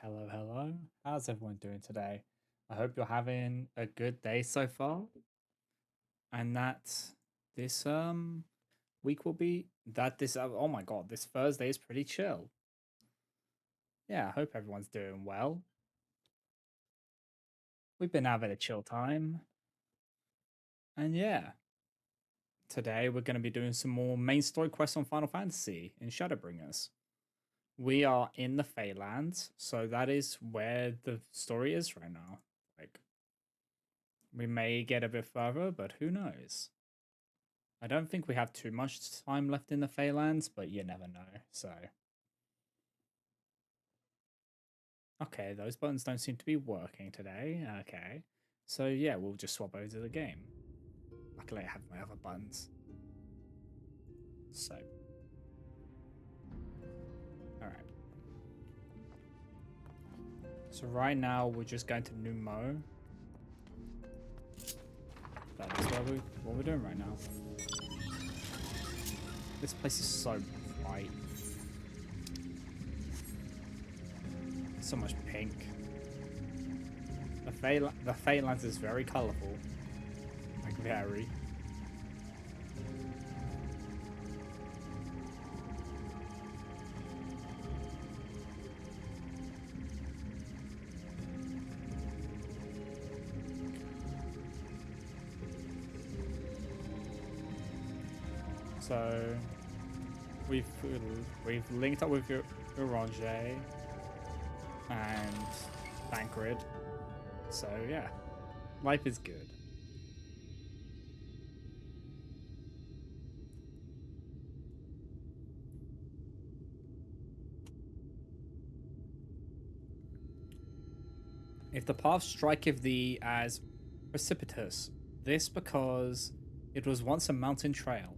Hello, hello. How's everyone doing today? I hope you're having a good day so far, and that this week will be that this oh my god, this Thursday is pretty chill. Yeah, I hope everyone's doing well. We've been having a chill time, and yeah, today we're going to be doing some more main story quests on Final Fantasy in Shadowbringers. We are in the Feylands, so that is where the story is right now. Like, we may get a bit further, but who knows? I don't think we have too much time left in the Feylands, but you never know. So, okay, those buttons don't seem to be working today. Okay. So, yeah, we'll just swap over to the game. Luckily, I have my other buttons. So, alright. So, right now, we're just going to Numo. That is what we're doing right now. This place is so bright. So much pink. The Feylands is very colourful. Like, very. So we've linked up with Orange and Thancred. So yeah, life is good. If the path striketh thee as precipitous, this because it was once a mountain trail.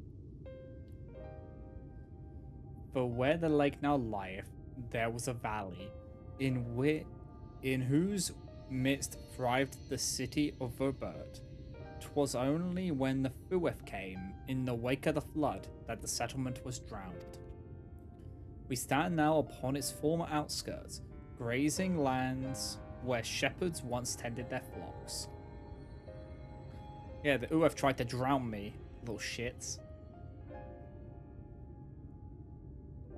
For where the lake now lieth, there was a valley, in whose midst thrived the city of Verbert. 'Twas only when the Fueth came, in the wake of the flood, that the settlement was drowned. We stand now upon its former outskirts, grazing lands where shepherds once tended their flocks. Yeah, the Uef tried to drown me, little shits.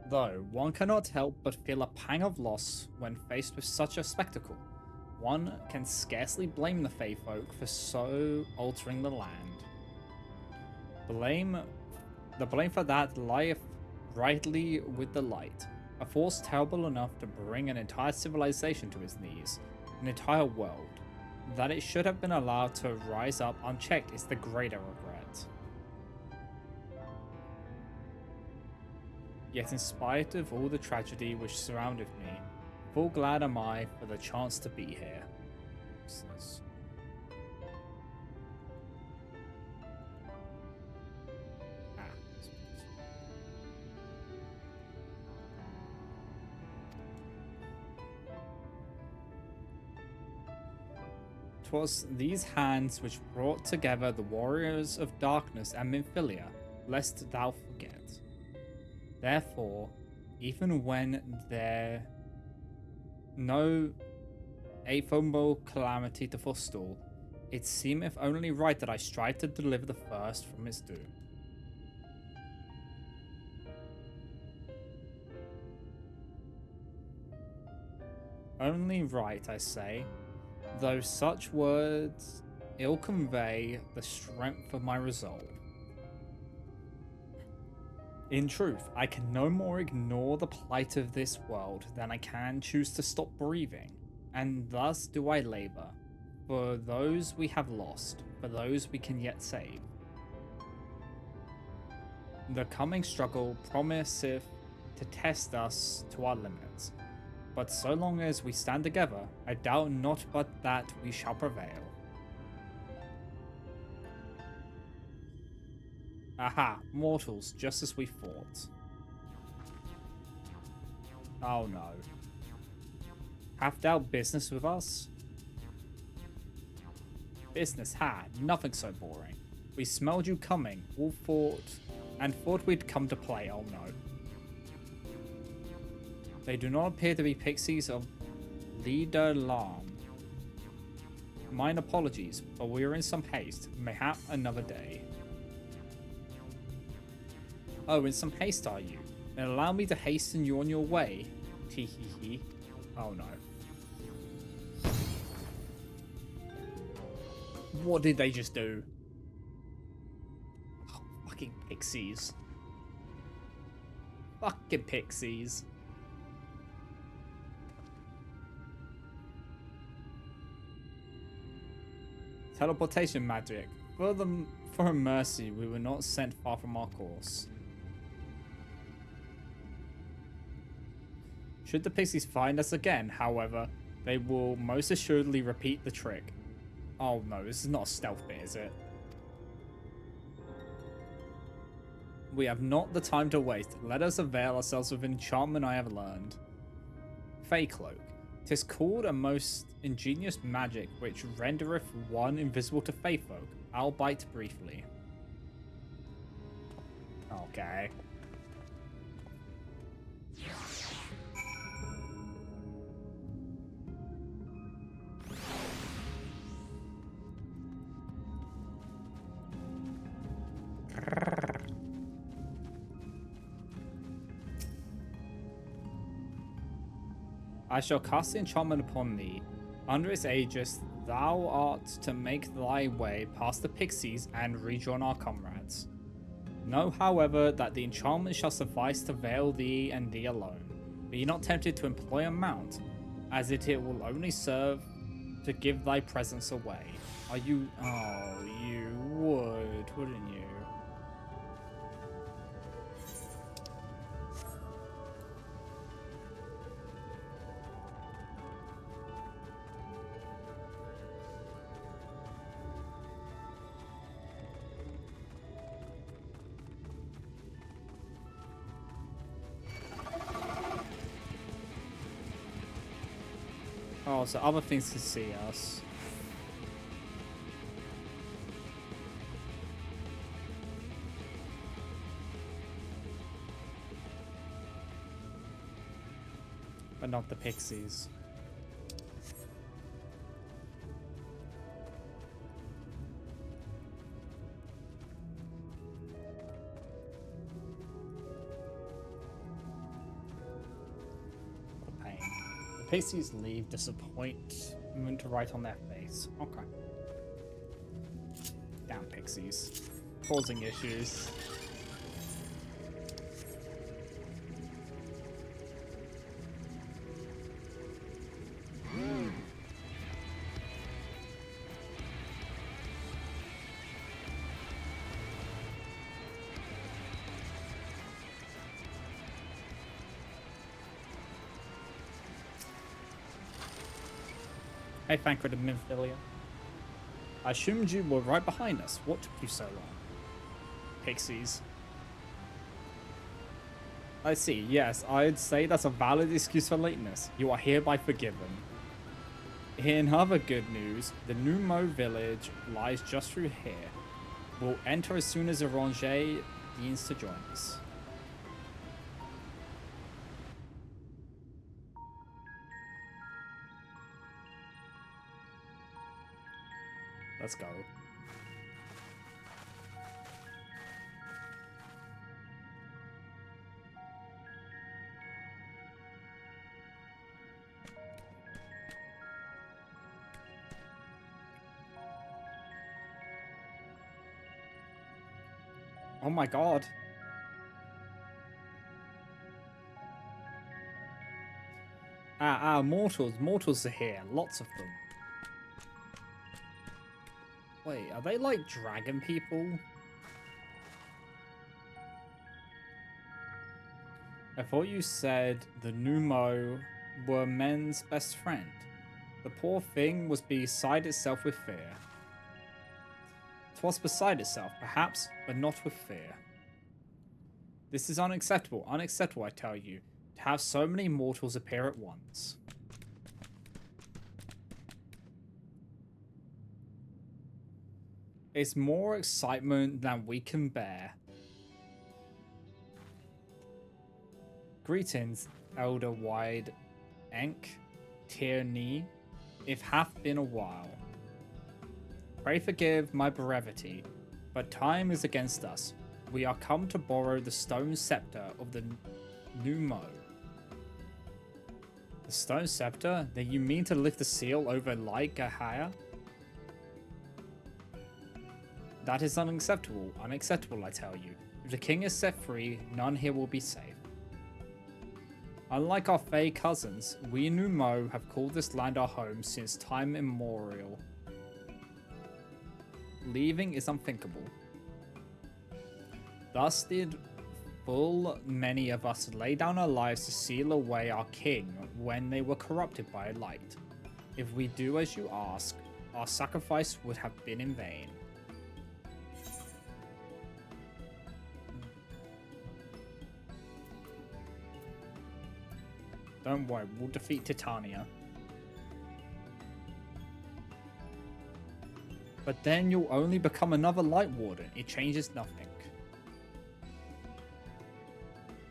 Though one cannot help but feel a pang of loss when faced with such a spectacle, one can scarcely blame the Fey folk for so altering the land. Blame the blame for that lieth rightly with the light, a force terrible enough to bring an entire civilization to its knees, an entire world. That it should have been allowed to rise up unchecked is the greater regret. Yet in spite of all the tragedy which surrounded me, full glad am I for the chance to be here. Ah. 'Twas these hands which brought together the warriors of darkness and Minfilia, lest thou forget. Therefore, even when there no aphombo calamity to forestall, it seemeth only right that I strive to deliver the first from its doom. Only right, I say, though such words ill convey the strength of my resolve. In truth, I can no more ignore the plight of this world than I can choose to stop breathing, and thus do I labor, for those we have lost, for those we can yet save. The coming struggle promiseth to test us to our limits, but so long as we stand together, I doubt not but that we shall prevail. Aha, mortals, just as we thought. Oh no. Hast thou business with us? Business, ha, nothing so boring. We smelled you coming, all thought we'd come to play, oh no. They do not appear to be pixies of leader alarm. Mine apologies, but we are in some haste. Mayhap another day. Oh, in some haste are you? Then allow me to hasten you on your way. Tee hee hee. Oh no. What did they just do? Oh, fucking pixies. Fucking pixies. Teleportation magic. For a mercy, we were not sent far from our course. Should the pixies find us again, however, they will most assuredly repeat the trick. Oh no, this is not a stealth bit, is it? We have not the time to waste. Let us avail ourselves of enchantment I have learned. Fey Cloak. 'Tis called a most ingenious magic which rendereth one invisible to Fey folk, albeit briefly. Okay. I shall cast the enchantment upon thee. Under its aegis, thou art to make thy way past the pixies and rejoin our comrades. Know, however, that the enchantment shall suffice to veil thee and thee alone. Be not tempted to employ a mount, as it will only serve to give thy presence away. Are you... Oh, you would, wouldn't you? Oh, so other things can see us. But not the pixies. Pixies leave disappointment right on their face. Okay. Damn pixies. Causing issues. Hey, Thancred and Minfilia. I assumed you were right behind us. What took you so long? Pixies. I see, yes, I'd say that's a valid excuse for lateness. You are hereby forgiven. In other good news, the Numo village lies just through here. We'll enter as soon as Ranger deigns to join us. Let's go. Oh my god. Mortals. Mortals are here. Lots of them. Wait, are they like dragon people? I thought you said the Numo were men's best friend. The poor thing was beside itself with fear. 'Twas beside itself, perhaps, but not with fear. This is unacceptable. Unacceptable, I tell you, to have so many mortals appear at once. It's more excitement than we can bear. Greetings, Elder Wide Enk. tyranny, if hath been a while. Pray forgive my brevity, but time is against us. We are come to borrow the stone scepter of the Numo. The stone scepter? Then you mean to lift the seal over Laigahaya? That is unacceptable. Unacceptable, I tell you. If the king is set free, none here will be safe. Unlike our Fey cousins, we Numo have called this land our home since time immemorial. Leaving is unthinkable. Thus did full many of us lay down our lives to seal away our king when they were corrupted by light. If we do as you ask, our sacrifice would have been in vain. Don't worry, we'll defeat Titania. But then you'll only become another Light Warden. It changes nothing.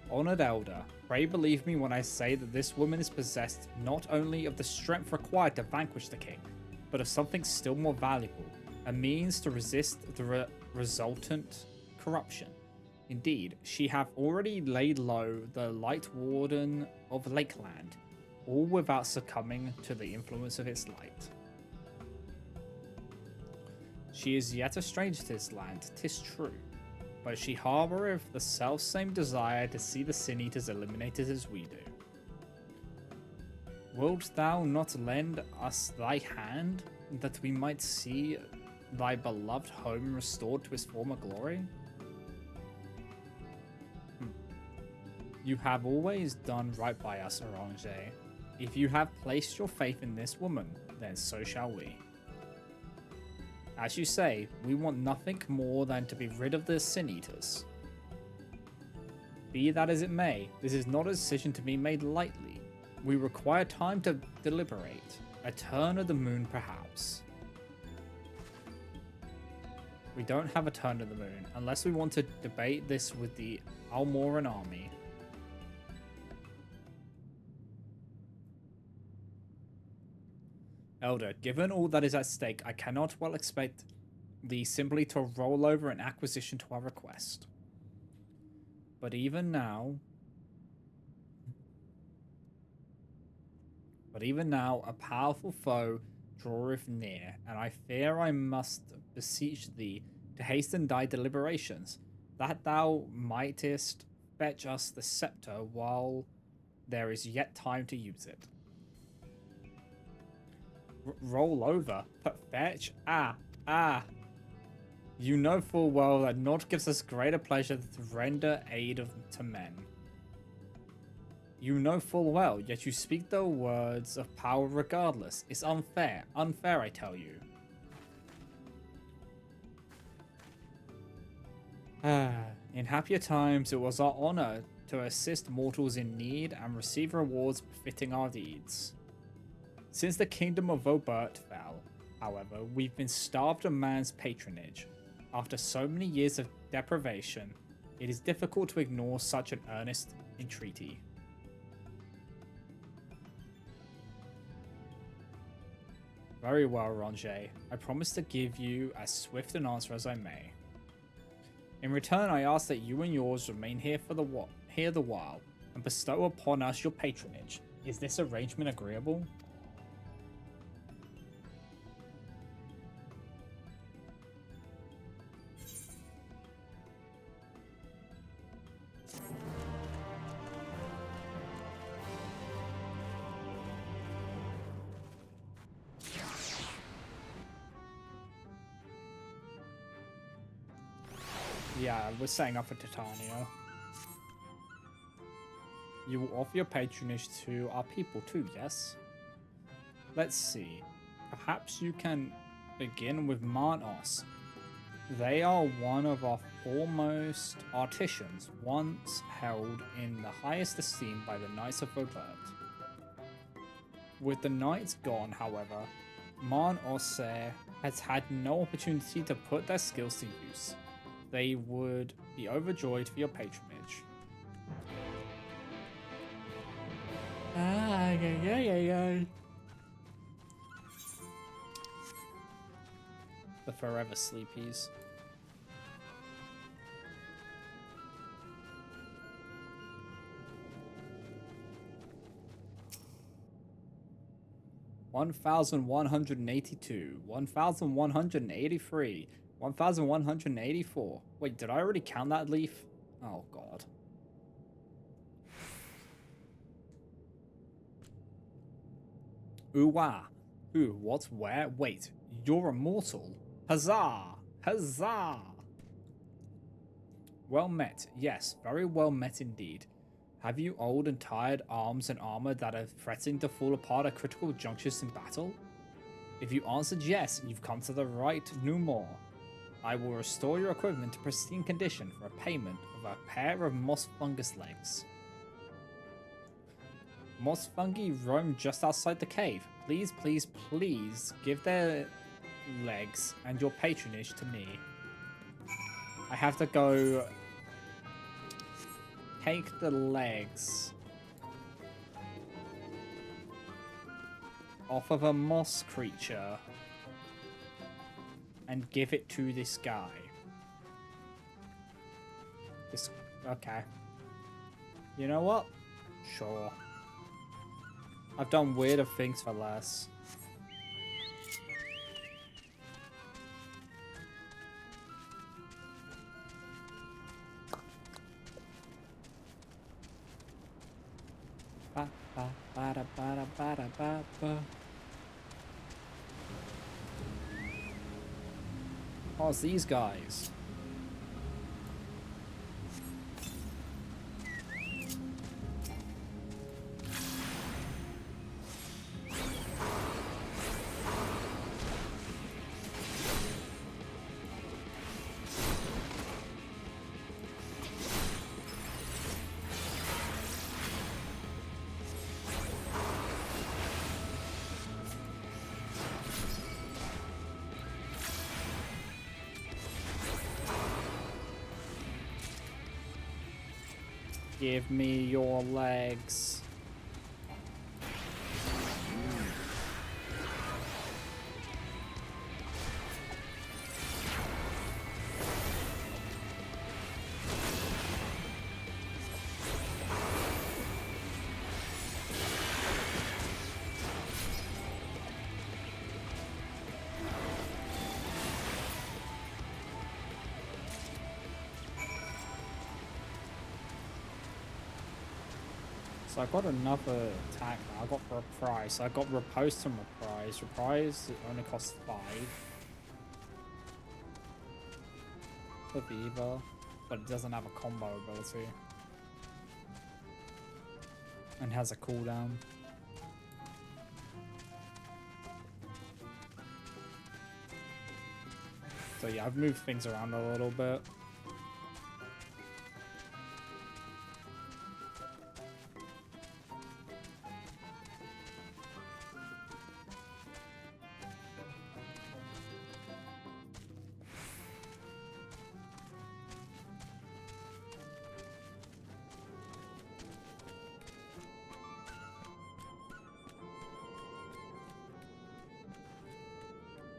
Honored Elder, pray believe me when I say that this woman is possessed not only of the strength required to vanquish the king, but of something still more valuable, a means to resist the resultant corruption. Indeed, she have already laid low the Light Warden of Lakeland, all without succumbing to the influence of its light. She is yet a stranger to this land, 'tis true, but she harboureth the self-same desire to see the Sin Eaters eliminated as we do. Wilt thou not lend us thy hand, that we might see thy beloved home restored to its former glory? You have always done right by us, Orange. If you have placed your faith in this woman, then so shall we. As you say, we want nothing more than to be rid of the Sin Eaters. Be that as it may, this is not a decision to be made lightly. We require time to deliberate. A turn of the moon, perhaps. We don't have a turn of the moon, unless we want to debate this with the Almoran army. Elder, given all that is at stake, I cannot well expect thee simply to roll over an acquisition to our request. But even now, a powerful foe draweth near, and I fear I must beseech thee to hasten thy deliberations, that thou mightest fetch us the scepter while there is yet time to use it. Roll over? But fetch? You know full well that naught gives us greater pleasure than to render aid to men. You know full well, yet you speak the words of power regardless. It's unfair. Unfair, I tell you. In happier times, it was our honor to assist mortals in need and receive rewards befitting our deeds. Since the kingdom of Vobert fell, however, we've been starved of man's patronage. After so many years of deprivation, it is difficult to ignore such an earnest entreaty. Very well, Ranger. I promise to give you as swift an answer as I may. In return, I ask that you and yours remain here for the while, and bestow upon us your patronage. Is this arrangement agreeable? Yeah, we're setting up for Titania. You will offer your patronage to our people too, yes? Let's see. Perhaps you can begin with Marnos. They are one of our foremost artisans, once held in the highest esteem by the Knights of Robert. With the Knights gone, however, Marnos has had no opportunity to put their skills to use. They would be overjoyed for your patronage. The forever sleepies. $1,182, $1,183, $1,184. Wait, did I already count that leaf? Oh god. Ooh wah. Ooh, what's where? Wait, you're immortal. Huzzah! Huzzah! Well met. Yes, very well met indeed. Have you old and tired arms and armor that are threatening to fall apart at critical junctures in battle? If you answered yes, you've come to the right Numor. I will restore your equipment to pristine condition for a payment of a pair of moss fungus legs. Moss fungi roam just outside the cave. Please, please, please give their legs and your patronage to me. I have to go take the legs off of a moss creature and give it to this guy. This, okay. You know what? Sure. I've done weirder things for less. Ba, ba, ba, da, ba, da, ba, da, ba, ba. Oh, it's these guys. Give me your legs. So I got another attack now. I got Reprise. I got Riposte and Reprise. Reprise only costs 5 for Viva, but it doesn't have a combo ability. And has a cooldown. So yeah, I've moved things around a little bit.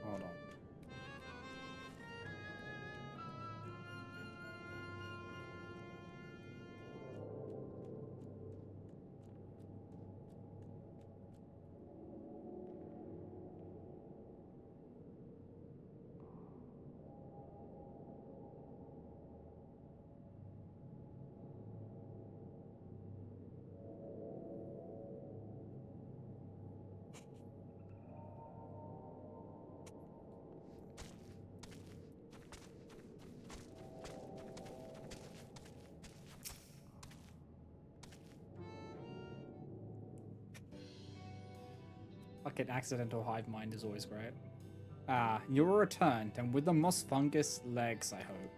Hold on. Fucking accidental hive mind is always great. Ah, you're returned, and with the moss fungus legs, I hope.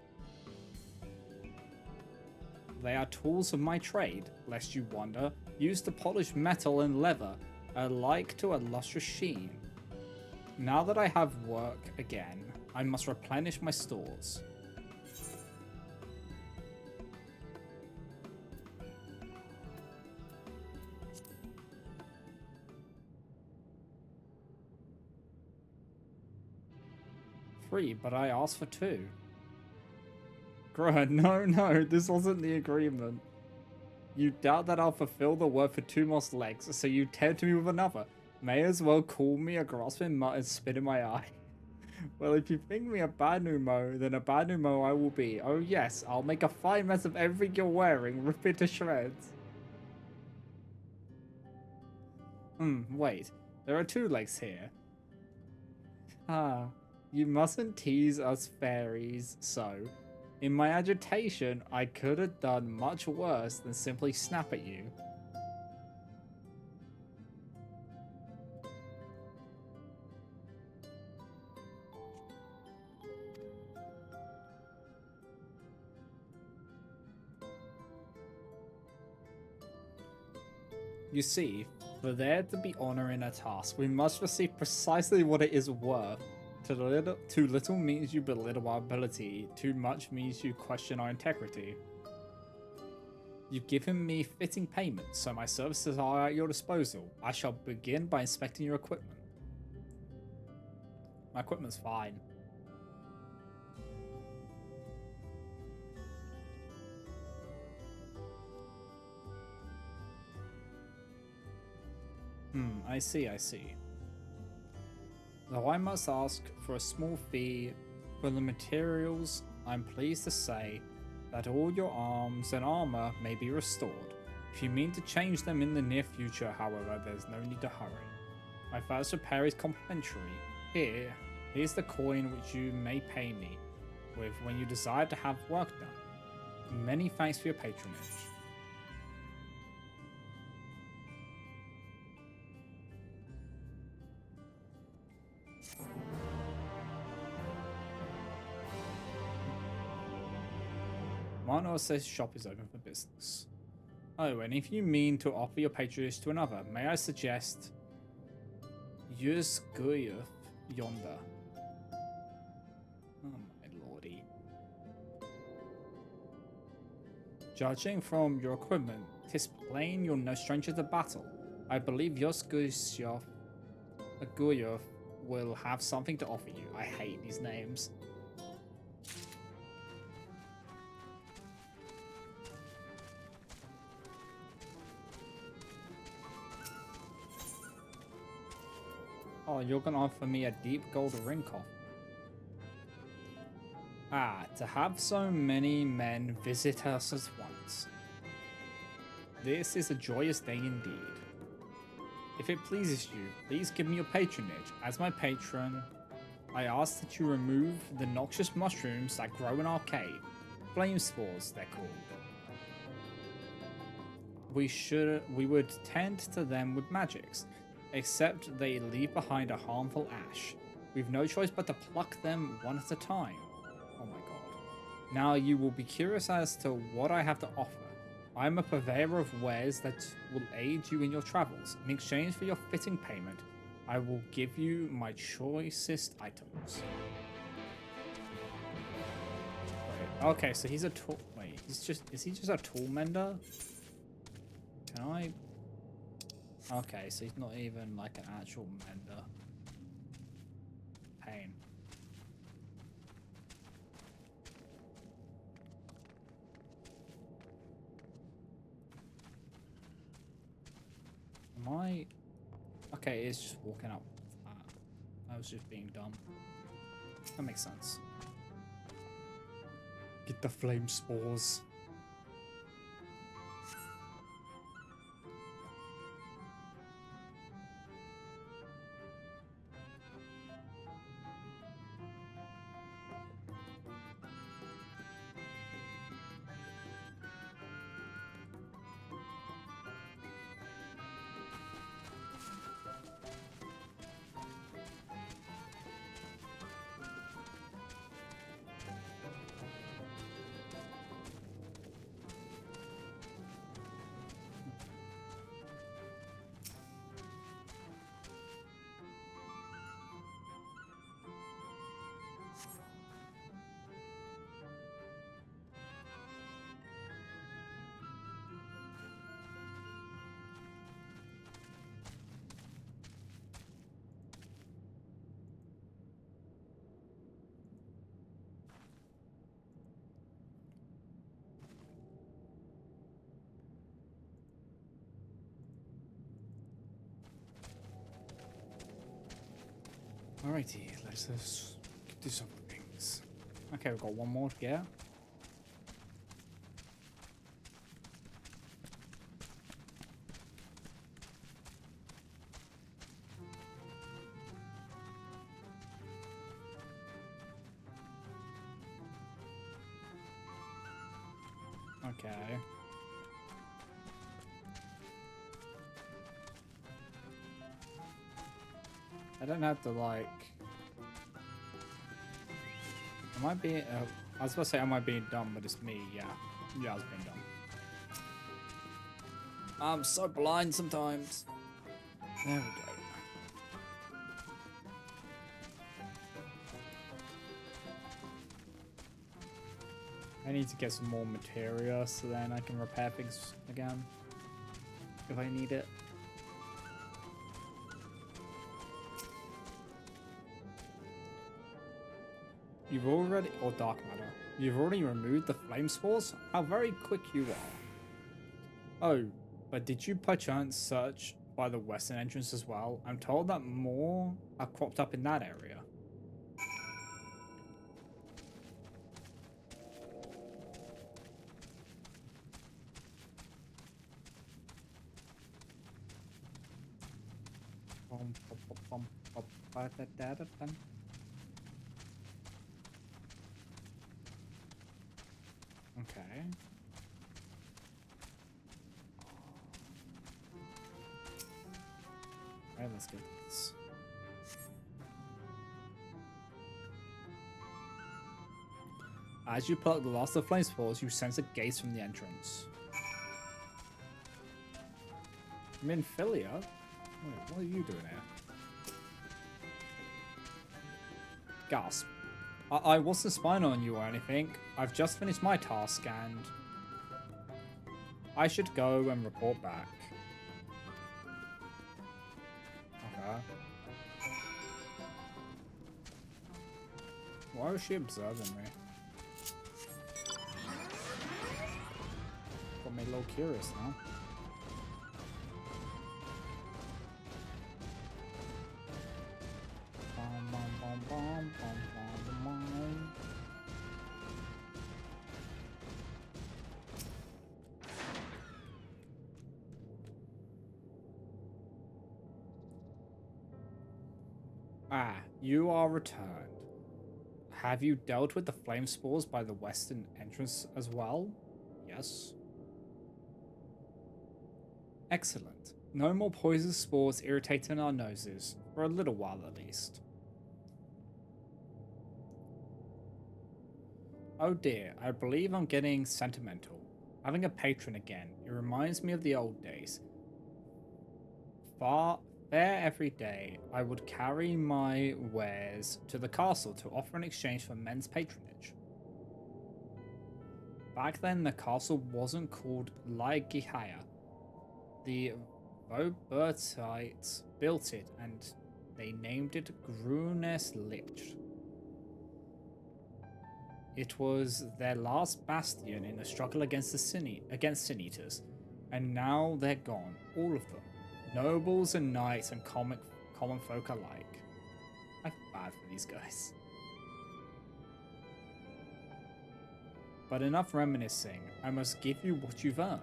They are tools of my trade, lest you wonder, used to polish metal and leather, alike to a lustrous sheen. Now that I have work again, I must replenish my stores. 3, but I asked for 2. Grunt, no, this wasn't the agreement. You doubt that I'll fulfill the word for 2 more legs, so you tempt me with another. May as well call me a grasping mutt and spit in my eye. Well, if you think me a bad Numo, then a bad Numo I will be. Oh yes, I'll make a fine mess of everything you're wearing, rip it to shreds. Wait. There are 2 legs here. Ah, you mustn't tease us fairies so. In my agitation, I could have done much worse than simply snap at you. You see, for there to be honor in a task, we must receive precisely what it is worth. Too little means you belittle our ability, too much means you question our integrity. You've given me fitting payment, so my services are at your disposal. I shall begin by inspecting your equipment. My equipment's fine. I see. Though I must ask for a small fee for the materials, I'm pleased to say that all your arms and armor may be restored. If you mean to change them in the near future, however, there's no need to hurry. My first repair is complimentary. Here's the coin which you may pay me with when you desire to have work done. Many thanks for your patronage. Marnor says shop is open for business. Oh, and if you mean to offer your patronage to another, may I suggest Yuzguyuf yonder. Oh my lordy. Judging from your equipment, 'tis plain you're no stranger to battle. I believe Yuzguyuf will have something to offer you. I hate these names. Oh, you're gonna offer me a deep gold ring coffin. Ah, to have so many men visit us at once. This is a joyous day indeed. If it pleases you, please give me your patronage. As my patron, I ask that you remove the noxious mushrooms that grow in our cave. Flame spores, they're called. We would tend to them with magics, except they leave behind a harmful ash. We've no choice but to pluck them one at a time. Oh my god. Now you will be curious as to what I have to offer. I am a purveyor of wares that will aid you in your travels. In exchange for your fitting payment, I will give you my choicest items. Wait, okay, so he's a tool. Wait, is he just a tool mender? Can I? Okay, so he's not even like an actual mender. Pain. Am I? Okay, it's just walking up. I was just being dumb. That makes sense. Get the flame spores. Alrighty, let's just do some things. Okay, we've got one more to get. Okay. I don't have to like. Am I being? I was about to say, am I being dumb? But it's me. Yeah, I was being dumb. I'm so blind sometimes. There we go. I need to get some more materia so then I can repair things again if I need it. You've already, or dark matter. You've already removed the flame spores? How very quick you are. Oh, but did you perchance search by the western entrance as well? I'm told that more are cropped up in that area. Okay. Alright, let's get this. As you pluck the last of the flame spores, you sense a gaze from the entrance. Minfilia? Wait, what are you doing here? Gasp. I wasn't spying on you or anything. I've just finished my task and I should go and report back. Okay. Why was she observing me? Got me a little curious now. Ah, you are returned. Have you dealt with the flame spores by the western entrance as well? Yes. Excellent. No more poison spores irritating our noses, for a little while at least. Oh dear, I believe I'm getting sentimental. Having a patron again, it reminds me of the old days. Fair every day, I would carry my wares to the castle to offer in exchange for men's patronage. Back then, the castle wasn't called Laigihaya. The Vobertites built it, and they named it Grunes Lich. It was their last bastion in the struggle against the Sin Eaters, and now they're gone, all of them. Nobles and knights and common folk alike. I feel bad for these guys. But enough reminiscing, I must give you what you've earned.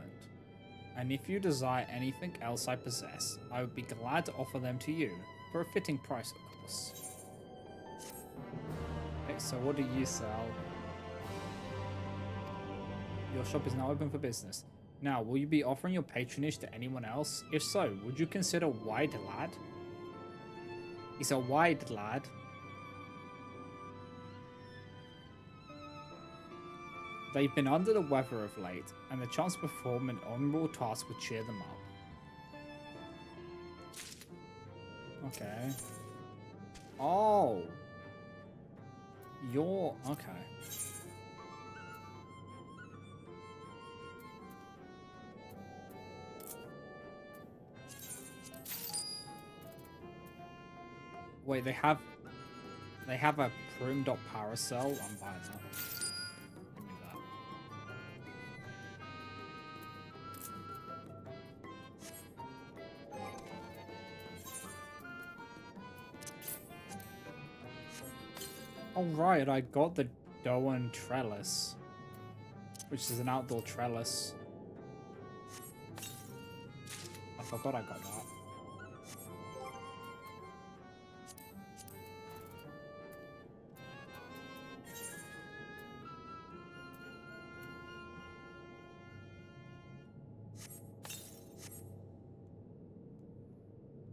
And if you desire anything else I possess, I would be glad to offer them to you, for a fitting price, of course. Okay, so what do you sell? Your shop is now open for business. Now, will you be offering your patronage to anyone else? If so, would you consider Wide Lad? He's a wide lad. They've been under the weather of late, and the chance to perform an honourable task would cheer them up. Okay. Oh! You're... okay. Wait, they have a Prim.paracel? I'm buying that. Give me that. Oh, right, I got the Doan Trellis, which is an outdoor trellis. I forgot I got that.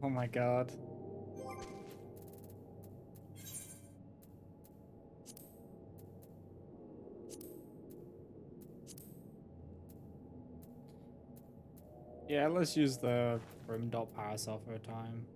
Oh my god. Yeah, let's use the Grim Dot Parasol for a time.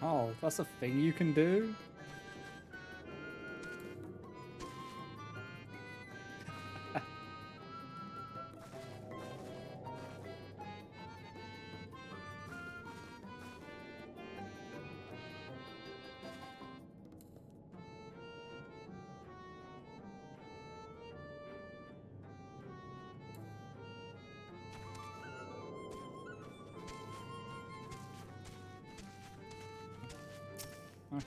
Oh, that's a thing you can do? Okay.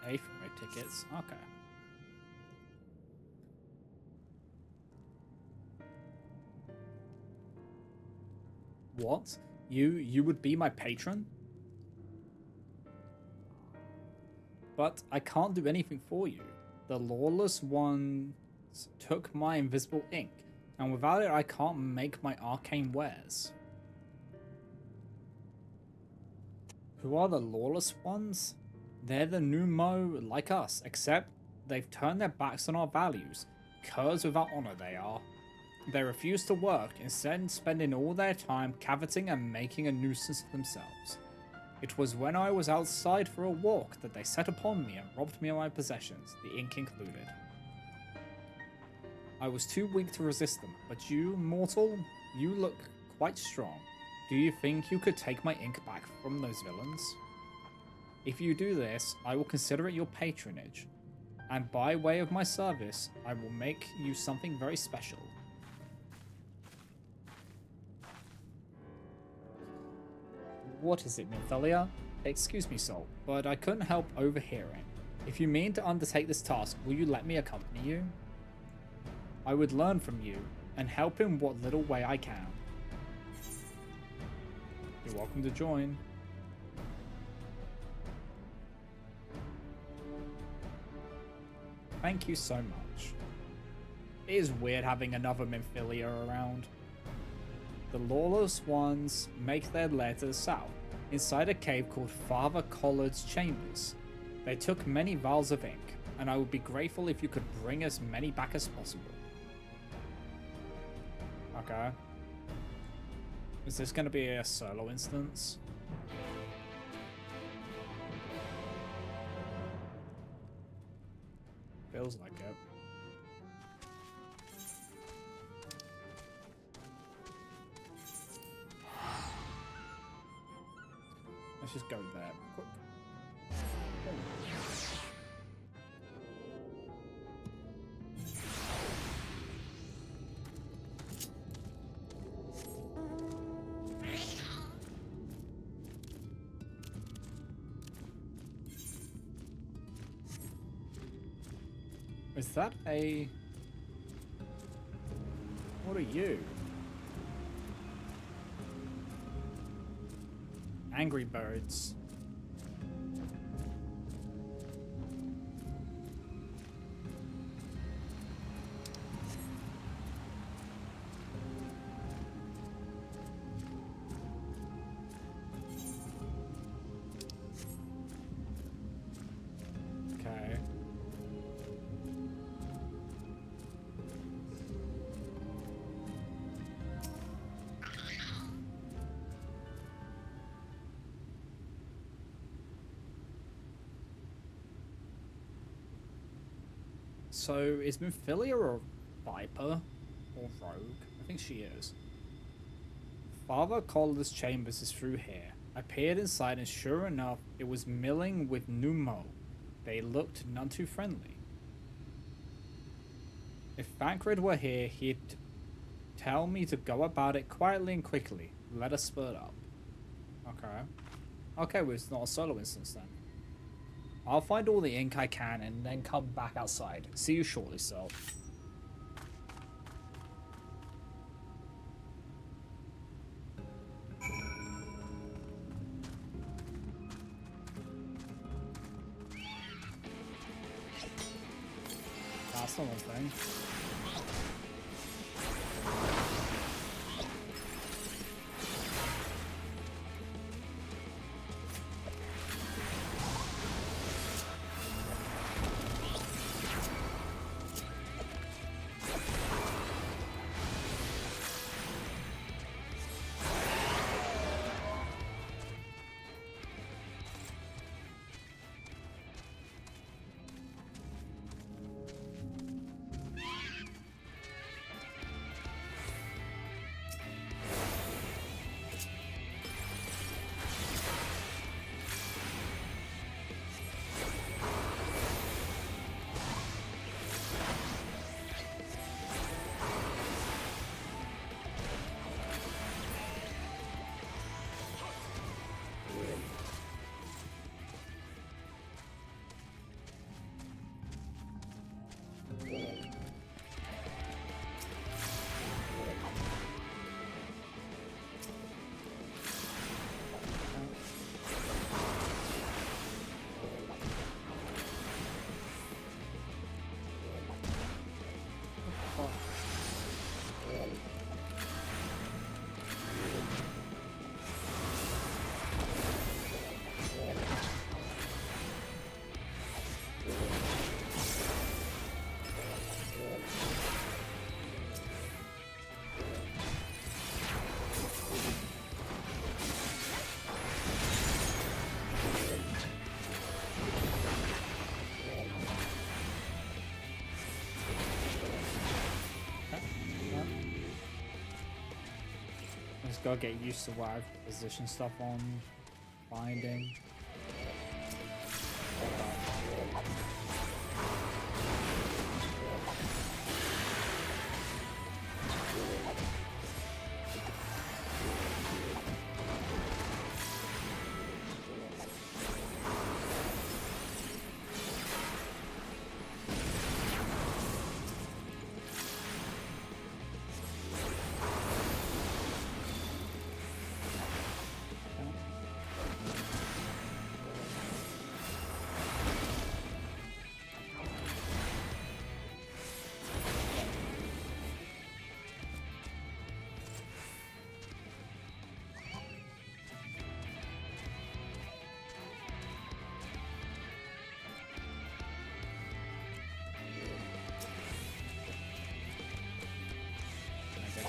A for my tickets. Okay. What? You would be my patron? But I can't do anything for you. The lawless ones took my invisible ink, and without it I can't make my arcane wares. Who are the lawless ones? They're the Numo like us, except they've turned their backs on our values. Curs without honor they are. They refuse to work, instead spending all their time coveting and making a nuisance of themselves. It was when I was outside for a walk that they set upon me and robbed me of my possessions, the ink included. I was too weak to resist them, but you, mortal, you look quite strong. Do you think you could take my ink back from those villains? If you do this, I will consider it your patronage, and by way of my service, I will make you something very special. What is it, Nymphelia? Excuse me, Sol, but I couldn't help overhearing. If you mean to undertake this task, will you let me accompany you? I would learn from you, and help in what little way I can. You're welcome to join. Thank you so much. It is weird having another Nymphelia around. The lawless ones make their lair to the south, inside a cave called Father Collard's Chambers. They took many vials of ink, and I would be grateful if you could bring as many back as possible. Okay. Is this going to be a solo instance? Feels like it. Let's just go there. Quick. Is that a... What are you? Angry Birds. Okay. So is Minfilia a Viper or Rogue? I think she is. Father Calder's chambers is through here. I peered inside and sure enough, it was milling with Numo. They looked none too friendly. If Thancred were here, he'd tell me to go about it quietly and quickly. Let us split up. Okay. Okay, well, it's not a solo instance then. I'll find all the ink I can and then come back outside. See you shortly, so. That's not one thing. Just gotta get used to what I've positioned stuff on. Binding.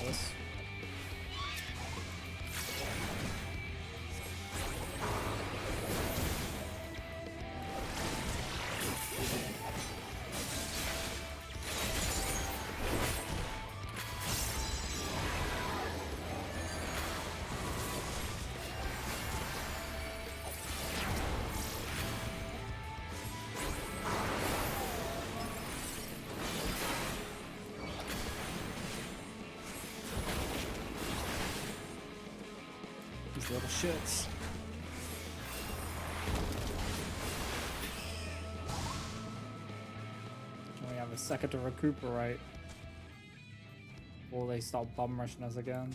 This. These little shits. Can we have a second to recuperate before they start bum rushing us again?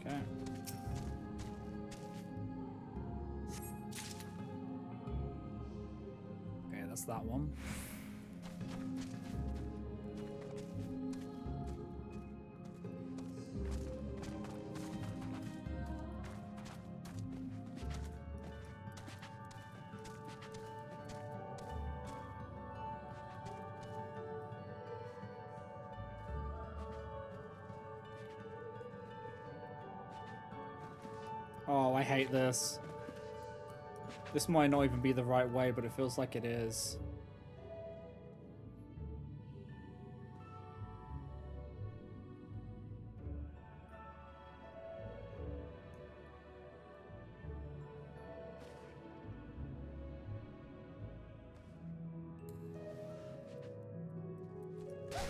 Okay. Okay, that's that one. Oh, I hate this. This might not even be the right way, but it feels like it is.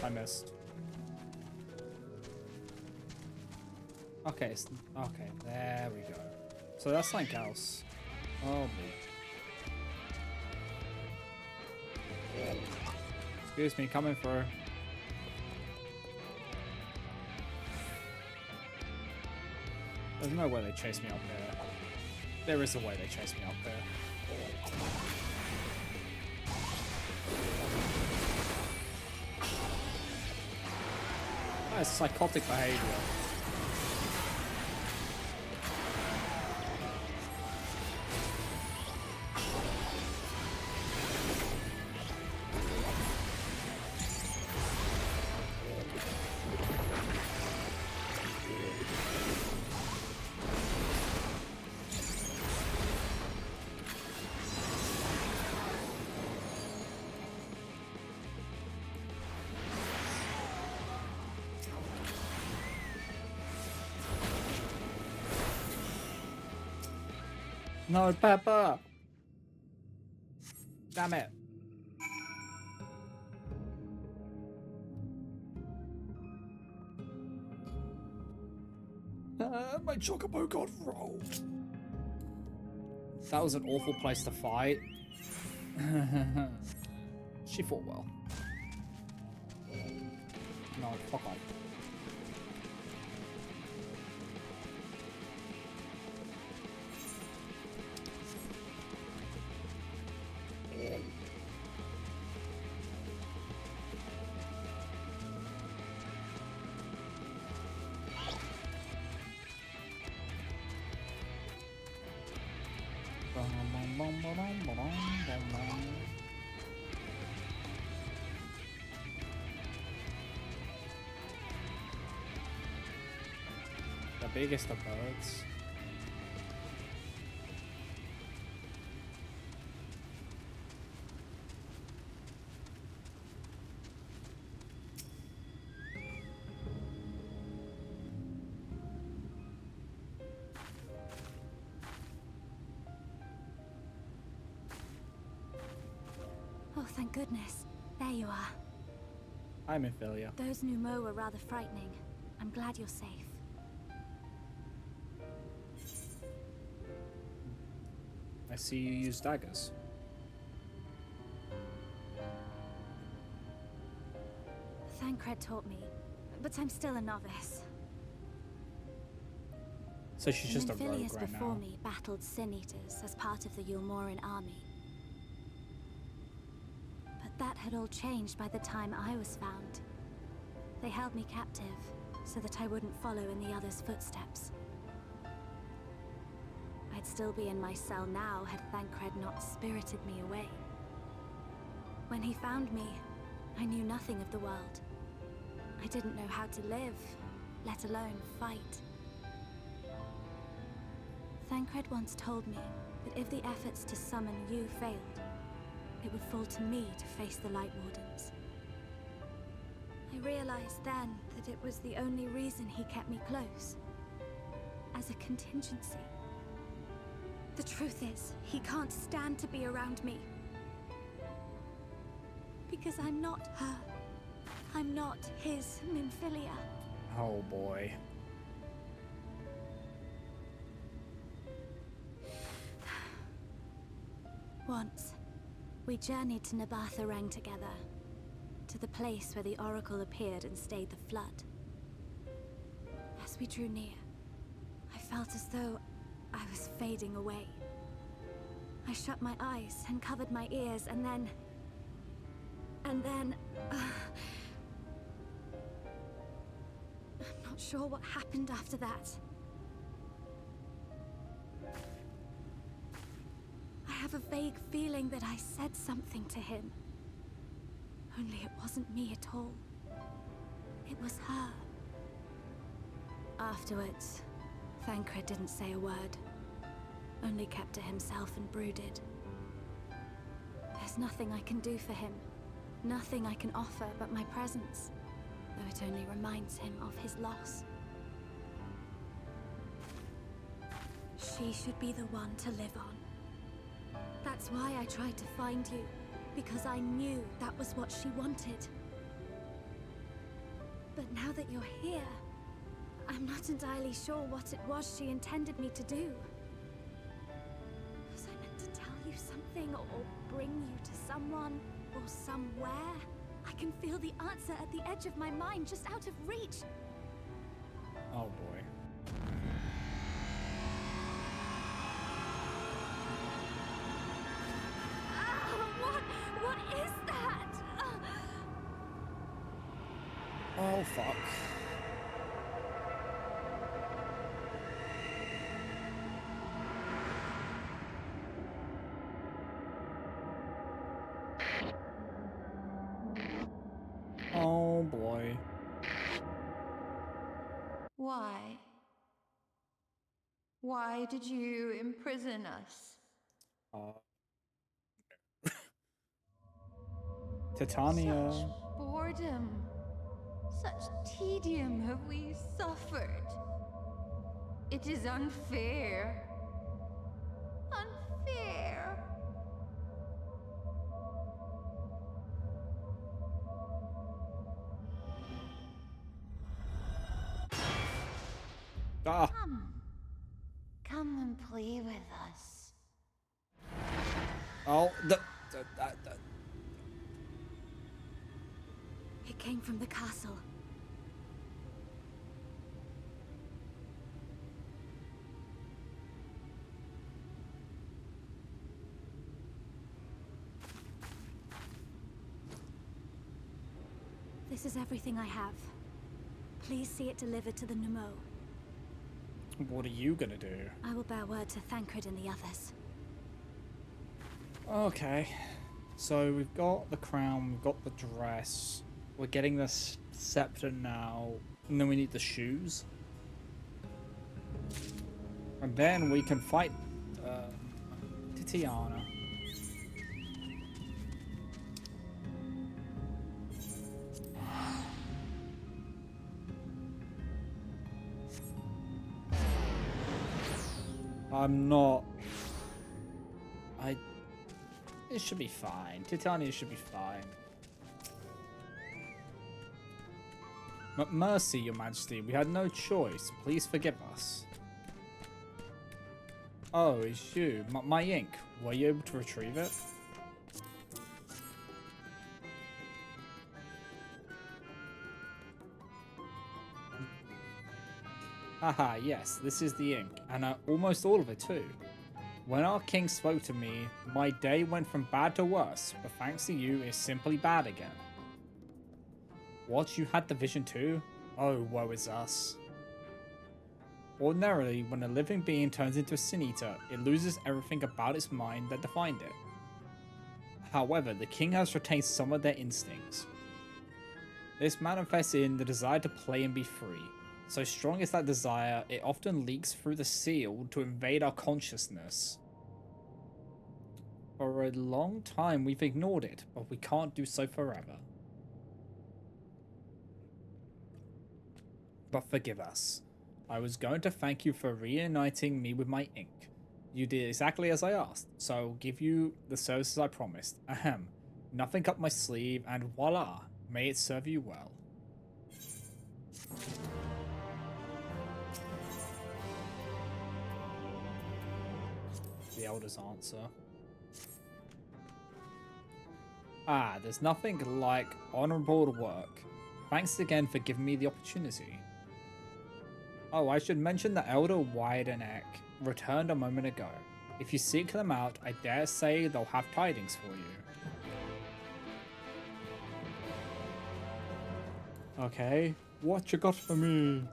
I missed. Okay, okay, there we go. So that's something else. Oh boy. Excuse me, coming through. There's no way they chase me up there. There is a way they chase me up there. That is psychotic behavior. No, Peppa! Damn it. My chocobo got rolled. That was an awful place to fight. She fought well. No, fuck off. The biggest of birds. Oh, thank goodness. There you are. I'm Ophelia. Those Numo were rather frightening. I'm glad you're safe. I see you use daggers. Thancred taught me, but I'm still a novice. So she's just a rogue Minphilius right before now. me battled Sin Eaters as part of the Yulmoran army. But that had all changed by the time I was found. They held me captive, so that I wouldn't follow in the others' footsteps. I'd still be in my cell now had Thancred not spirited me away. When he found me, I knew nothing of the world. I didn't know how to live, let alone fight. Thancred once told me that if the efforts to summon you failed, it would fall to me to face the Light Wardens. I realized then that it was the only reason he kept me close. As a contingency. The truth is, he can't stand to be around me. Because I'm not her. I'm not his Minphilia. Oh boy. Once, we journeyed to Nabatha Rang together. To the place where the Oracle appeared and stayed the flood. As we drew near, I felt as though I was fading away. I shut my eyes and covered my ears, and then... I'm not sure what happened after that. I have a vague feeling that I said something to him. Only it wasn't me at all. It was her. Afterwards, Thancred didn't say a word, only kept to himself and brooded. There's nothing I can do for him, nothing I can offer but my presence, though it only reminds him of his loss. She should be the one to live on. That's why I tried to find you, because I knew that was what she wanted. But now that you're here, I'm not entirely sure what it was she intended me to do. Was I meant to tell you something, or bring you to someone, or somewhere? I can feel the answer at the edge of my mind, just out of reach. Oh boy. What is that? Oh fuck. Oh boy. Why? Why did you imprison us? Titania. Such boredom, such tedium have we suffered. It is unfair. Unfair. Ah. Come and play with us. Oh, It came from the castle. This is everything I have. Please see it delivered to the Nemo. What are you gonna do? I will bear word to Thancred and the others. Okay. So we've got the crown, we've got the dress. We're getting the scepter now. And then we need the shoes. And then we can fight Titiana. I'm not... It should be fine. Titania should be fine. Mercy, Your Majesty. We had no choice. Please forgive us. Oh, it's you. My ink. Were you able to retrieve it? Haha, yes, this is the ink. And almost all of it too. When our king spoke to me, my day went from bad to worse, but thanks to you, it's simply bad again. What, you had the vision too? Oh, woe is us. Ordinarily, when a living being turns into a sin eater, it loses everything about its mind that defined it. However, the king has retained some of their instincts. This manifests in the desire to play and be free. So strong is that desire, it often leaks through the seal to invade our consciousness. For a long time we've ignored it, but we can't do so forever. But forgive us. I was going to thank you for reuniting me with my ink. You did exactly as I asked, so I'll give you the services I promised. Ahem. Nothing up my sleeve, and voila! May it serve you well. The Elder's answer. Ah, there's nothing like honorable work. Thanks again for giving me the opportunity. Oh, I should mention the Elder Wideneck returned a moment ago. If you seek them out, I dare say they'll have tidings for you. Okay, what you got for me?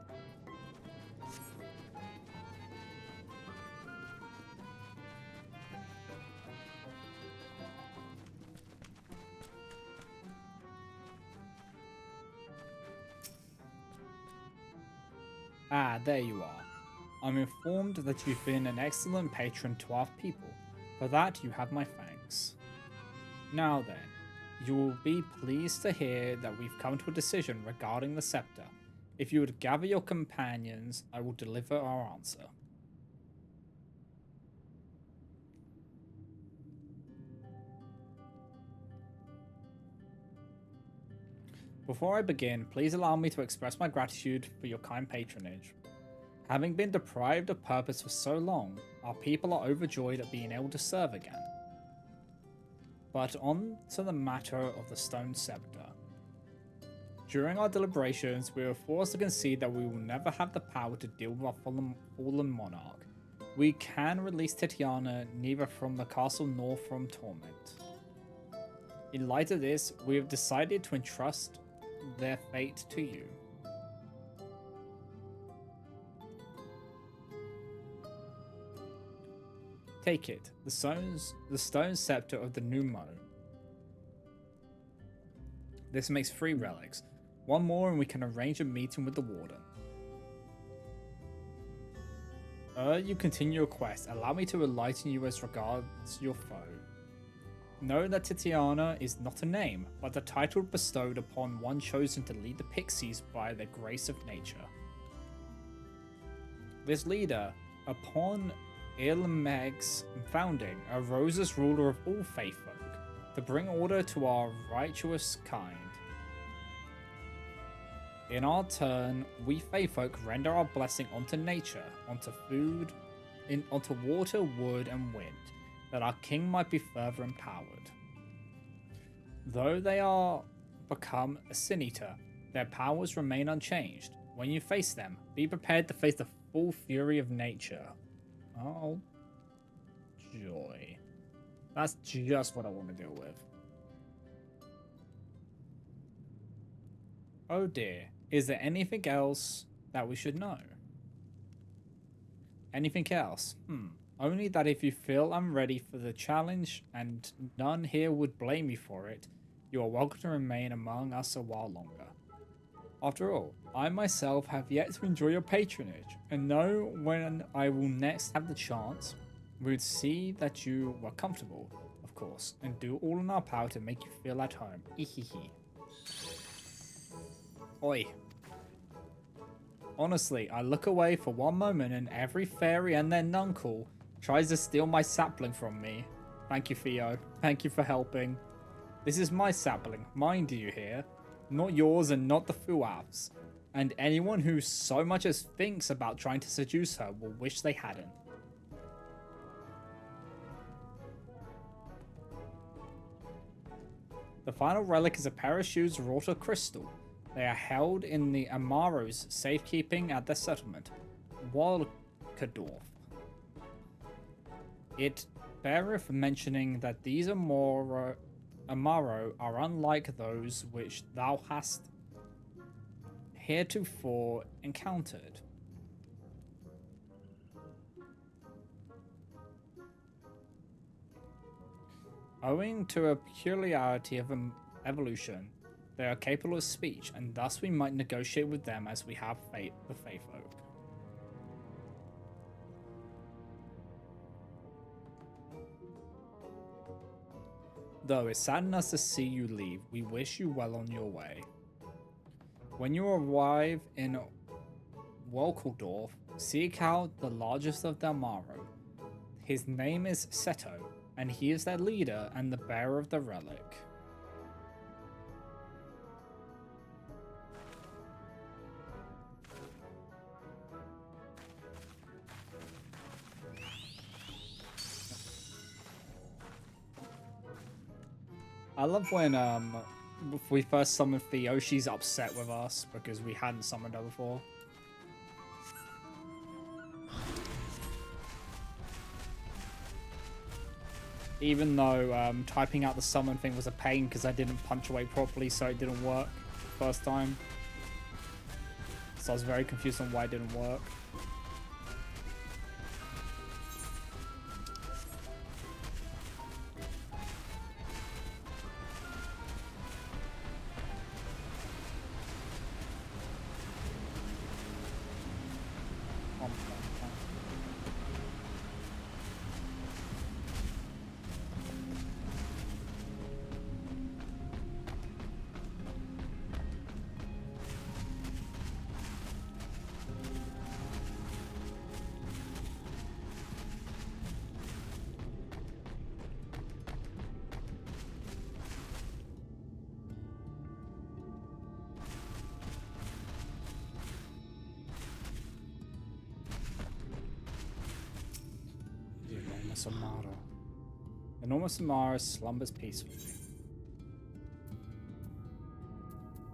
Ah, there you are. I'm informed that you've been an excellent patron to our people. For that, you have my thanks. Now then, you will be pleased to hear that we've come to a decision regarding the scepter. If you would gather your companions, I will deliver our answer. Before I begin, please allow me to express my gratitude for your kind patronage. Having been deprived of purpose for so long, our people are overjoyed at being able to serve again. But on to the matter of the stone scepter. During our deliberations, we were forced to concede that we will never have the power to deal with our fallen monarch. We can release Titiana neither from the castle nor from torment. In light of this, we have decided to entrust their fate to you. Take it, the stone scepter of the Numo. This makes 3 relics. 1 more and we can arrange a meeting with the warden. You continue your quest. Allow me to enlighten you as regards your foe. Know that Titiana is not a name, but a title bestowed upon one chosen to lead the pixies by the grace of nature. This leader, upon Ilmeg's founding, arose as ruler of all faith folk, to bring order to our righteous kind. In our turn, we faith folk render our blessing onto nature, onto food, onto water, wood, and wind, that our king might be further empowered. Though they are become a sin eater, their powers remain unchanged. When you face them, be prepared to face the full fury of nature. Oh, joy. That's just what I want to deal with. Oh dear, is there anything else that we should know? Anything else? Only that if you feel I'm ready for the challenge and none here would blame you for it, you are welcome to remain among us a while longer. After all, I myself have yet to enjoy your patronage, and know when I will next have the chance, we would see that you were comfortable, of course, and do all in our power to make you feel at home. Ehehe. Oi. Honestly, I look away for one moment and every fairy and their nuncle tries to steal my sapling from me. Thank you, Theo. Thank you for helping. This is my sapling, mine, do you hear? Not yours and not the Fuav's. And anyone who so much as thinks about trying to seduce her will wish they hadn't. The final relic is a pair of shoes wrought of crystal. They are held in the Amaro's safekeeping at their settlement, Walkadorf. It beareth mentioning that these Amaro are unlike those which thou hast heretofore encountered. Owing to a peculiarity of evolution, they are capable of speech, and thus we might negotiate with them as we have the Fae folk. Though it saddens us to see you leave, we wish you well on your way. When you arrive in Wolkeldorf, seek out the largest of the Amaro. His name is Seto, and he is their leader and the bearer of the relic. I love when we first summoned Theo, she's upset with us because we hadn't summoned her before. Even though typing out the summon thing was a pain because I didn't punctuate properly, so it didn't work first time. So I was very confused on why it didn't work. enormous Amara. Enormous Amara slumbers peacefully.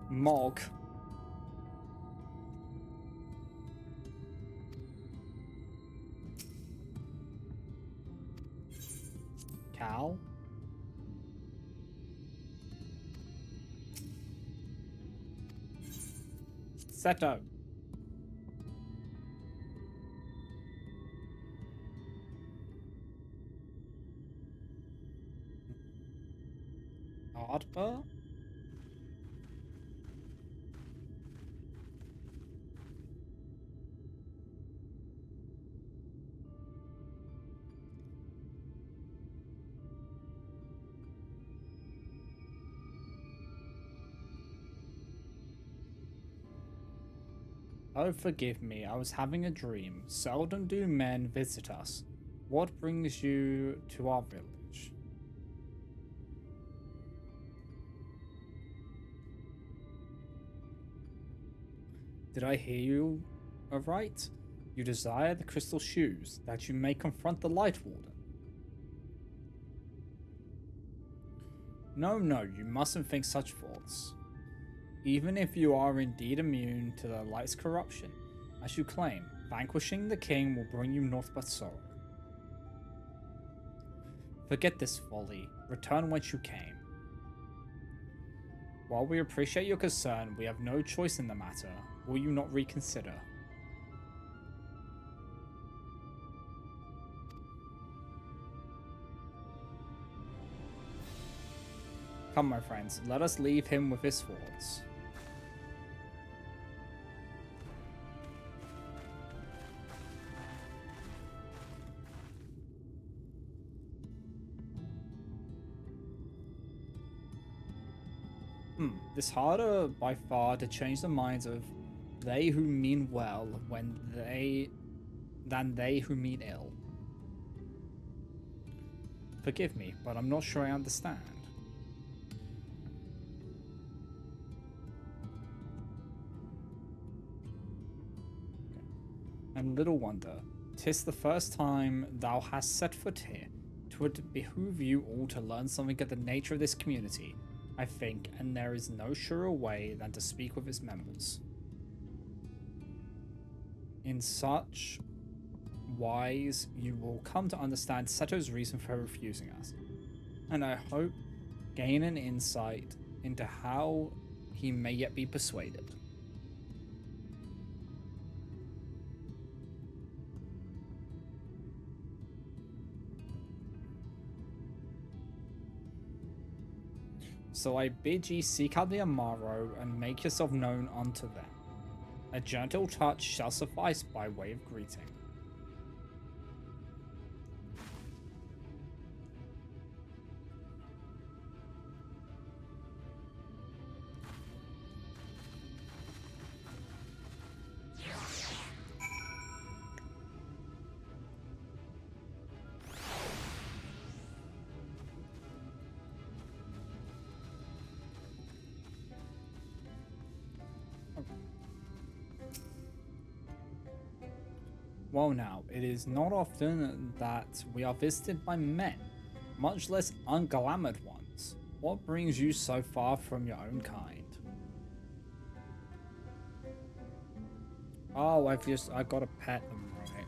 Mog. Cal. Seto. Ardba. Oh, forgive me, I was having a dream. Seldom do men visit us. What brings you to our village? Did I hear you aright? You desire the crystal shoes, that you may confront the Light Warden. No, no, you mustn't think such thoughts. Even if you are indeed immune to the light's corruption, as you claim, vanquishing the king will bring you naught but sorrow. Forget this folly. Return whence you came. While we appreciate your concern, we have no choice in the matter. Will you not reconsider? Come, my friends, let us leave him with his thoughts. This harder by far to change the minds of they who mean well than they who mean ill. Forgive me, but I'm not sure I understand. And little wonder, 'tis the first time thou hast set foot here. 'Twould behoove you all to learn something of the nature of this community, I think, and there is no surer way than to speak with its members. In such wise, you will come to understand Seto's reason for refusing us, and I hope gain an insight into how he may yet be persuaded. So I bid ye seek out the Amaro and make yourself known unto them. A gentle touch shall suffice by way of greeting. Well now, it is not often that we are visited by men, much less unglamoured ones. What brings you so far from your own kind? Oh, I gotta pet them, right?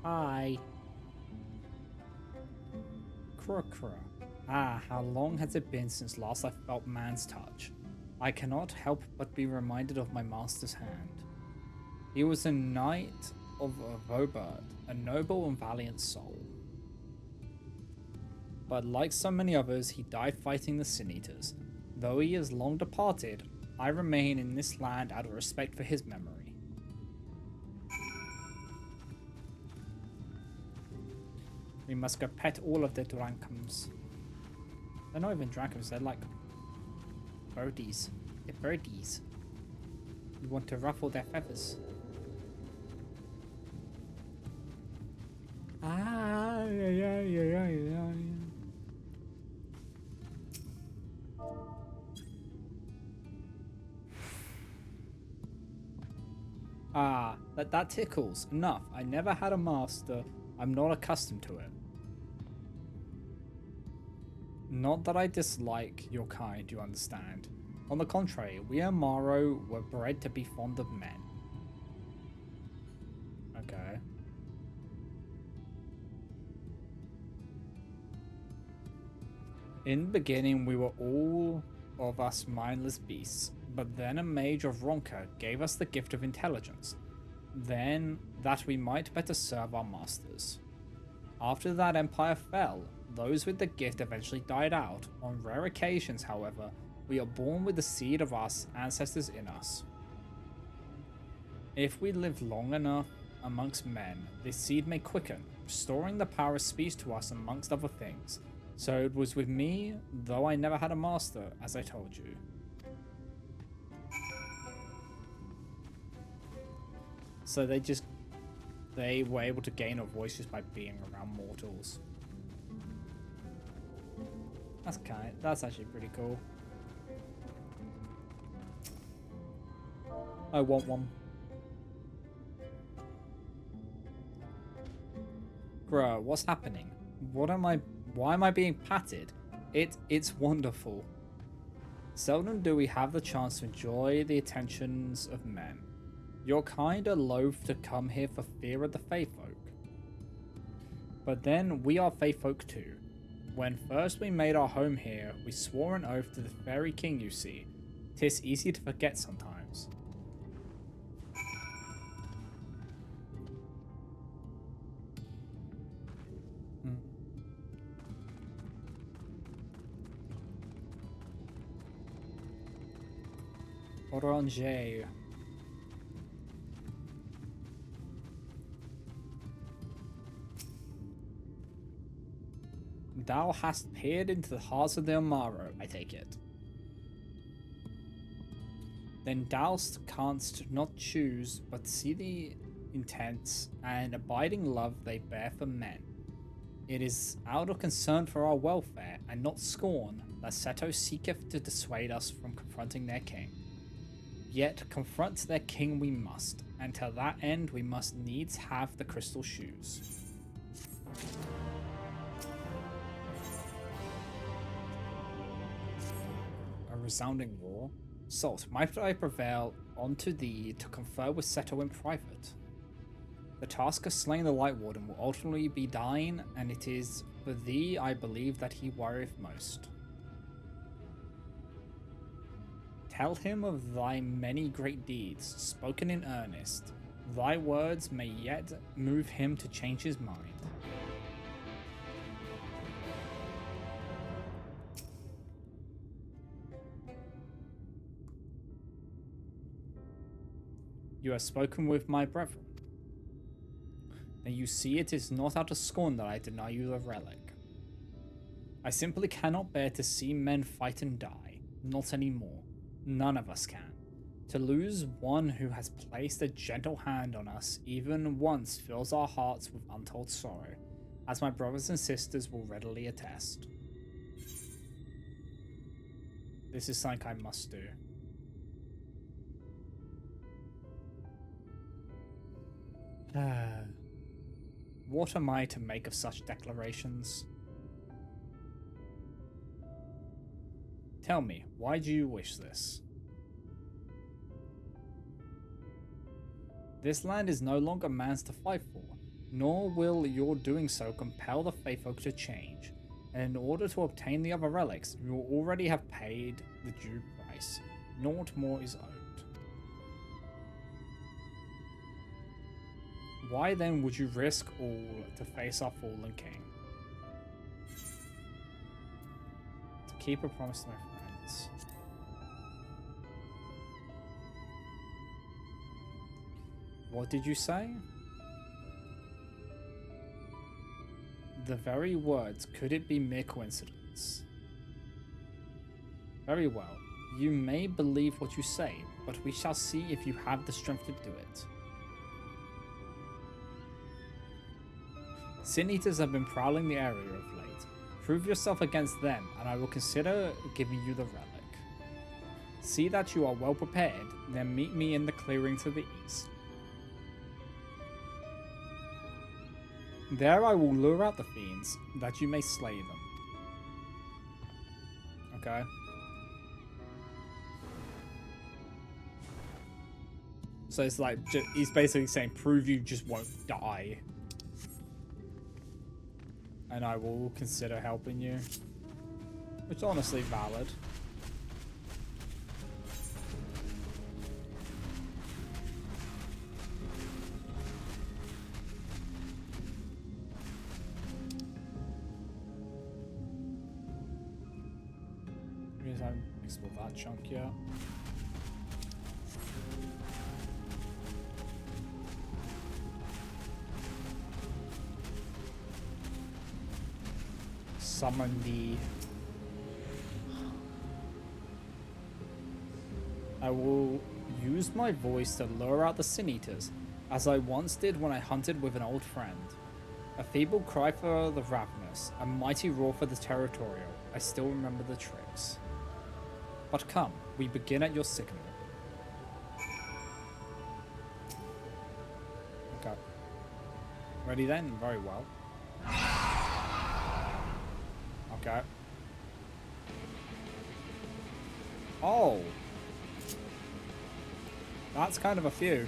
Hi. Krukra. Ah, how long has it been since last I felt man's touch? I cannot help but be reminded of my master's hand. He was a knight of Vobert, a noble and valiant soul. But like so many others, he died fighting the Sin Eaters. Though he is long departed, I remain in this land out of respect for his memory. We must go pet all of the Drankums. They're not even Drankums, they're like birdies. They're birdies. You want to ruffle their feathers. Ah, yeah. Ah, that tickles. Enough. I never had a master I'm not accustomed to it. Not that I dislike your kind, you understand. On the contrary, we Amaro were bred to be fond of men. Okay. In the beginning, we were all of us mindless beasts, but then a mage of Ronka gave us the gift of intelligence, then that we might better serve our masters. After that empire fell, those with the gift eventually died out. On rare occasions, however, we are born with the seed of our ancestors in us. If we live long enough amongst men, this seed may quicken, restoring the power of speech to us amongst other things. So it was with me, though I never had a master, as I told you. So they were able to gain a voice just by being around mortals. That's actually pretty cool. I want one. Bro, what's happening? Why am I being patted? It's wonderful. Seldom do we have the chance to enjoy the attentions of men. You're kinda loath to come here for fear of the Fae folk. But then we are Fae folk too. When first we made our home here, we swore an oath to the fairy king, you see. 'Tis easy to forget sometimes. Orange. Thou hast peered into the hearts of the Amaro, I take it. Then thou canst not choose but see the intense and abiding love they bear for men. It is out of concern for our welfare, and not scorn, that Seto seeketh to dissuade us from confronting their king. Yet confront their king we must, and to that end we must needs have the crystal shoes. A resounding roar? Salt, might I prevail unto thee to confer with Seto in private? The task of slaying the Light Warden will ultimately be thine, and it is for thee I believe that he worrieth most. Tell him of thy many great deeds, spoken in earnest. Thy words may yet move him to change his mind. You have spoken with my brethren. Then you see it is not out of scorn that I deny you the relic. I simply cannot bear to see men fight and die. Not anymore. None of us can. To lose one who has placed a gentle hand on us even once fills our hearts with untold sorrow, as my brothers and sisters will readily attest. This is something I must do. What am I to make of such declarations? Tell me, why do you wish this? This land is no longer man's to fight for, nor will your doing so compel the Fae folk to change, and in order to obtain the other relics, you will already have paid the due price. Naught more is owed. Why then would you risk all to face our fallen king? To keep a promise to my friends. What did you say? The very words, could it be mere coincidence? Very well, you may believe what you say, but we shall see if you have the strength to do it. Sin Eaters have been prowling the area of late. Prove yourself against them, and I will consider giving you the relic. See that you are well prepared, then meet me in the clearing to the east. There I will lure out the fiends, that you may slay them. Okay. So it's like, he's basically saying, prove you just won't die. And I will consider helping you. Which is honestly valid. I haven't explored that chunk yet. Summon the... I will use my voice to lure out the Sin Eaters, as I once did when I hunted with an old friend. A feeble cry for the ravenous, a mighty roar for the territorial. I still remember the tricks. But come, we begin at your signal. Okay. Ready then? Very well. Okay. Oh! That's kind of a few.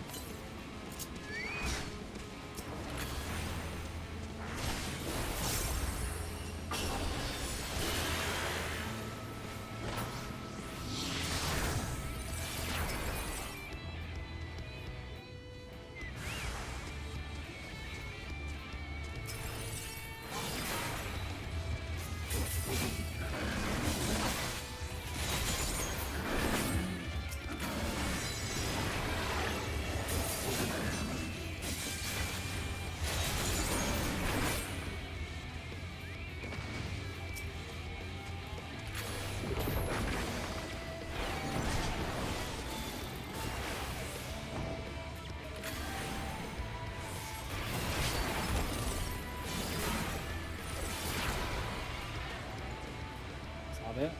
It.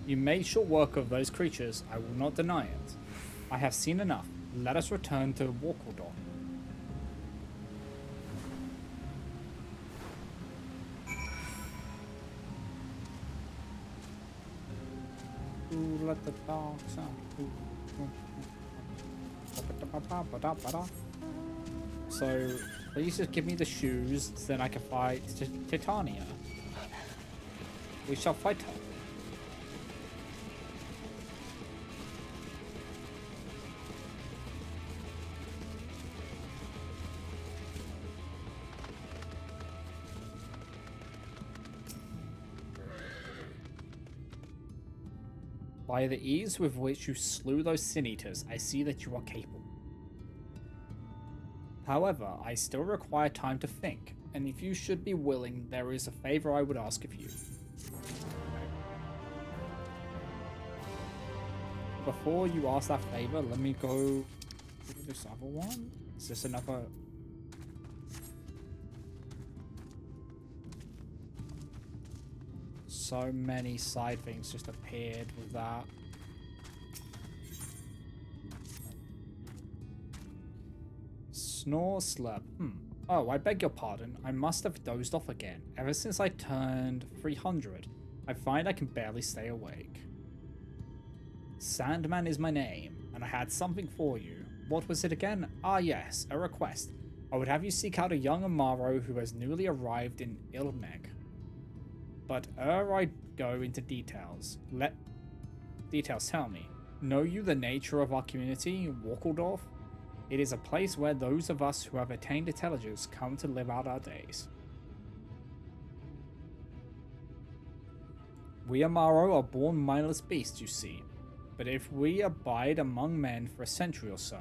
You made short work of those creatures, I will not deny it. I have seen enough. Let us return to Walkaldon. Ooh, let the dark sound. So, please just give me the shoes, so then I can fight Titania. We shall fight her. By the ease with which you slew those Sin Eaters, I see that you are capable. However, I still require time to think, and if you should be willing, there is a favor I would ask of you. Before you ask that favor, let me go to this other one. Is this another... So many side things just appeared with that. Snore, slurp. Oh, I beg your pardon. I must have dozed off again. Ever since I turned 300, I find I can barely stay awake. Sandman is my name, and I had something for you. What was it again? Ah yes, a request. I would have you seek out a young Amaro who has newly arrived in Ilmeg. But ere I go into details, tell me. Know you the nature of our community, Walkaldorf? It is a place where those of us who have attained intelligence come to live out our days. We Amaro are born mindless beasts, you see. But if we abide among men for a century or so,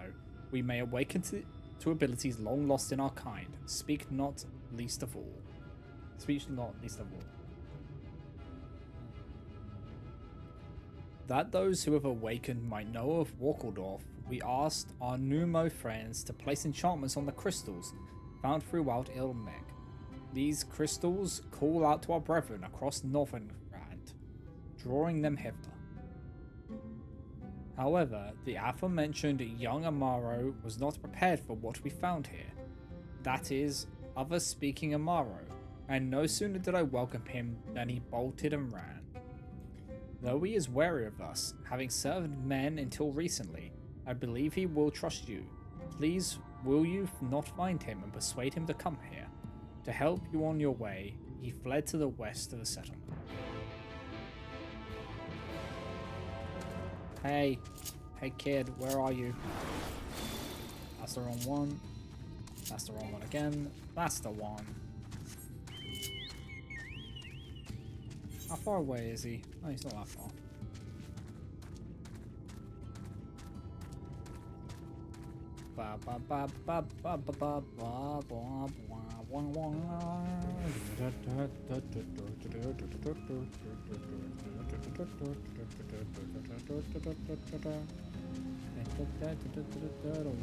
we may awaken to abilities long lost in our kind. Speak not least of all. That those who have awakened might know of Walkaldorf, we asked our Numo friends to place enchantments on the crystals found throughout Ilmeg. These crystals call out to our brethren across Northern Rand, drawing them hither. However, the aforementioned young Amaro was not prepared for what we found here. That is, other-speaking Amaro, and no sooner did I welcome him than he bolted and ran. Though he is wary of us, having served men until recently, I believe he will trust you. Please, will you not find him and persuade him to come here? To help you on your way, he fled to the west of the settlement. Hey kid, where are you? That's the wrong one. That's the wrong one again. That's the one. How far away is he? Oh, he's not that far. Ba ba ba ba ba ba ba ba ba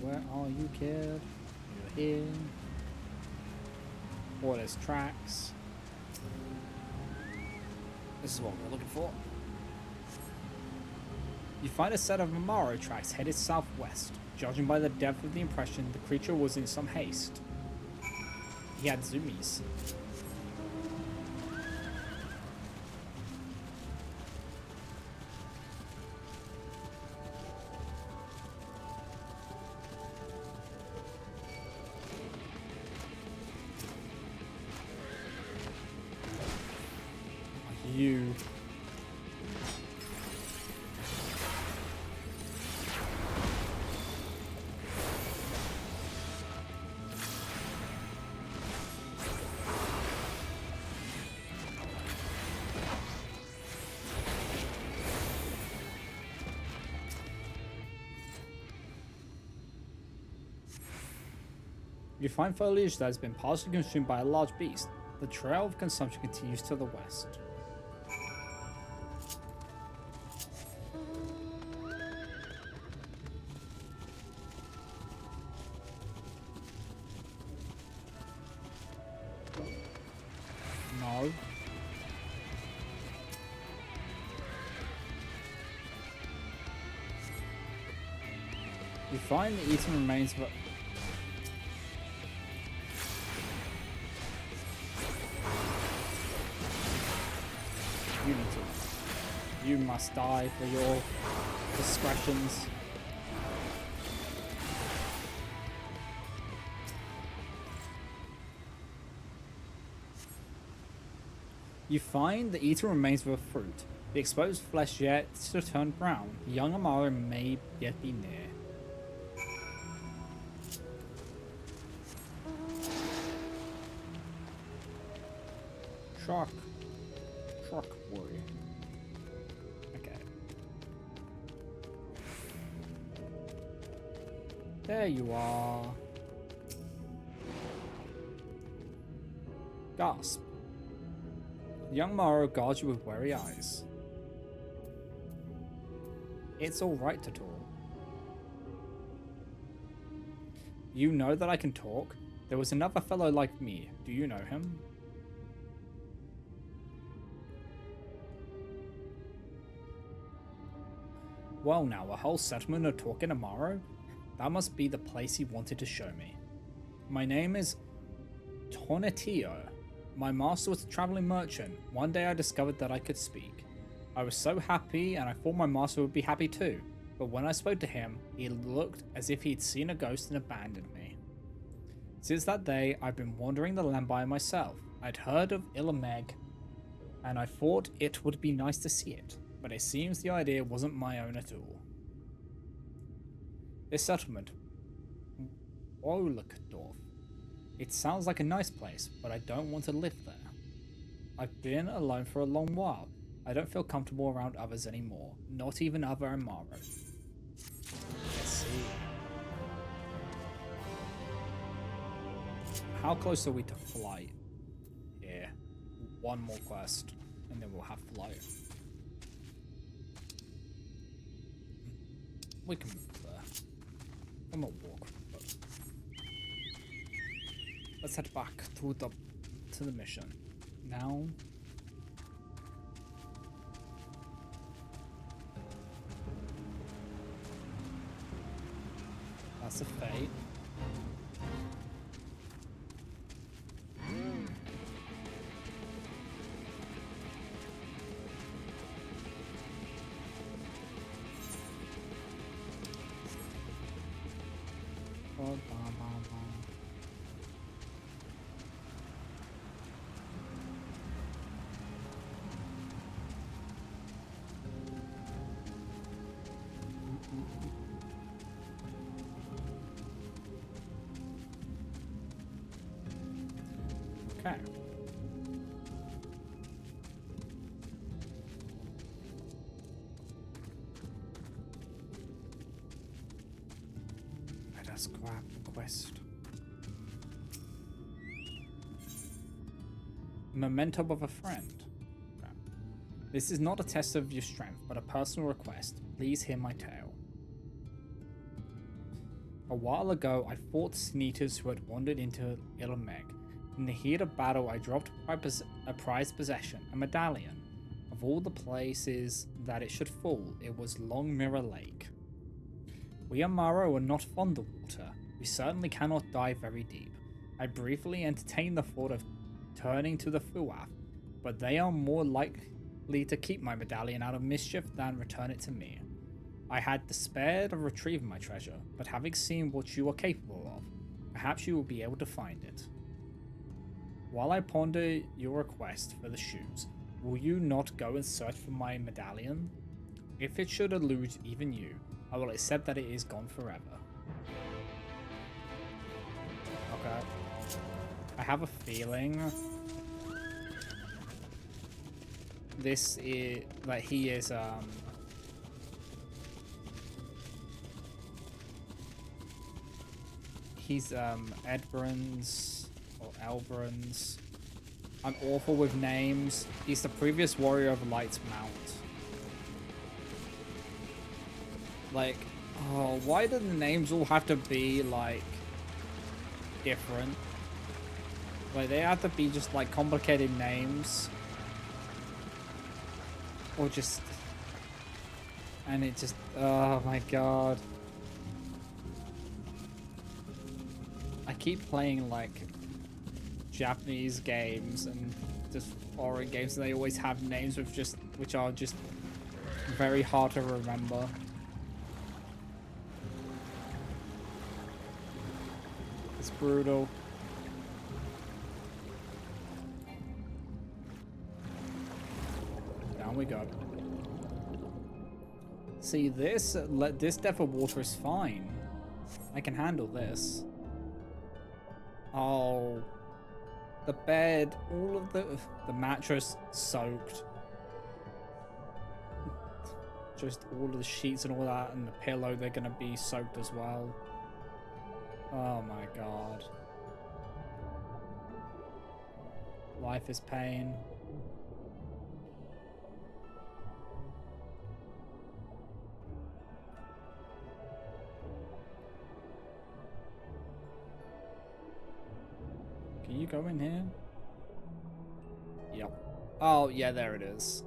Where are you, kid? You're here. What is tracks? This is what we're looking for. You find a set of Amaro tracks headed southwest. Judging by the depth of the impression, the creature was in some haste. He had zoomies. You. You find foliage that has been partially consumed by a large beast. The trail of consumption continues to the west. No. You find the eaten remains of a... You need to. You must die for your discretions. You find the eaten remains of a fruit. The exposed flesh yet to turn brown. The young Amaro may yet be near. Truck boy. Okay. There you are. Gasp. Young Morrow guards you with wary eyes. It's alright to talk. You know that I can talk? There was another fellow like me. Do you know him? Well now, a whole settlement of talking Amaro? That must be the place he wanted to show me. My name is Tonetio. My master was a traveling merchant. One day I discovered that I could speak. I was so happy and I thought my master would be happy too. But when I spoke to him, he looked as if he'd seen a ghost and abandoned me. Since that day, I've been wandering the land by myself. I'd heard of Illameg, and I thought it would be nice to see it. But it seems the idea wasn't my own at all. This settlement, Olekdorf. It sounds like a nice place, but I don't want to live there. I've been alone for a long while. I don't feel comfortable around others anymore, not even other Amaro. Let's see. How close are we to flight? Yeah, one more quest, and then we'll have flight. We can move there. I'm not walk, but let's head back to the mission. Now That's a fate. Okay. Let us grab the quest. Memento of a friend. Okay. This is not a test of your strength, but a personal request. Please hear my tale. A while ago, I fought sin eaters who had wandered into Ilmeg. In the heat of battle, I dropped a prized possession, a medallion. Of all the places that it should fall, it was Long Mirror Lake. We Amaro are not fond of water. We certainly cannot dive very deep. I briefly entertained the thought of turning to the Fuaf, but they are more likely to keep my medallion out of mischief than return it to me. I had despaired of retrieving my treasure, but having seen what you are capable of, perhaps you will be able to find it. While I ponder your request for the shoes, will you not go and search for my medallion? If it should elude even you, I will accept that it is gone forever. Okay. I have a feeling this is like he is he's Edbrun's or Elbrun's. I'm awful with names. He's the previous warrior of Light's Mount. Like, oh, why do the names all have to be like different? Like, they have to be just like complicated names. Or just... And it just... Oh my god. I keep playing like Japanese games and just foreign games, and they always have names with just... which are just very hard to remember. It's brutal. Down we go. See, this depth of water is fine. I can handle this. Oh, the bed, all of the mattress soaked. Just all of the sheets and all that, and the pillow, they're gonna be soaked as well. Oh my god. Life is pain. Can you go in here? Yep. Oh, yeah, there it is.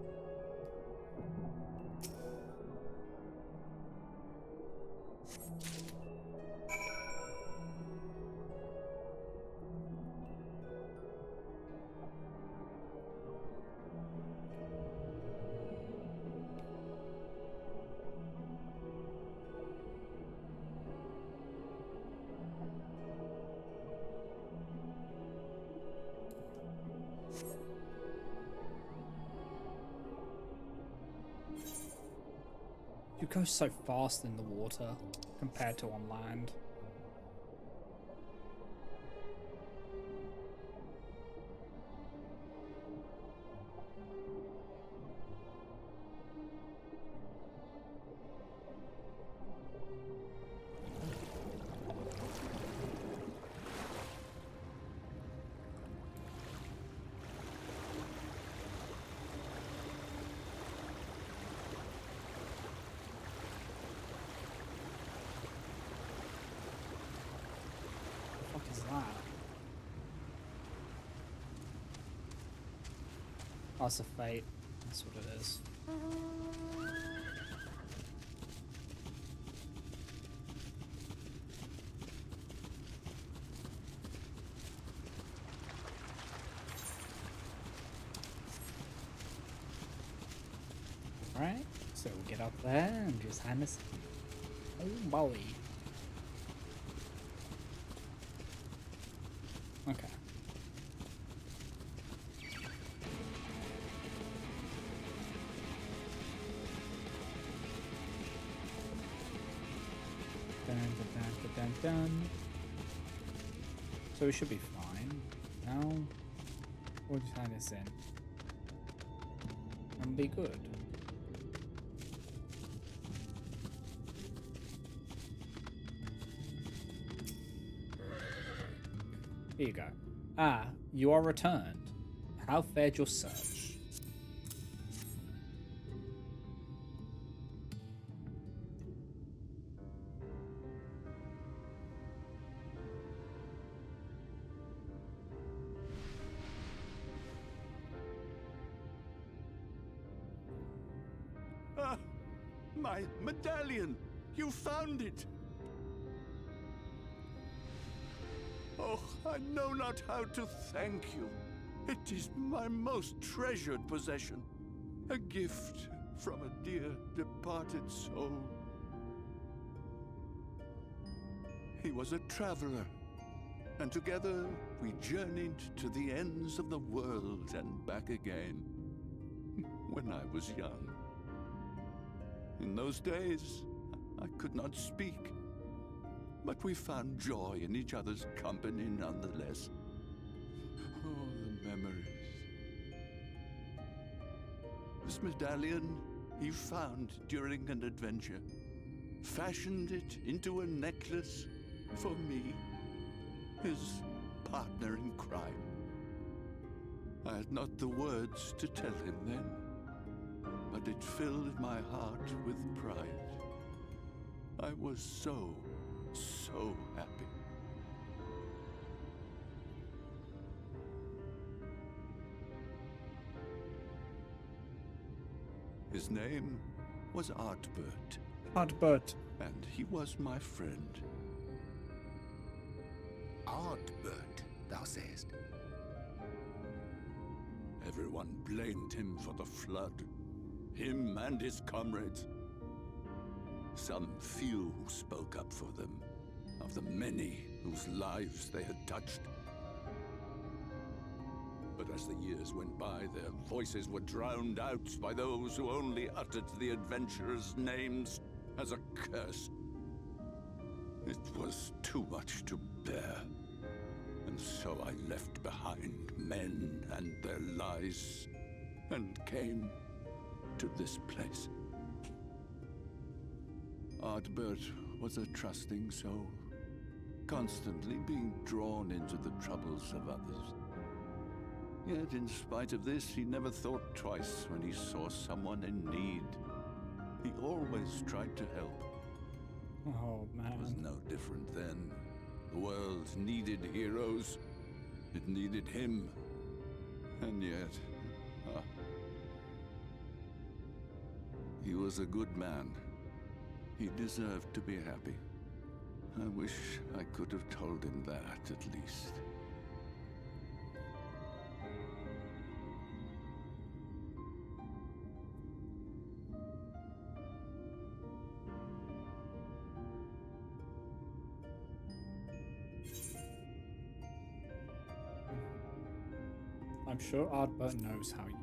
You go so fast in the water compared to on land. That's a fate. That's what it is. Right, so we'll get up there and just hand us. Oh boy. Okay. Dun, dun, dun, dun, dun. So we should be fine. Now we'll just hand this in and be good. Here you go. Ah, you are returned. How fared your search? Ah, my medallion! You found it! Oh, I know not how to thank you. It is my most treasured possession. A gift from a dear departed soul. He was a traveler, and together we journeyed to the ends of the world and back again. When I was young. In those days, I could not speak. But we found joy in each other's company nonetheless. Oh, the memories. This medallion he found during an adventure. Fashioned it into a necklace for me, his partner in crime. I had not the words to tell him then, but it filled my heart with pride. I was so happy. His name was Artbert, Hardbert. and he was my friend. Ardbert, thou sayest. Everyone blamed him for the flood, him and his comrades. Some few who spoke up for them, of the many whose lives they had touched. But as the years went by, their voices were drowned out by those who only uttered the adventurers' names as a curse. It was too much to bear, and so I left behind men and their lies, and came to this place. Ardbert was a trusting soul, constantly being drawn into the troubles of others. Yet in spite of this, he never thought twice when he saw someone in need. He always tried to help. Oh It was man. no different then. The world needed heroes. It needed him. And yet, he was a good man. He deserved to be happy. I wish I could have told him that, at least. I'm sure Ardbert knows how you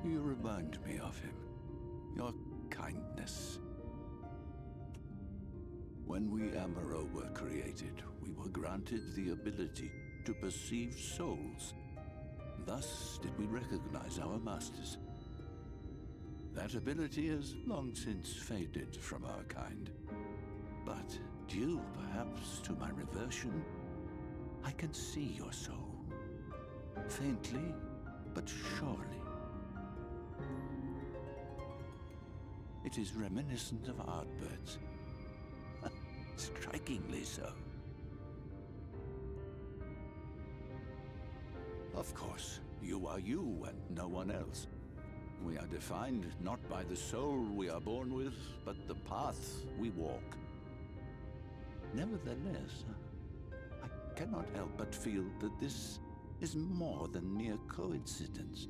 feel. You remind me of him. Your kindness. When we Amaro were created, we were granted the ability to perceive souls. Thus did we recognize our masters. That ability has long since faded from our kind. But due perhaps to my reversion, I can see your soul. Faintly, but surely. It is reminiscent of Ardbert's. Strikingly so. Of course, you are you and no one else. We are defined not by the soul we are born with, but the path we walk. Nevertheless, I cannot help but feel that this is more than mere coincidence.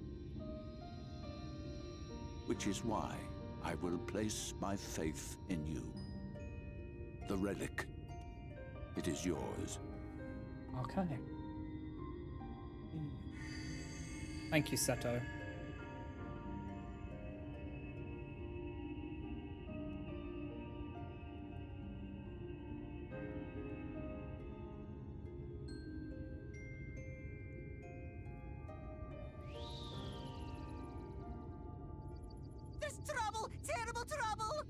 Which is why I will place my faith in you. The relic. It is yours. Okay. Thank you, Seto. There's trouble! Terrible trouble!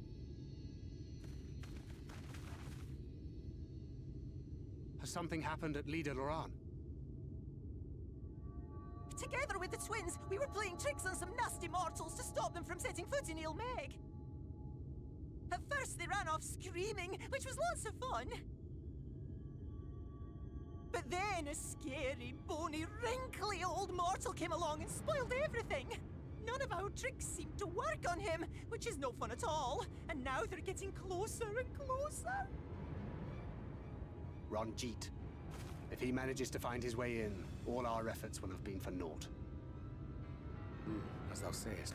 Has something happened at Lida Loran? Together with the twins, we were playing tricks on some nasty mortals to stop them from setting foot in Ilmeg. At first they ran off screaming, which was lots of fun. But then a scary, bony, wrinkly old mortal came along and spoiled everything. None of our tricks seemed to work on him, which is no fun at all. And now they're getting closer and closer. Ranjit. If he manages to find his way in, all our efforts will have been for naught. As thou sayest.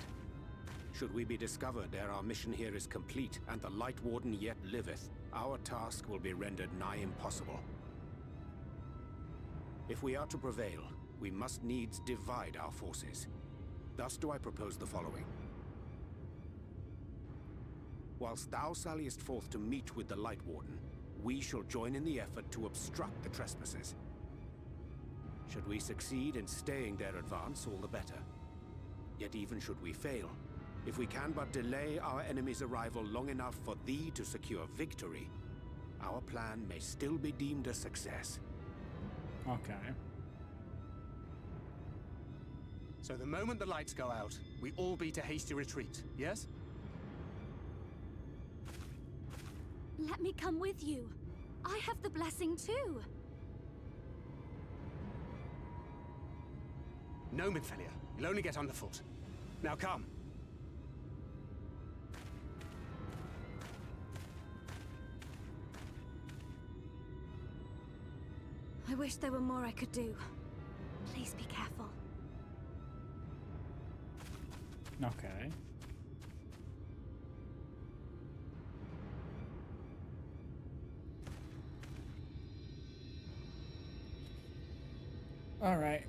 Should we be discovered ere our mission here is complete, and the Light Warden yet liveth, our task will be rendered nigh impossible. If we are to prevail, we must needs divide our forces. Thus do I propose the following. Whilst thou salliest forth to meet with the Light Warden, we shall join in the effort to obstruct the trespassers. Should we succeed in staying their advance, all the better. Yet even should we fail, if we can but delay our enemy's arrival long enough for thee to secure victory, our plan may still be deemed a success. Okay. So the moment the lights go out, we all beat a hasty retreat, yes? Let me come with you. I have the blessing too. No, Midfelia. You'll only get underfoot. Now come. I wish there were more I could do. Please be careful. Okay. All right.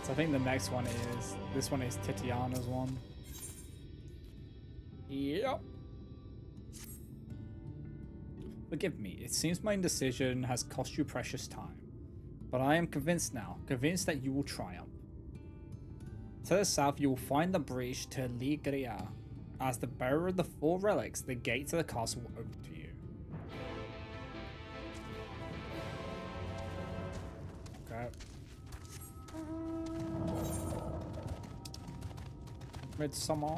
So I think the next one is, this one is Titiana's one. Yep. Forgive me, it seems my indecision has cost you precious time. But I am convinced now, convinced that you will triumph. To the south, you will find the bridge to Ligria. As the bearer of the four relics, the gate to the castle will open to you. Okay. Midsummer.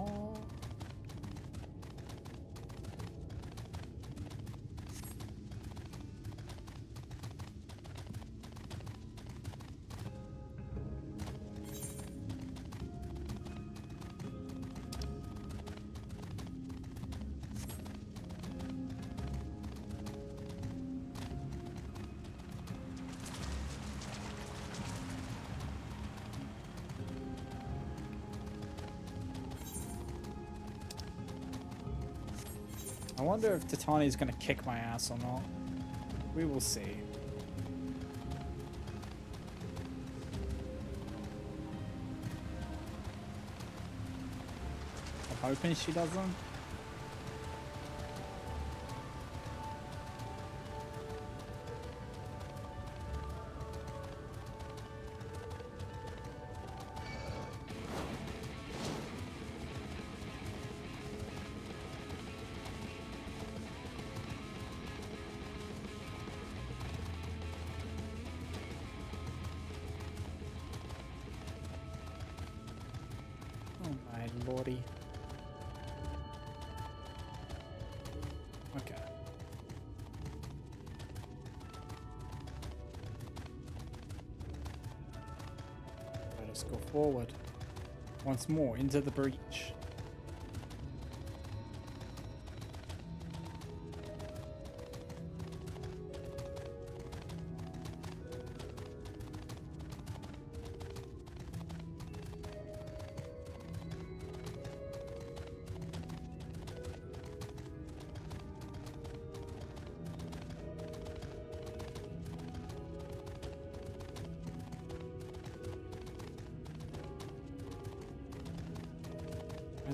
I wonder if Titani's gonna kick my ass or not. We will see. I'm hoping she doesn't. Oh my lordy. Okay. Let us go forward. Once more into the breach.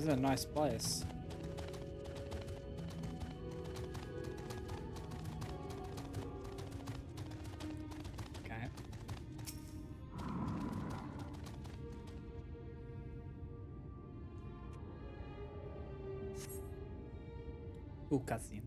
This is a nice place. Okay. Ooh, cutscene.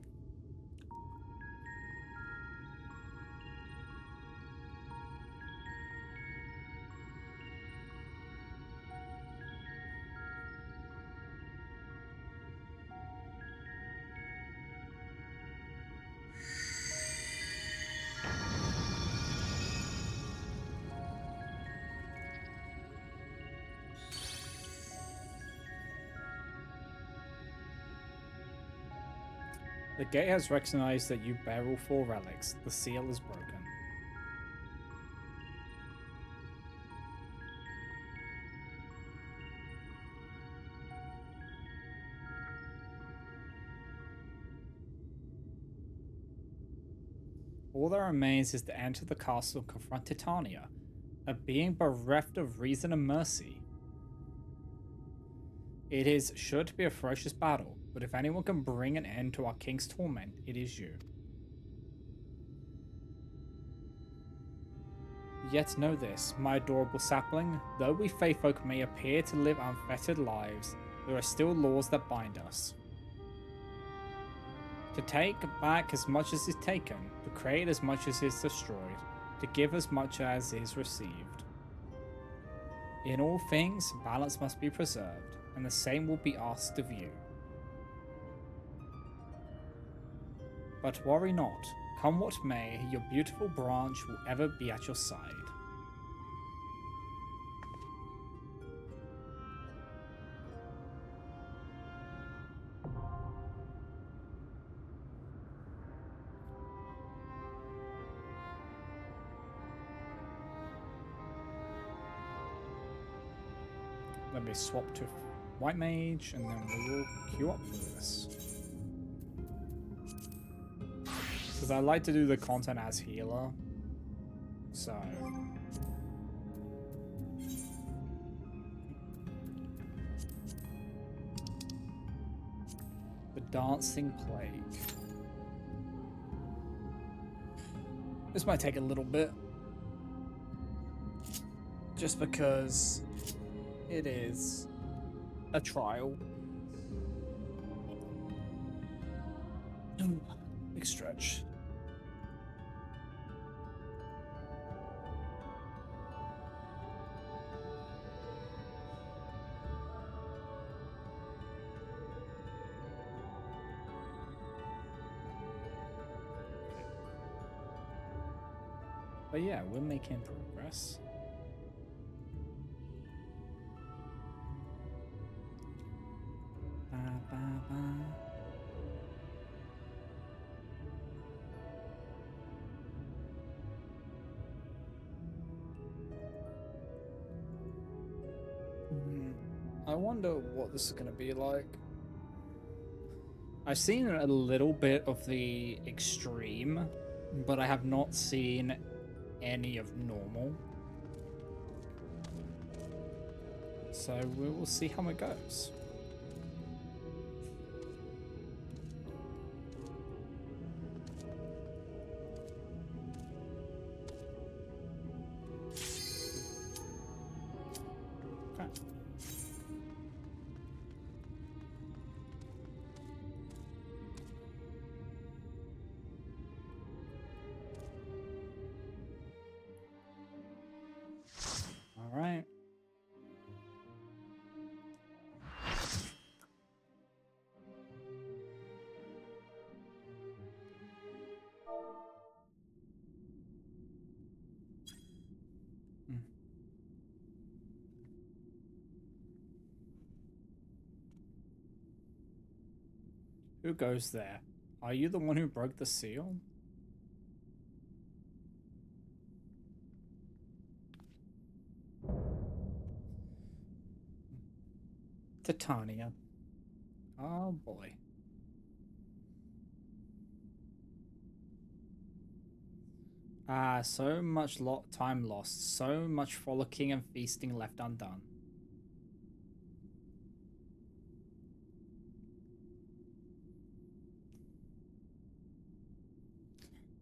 The gate has recognized that you bear all 4 relics. The seal is broken. All that remains is to enter the castle and confront Titania, a being bereft of reason and mercy. It is sure to be a ferocious battle, but if anyone can bring an end to our king's torment, it is you. Yet know this, my adorable sapling, though we fae folk may appear to live unfettered lives, there are still laws that bind us. To take back as much as is taken, to create as much as is destroyed, to give as much as is received. In all things, balance must be preserved, and the same will be asked of you. But worry not, come what may, your beautiful branch will ever be at your side. Let me swap to White Mage, and then we will queue up for this. Because I like to do the content as healer, so... The Dancing Plague. This might take a little bit. Just because it is a trial. Ooh, big stretch. But yeah, we're making progress. Ba, ba, ba. I wonder what this is going to be like. I've seen a little bit of the extreme, but I have not seen any of normal. So we will see how it goes. Okay. All right. Who goes there? Are you the one who broke the seal? Titania. Oh boy. Ah, so much time lost, so much frolicking and feasting left undone.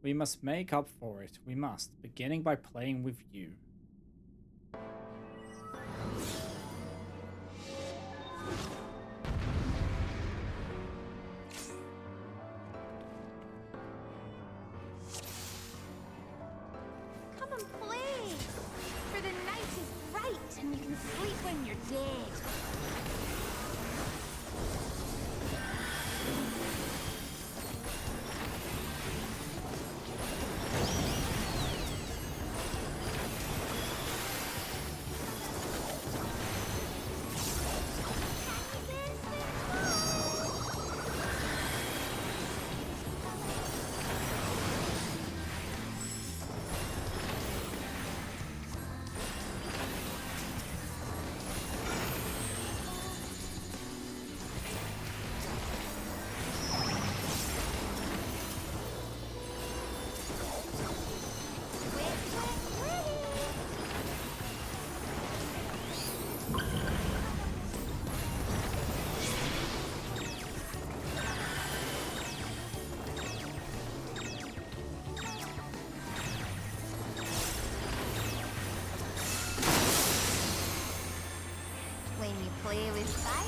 We must make up for it. We must, beginning by playing with you. Come and play! For the night is bright and you can sleep when you're dead. When you play with fire.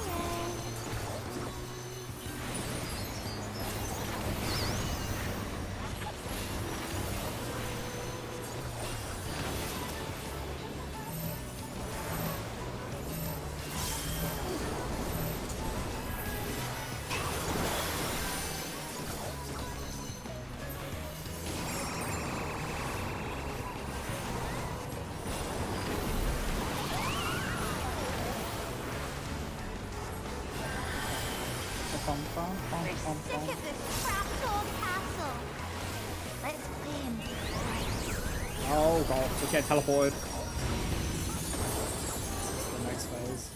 Bum, bum, bum, We're bum, sick bum. of this crapped old castle. Let's play him right. Oh god, we can't teleport. The next phase.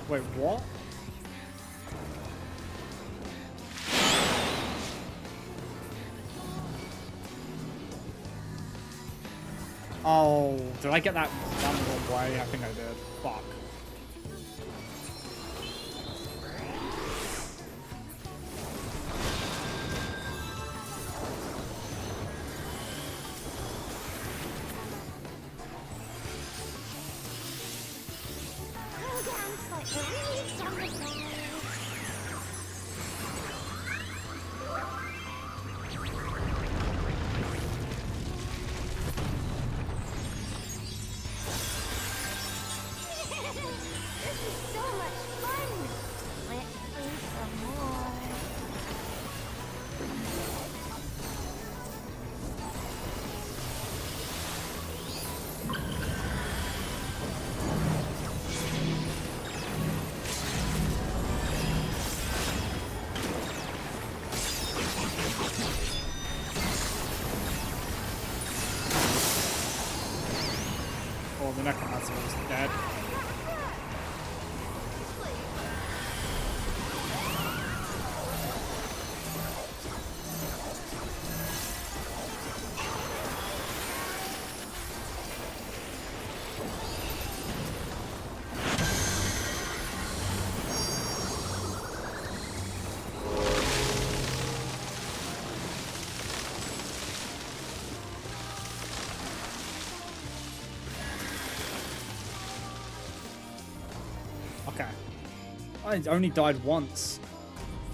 Wait, what? Oh, did I get that down the wrong way? I think I did. Fuck. Dance like the leaves on the side. This is so much fun. Let's play some more. Oh, the necromancer is dead. Okay. I only died once.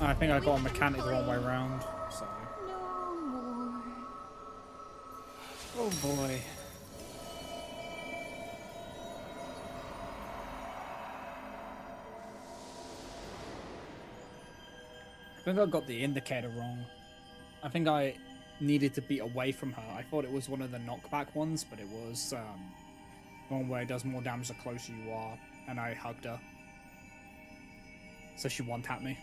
I think I got a mechanic the wrong way around. So. No more. Oh boy. I think I got the indicator wrong. I think I needed to be away from her. I thought it was one of the knockback ones, but it was one where it does more damage the closer you are, and I hugged her. So she one-tapped me.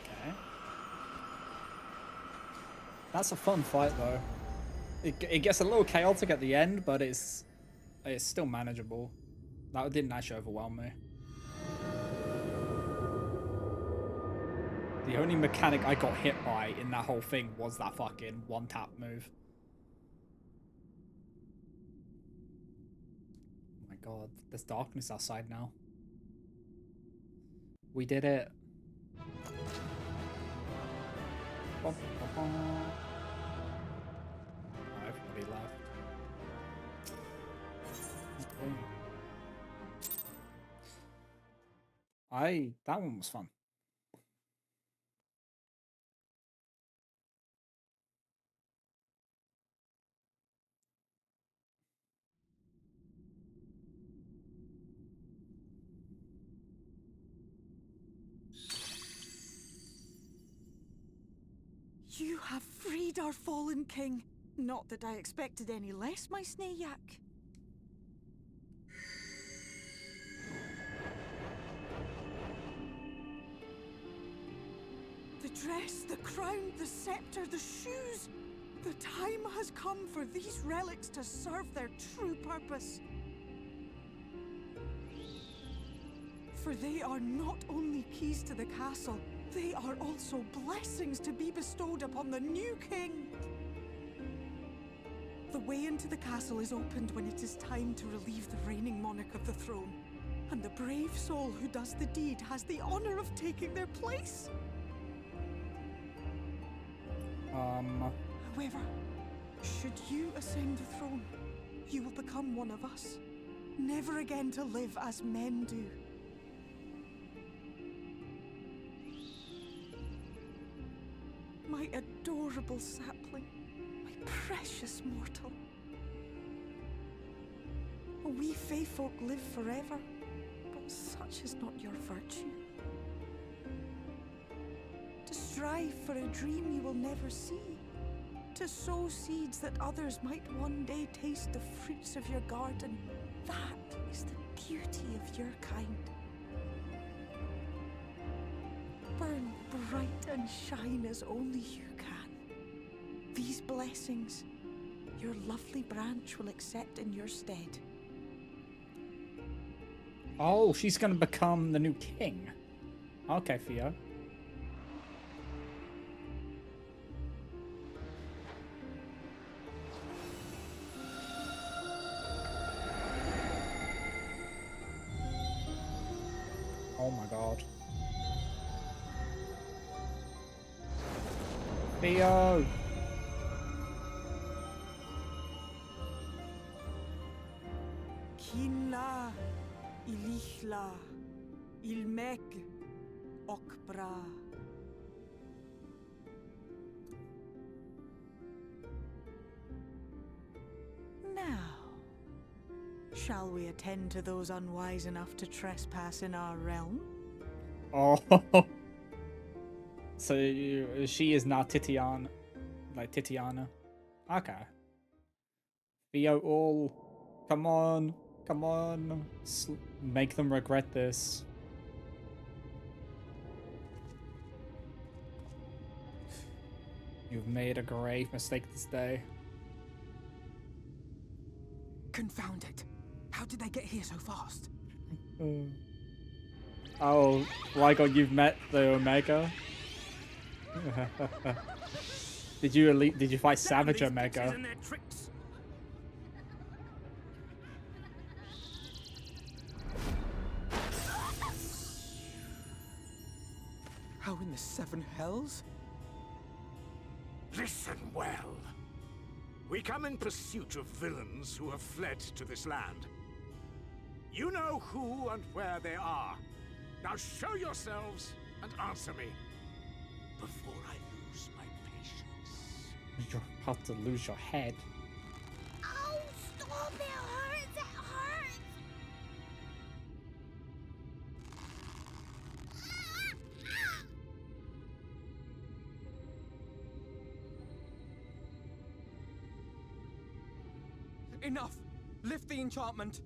Okay. That's a fun fight, though. It gets a little chaotic at the end, but it's still manageable. That didn't actually overwhelm me. The only mechanic I got hit by in that whole thing was that fucking one-tap move. Oh my god, there's darkness outside now. We did it. Bum, bum, bum. Oh, everybody left. That one was fun. You have freed our fallen king. Not that I expected any less, my Snayak. The dress, the crown, the scepter, the shoes. The time has come for these relics to serve their true purpose. For they are not only keys to the castle, they are also blessings to be bestowed upon the new king. The way into the castle is opened when it is time to relieve the reigning monarch of the throne. And the brave soul who does the deed has the honor of taking their place. However, should you ascend the throne, you will become one of us, never again to live as men do. My adorable sapling, my precious mortal. We Fae folk live forever, but such is not your virtue. To strive for a dream you will never see, to sow seeds that others might one day taste the fruits of your garden, That is the beauty of your kind. Burn bright and shine as only you can. These blessings, your lovely branch will accept in your stead. Oh, she's gonna become the new king. Okay, Theo. Oh my god. Theo! Kinla, ilichla, ilmek, okbra. Now, shall we attend to those unwise enough to trespass in our realm? Oh. So she is not Titiana. Like Titiana. Okay. Theo all. Come on. Come on. Make them regret this. You've made a grave mistake this day. Confound it. How did they get here so fast? Oh, Lygon, you've met the Omega? Did you fight Savage Omega? How in the seven hells? Listen well. We come in pursuit of villains who have fled to this land. You know who and where they are. Now show yourselves and answer me before I lose my patience. You're about to lose your head. Oh, stop! It hurts! It hurts! Enough! Lift the enchantment!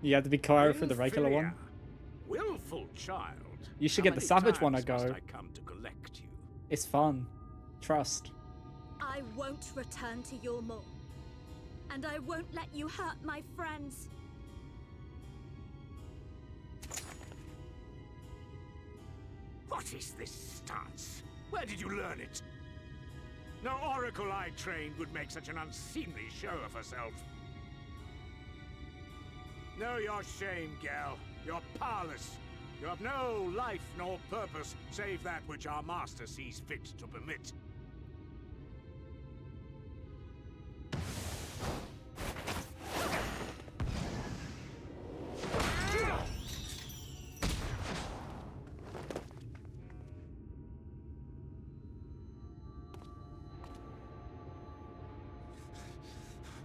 You have to be quiet for the regular one. Inferior, willful child. You should How get the many Savage one times a go. must I come to collect you? It's fun. Trust. I won't return to your maw. And I won't let you hurt my friends. What is this stance? Where did you learn it? No oracle I trained would make such an unseemly show of herself. Know your shame, gal. You're powerless. You have no life nor purpose, save that which our master sees fit to permit.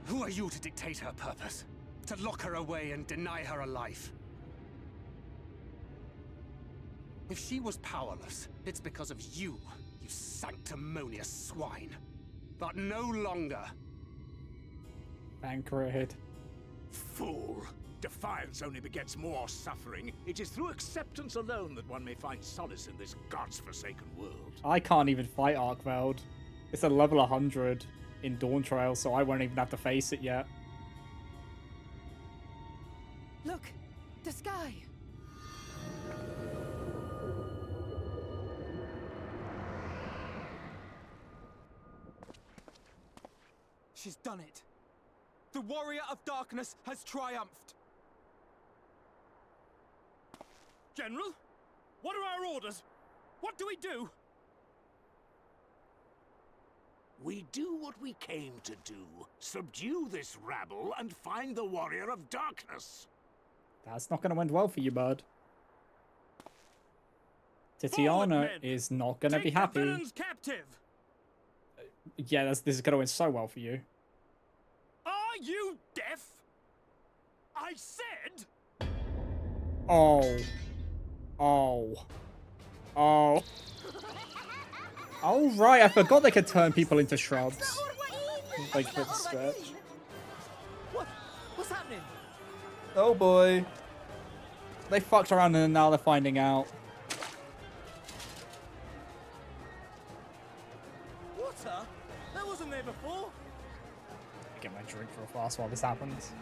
Who are you to dictate her purpose? To lock her away and deny her a life? If she was powerless, it's because of you, you sanctimonious swine. But no longer. Banquet. Fool! Defiance only begets more suffering. It is through acceptance alone that one may find solace in this god's-forsaken world. I can't even fight Arkveld. It's a level 100 in Dawn Trail, so I won't even have to face it yet. Look! The sky! She's done it. The warrior of darkness has triumphed. General? What are our orders? What do we do? We do what we came to do. Subdue this rabble and find the warrior of darkness. That's not going to end well for you, bud. Forward, Titiana men! is not going to Take be the happy. villains captive! Yeah, this is going to end so well for you. Are you deaf? I said... Oh. Oh. Oh. Oh, right. I forgot they could turn people into shrubs. Like, for the stretch. What's happening? Oh, boy. They fucked around and now they're finding out. Water? That wasn't there before. Get my drink real fast while this happens.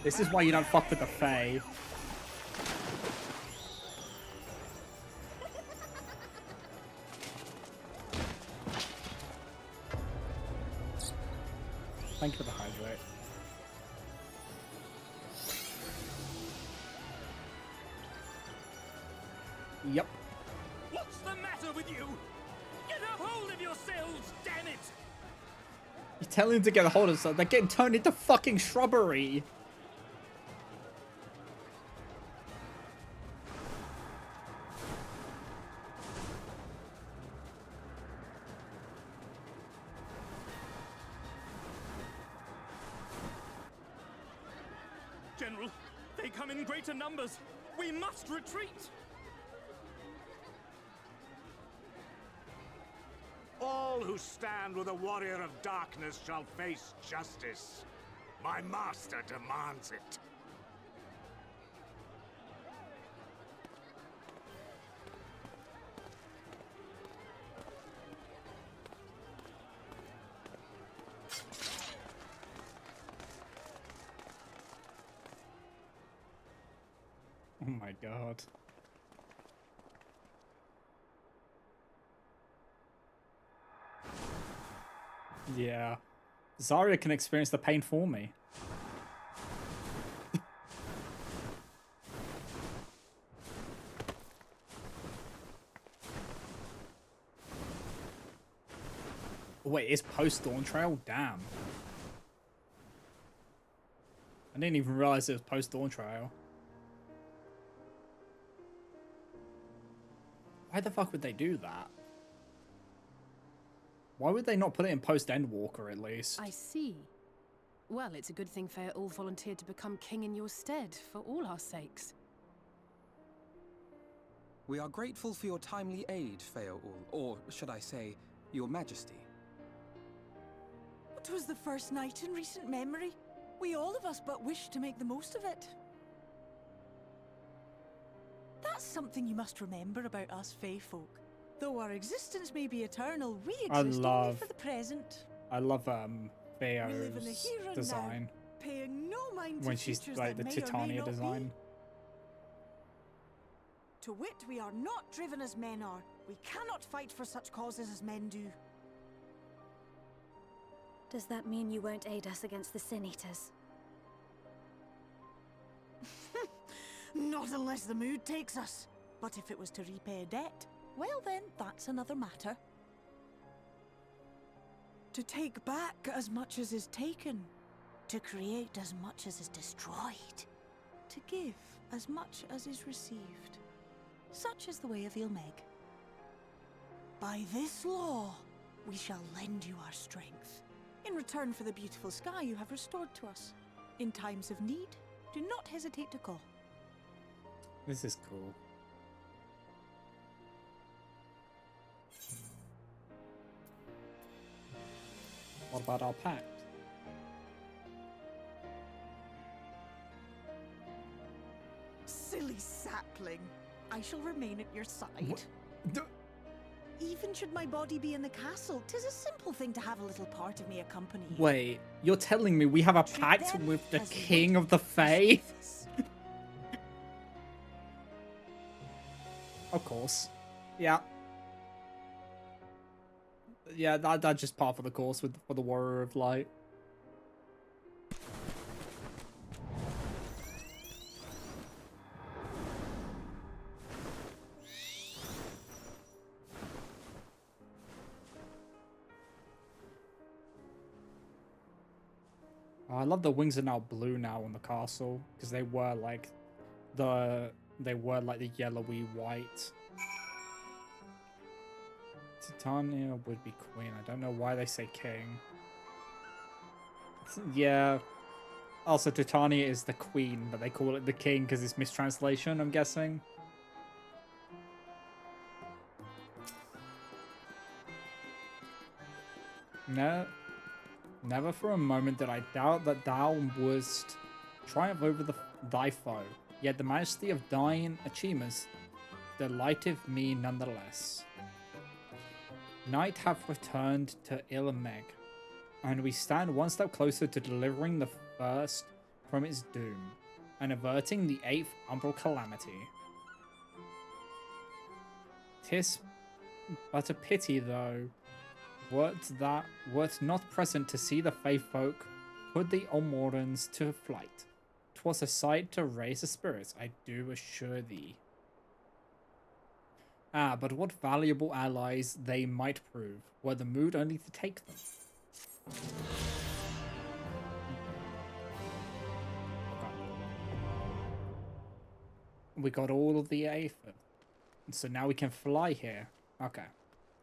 This is why you don't fuck with the Fae. Thank you for the hydrate. Yep. What's the matter with you? Get a hold of yourselves, damn it! You're telling them to get a hold of something. They're getting turned into fucking shrubbery. General, they come in greater numbers. We must retreat. All who stand with a warrior of darkness shall face justice. My master demands it. Oh my god. Yeah. Zarya can experience the pain for me. Wait, it's post-Dawn Trail? Damn. I didn't even realize it was post-Dawn Trail. Why the fuck would they do that? Why would they not put it in post-Endwalker at least? I see. Well, it's a good thing Fair all volunteered to become king in your stead, for all our sakes. We are grateful for your timely aid, Feoul, or should I say, your majesty. It was the first night in recent memory. We all of us but wished to make the most of it. That's something you must remember about us Fae folk. Though our existence may be eternal, we exist only for the present. I love We live in the Feo's here and design. now, paying no mind to When she's features like the that may or may Titania not be. design. To wit, we are not driven as men are. We cannot fight for such causes as men do. Does that mean you won't aid us against the Sin Eaters? Not unless the mood takes us. But if it was to repay a debt, well then, that's another matter. To take back as much as is taken. To create as much as is destroyed. To give as much as is received. Such is the way of Ilmeg. By this law, we shall lend you our strength. In return for the beautiful sky you have restored to us. In times of need, do not hesitate to call. This is cool. What about our pact? Silly sapling. I shall remain at your side. Even should my body be in the castle, 'tis a simple thing to have a little part of me accompany you. Wait, you're telling me we have a Treat pact them with the as you king would of the Fae? us. Of course. Yeah. Yeah, that's just part of the course for the Warrior of Light. I love the wings are now blue now on the castle, because they were like the they were like the yellowy white. Titania would be queen. I don't know why they say king. Yeah. Also, Titania is the queen, but they call it the king because it's mistranslation, I'm guessing. No. Never for a moment did I doubt that thou wouldst triumph over thy foe. Yet the majesty of thine achievements delighteth me nonetheless. Night hath returned to Ilmeg, and we stand one step closer to delivering the first from its doom, and averting the 8th umbral calamity. 'Tis but a pity, though, wert not present to see the fae folk put the Olmorans to flight. 'Twas a sight to raise the spirits, I do assure thee. Ah, but what valuable allies they might prove, were the mood only to take them. We got all of the Aether, so now we can fly here. Okay.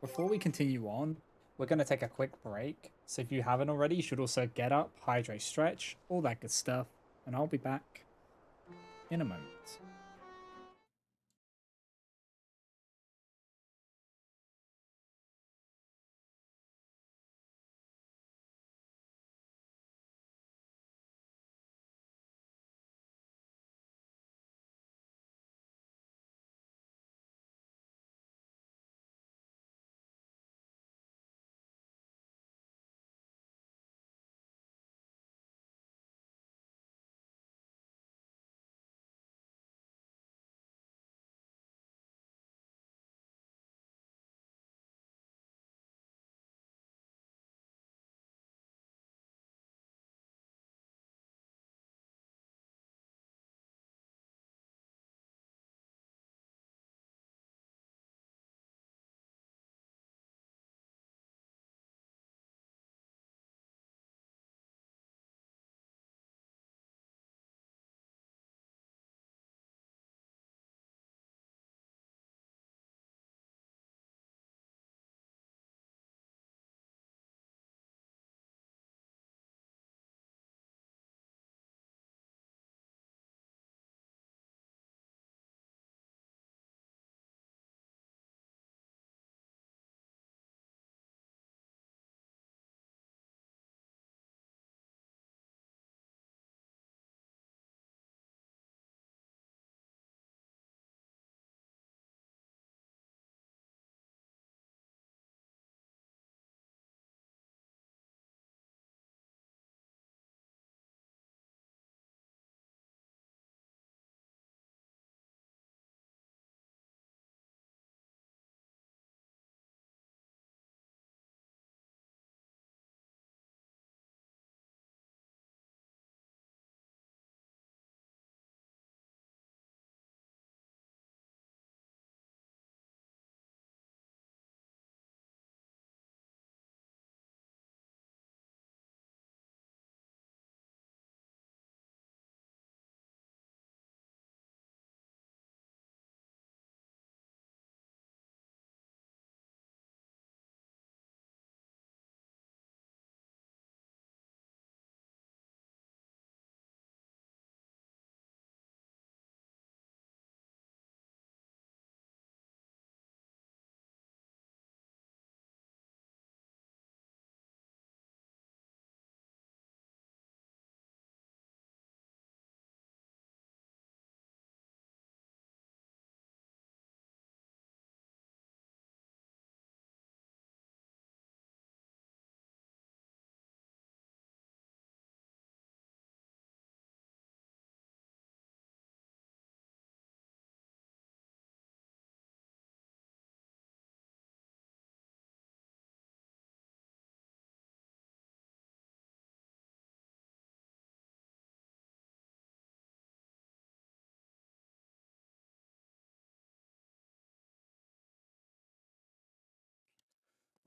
Before we continue on, we're going to take a quick break. So if you haven't already, you should also get up, hydrate, stretch, all that good stuff. And I'll be back in a moment.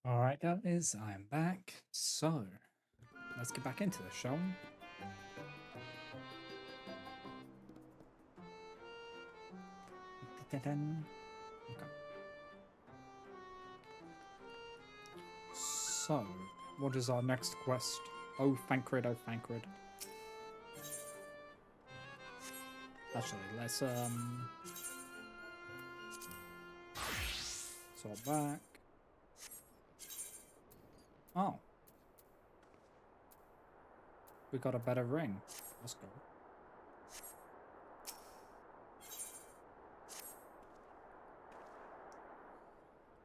Alright guys, I'm back. So, let's get back into this, shall we? Okay. So, what is our next quest? Oh, Thancred, oh, Thancred. Actually, let's, sort back. Oh. We got a better ring. Let's go.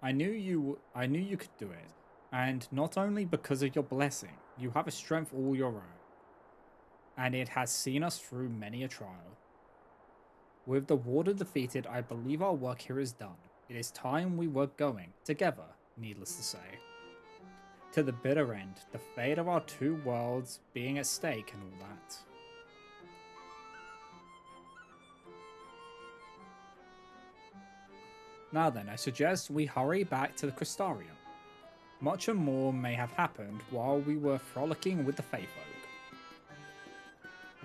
I knew you could do it. And not only because of your blessing, you have a strength all your own. And it has seen us through many a trial. With the warden defeated, I believe our work here is done. It is time we were going, together, needless to say. To the bitter end, the fate of our two worlds being at stake and all that. Now then, I suggest we hurry back to the Crystarium. Much and more may have happened while we were frolicking with the Fae folk.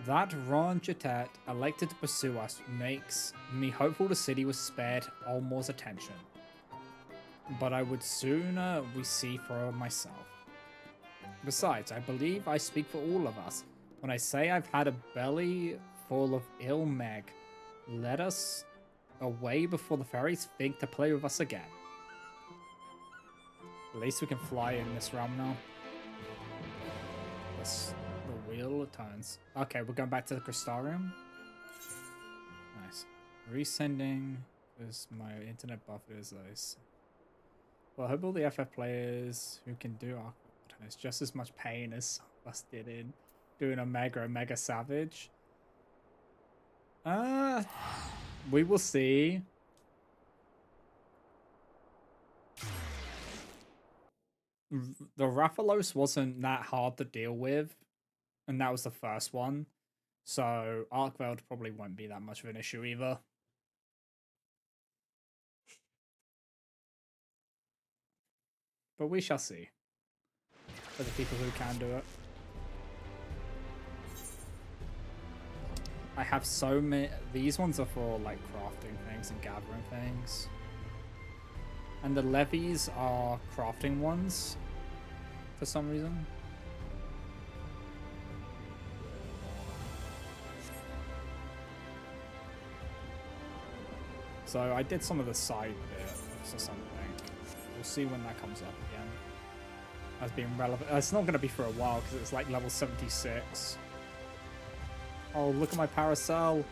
That Ron Jetet elected to pursue us makes me hopeful the city was spared Olmore's attention. But I would sooner we see for myself. Besides, I believe I speak for all of us when I say I've had a belly full of ill Meg. Let us away before the fairies think to play with us again. At least we can fly in this realm now. The wheel turns. Okay, we're going back to the Crystarium. Nice. Resending because my internet buffer is nice. Well, I hope all the FF players who can do Aqua has just as much pain as us did in doing Omega Savage. We will see. The Rathalos wasn't that hard to deal with, and that was the first one. So Arkveld probably won't be that much of an issue either. But we shall see. For the people who can do it. I have so many. These ones are for like crafting things and gathering things. And the levies are crafting ones for some reason. So I did some of the side bits or something. We'll see when that comes up again. As being relevant. It's not going to be for a while because it's like level 76. Oh, look at my Paracel.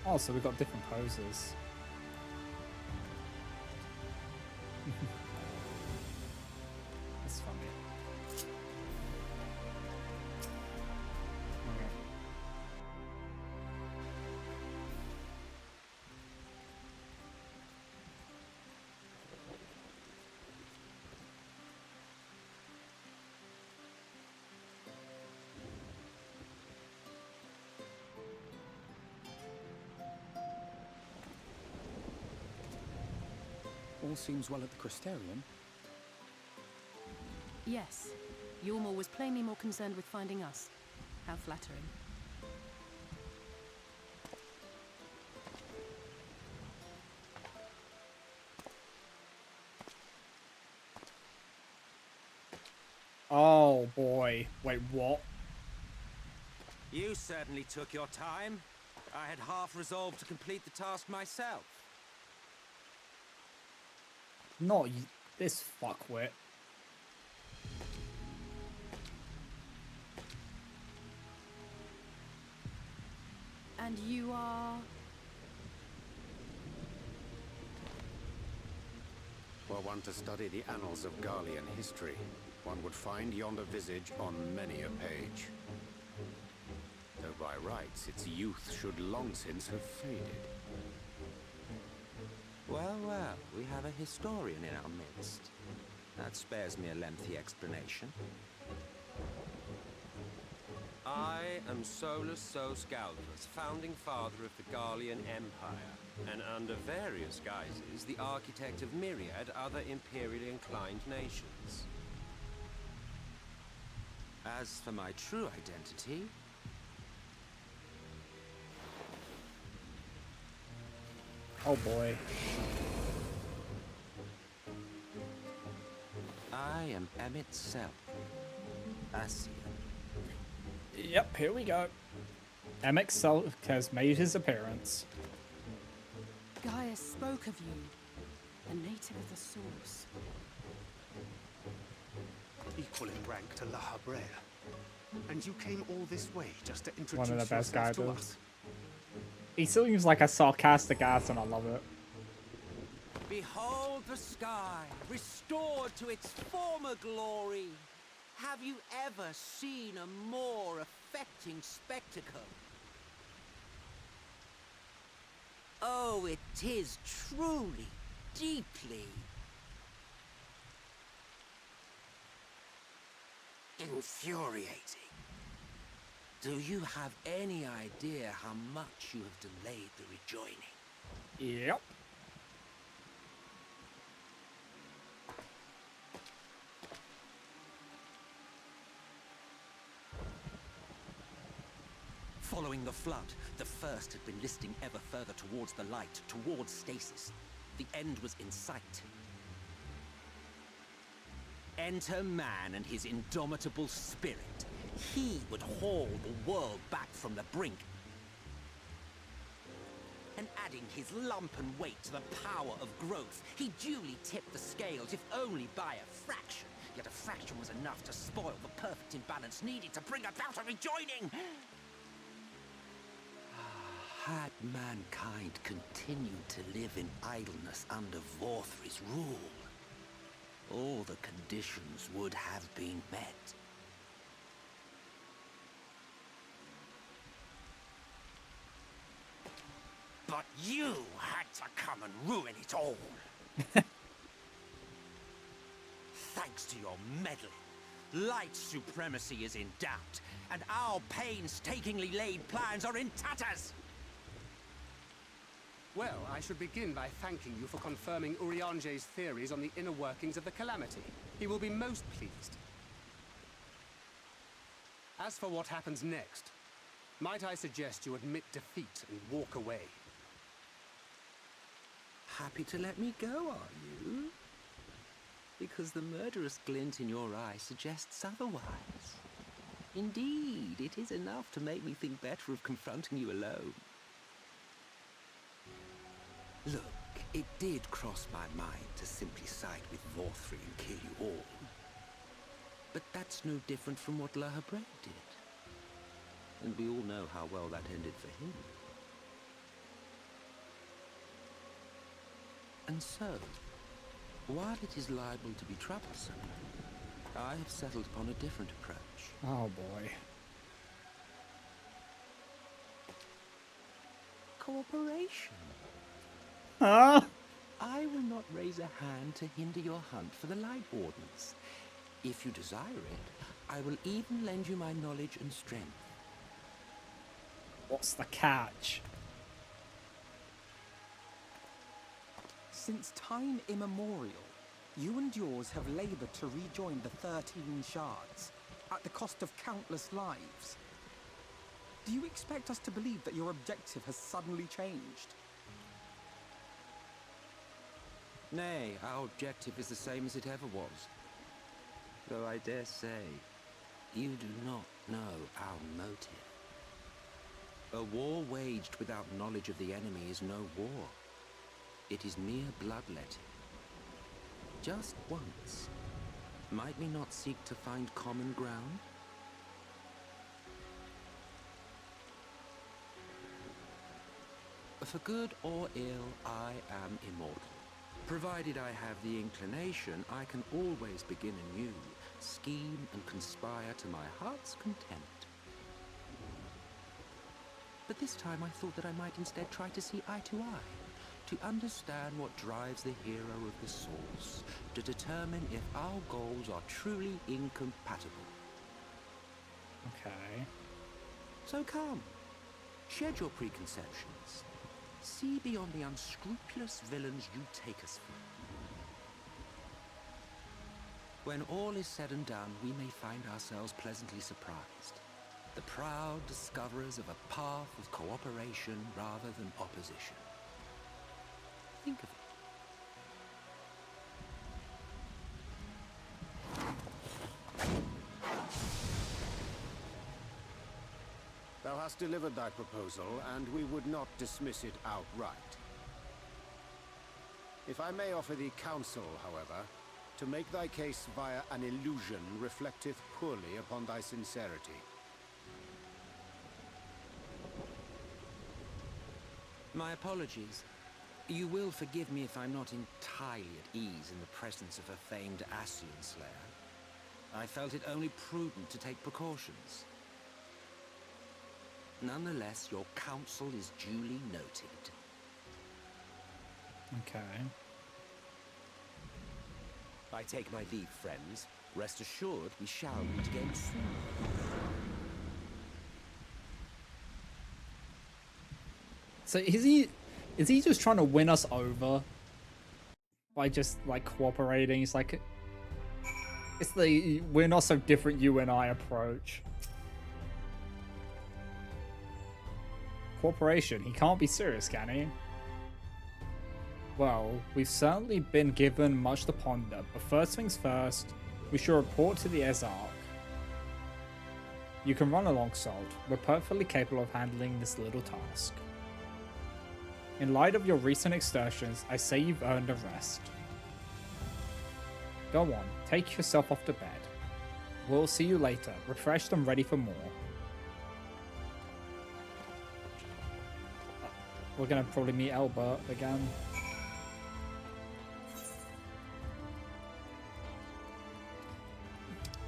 Oh, so we've got different poses. That's funny. Okay. All seems well at the Crystarium. Yes. Yormor was plainly more concerned with finding us. How flattering. Oh boy. Wait, what? You certainly took your time. I had half resolved to complete the task myself. Not this fuckwit. And you are... Were one to study the annals of Garlean history, one would find yonder visage on many a page. Though by rights its youth should long since have faded. Well, well, we have a historian in our midst. That spares me a lengthy explanation. I am Solus Sos Galvus, founding father of the Garlean Empire, and under various guises, the architect of myriad other imperially inclined nations. As for my true identity, oh boy. I am Emmett Self, Ascian. Yep, here we go. MX Selk has made his appearance. Gaia spoke of you, a native of the Source. Equal in rank to La Habrea. And you came all this way just to introduce One of the best yourself to guys. us? He seems like a sarcastic ass and I love it. Behold the sky, restored to its former glory. Have you ever seen a more affecting spectacle? Oh, it is truly, deeply infuriating. Do you have any idea how much you have delayed the rejoining? Yep. Following the flood, the First had been listing ever further towards the light, towards stasis. The end was in sight. Enter man and his indomitable spirit. He would haul the world back from the brink. And adding his lumpen weight to the power of growth, he duly tipped the scales, if only by a fraction. Yet a fraction was enough to spoil the perfect imbalance needed to bring about a rejoining. Had mankind continued to live in idleness under Vorthry's rule, all the conditions would have been met. But you had to come and ruin it all. Thanks to your meddling, light supremacy is in doubt, and our painstakingly laid plans are in tatters. Well, I should begin by thanking you for confirming Urianger's theories on the inner workings of the Calamity. He will be most pleased. As for what happens next, might I suggest you admit defeat and walk away? Happy to let me go, are you? Because the murderous glint in your eye suggests otherwise. Indeed, it is enough to make me think better of confronting you alone. Look, it did cross my mind to simply side with Vorthry and kill you all. But that's no different from what La Habrea did. And we all know how well that ended for him. And so, while it is liable to be troublesome, I have settled upon a different approach. Oh boy. Cooperation. Huh? I will not raise a hand to hinder your hunt for the Light Wardens. If you desire it, I will even lend you my knowledge and strength. What's the catch? Since time immemorial, you and yours have labored to rejoin the 13 shards, at the cost of countless lives. Do you expect us to believe that your objective has suddenly changed? Nay, our objective is the same as it ever was. Though I dare say, you do not know our motive. A war waged without knowledge of the enemy is no war. It is mere bloodletting. Just once, might we not seek to find common ground? For good or ill, I am immortal. Provided I have the inclination, I can always begin anew, scheme and conspire to my heart's content. But this time I thought that I might instead try to see eye to eye, to understand what drives the hero of the source, to determine if our goals are truly incompatible. Okay. So come, shed your preconceptions. See beyond the unscrupulous villains you take us for. When all is said and done, we may find ourselves pleasantly surprised. The proud discoverers of a path of cooperation rather than opposition. Think of it. Thou hast delivered thy proposal, and we would not dismiss it outright. If I may offer thee counsel, however, to make thy case via an illusion reflecteth poorly upon thy sincerity. My apologies. You will forgive me if I'm not entirely at ease in the presence of a famed Ascian Slayer. I felt it only prudent to take precautions. Nonetheless, your counsel is duly noted. Okay. I take my leave, friends. Rest assured, we shall meet again soon. So is he just trying to win us over by just like cooperating? It's like it's the we're not so different you and I approach. Cooperation. He can't be serious, can he? Well, we've certainly been given much to ponder, but first things first, we should report to the Ezarch. You can run alongside. We're perfectly capable of handling this little task. In light of your recent excursions, I say you've earned a rest. Go on, take yourself off to bed. We'll see you later, refreshed and ready for more. We're gonna probably meet Albert again.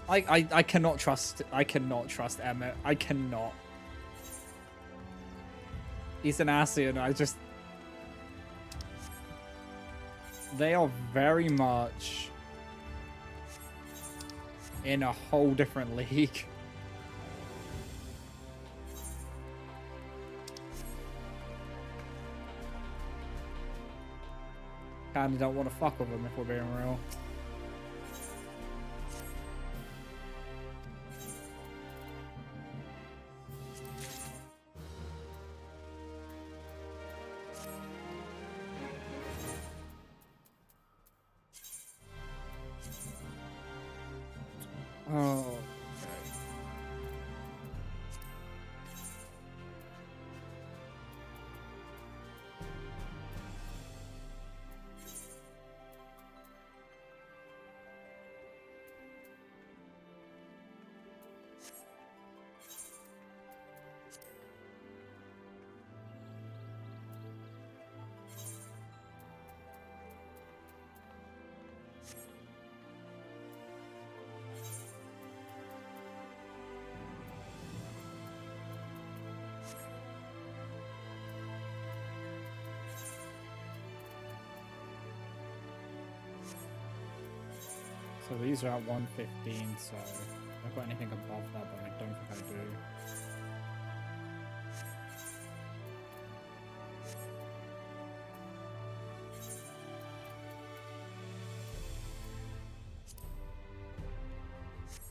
I cannot trust Emmett. I cannot. He's an Ascian. They are very much in a whole different league. Kinda don't want to fuck with them if we're being real. Oh. So these are at 115, so I've got anything above that, but I don't think I do.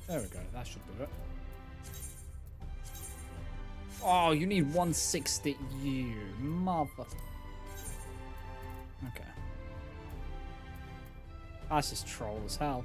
There we go, that should do it. Oh, you need 160, you mother... Okay. That's just troll as hell.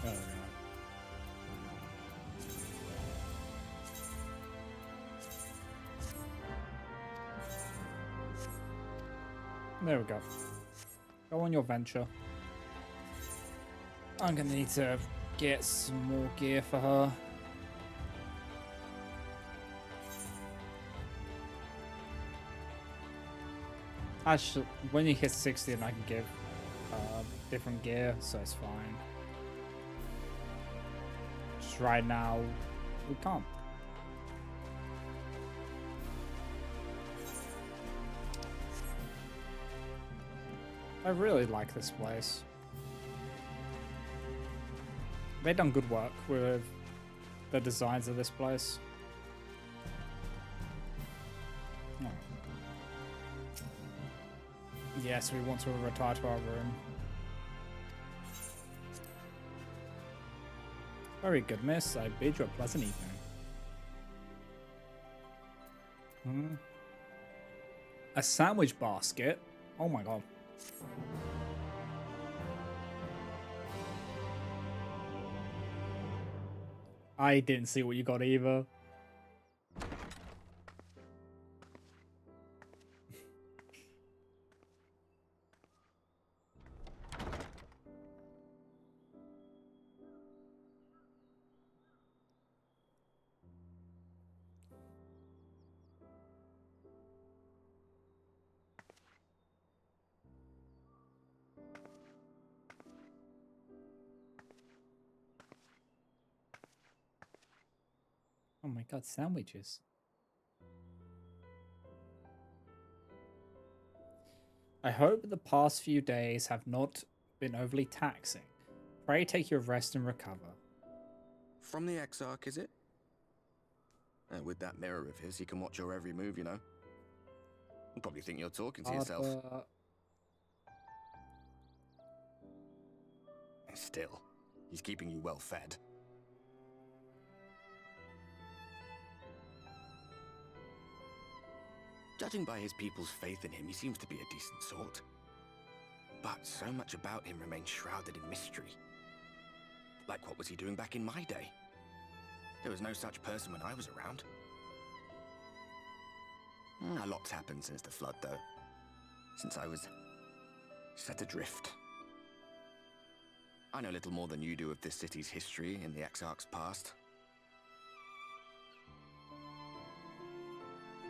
There we go. There we go. Go on your venture. I'm gonna need to get some more gear for her. Actually, when you hit 60, then I can give different gear, so it's fine. Just right now, we can't. I really like this place. They've done good work with the designs of this place. Oh. Yes, we want to retire to our room. Very good, miss. I bid you a pleasant evening. A sandwich basket? Oh my god. I didn't see what you got either. Oh my god, sandwiches. I hope the past few days have not been overly taxing. Pray take your rest and recover. From the Exarch, is it? With that mirror of his, he can watch your every move, you know. You'll probably think you're talking to yourself. Still, he's keeping you well fed. Judging by his people's faith in him, he seems to be a decent sort. But so much about him remains shrouded in mystery. Like, what was he doing back in my day? There was no such person when I was around. A lot's happened since the flood, though. Since I was set adrift. I know little more than you do of this city's history in the Exarch's past.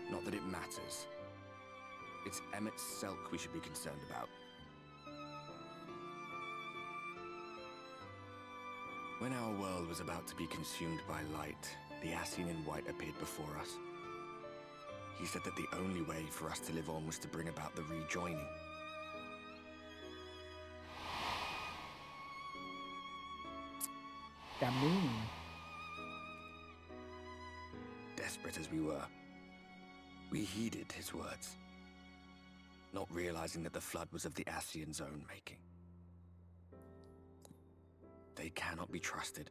Not that it matters. It's Emmett Selk we should be concerned about. When our world was about to be consumed by light, the Ascian in white appeared before us. He said that the only way for us to live on was to bring about the rejoining. Gamoon. Desperate as we were, we heeded his words, not realizing that the flood was of the Ascian's own making. They cannot be trusted.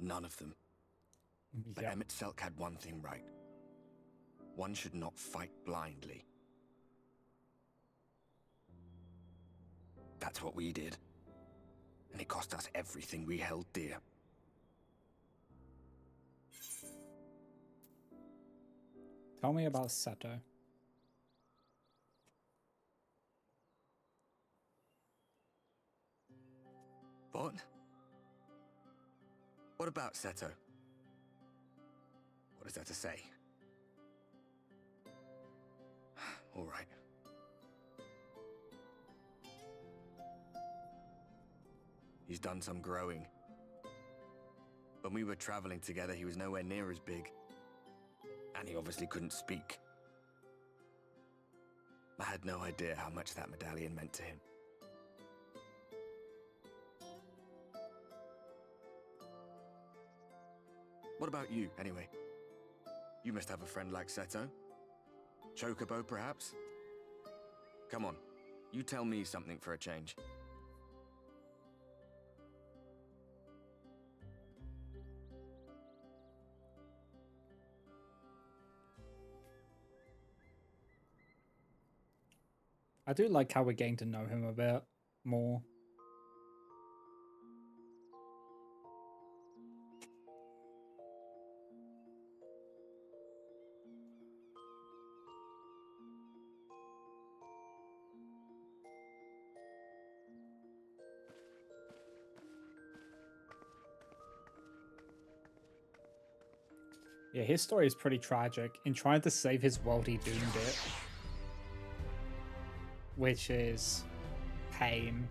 None of them. But Emmett Selk had one thing right. One should not fight blindly. That's what we did. And it cost us everything we held dear. Tell me about Seto. What? What about Seto? What is there to say? All right. He's done some growing. When we were traveling together, he was nowhere near as big. And he obviously couldn't speak. I had no idea how much that medallion meant to him. What about you, anyway? You must have a friend like Seto. Chocobo, perhaps? Come on, you tell me something for a change. I do like how we're getting to know him a bit more. Yeah, his story is pretty tragic. In trying to save his world, he doomed it. Which is pain.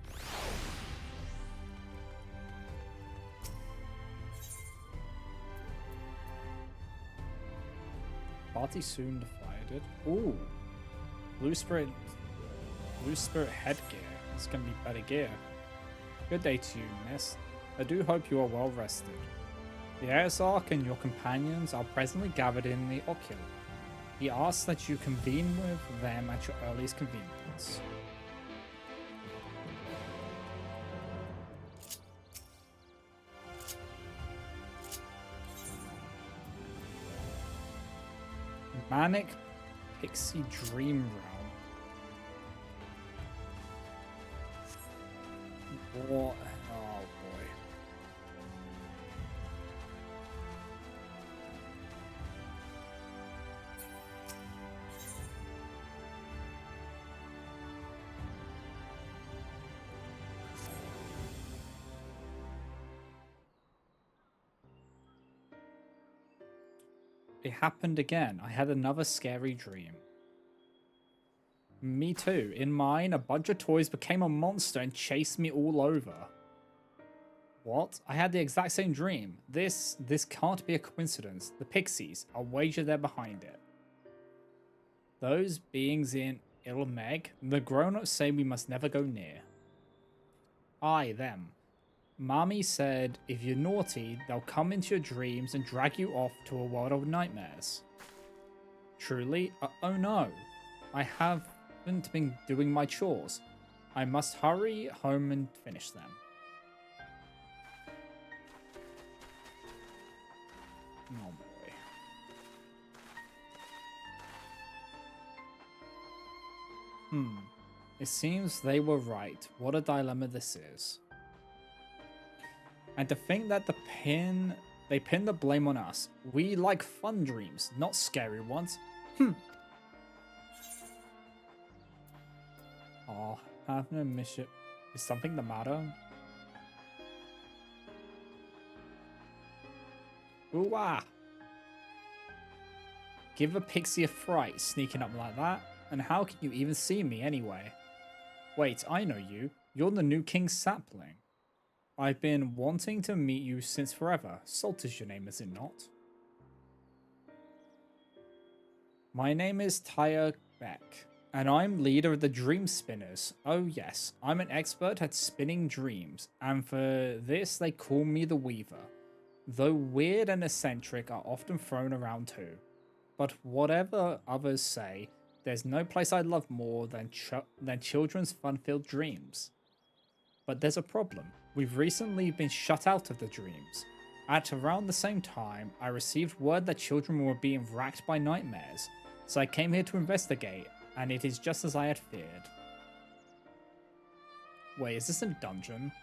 Party soon divided. Ooh. Blue Spirit headgear. It's gonna be better gear. Good day to you, miss. I do hope you are well rested. The Aesarch and your companions are presently gathered in the Ocul. He asks that you convene with them at your earliest convenience. Manic Pixie Dream Realm. What? Oh boy. It happened again. I had another scary dream. Me too. In mine, a bunch of toys became a monster and chased me all over. What? I had the exact same dream. This can't be a coincidence. The Pixies, I'll wager they're behind it. Those beings in Ilmeg, the grown-ups say we must never go near. I, them. Mommy said if you're naughty, they'll come into your dreams and drag you off to a world of nightmares. Truly? Oh no. I haven't been doing my chores. I must hurry home and finish them. Oh boy. It seems they were right. What a dilemma this is. And to think that they pin the blame on us. We like fun dreams, not scary ones. Oh, having a mission. Is something the matter? Ooh ah! Give a pixie a fright, sneaking up like that. And how can you even see me anyway? Wait, I know you. You're the new King Sapling. I've been wanting to meet you since forever. Salt is your name, is it not? My name is Tyre Beck, and I'm leader of the Dream Spinners. Oh yes, I'm an expert at spinning dreams, and for this they call me the Weaver. Though weird and eccentric are often thrown around too. But whatever others say, there's no place I love more than children's fun-filled dreams. But there's a problem. We've recently been shut out of the dreams. At around the same time, I received word that children were being racked by nightmares, so I came here to investigate, and it is just as I had feared. Wait, is this a dungeon?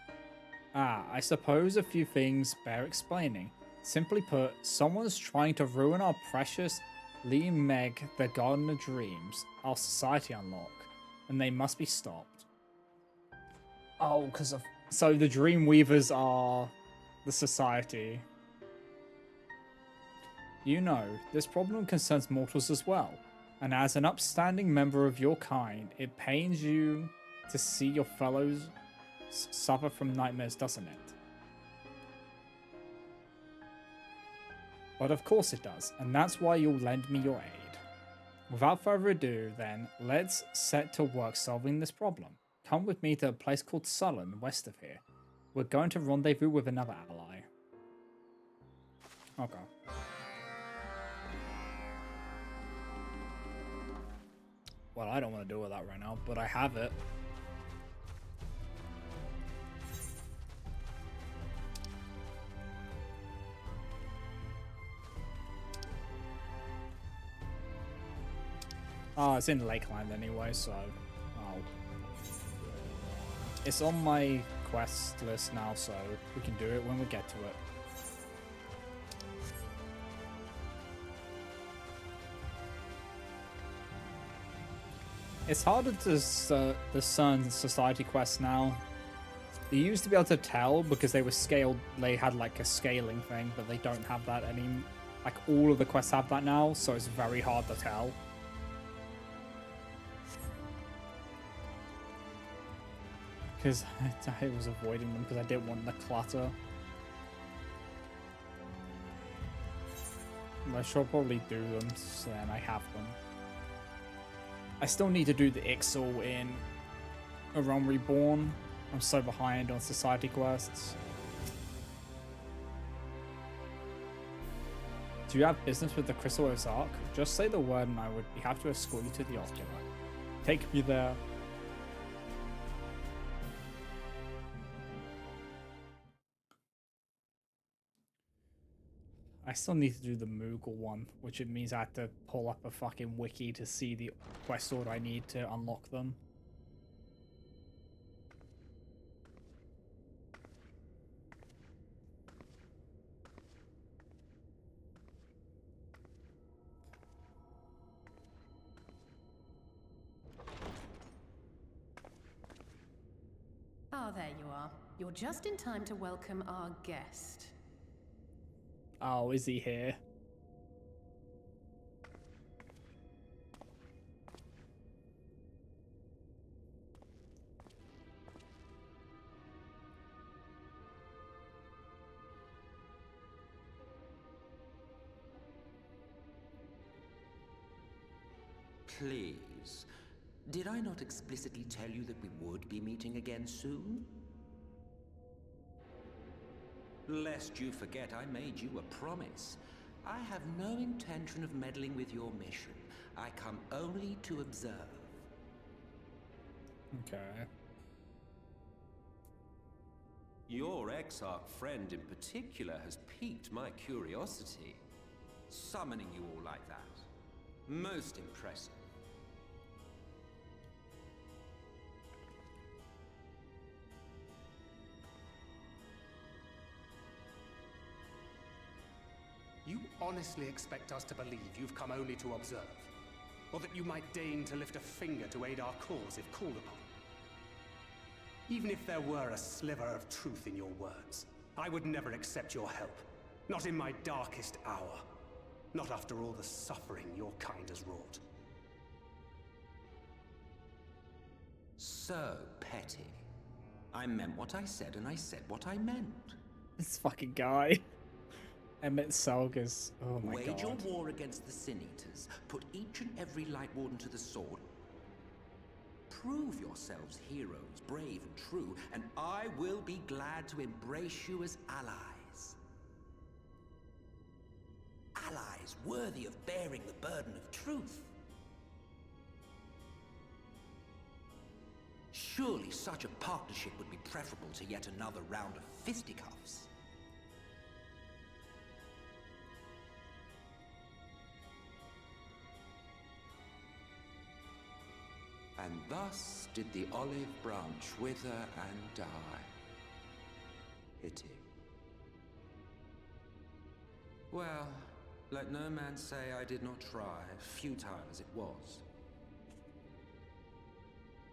Ah, I suppose a few things bear explaining. Simply put, someone's trying to ruin our precious Lee Meg, the Garden of Dreams, our society unlock, and they must be stopped. Oh, so the Dream Weavers are the society. You know, this problem concerns mortals as well, and as an upstanding member of your kind, it pains you to see your fellows suffer from nightmares, doesn't it? But of course it does, and that's why you'll lend me your aid. Without further ado, then, let's set to work solving this problem. Come with me to a place called Sullen, west of here. We're going to rendezvous with another ally. Okay. Well, I don't want to deal with that right now, but I have it. Oh, it's in Lakeland anyway, so... Oh. It's on my quest list now, so we can do it when we get to it. It's harder to discern society quests now. They used to be able to tell because they were scaled, they had like a scaling thing, but they don't have that Like, all of the quests have that now, so it's very hard to tell. Because I was avoiding them because I didn't want the clutter. I should probably do them, so then I have them. I still need to do the Ixal in A Realm Reborn. I'm so behind on society quests. Do you have business with the Crystal Ozark? Just say the word and I would be happy to escort you to the Oculus. Take me there. I still need to do the Moogle one, which it means I have to pull up a fucking wiki to see the quest order I need to unlock them. Ah, there you are. You're just in time to welcome our guest. Oh, is he here? Please. Did I not explicitly tell you that we would be meeting again soon? Lest you forget, I made you a promise. I have no intention of meddling with your mission. I come only to observe. Okay. Your Exarch friend in particular has piqued my curiosity. Summoning you all like that. Most impressive. You honestly expect us to believe you've come only to observe? Or that you might deign to lift a finger to aid our cause if called upon? Even if there were a sliver of truth in your words, I would never accept your help. Not in my darkest hour. Not after all the suffering your kind has wrought. So petty. I meant what I said and I said what I meant. This fucking guy. Emmett Salgas. Oh my god. Wage your war against the Sin Eaters. Put each and every Light Warden to the sword. Prove yourselves heroes, brave and true, and I will be glad to embrace you as allies. Allies worthy of bearing the burden of truth. Surely such a partnership would be preferable to yet another round of fisticuffs. And thus did the olive branch wither and die. Pity. Well, let no man say I did not try, futile as it was.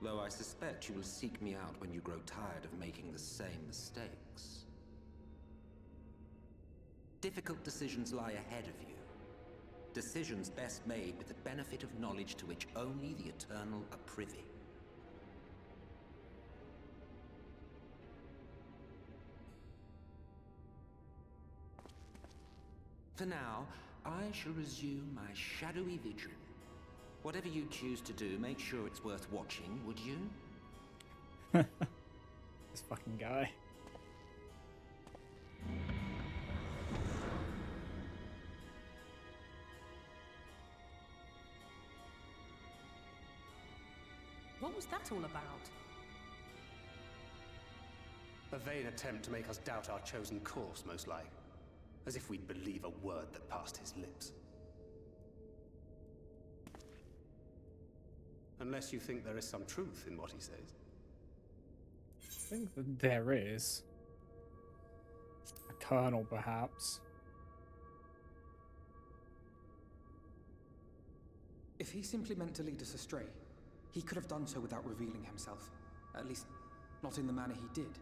Though I suspect you will seek me out when you grow tired of making the same mistakes. Difficult decisions lie ahead of you. Decisions best made with the benefit of knowledge to which only the Eternal are privy. For now, I shall resume my shadowy vigil. Whatever you choose to do, make sure it's worth watching, would you? This fucking guy. What was that all about? A vain attempt to make us doubt our chosen course, most like. As if we'd believe a word that passed his lips. Unless you think there is some truth in what he says. I think that there is. A kernel, perhaps. If he simply meant to lead us astray, he could have done so without revealing himself. At least, not in the manner he did.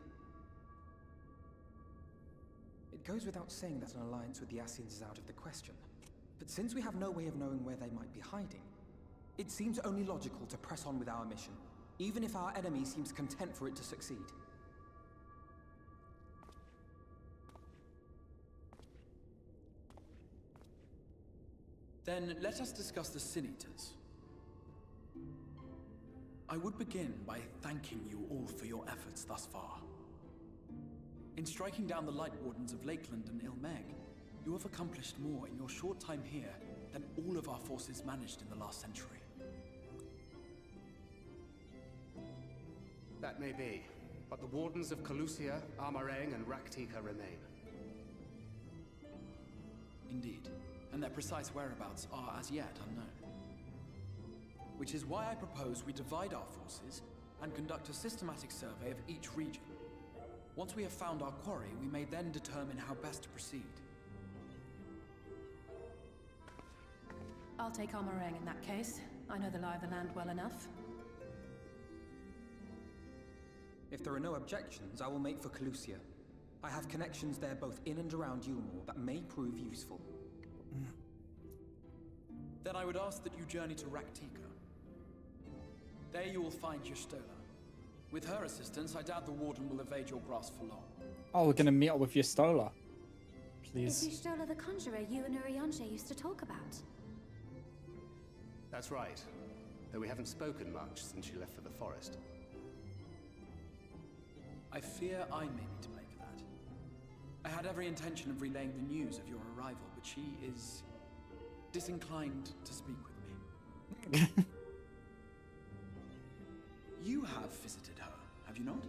It goes without saying that an alliance with the Ascians is out of the question. But since we have no way of knowing where they might be hiding, it seems only logical to press on with our mission, even if our enemy seems content for it to succeed. Then let us discuss the Sin Eaters. I would begin by thanking you all for your efforts thus far. In striking down the Light Wardens of Lakeland and Ilmeg, you have accomplished more in your short time here than all of our forces managed in the last century. That may be, but the Wardens of Calusia, Armarang, and Raktika remain. Indeed, and their precise whereabouts are as yet unknown. Which is why I propose we divide our forces and conduct a systematic survey of each region. Once we have found our quarry, we may then determine how best to proceed. I'll take Armarang in that case. I know the lie of the land well enough. If there are no objections, I will make for Calusia. I have connections there both in and around Yulmore that may prove useful. Then I would ask that you journey to Raktika. There you will find Y'shtola. With her assistance, I doubt the Warden will evade your grasp for long. Oh, we're gonna meet up with Y'shtola. Please. Is Y'shtola the conjurer you and Urianger used to talk about? That's right. Though we haven't spoken much since she left for the forest. I fear I may be to blame for that. I had every intention of relaying the news of your arrival, but she is disinclined to speak with me. You have visited her, have you not?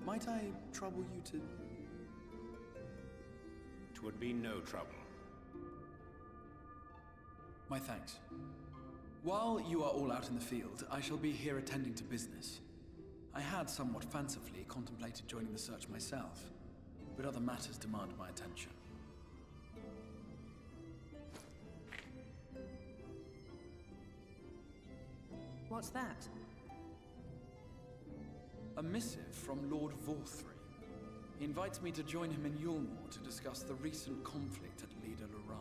Might I trouble you to... 'Twould be no trouble. My thanks. While you are all out in the field, I shall be here attending to business. I had somewhat fancifully contemplated joining the search myself, but other matters demand my attention. What's that? A missive from Lord Vorthry. He invites me to join him in Yulmore to discuss the recent conflict at Lida Luran.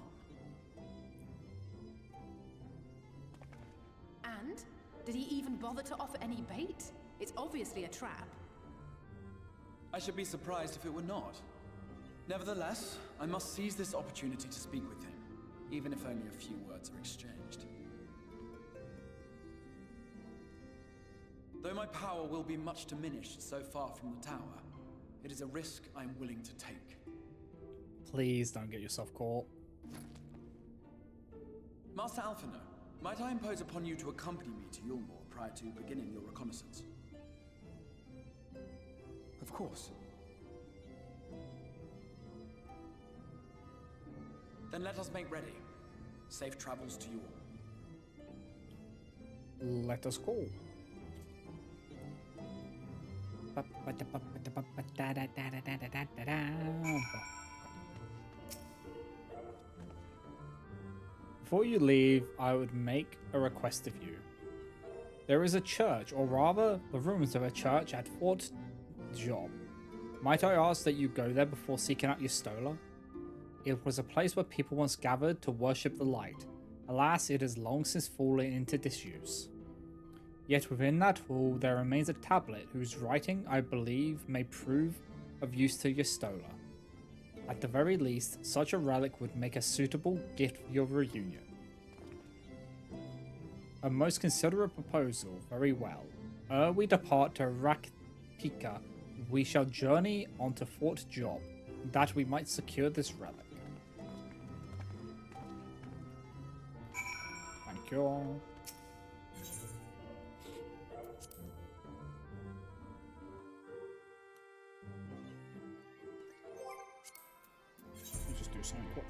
And? Did he even bother to offer any bait? It's obviously a trap. I should be surprised if it were not. Nevertheless, I must seize this opportunity to speak with him, even if only a few words are exchanged. Though my power will be much diminished so far from the tower, it is a risk I am willing to take. Please don't get yourself caught. Master Alphino, might I impose upon you to accompany me to Yulmore prior to beginning your reconnaissance? Of course. Then let us make ready. Safe travels to you all. Let us go. Before you leave, I would make a request of you. There is a church, or rather, the ruins of a church at Fort Job. Might I ask that you go there before seeking out Y'shtola? It was a place where people once gathered to worship the light. Alas, it has long since fallen into disuse. Yet within that hall there remains a tablet whose writing, I believe, may prove of use to Y'shtola. At the very least, such a relic would make a suitable gift for your reunion. A most considerate proposal, very well. Ere we depart to Raktika, we shall journey on to Fort Job, that we might secure this relic. Thank you all. Just do something quick.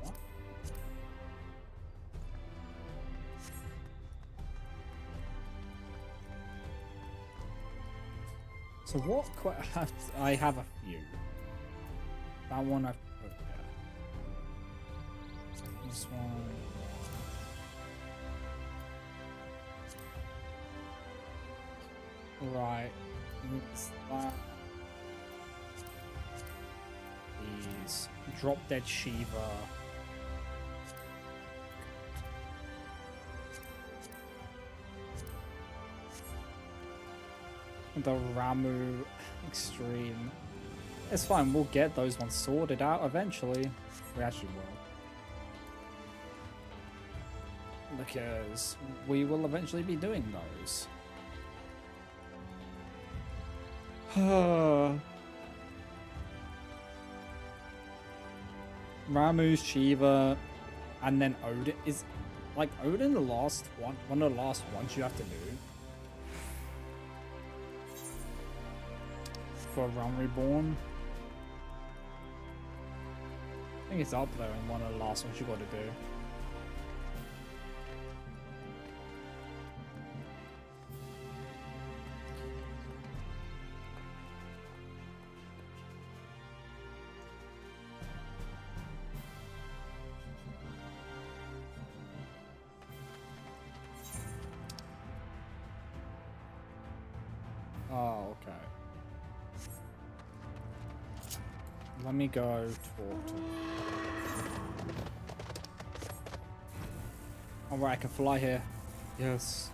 What? So what I have a few. That one I've put there. This one. Right. It's that. these. Drop Dead Shiva. The Ramu Extreme. It's fine, we'll get those ones sorted out eventually. We actually will. Because we will eventually be doing those. Ramu's Shiva, and then Odin. Is like Odin the last one of the last ones you have to do for Realm Reborn? I think it's up there in one of the last ones you got to do. Oh, okay. Let me go talk to him. Alright, I can fly here. Yes.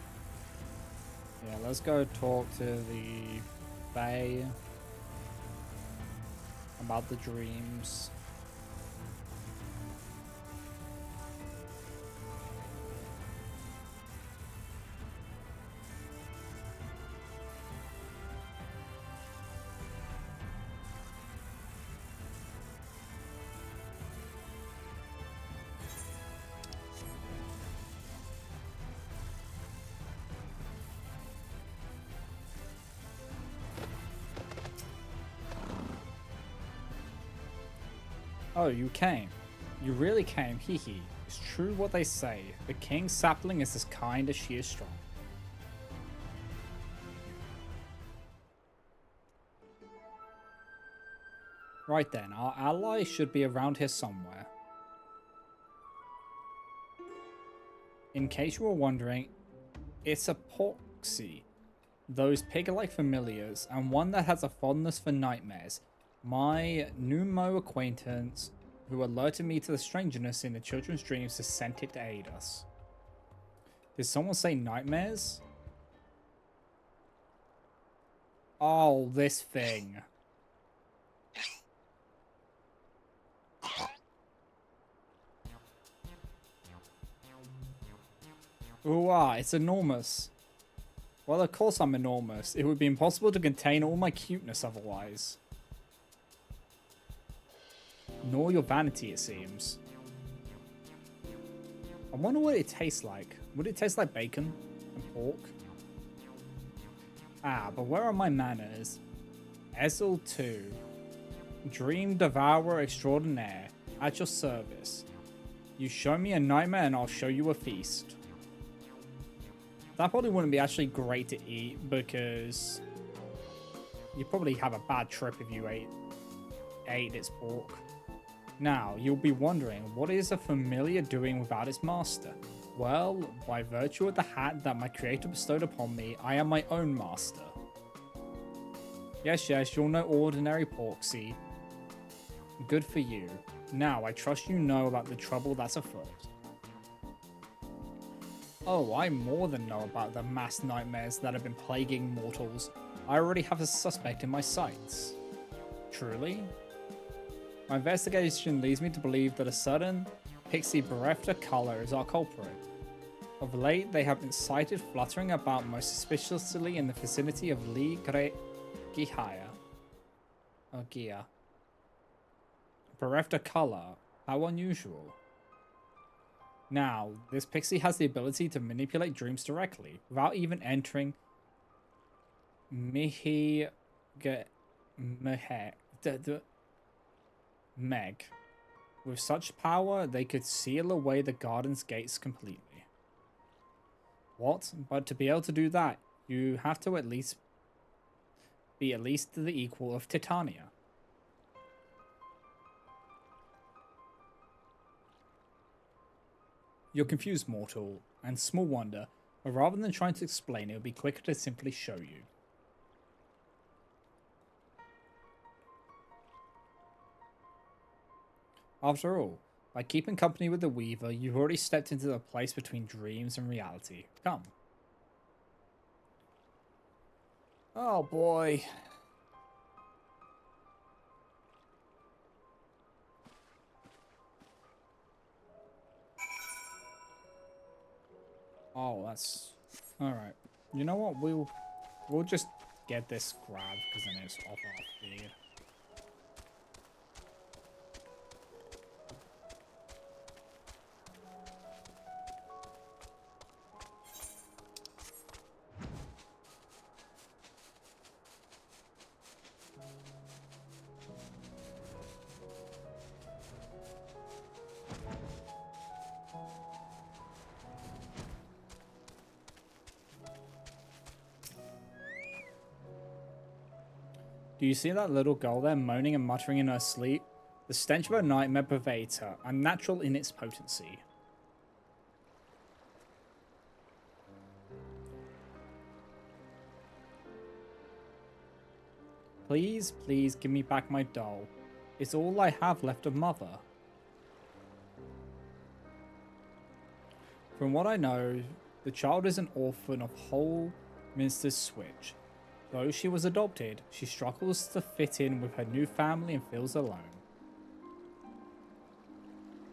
Yeah, let's go talk to the Fae about the dreams. Oh, you came. You really came, hee hee. It's true what they say. The king's sapling is as kind as she is strong. Right then, our ally should be around here somewhere. In case you were wondering, it's a Poxy. Those pig-like familiars, and one that has a fondness for nightmares. My Numo acquaintance, who alerted me to the strangeness in the children's dreams, has sent it to aid us. Did someone say nightmares? Oh, this thing. Ooh, it's enormous. Well, of course I'm enormous. It would be impossible to contain all my cuteness otherwise. Nor your vanity, it seems. I wonder what it tastes like. Would it taste like bacon and pork? Ah, but where are my manners? Ezel 2. Dream Devourer Extraordinaire. At your service. You show me a nightmare and I'll show you a feast. That probably wouldn't be actually great to eat because you'd probably have a bad trip if you ate its pork. Now, you'll be wondering, what is a familiar doing without its master? Well, by virtue of the hat that my creator bestowed upon me, I am my own master. Yes, you're no ordinary Poxy. Good for you. Now, I trust you know about the trouble that's afoot. Oh, I more than know about the mass nightmares that have been plaguing mortals. I already have a suspect in my sights. Truly? My investigation leads me to believe that a certain pixie bereft of color is our culprit. Of late, they have been sighted fluttering about most suspiciously in the vicinity of Li Gihaya. Or Gia. Bereft of color? How unusual. Now, this pixie has the ability to manipulate dreams directly, without even entering Meg. With such power, they could seal away the garden's gates completely. What? But to be able to do that, you have to be at least the equal of Titania. You're confused, mortal, and small wonder, but rather than trying to explain, it would be quicker to simply show you. After all, by keeping company with the Weaver, you've already stepped into the place between dreams and reality. Come. Oh boy. Oh, that's... Alright. You know what? We'll just get this grabbed, because then it's off our feed. Do you see that little girl there moaning and muttering in her sleep? The stench of a nightmare pervades her, unnatural in its potency. Please, please give me back my doll. It's all I have left of Mother. From what I know, the child is an orphan of Holminster's Switch. Though she was adopted, she struggles to fit in with her new family and feels alone.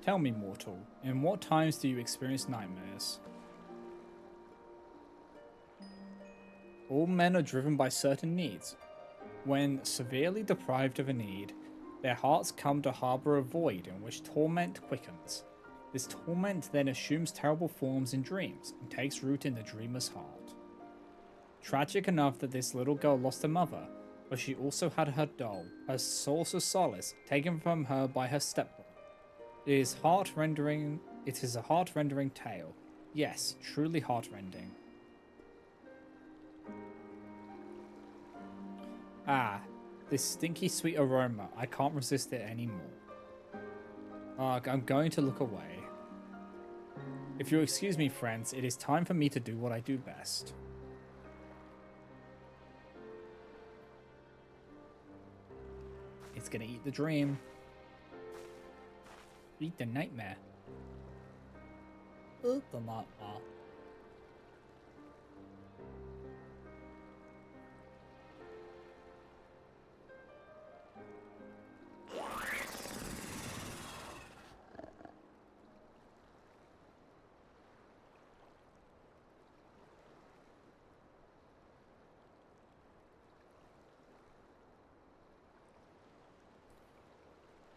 Tell me, mortal, in what times do you experience nightmares? All men are driven by certain needs. When severely deprived of a need, their hearts come to harbor a void in which torment quickens. This torment then assumes terrible forms in dreams and takes root in the dreamer's heart. Tragic enough that this little girl lost her mother, but she also had her doll, her source of solace, taken from her by her stepmother. It is a heart-rending tale. Yes, truly heart-rending. Ah, this stinky sweet aroma, I can't resist it anymore. I'm going to look away. If you'll excuse me, friends, it is time for me to do what I do best. It's gonna eat the dream. Eat the nightmare. Eat the nightmare.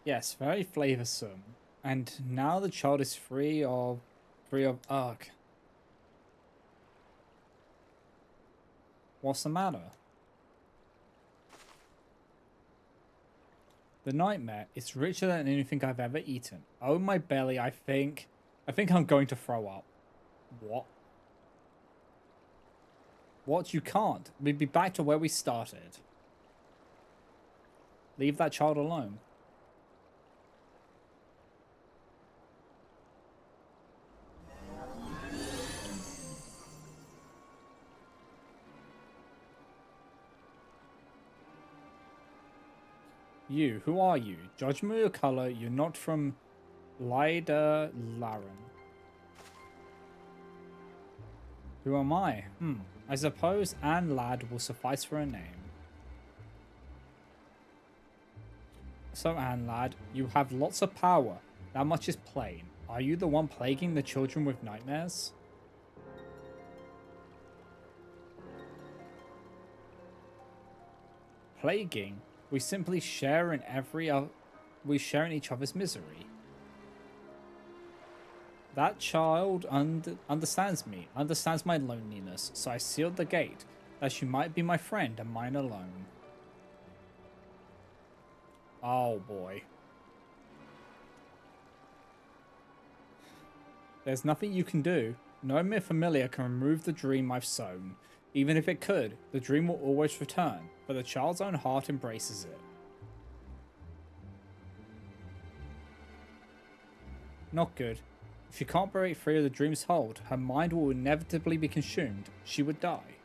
Yes, very flavoursome. And now the child is free of ugh. What's the matter? The nightmare is richer than anything I've ever eaten. Oh my belly, I think I'm going to throw up. What? What? You can't. We'd be back to where we started. Leave that child alone. You, who are you? Judge me your color, you're not from Lyda Laren. Who am I? I suppose Anne Ladd will suffice for a name. So Anne Ladd, you have lots of power. That much is plain. Are you the one plaguing the children with nightmares? Plaguing? We simply share in each other's misery. That child understands me, understands my loneliness, so I sealed the gate, that she might be my friend and mine alone. Oh boy. There's nothing you can do. No mere familiar can remove the dream I've sown. Even if it could, the dream will always return, but the child's own heart embraces it. Not good. If she can't break free of the dream's hold, her mind will inevitably be consumed. She would die.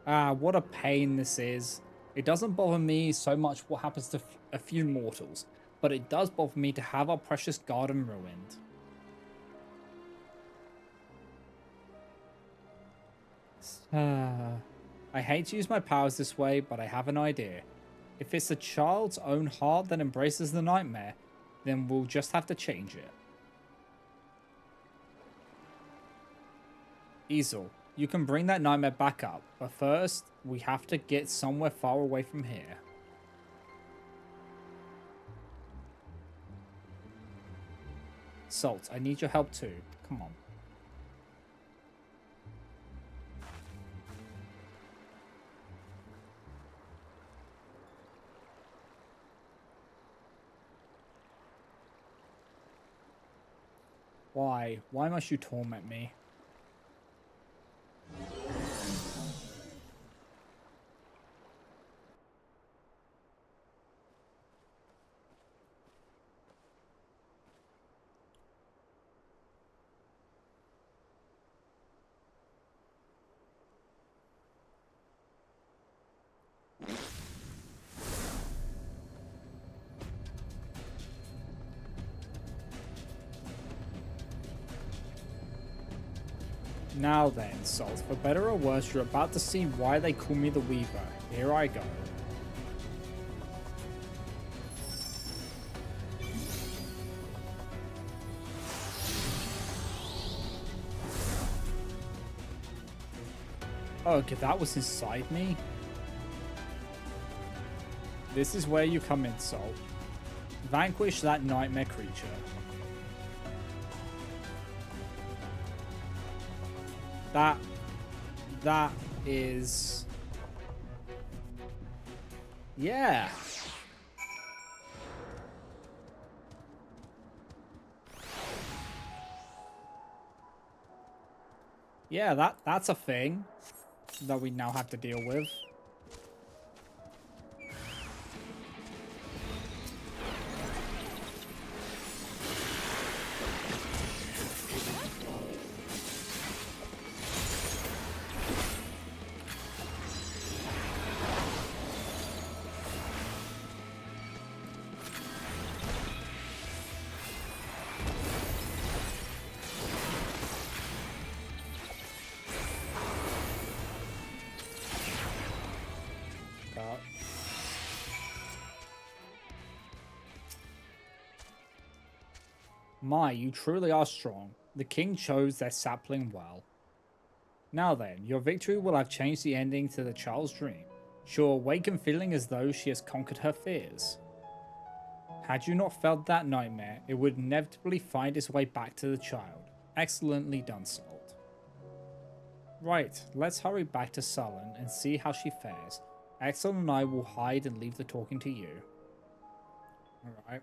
Ah, what a pain this is. It doesn't bother me so much what happens to a few mortals, but it does bother me to have our precious garden ruined. I hate to use my powers this way, but I have an idea. If it's the child's own heart that embraces the nightmare, then we'll just have to change it. Easel, you can bring that nightmare back up, but first, we have to get somewhere far away from here. Salt, I need your help too. Come on. Why? Why must you torment me? Now then, Salt, for better or worse, you're about to see why they call me the Weaver. Here I go. Okay, that was inside me. This is where you come in, Salt. Vanquish that nightmare creature. That is... Yeah. Yeah, that's a thing that we now have to deal with. My, you truly are strong. The king chose their sapling well. Now then, your victory will have changed the ending to the child's dream. She'll awaken feeling as though she has conquered her fears. Had you not felt that nightmare, it would inevitably find its way back to the child. Excellently done, Salt. Right, let's hurry back to Sullen and see how she fares. Axel and I will hide and leave the talking to you. Alright.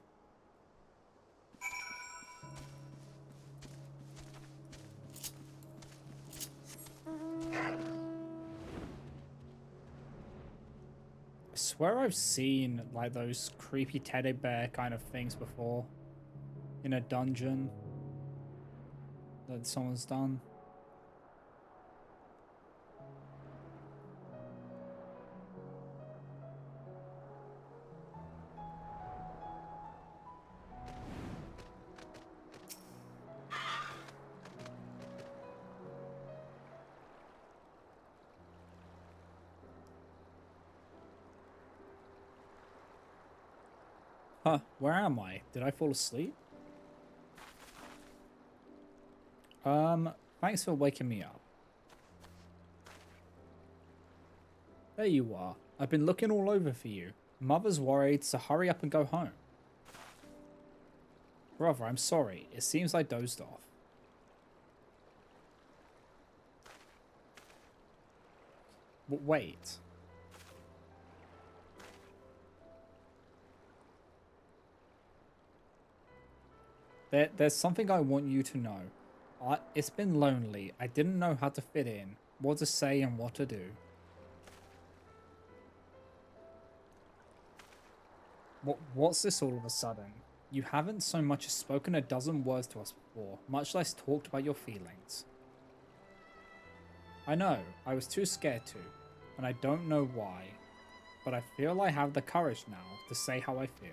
I swear I've seen like those creepy teddy bear kind of things before in a dungeon that someone's done. Huh, where am I? Did I fall asleep? Thanks for waking me up. There you are. I've been looking all over for you. Mother's worried, so hurry up and go home. Brother, I'm sorry. It seems I dozed off. But wait. There's something I want you to know. It's been lonely. I didn't know how to fit in, what to say and what to do. What's this all of a sudden? You haven't so much as spoken a dozen words to us before, much less talked about your feelings. I know, I was too scared to. and I don't know why, but I feel I have the courage now to say how I feel.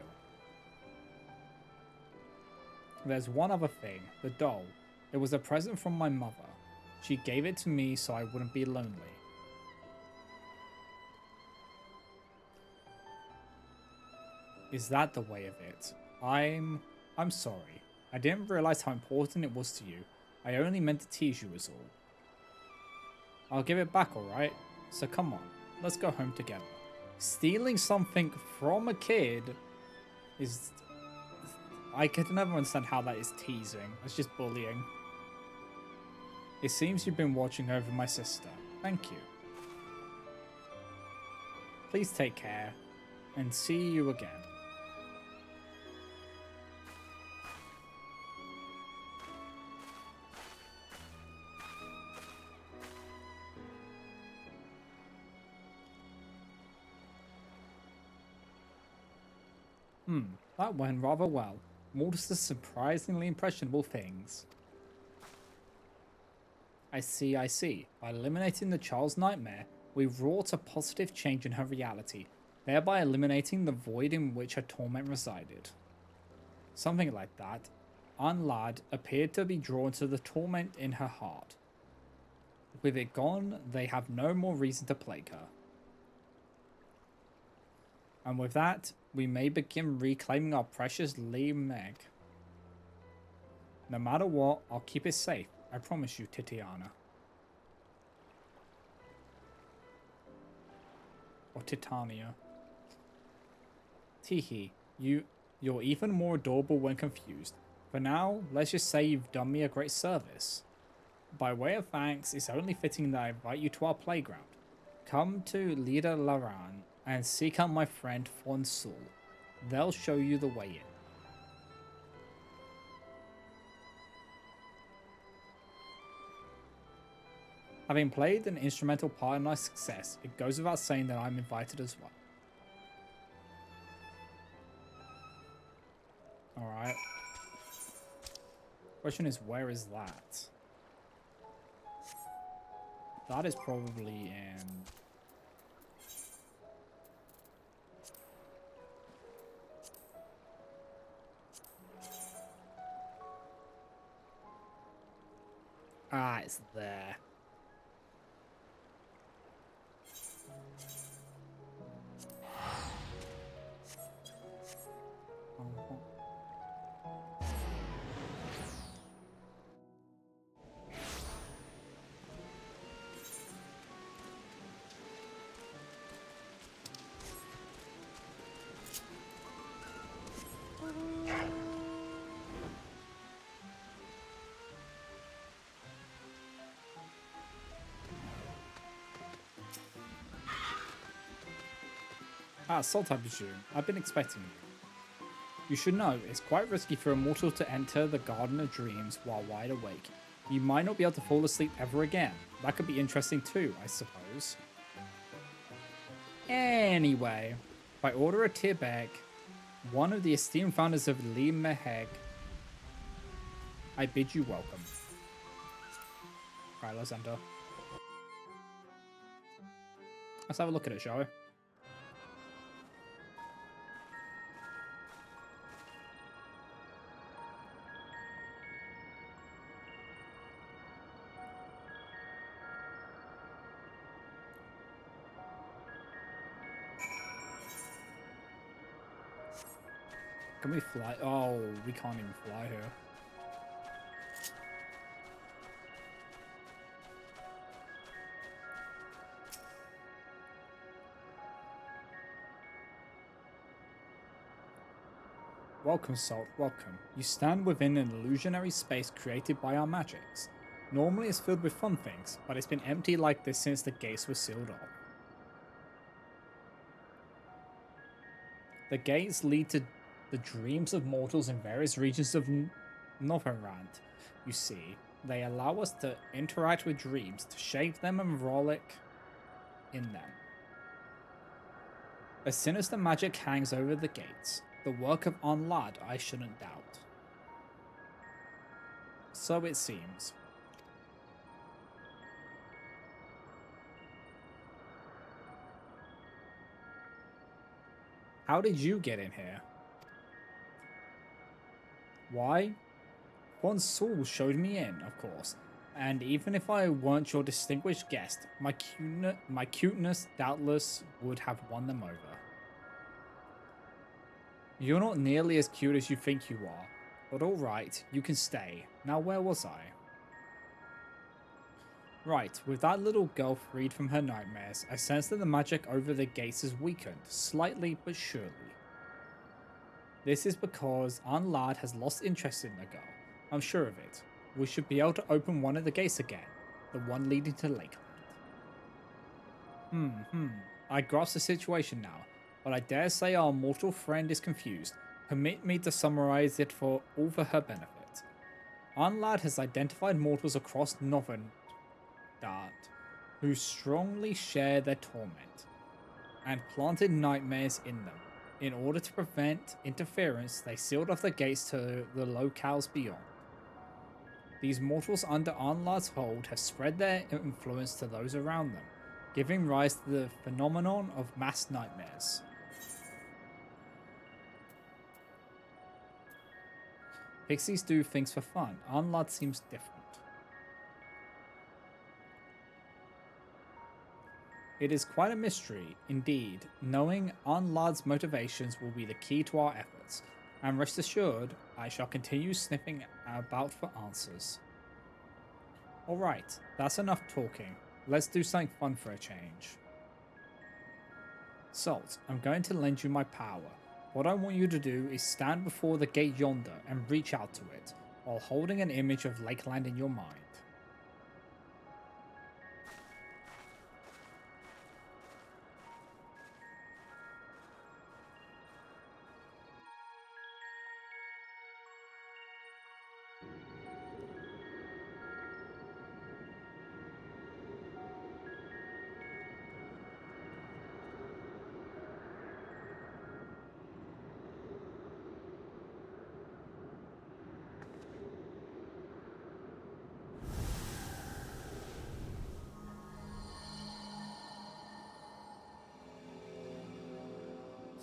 There's one other thing, the doll. It was a present from my mother. She gave it to me so I wouldn't be lonely. Is that the way of it? I'm sorry. I didn't realize how important it was to you. I only meant to tease you is all. I'll give it back, alright? So come on, let's go home together. Stealing something from a kid is... I could never understand how that is teasing. That's just bullying. It seems you've been watching over my sister. Thank you. Please take care, and see you again. That went rather well. Mortis does surprisingly impressionable things. I see, I see. By eliminating the child's nightmare, we wrought a positive change in her reality, thereby eliminating the void in which her torment resided. Something like that. Unlad appeared to be drawn to the torment in her heart. With it gone, they have no more reason to plague her. And with that, we may begin reclaiming our precious Lee Meg. No matter what, I'll keep it safe. I promise you, Titiana. Or Titania. Teehee, you're even more adorable when confused. For now, let's just say you've done me a great service. By way of thanks, it's only fitting that I invite you to our playground. Come to Lida Laran and seek out my friend Fonsul. They'll show you the way in. Having played an instrumental part in my success, it goes without saying that I'm invited as well. Alright. Question is, where is that? That is probably in... Ah, it's there. Ah, Assault, I presume. I've been expecting you. You should know, it's quite risky for a mortal to enter the Garden of Dreams while wide awake. You might not be able to fall asleep ever again. That could be interesting too, I suppose. Anyway, by order of Tibek, one of the esteemed founders of Li Meheg, I bid you welcome. Alright, let's enter. Let's have a look at it, shall we? Can we fly? Oh, we can't even fly here. Welcome, Salt, welcome. You stand within an illusionary space created by our magics. Normally it's filled with fun things, but it's been empty like this since the gates were sealed off. The gates lead to the dreams of mortals in various regions of Noverand. You see, they allow us to interact with dreams, to shape them and frolic in them. A sinister magic hangs over the gates. The work of Onlad, I shouldn't doubt. So it seems. How did you get in here? Why? Von Saul showed me in, of course. And even if I weren't your distinguished guest, my cuteness doubtless would have won them over. You're not nearly as cute as you think you are, but alright, you can stay. Now where was I? Right, with that little girl freed from her nightmares, I sense that the magic over the gates is weakened, slightly but surely. This is because Aunt Lad has lost interest in the girl. I'm sure of it. We should be able to open one of the gates again, the one leading to Lakeland. I grasp the situation now, but I dare say our mortal friend is confused. Permit me to summarize it all for her benefit. Aunt Lad has identified mortals across Northern Dart who strongly share their torment, and planted nightmares in them. In order to prevent interference, they sealed off the gates to the locales beyond. These mortals under Arnlard's hold have spread their influence to those around them, giving rise to the phenomenon of mass nightmares. Pixies do things for fun. Arnlard seems different. It is quite a mystery, indeed. Knowing Arnlard's motivations will be the key to our efforts, and rest assured, I shall continue sniffing about for answers. Alright, that's enough talking. Let's do something fun for a change. Salt, I'm going to lend you my power. What I want you to do is stand before the gate yonder and reach out to it, while holding an image of Lakeland in your mind.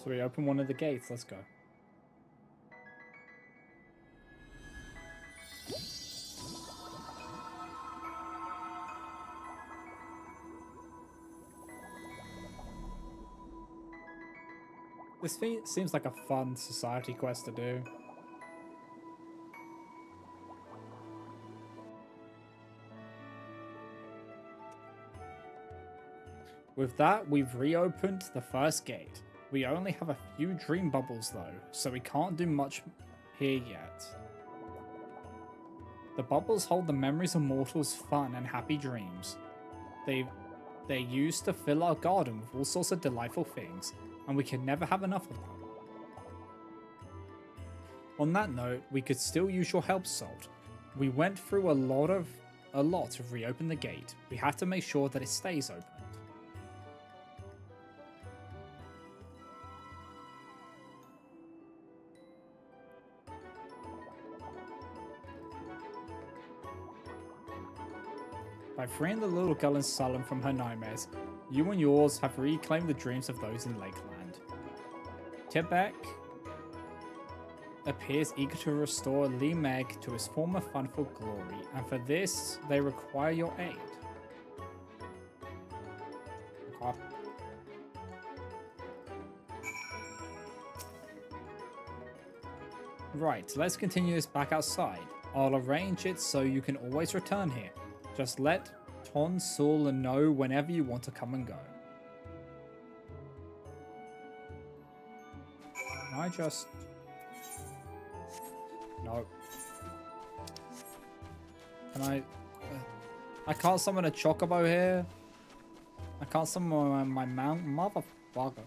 So we open one of the gates, let's go. This seems like a fun society quest to do. With that, we've reopened the first gate. We only have a few dream bubbles though, so we can't do much here yet. The bubbles hold the memories of mortals' fun and happy dreams. They're used to fill our garden with all sorts of delightful things, and we can never have enough of them. On that note, we could still use your help, Salt. We went through a lot to reopen the gate. We have to make sure that it stays open. By freeing the little girl in Sullen from her nightmares, you and yours have reclaimed the dreams of those in Lakeland. Tibek appears eager to restore Lee Meg to his former funful glory, and for this, they require your aid. Okay. Right, let's continue this back outside. I'll arrange it so you can always return here. Just let Ton Sul know whenever you want to come and go. Can I just... No. Can I... I can't summon a Chocobo here. I can't summon my mount. Motherfucker.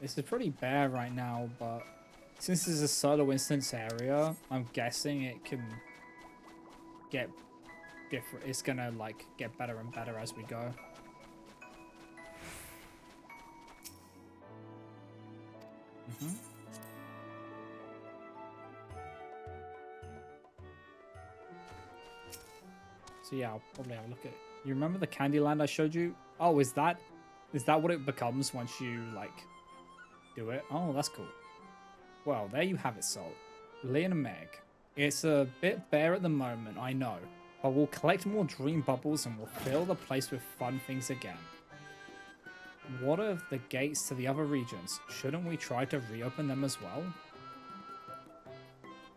This is pretty bare right now, but... Since this is a solo instance area, I'm guessing it can get different. It's gonna like get better and better as we go. So yeah, I'll probably have a look at it. You remember the Candyland I showed you? Oh, is that Is that what it becomes once you, like, do it? Oh, that's cool. Well, there you have it, Salt. Leon and Meg. It's a bit bare at the moment, I know, but we'll collect more dream bubbles and we'll fill the place with fun things again. What of the gates to the other regions? Shouldn't we try to reopen them as well?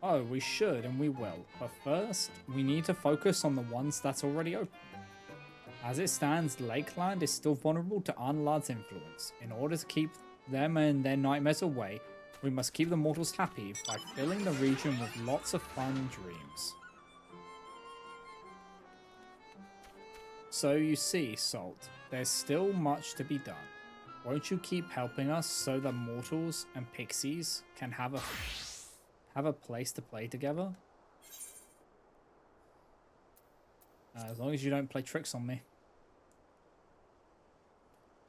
Oh, we should and we will, but first, we need to focus on the ones that's already open. As it stands, Lakeland is still vulnerable to Arnlard's influence. In order to keep them and their nightmares away, we must keep the mortals happy by filling the region with lots of fun dreams. So you see, Salt, there's still much to be done. Won't you keep helping us so that mortals and pixies can have a place to play together? As long as you don't play tricks on me.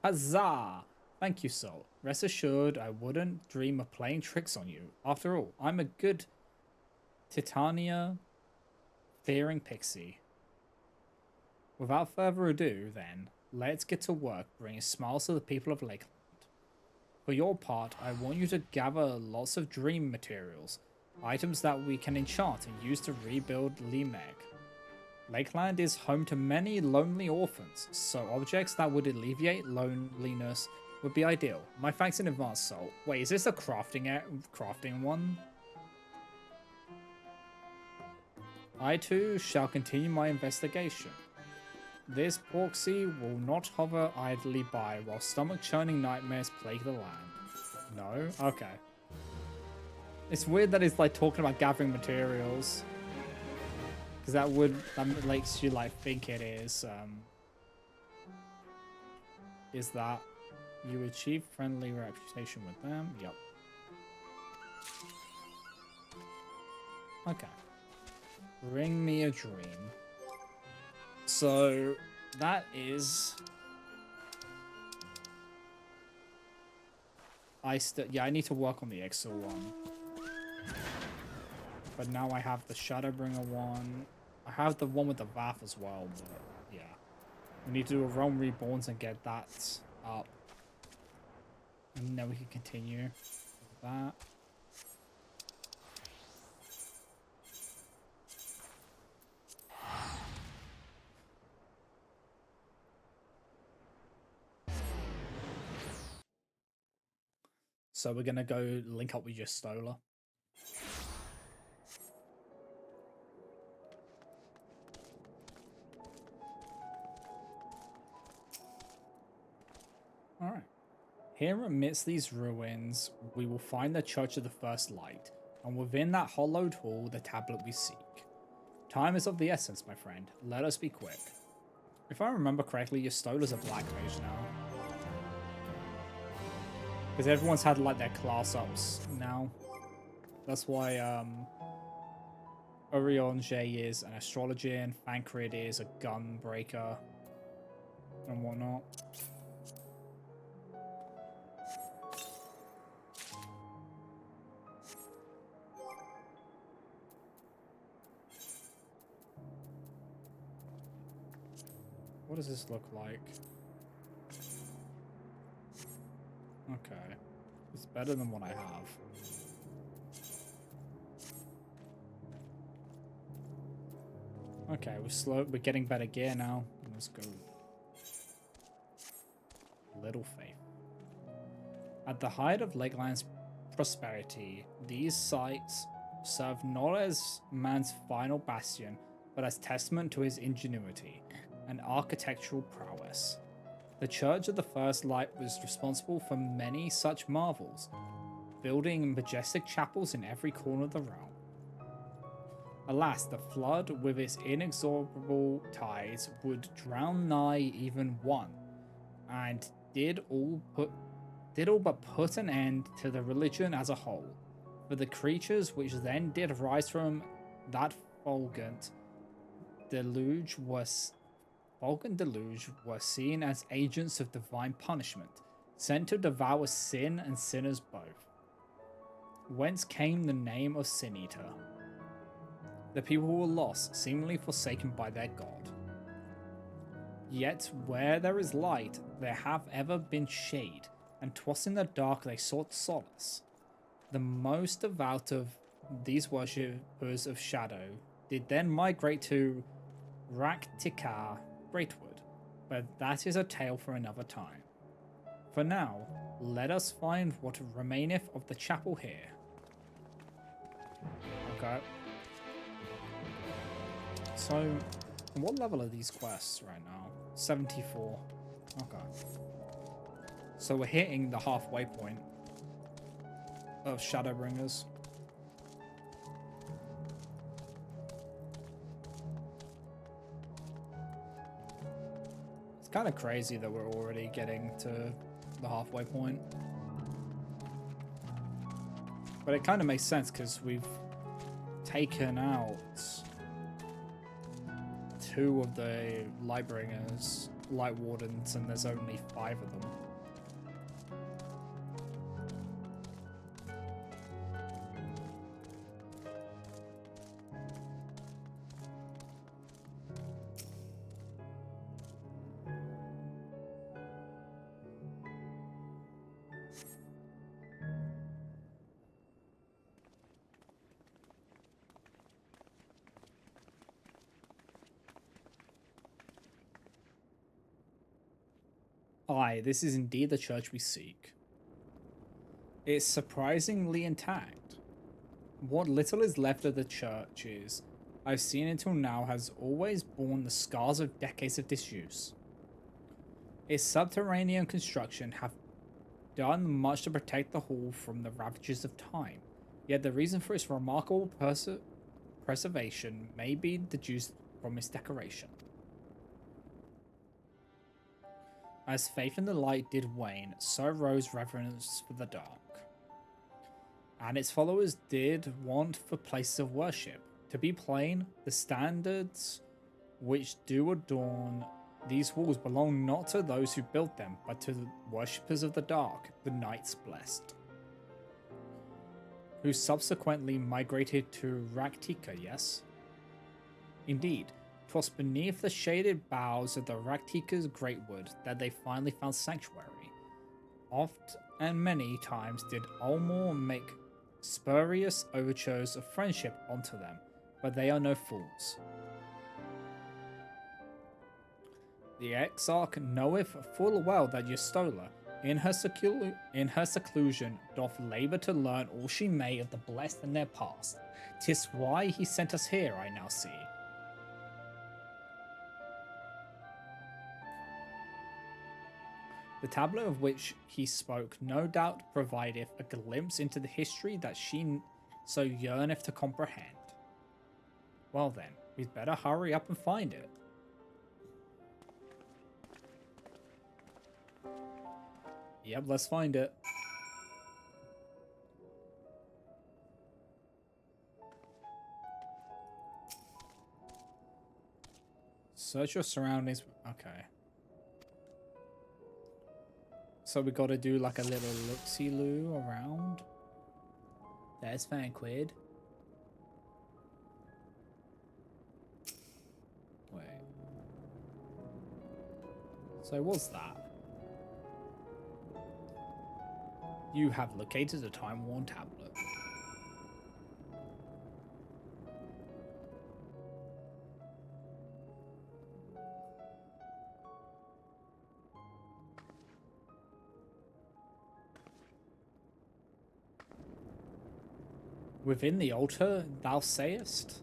Huzzah! Thank you, Salt. Rest assured, I wouldn't dream of playing tricks on you. After all, I'm a good Titania-fearing pixie. Without further ado, then, let's get to work bringing smiles to the people of Lakeland. For your part, I want you to gather lots of dream materials, items that we can enchant and use to rebuild Lemeg. Lakeland is home to many lonely orphans, so objects that would alleviate loneliness would be ideal. My thanks in advance, Salt. Wait, is this a crafting one? I too shall continue my investigation. This Porksy will not hover idly by while stomach-churning nightmares plague the land. No? Okay. It's weird that it's like talking about gathering materials. Because that makes you like think it is that you achieve friendly reputation with them? Yep. Okay. Bring me a dream. So that is I need to work on the Exo one. But now I have the Shadowbringer one. I have the one with the Vath as well, but yeah. We need to do a Realm Reborns and get that up. And then we can continue with that. So we're gonna go link up with your Stola. Alright. Here amidst these ruins, we will find the Church of the First Light, and within that hollowed hall, the tablet we seek. Time is of the essence, my friend. Let us be quick. If I remember correctly, your Stola's a black mage now. Because everyone's had like their class ups now. That's why Orion J is an astrologian, Fankrid is a gunbreaker, and whatnot. What does this look like? Okay. It's better than what I have. Okay, we're getting better gear now. Let's go. Little faith. At the height of Lakeland's prosperity, these sites serve not as man's final bastion, but as testament to his ingenuity and architectural prowess. The Church of the First Light was responsible for many such marvels, building majestic chapels in every corner of the realm. Alas, the flood with its inexorable tides would drown nigh even one, and did all but put an end to the religion as a whole. For the creatures which then did rise from that fulgent deluge were seen as agents of divine punishment, sent to devour sin and sinners both. Whence came the name of Sin Eater. The people were lost, seemingly forsaken by their god. Yet where there is light, there have ever been shade, and 'twas in the dark they sought solace. The most devout of these worshippers of shadow did then migrate to Raktikar Greatwood, but that is a tale for another time. For now, let us find what remaineth of the chapel here. Okay. So, what level are these quests right now? 74. Okay. So we're hitting the halfway point of Shadowbringers. It's kind of crazy that we're already getting to the halfway point. But it kind of makes sense because we've taken out 2 of the Lightbringers, Light Wardens, and there's only 5 of them. Aye, this is indeed the church we seek. It's surprisingly intact. What little is left of the churches I've seen until now has always borne the scars of decades of disuse. Its subterranean construction have done much to protect the hall from the ravages of time, yet the reason for its remarkable preservation may be deduced from its decoration. As faith in the light did wane, so rose reverence for the dark. And its followers did want for places of worship. To be plain, the standards which do adorn these walls belong not to those who built them, but to the worshippers of the dark, the Knights Blessed, who subsequently migrated to Raktika, yes? Indeed, 'twas beneath the shaded boughs of the Raktika's greatwood that they finally found sanctuary. Oft and many times did Ulmor make spurious overtures of friendship onto them, but they are no fools. The Exarch knoweth full well that Yustola, in her seclusion, doth labour to learn all she may of the blessed and their past. 'Tis why he sent us here, I now see. The tablet of which he spoke no doubt provideth a glimpse into the history that she so yearneth to comprehend. Well then, we'd better hurry up and find it. Yep, let's find it. Search your surroundings. Okay. So we gotta do like a little look-see-loo around. That's fine, Quid. Wait. So what's that? You have located a time-worn tablet. Within the altar, thou sayest?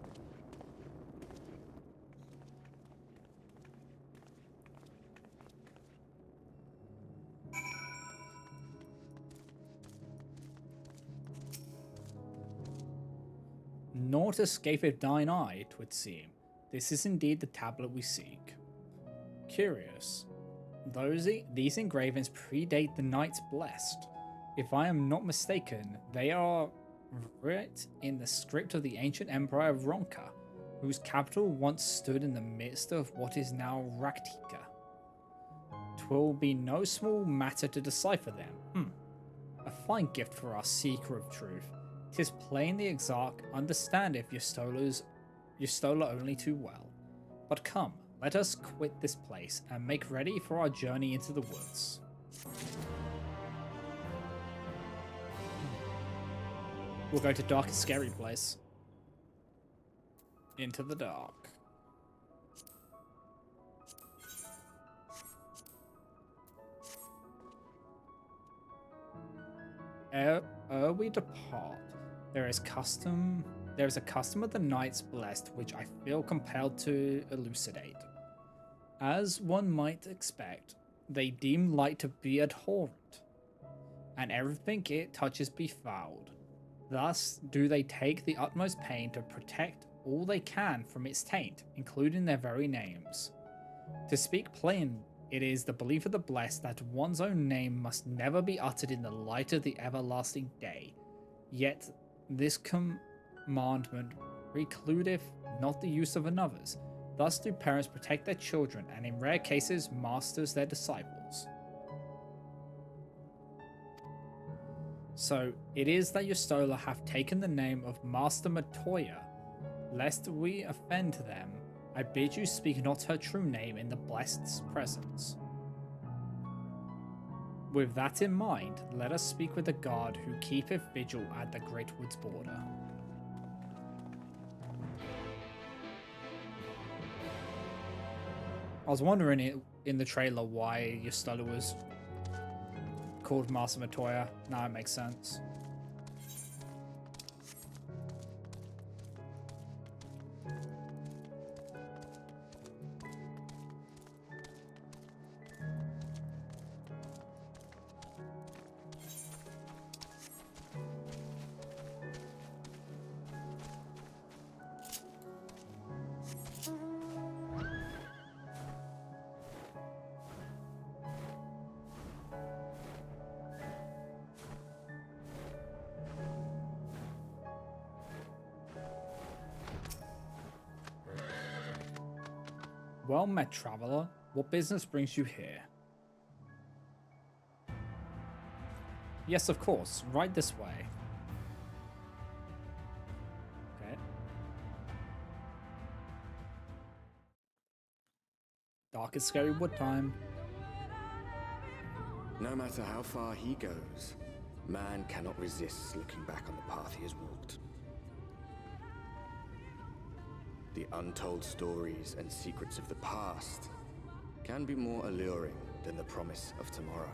Naught escapeth thine eye, 'twould seem. This is indeed the tablet we seek. Curious. These engravings predate the Knights Blessed. If I am not mistaken, they are writ in the script of the ancient Empire of Ronka, whose capital once stood in the midst of what is now Raktika. 'Twill be no small matter to decipher them. A fine gift for our seeker of truth. 'Tis plain the Exarch understandeth Yustola only too well. But come, Let us quit this place and make ready for our journey into the woods. We'll go to dark and scary place. Into the dark. Ere we depart, there is a custom of the Knights Blessed which I feel compelled to elucidate. As one might expect, they deem light to be abhorrent, and everything it touches befouled. Thus do they take the utmost pain to protect all they can from its taint, including their very names. To speak plain, it is the belief of the blessed that one's own name must never be uttered in the light of the everlasting day. Yet this commandment precludeth not the use of another's. Thus do parents protect their children, and in rare cases, masters their disciples. So it is that Yustola hath taken the name of Master Matoya. Lest we offend them, I bid you speak not her true name in the blessed's presence. With that in mind, let us speak with the guard who keepeth vigil at the Great Wood's border. I was wondering in the trailer why Yustola was called Master Matoya. Now it makes sense. Well met, traveler. What business brings you here? Yes, of course. Right this way. Okay. Dark and scary wood time. No matter how far he goes, man cannot resist looking back on the path he has walked. The untold stories and secrets of the past can be more alluring than the promise of tomorrow.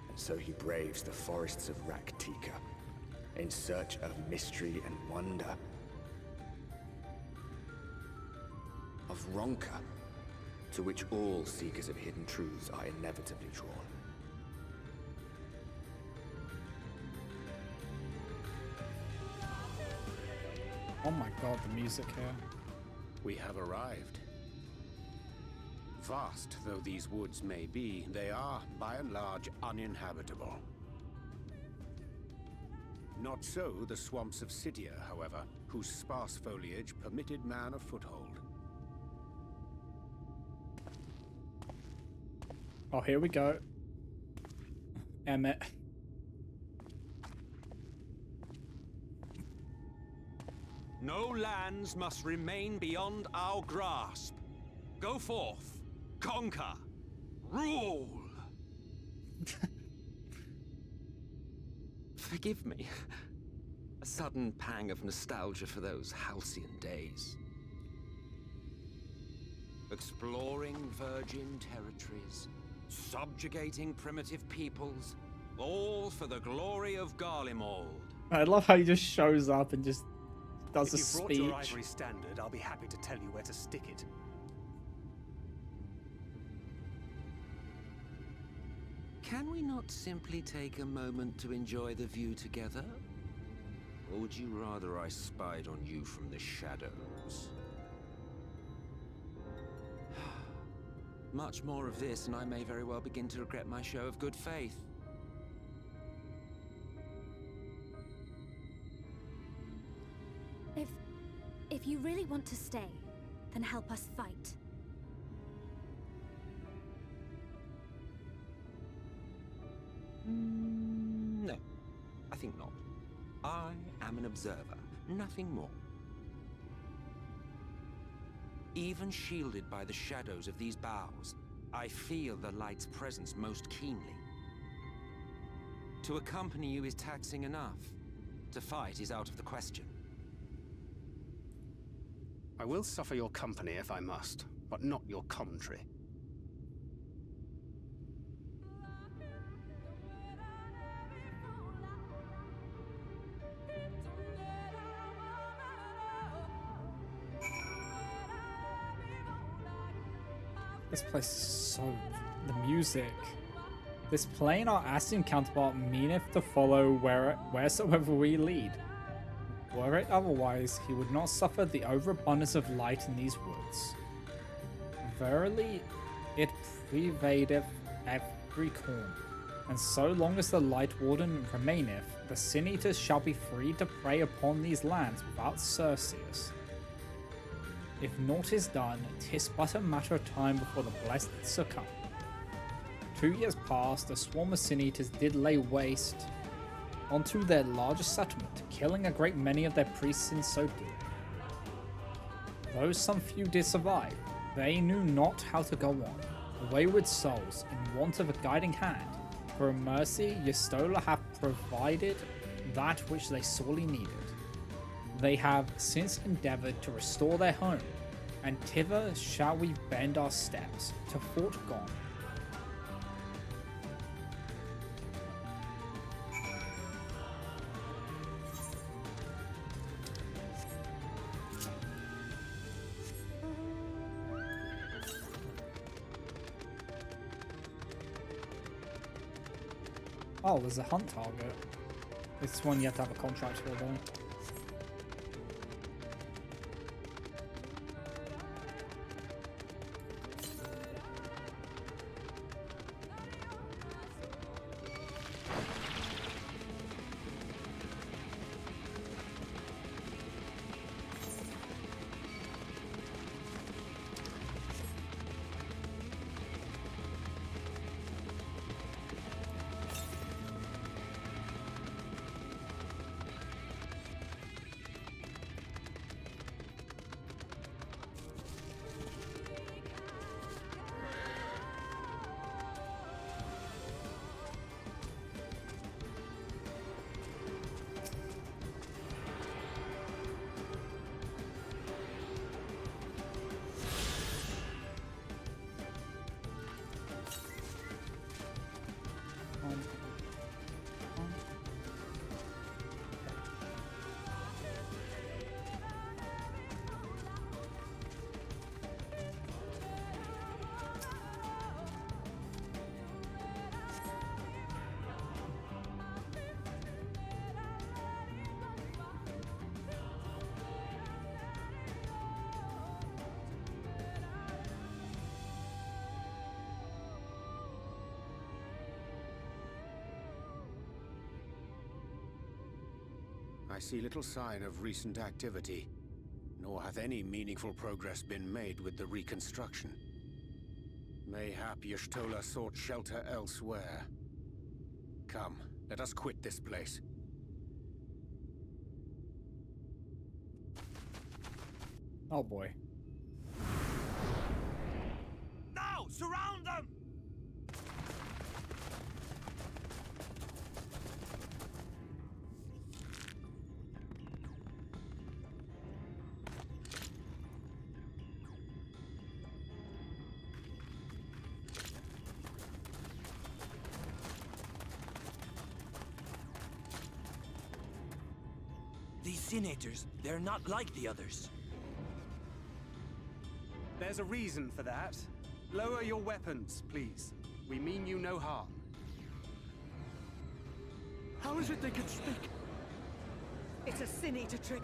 And so he braves the forests of Raktika in search of mystery and wonder. Of Ronka, to which all seekers of hidden truths are inevitably drawn. Oh my god, the music here. We have arrived. Vast though these woods may be, they are, by and large, uninhabitable. Not so the swamps of Cydia, however, whose sparse foliage permitted man a foothold. Oh, here we go. Emmett. No lands must remain beyond our grasp. Go forth, conquer, rule! Forgive me. A sudden pang of nostalgia for those halcyon days. Exploring virgin territories, subjugating primitive peoples, all for the glory of Garlemald. I love how he just shows up and just does a If you brought your speech. ivory standard, I'll be happy to tell you where to stick it. Can we not simply take a moment to enjoy the view together? Or would you rather I spied on you from the shadows? Much more of this, and I may very well begin to regret my show of good faith. If you really want to stay, then help us fight. No, I think not. I am an observer, nothing more. Even shielded by the shadows of these boughs, I feel the light's presence most keenly. To accompany you is taxing enough. To fight is out of the question. I will suffer your company if I must, but not your commentary. This place is so... the music. This plane our Ascian counterpart meaneth to follow wheresoever we lead. Were it otherwise, he would not suffer the overabundance of light in these woods. Verily, it pervadeth every corner, and so long as the Light Warden remaineth, the Sin Eaters shall be free to prey upon these lands without surcease. If naught is done, 'tis but a matter of time before the blessed succumb. 2 years past, a swarm of Sin Eaters did lay waste onto their largest settlement, killing a great many of their priests in so doing. Though some few did survive, they knew not how to go on, wayward souls in want of a guiding hand. For in mercy, Yestola hath provided that which they sorely needed. They have since endeavoured to restore their home, and thither shall we bend our steps, to Fort Gone. Oh, there's a hunt target. This one you have to have a contract for, though. I see little sign of recent activity, nor hath any meaningful progress been made with the reconstruction. Mayhap Y'shtola sought shelter elsewhere. Come, let us quit this place. Oh boy. Now! Surround them! These Sin-Eaters, they're not like the others. There's a reason for that. Lower your weapons, please. We mean you no harm. How is it they can speak? It's a Sin-Eater trick.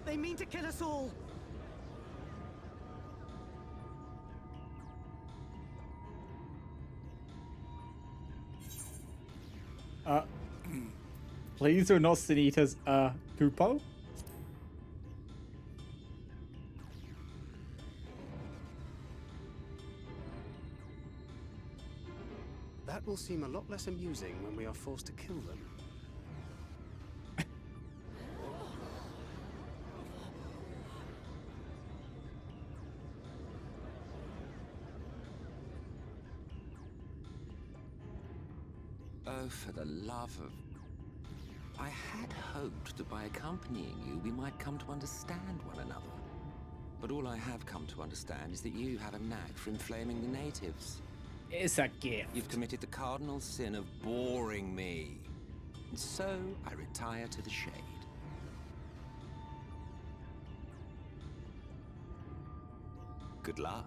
They mean to kill us all. Please do not Sin Eaters, Kupo? That will seem a lot less amusing when we are forced to kill them. Oh, for the love of... I had hoped that by accompanying you, we might come to understand one another. But all I have come to understand is that you have a knack for inflaming the natives. It's a gift. You've committed the cardinal sin of boring me. And so I retire to the shade. Good luck.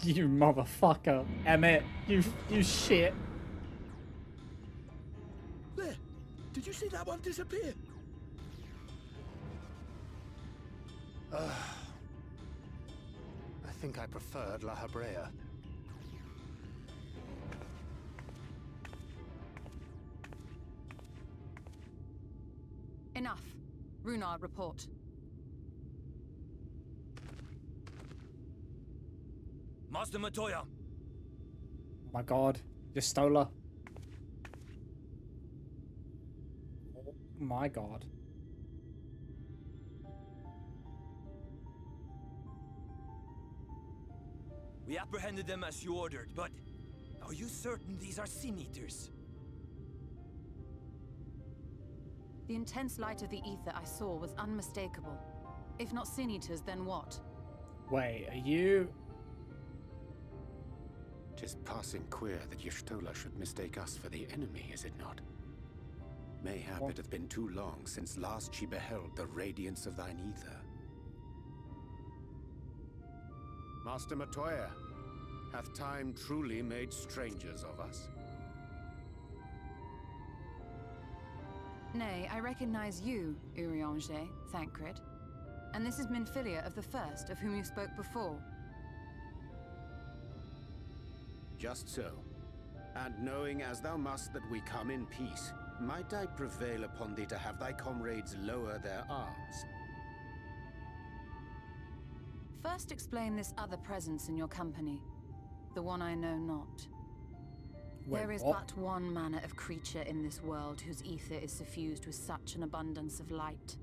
You motherfucker. Emmett, you shit. There! Did you see that one disappear? I think I preferred La Habrea. Enough. Runard, report. Master Matoya! Oh my god. You stole her. Oh my god. We apprehended them as you ordered, but are you certain these are Sin Eaters? The intense light of the ether I saw was unmistakable. If not Sin Eaters, then what? Wait, are you... Tis passing queer that Y'shtola should mistake us for the enemy, is it not? Mayhap it hath been too long since last she beheld the radiance of thine ether. Master Matoya, hath time truly made strangers of us? Nay, I recognize you, Urianger, Thancred. And this is Minfilia of the First, of whom you spoke before. Just so. And knowing as thou must that we come in peace, might I prevail upon thee to have thy comrades lower their arms? First explain this other presence in your company. The one I know not. There is but one manner of creature in this world whose ether is suffused with such an abundance of light.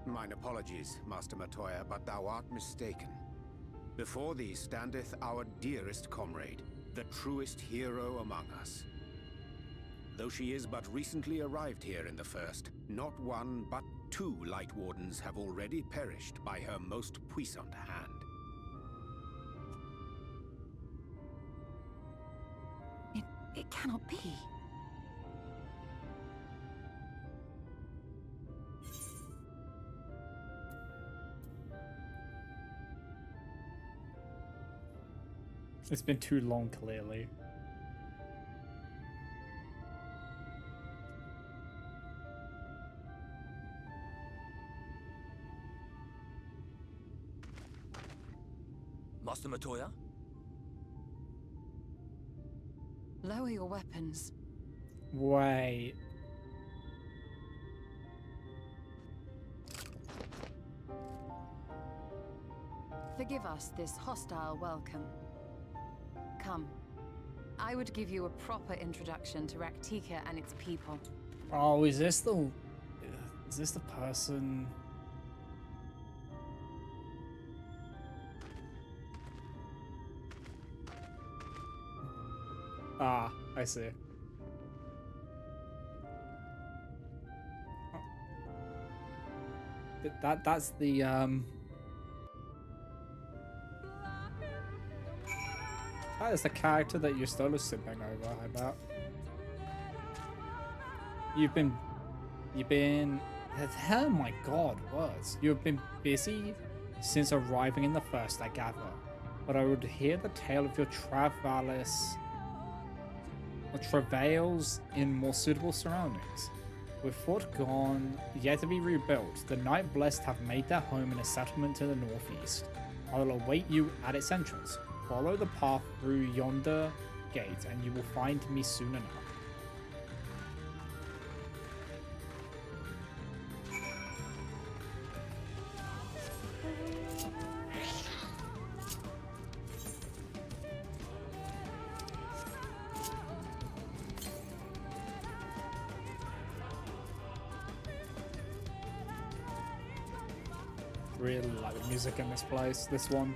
Mine apologies, Master Matoya, but thou art mistaken. Before thee standeth our dearest comrade, the truest hero among us. Though she is but recently arrived here in the First, not one but two Light Wardens have already perished by her most puissant hand. It cannot be. It's been too long, clearly. Master Matoya? Lower your weapons. Wait. Forgive us this hostile welcome. Come. I would give you a proper introduction to Raktika and its people. Oh, is this the person? Ah, I see. That's the that is the character that you're still sipping over, I bet. You've been oh my god, words. You've been busy since arriving in the First, I gather. But I would hear the tale of your travails in more suitable surroundings. With Fort gone, yet to be rebuilt, the Night Blessed have made their home in a settlement to the northeast. I will await you at its entrance. Follow the path through yonder gate, and you will find me soon enough. Really like the music in this place, this one.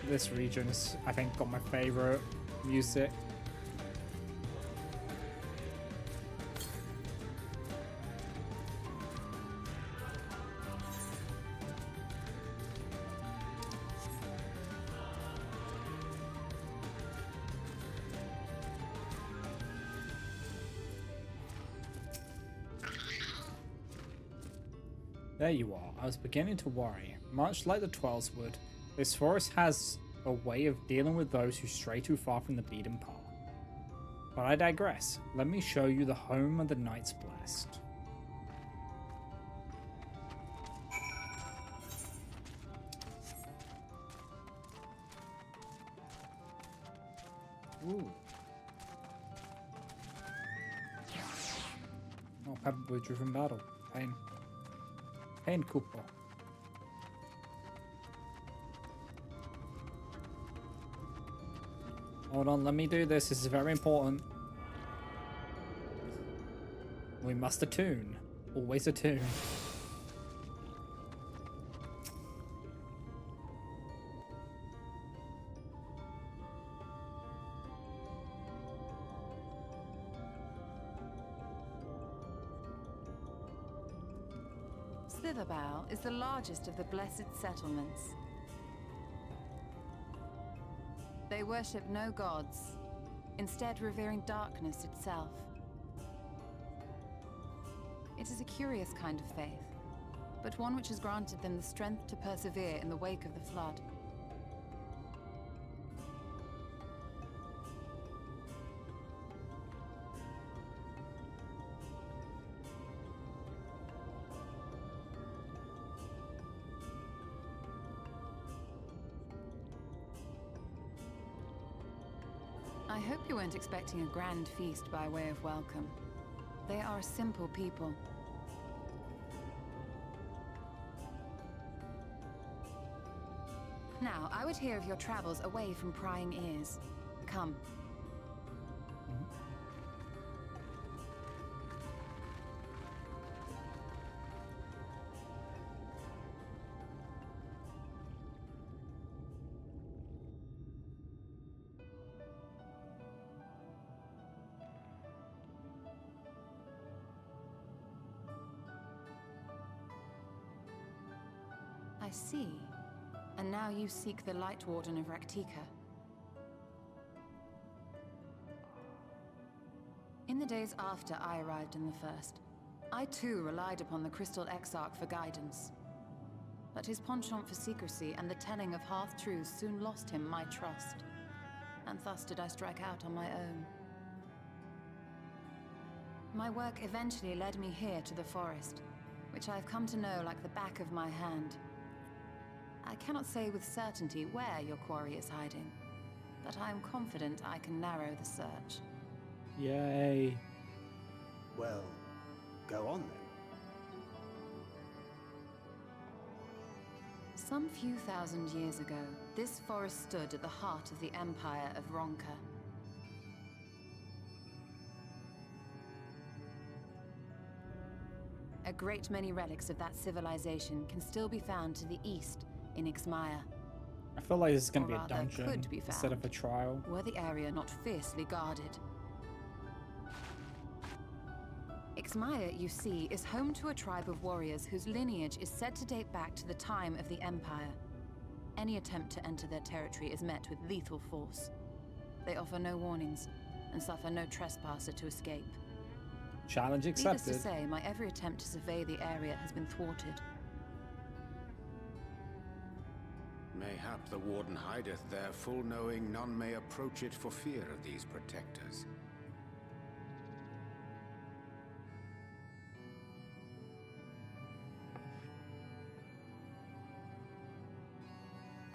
This region is, I think, got my favorite music. There you are. I was beginning to worry. Much like the Twelves would, this forest has a way of dealing with those who stray too far from the beaten path. But I digress. Let me show you the home of the Knights Blessed. Ooh. Oh, Pepperboy driven battle. Pain. Pain Cooper. Hold on, let me do this. This is very important. We must attune. Always attune. Slitherbow is the largest of the blessed settlements. They worship no gods, instead revering darkness itself. It is a curious kind of faith, but one which has granted them the strength to persevere in the wake of the flood. I hope you weren't expecting a grand feast by way of welcome. They are a simple people. Now, I would hear of your travels away from prying ears. Come. I see. And now you seek the Light Warden of Raktika. In the days after I arrived in the First, I too relied upon the Crystal Exarch for guidance. But his penchant for secrecy and the telling of half-truths soon lost him my trust. And thus did I strike out on my own. My work eventually led me here to the forest, which I've come to know like the back of my hand. I cannot say with certainty where your quarry is hiding, but I am confident I can narrow the search. Yay. Well, go on then. Some few thousand years ago, this forest stood at the heart of the Empire of Ronka. A great many relics of that civilization can still be found to the east in Ixmaya. I feel like this is going to be a Or rather, dungeon could be instead of found, a trial. were the area not fiercely guarded. Ixmaya, you see, is home to a tribe of warriors whose lineage is said to date back to the time of the Empire. Any attempt to enter their territory is met with lethal force. They offer no warnings and suffer no trespasser to escape. Challenge accepted. Needless to say, my every attempt to survey the area has been thwarted. Mayhap the Warden hideth there, full knowing none may approach it for fear of these protectors.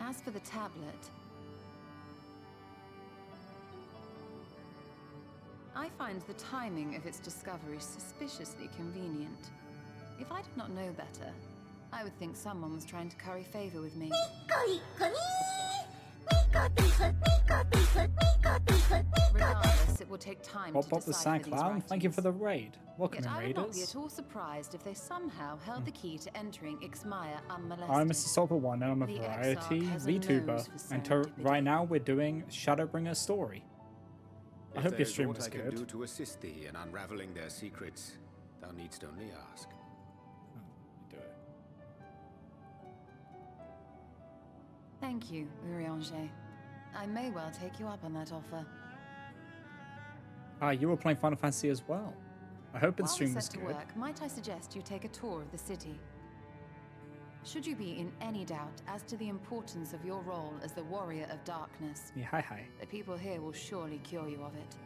As for the tablet, I find the timing of its discovery suspiciously convenient. If I did not know better, I would think someone was trying to curry favor with me. Regardless, it will take take time Pop to Pop the decipher Sand these Clown, thank you writings. for the raid. Welcome Yet in, I would not be raiders. at all surprised if they somehow held the key to entering Ixmaya unmolested. I'm Mr. Stopper One and I'm a The variety Exarch has a VTuber. nose for And serendipity. right now we're doing Shadowbringer's story. I hope your stream was If there is good. aught I can do to assist thee in unraveling their secrets, thou needst only ask. Do it. Thank you, Urianger. I may well take you up on that offer. Ah, you were playing Final Fantasy as well. I hope the While stream we're was set to good. work, might I suggest you take a tour of the city? Should you be in any doubt as to the importance of your role as the Warrior of Darkness, Yeah, hi. the people here will surely cure you of it.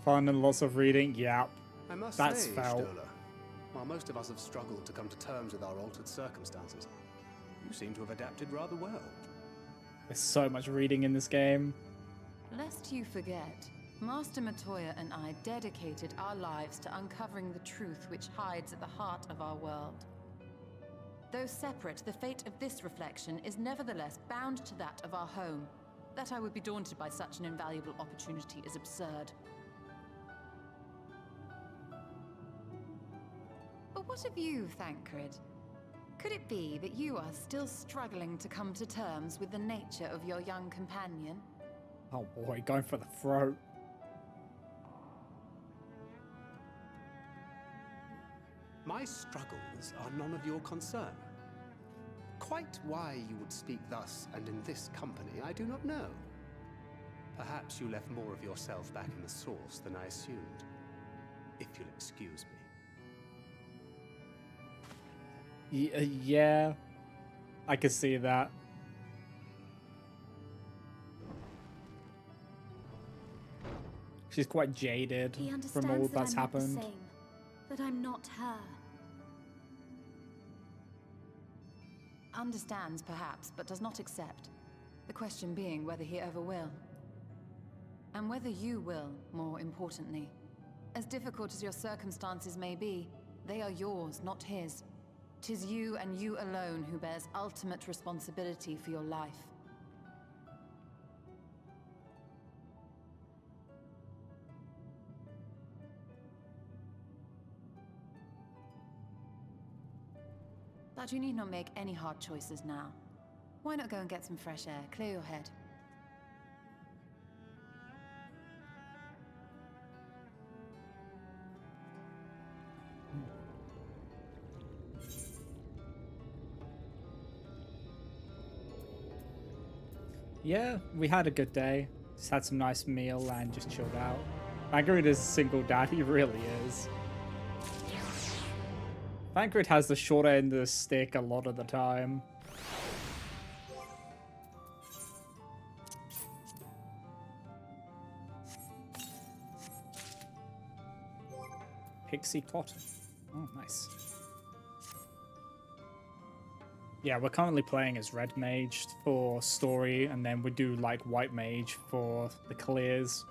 Fun and lots of reading. Yeah, I must that's say, foul. Stola, while most of us have struggled to come to terms with our altered circumstances, you seem to have adapted rather well. There's so much reading in this game. Lest you forget, Master Matoya and I dedicated our lives to uncovering the truth which hides at the heart of our world. Though separate, the fate of this reflection is nevertheless bound to that of our home. That I would be daunted by such an invaluable opportunity is absurd. But what of you, Thancred? Could it be that you are still struggling to come to terms with the nature of your young companion? Oh boy, going for the throat. My struggles are none of your concern. Quite why you would speak thus and in this company, I do not know. Perhaps you left more of yourself back in the source than I assumed. If you'll excuse me. Yeah, I could see that. She's quite jaded He from understands all that that's I'm not the happened. same, that I'm not her. Understands, perhaps, but does not accept. The question being whether he ever will. And whether you will, more importantly. As difficult as your circumstances may be, they are yours, not his. 'Tis you and you alone who bears ultimate responsibility for your life. But you need not make any hard choices now. Why not go and get some fresh air, clear your head? Yeah, we had a good day. Just had some nice meal and just chilled out. Thancred is a single dad, he really is. Thancred has the short end of the stick a lot of the time. Pixie Cotton. Oh, nice. Yeah, we're currently playing as Red Mage for story, and then we do like White Mage for the clears.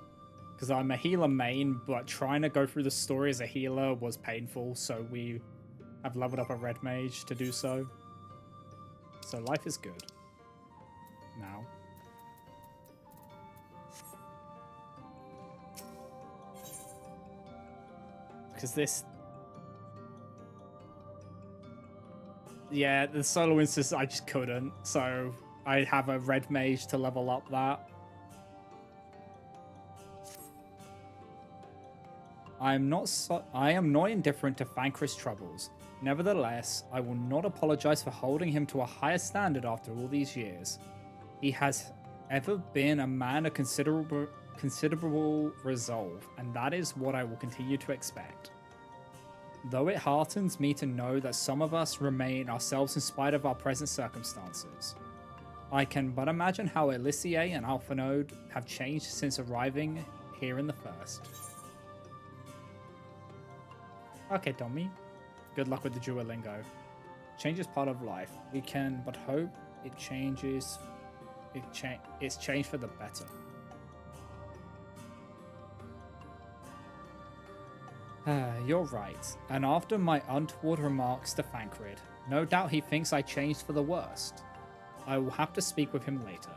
Because I'm a healer main, but trying to go through the story as a healer was painful, so we have leveled up a Red Mage to do so. So life is good. Now. Because this... Yeah, the solo instance I just couldn't, so I have a Red Mage to level up that. I am not indifferent to Thancred's troubles. Nevertheless, I will not apologize for holding him to a higher standard after all these years. He has ever been a man of considerable resolve, and that is what I will continue to expect. Though it heartens me to know that some of us remain ourselves in spite of our present circumstances. I can but imagine how Elysier and Alphanode have changed since arriving here in the first. Okay, Tommy. Good luck with the Duolingo. Change is part of life. We can but hope it changes. It's changed for the better. You're right. And after my untoward remarks to Thancred, no doubt he thinks I changed for the worst. I will have to speak with him later.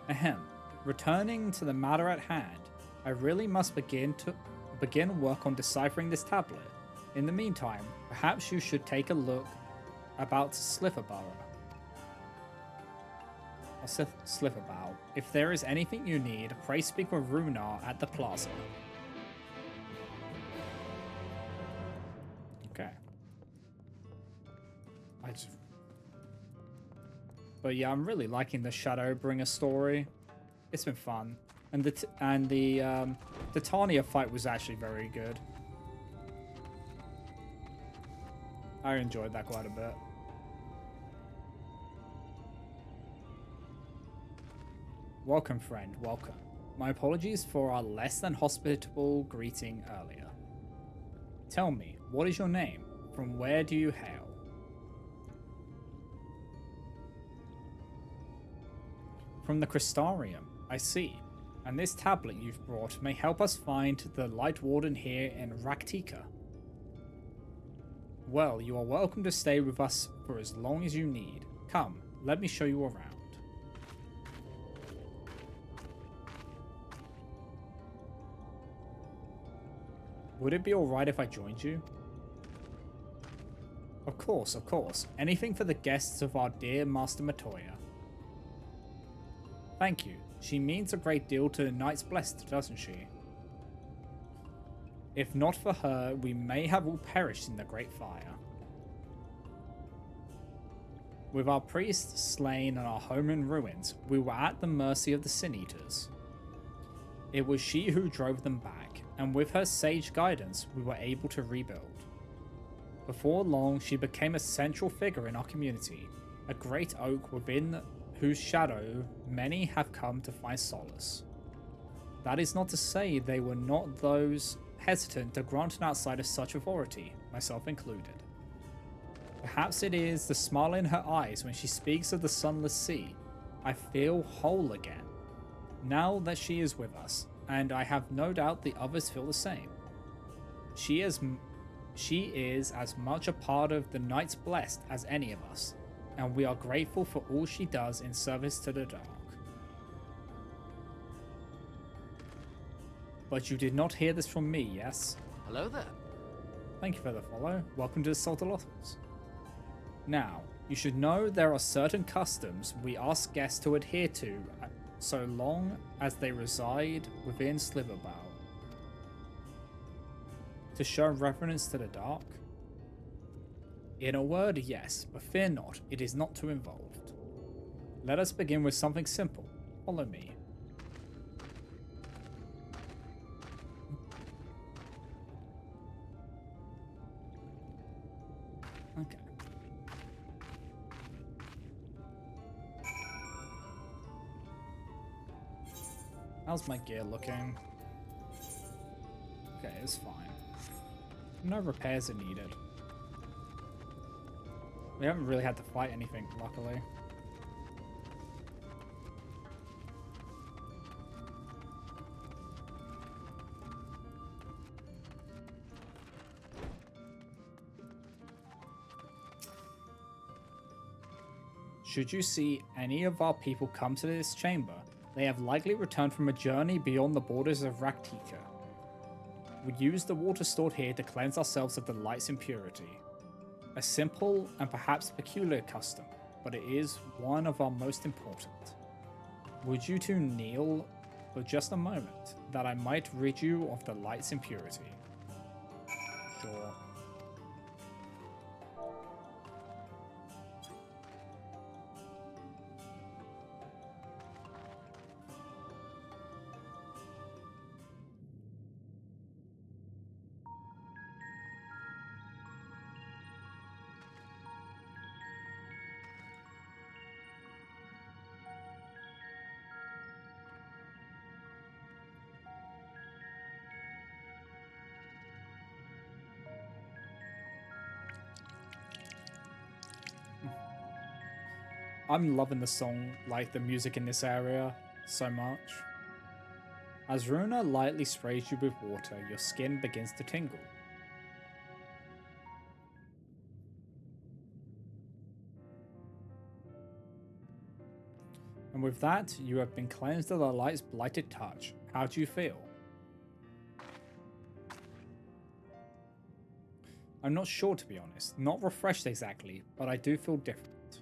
Ahem. Returning to the matter at hand, I really must begin work on deciphering this tablet. In the meantime, perhaps you should take a look about Slitherbough. Slitherbough. If there is anything you need, pray speak with Runar at the plaza. Okay. But yeah, I'm really liking the Shadowbringer story. It's been fun, and the Titania fight was actually very good. I enjoyed that quite a bit. Welcome, friend. Welcome. My apologies for our less than hospitable greeting earlier. Tell me, what is your name? From where do you hail? From the Crystarium, I see. And this tablet you've brought may help us find the Light Warden here in Raktika. Well, you are welcome to stay with us for as long as you need. Come, let me show you around. Would it be alright if I joined you? Of course, of course. Anything for the guests of our dear Master Matoya. Thank you. She means a great deal to the Knights Blessed, doesn't she? If not for her, we may have all perished in the Great Fire. With our priests slain and our home in ruins, we were at the mercy of the Sin Eaters. It was she who drove them back, and with her sage guidance, we were able to rebuild. Before long, she became a central figure in our community, a great oak within whose shadow many have come to find solace. That is not to say they were not those hesitant to grant an outsider such authority, myself included. Perhaps it is the smile in her eyes when she speaks of the sunless sea. I feel whole again, now that she is with us, and I have no doubt the others feel the same. She is as much a part of the Knights Blessed as any of us, and we are grateful for all she does in service to the dark. But you did not hear this from me, yes? Hello there. Thank you for the follow. Welcome to the Saltalothals. Now, you should know there are certain customs we ask guests to adhere to so long as they reside within Slitherbough. To show reverence to the dark? In a word, yes, but fear not, it is not too involved. Let us begin with something simple. Follow me. Okay. How's my gear looking? Okay, it's fine. No repairs are needed. We haven't really had to fight anything, luckily. Should you see any of our people come to this chamber, they have likely returned from a journey beyond the borders of Raktika. We use the water stored here to cleanse ourselves of the light's impurity. A simple and perhaps peculiar custom, but it is one of our most important. Would you two kneel for just a moment, that I might rid you of the light's impurity? Sure. I'm loving the song, like the music in this area, so much. As Runa lightly sprays you with water, your skin begins to tingle. And with that, you have been cleansed of the light's blighted touch. How do you feel? I'm not sure, to be honest. Not refreshed exactly, but I do feel different.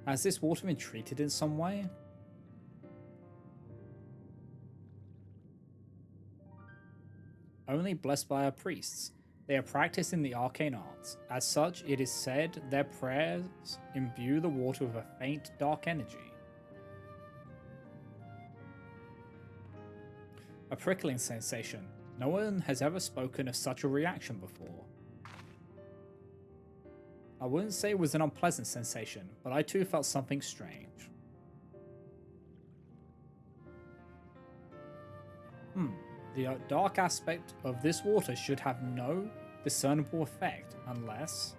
Has this water been treated in some way? Only blessed by our priests. They are practiced in the arcane arts. As such, it is said their prayers imbue the water with a faint, dark energy. A prickling sensation. No one has ever spoken of such a reaction before. I wouldn't say it was an unpleasant sensation, but I too felt something strange. The dark aspect of this water should have no discernible effect unless...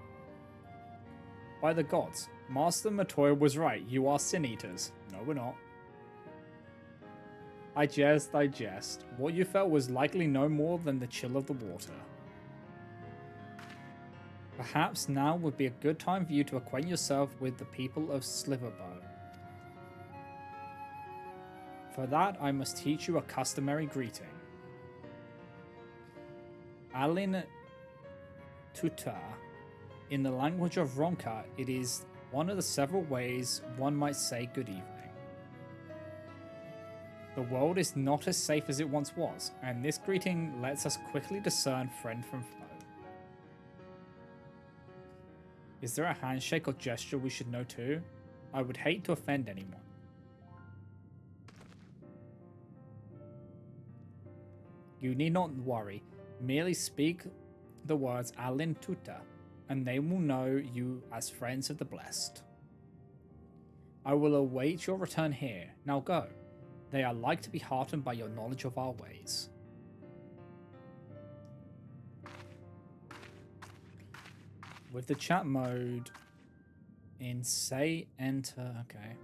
By the gods, Master Matoya was right, you are sin eaters. No, we're not. I jest. What you felt was likely no more than the chill of the water. Perhaps now would be a good time for you to acquaint yourself with the people of Sliverbow. For that, I must teach you a customary greeting. Alin Tuta. In the language of Ronka, it is one of the several ways one might say good evening. The world is not as safe as it once was, and this greeting lets us quickly discern friend from foe. Is there a handshake or gesture we should know too? I would hate to offend anyone. You need not worry. Merely speak the words Alin Tuta, and they will know you as friends of the blessed. I will await your return here. Now go. They are like to be heartened by your knowledge of our ways. With the chat mode in say enter, okay.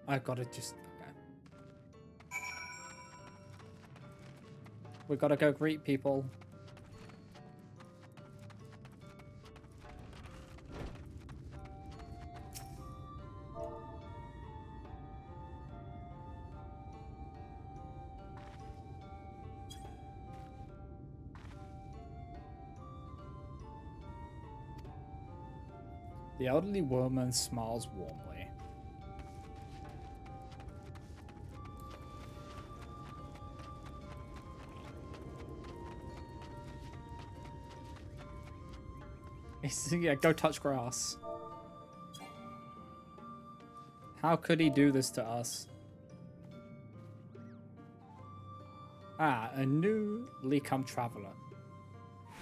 I gotta just, okay. We gotta go greet people. The elderly woman smiles warmly. Yeah, go touch grass. How could he do this to us? Ah, a newly come traveler.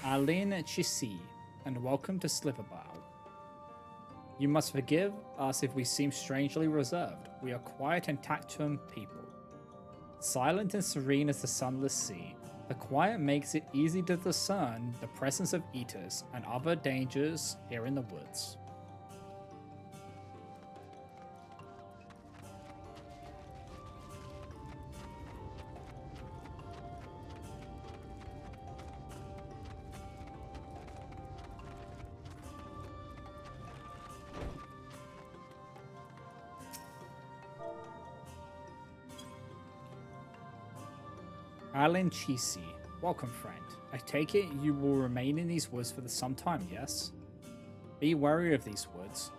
Alin Chisi, and welcome to Sliverbow. You must forgive us if we seem strangely reserved. We are quiet and taciturn people. Silent and serene as the sunless sea, the quiet makes it easy to discern the presence of eaters and other dangers here in the woods. Alin Chisi, welcome friend. I take it you will remain in these woods for some time, yes? Be wary of these woods.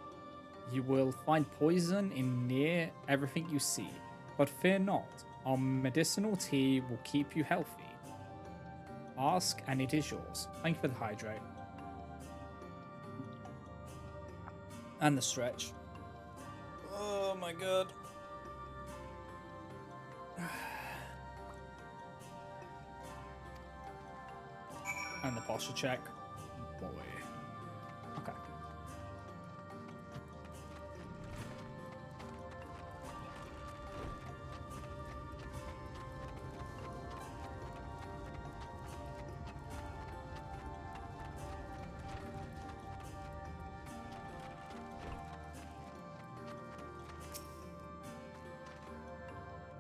You will find poison in near everything you see, but fear not, our medicinal tea will keep you healthy. Ask and it is yours. Thank you for the hydrate. And the stretch. Oh my god. And the posture check. Boy. Okay.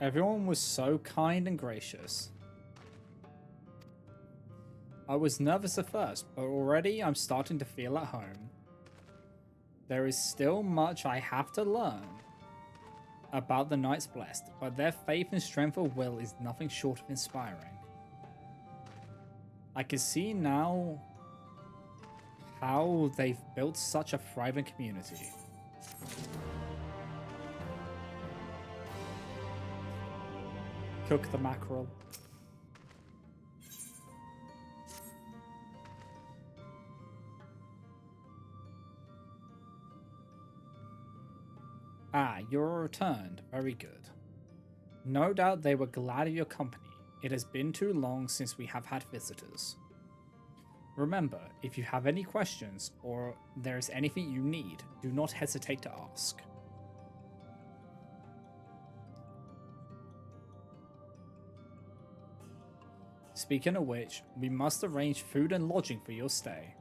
Everyone was so kind and gracious. I was nervous at first, but already I'm starting to feel at home. There is still much I have to learn about the Knights Blessed, but their faith and strength of will is nothing short of inspiring. I can see now how they've built such a thriving community. Cook the mackerel. Ah, you're returned. Very good. No doubt they were glad of your company. It has been too long since we have had visitors. Remember, if you have any questions or there is anything you need, do not hesitate to ask. Speaking of which, we must arrange food and lodging for your stay.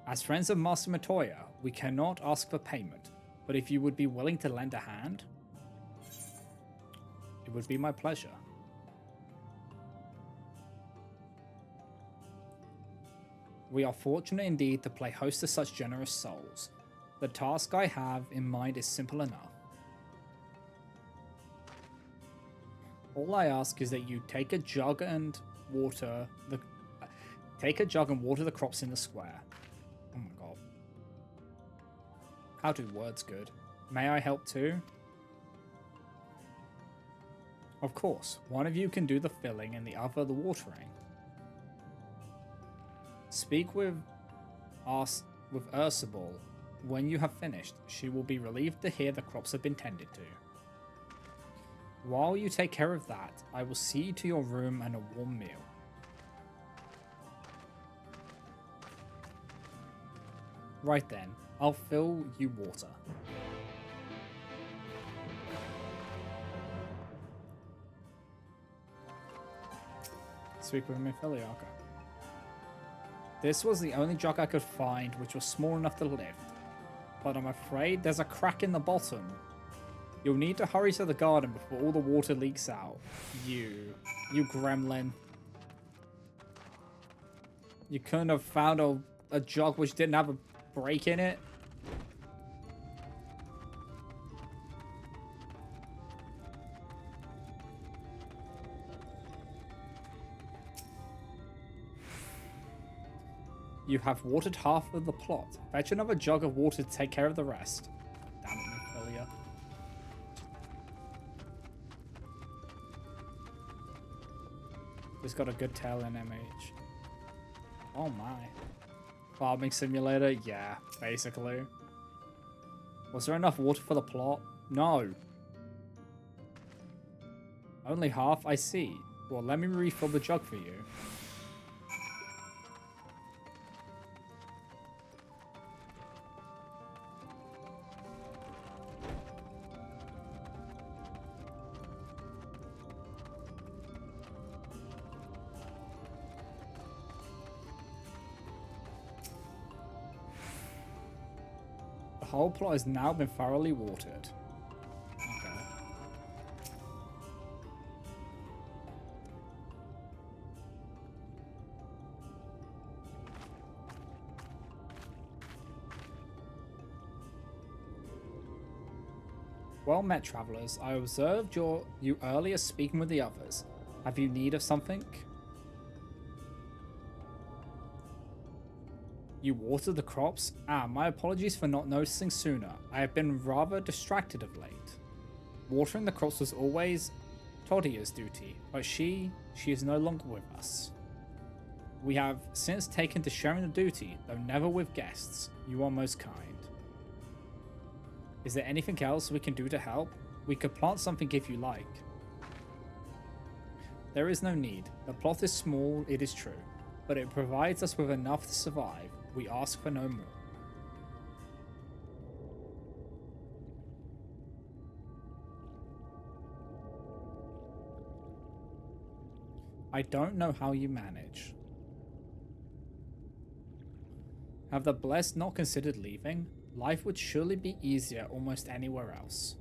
As friends of Master Matoya, we cannot ask for payment, but if you would be willing to lend a hand, it would be my pleasure. We are fortunate indeed to play host to such generous souls. The task I have in mind is simple enough. All I ask is that you take a jug and water the crops in the square. Oh my god. How do words good? May I help too? Of course, one of you can do the filling and the other the watering. Speak with Ursibel when you have finished. She will be relieved to hear the crops have been tended to. While you take care of that, I will see you to your room and a warm meal. Right then, I'll fill you water. Speak with Mithiliaka. This was the only jug I could find which was small enough to lift, but I'm afraid there's a crack in the bottom. You'll need to hurry to the garden before all the water leaks out. You gremlin. You couldn't have found a jug which didn't have a break in it? You have watered half of the plot. Fetch another jug of water to take care of the rest. Damn it, Mephilia. Just got a good tail in MH. Oh my. Farming simulator? Yeah, basically. Was there enough water for the plot? No. Only half? I see. Well, let me refill the jug for you. The whole plot has now been thoroughly watered. Okay. Well met, travelers. I observed you earlier speaking with the others. Have you need of something? You watered the crops? Ah, my apologies for not noticing sooner. I have been rather distracted of late. Watering the crops was always Todia's duty, but she is no longer with us. We have since taken to sharing the duty, though never with guests. You are most kind. Is there anything else we can do to help? We could plant something if you like. There is no need. The plot is small, it is true, but it provides us with enough to survive. We ask for no more. I don't know how you manage. Have the blessed not considered leaving? Life would surely be easier almost anywhere else.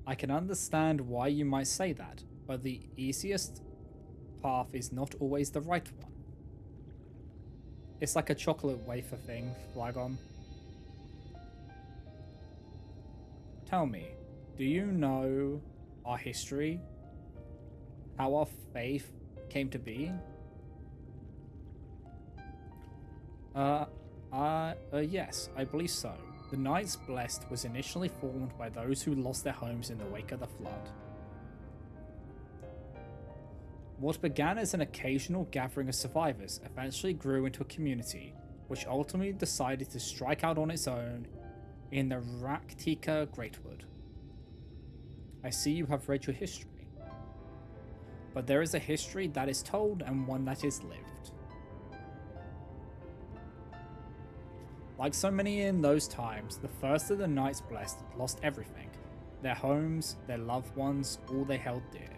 I can understand why you might say that, but the easiest path is not always the right one. It's like a chocolate wafer thing, Flagon. tell me, do you know our history? How our faith came to be? Yes, I believe so. The Knights Blessed was initially formed by those who lost their homes in the wake of the flood. What began as an occasional gathering of survivors eventually grew into a community, which ultimately decided to strike out on its own in the Raktika Greatwood. I see you have read your history. But there is a history that is told and one that is lived. Like so many in those times, the first of the Knights Blessed lost everything. Their homes, their loved ones, all they held dear.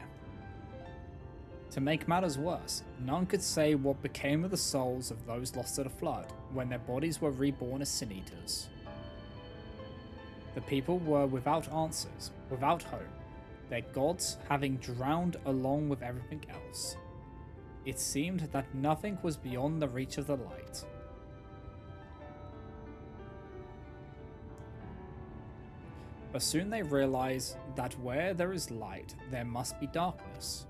To make matters worse, none could say what became of the souls of those lost to the flood when their bodies were reborn as Sin Eaters. The people were without answers, without hope, their gods having drowned along with everything else. It seemed that nothing was beyond the reach of the light. But soon they realized that where there is light, there must be darkness.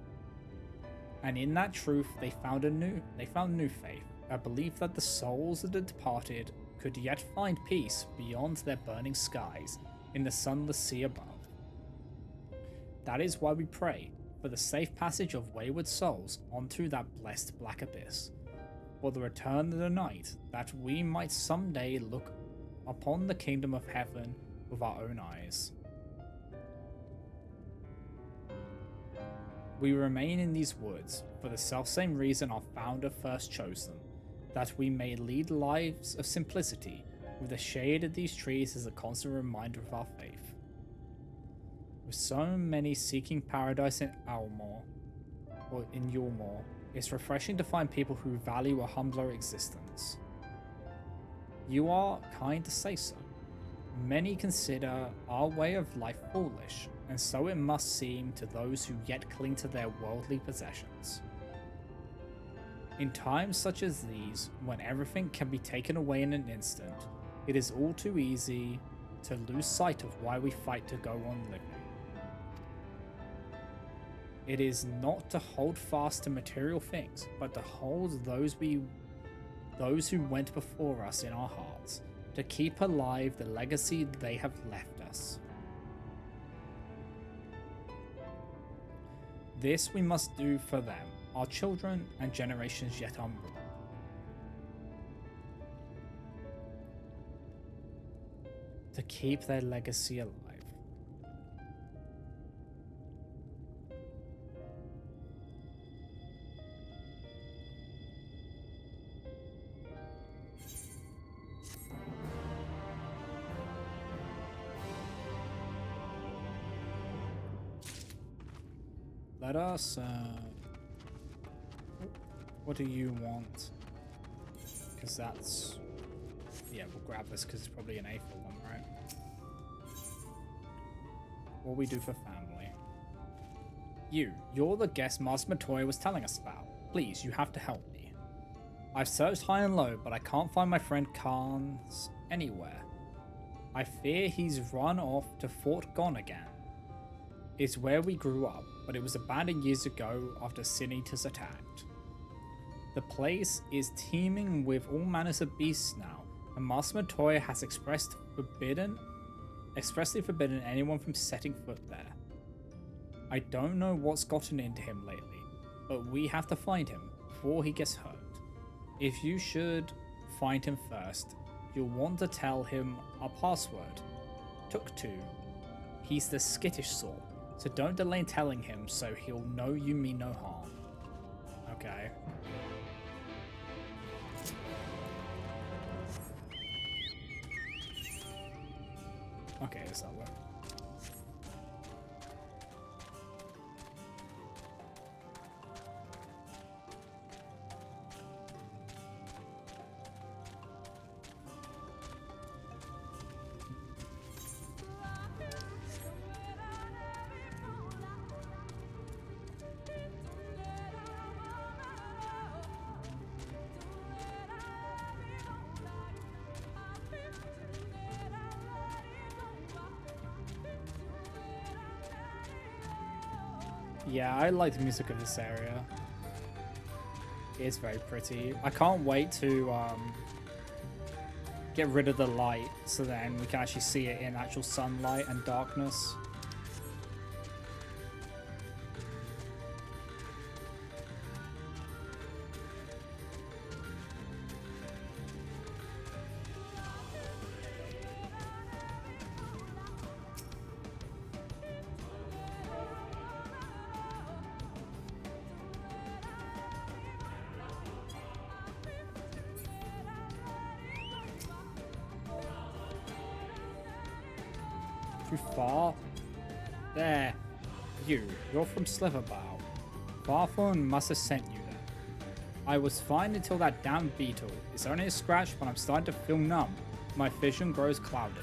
And in that truth, they found new faith, a belief that the souls of the departed could yet find peace beyond their burning skies, in the sunless sea above. That is why we pray for the safe passage of wayward souls onto that blessed black abyss, for the return of the night, that we might someday look upon the kingdom of heaven with our own eyes. We remain in these woods for the selfsame reason our founder first chose them, that we may lead lives of simplicity, with the shade of these trees as a constant reminder of our faith. With so many seeking paradise in Almore, or in Yulmore, it's refreshing to find people who value a humbler existence. You are kind to say so. Many consider our way of life foolish, and so it must seem to those who yet cling to their worldly possessions. In times such as these, when everything can be taken away in an instant, it is all too easy to lose sight of why we fight to go on living. It is not to hold fast to material things, but to hold those who went before us in our hearts, to keep alive the legacy they have left us. This we must do for them, our children, and generations yet unborn. To keep their legacy alive. Let us, what do you want? Because that's, yeah, we'll grab this because it's probably an A for one, right? What we do for family. You're the guest Master Matoya was telling us about. Please, you have to help me. I've searched high and low, but I can't find my friend Khan's anywhere. I fear he's run off to Fort Gone again. It's where we grew up, but it was abandoned years ago after Sin Eaters attacked. The place is teeming with all manners of beasts now, and Master Matoya has expressly forbidden anyone from setting foot there. I don't know what's gotten into him lately, but we have to find him before he gets hurt. If you should find him first, you'll want to tell him our password. Tuk-Tu. He's the skittish sort. So don't delay in telling him so he'll know you mean no harm. Okay. Okay, does that work? Yeah, I like the music of this area. It's very pretty. I can't wait to get rid of the light so then we can actually see it in actual sunlight and darkness. Too far? There. You're from Sliverbow. Farfon must have sent you there. I was fine until that damn beetle. It's only a scratch, but I'm starting to feel numb. My vision grows clouded.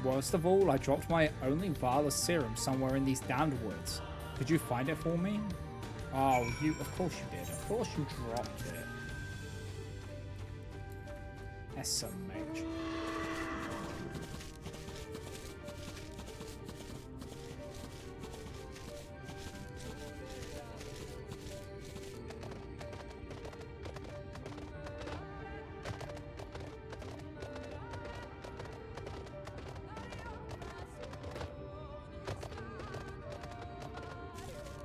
Worst of all, I dropped my only vial of serum somewhere in these damned woods. Could you find it for me? Oh, of course you did. Of course you dropped it. SMH.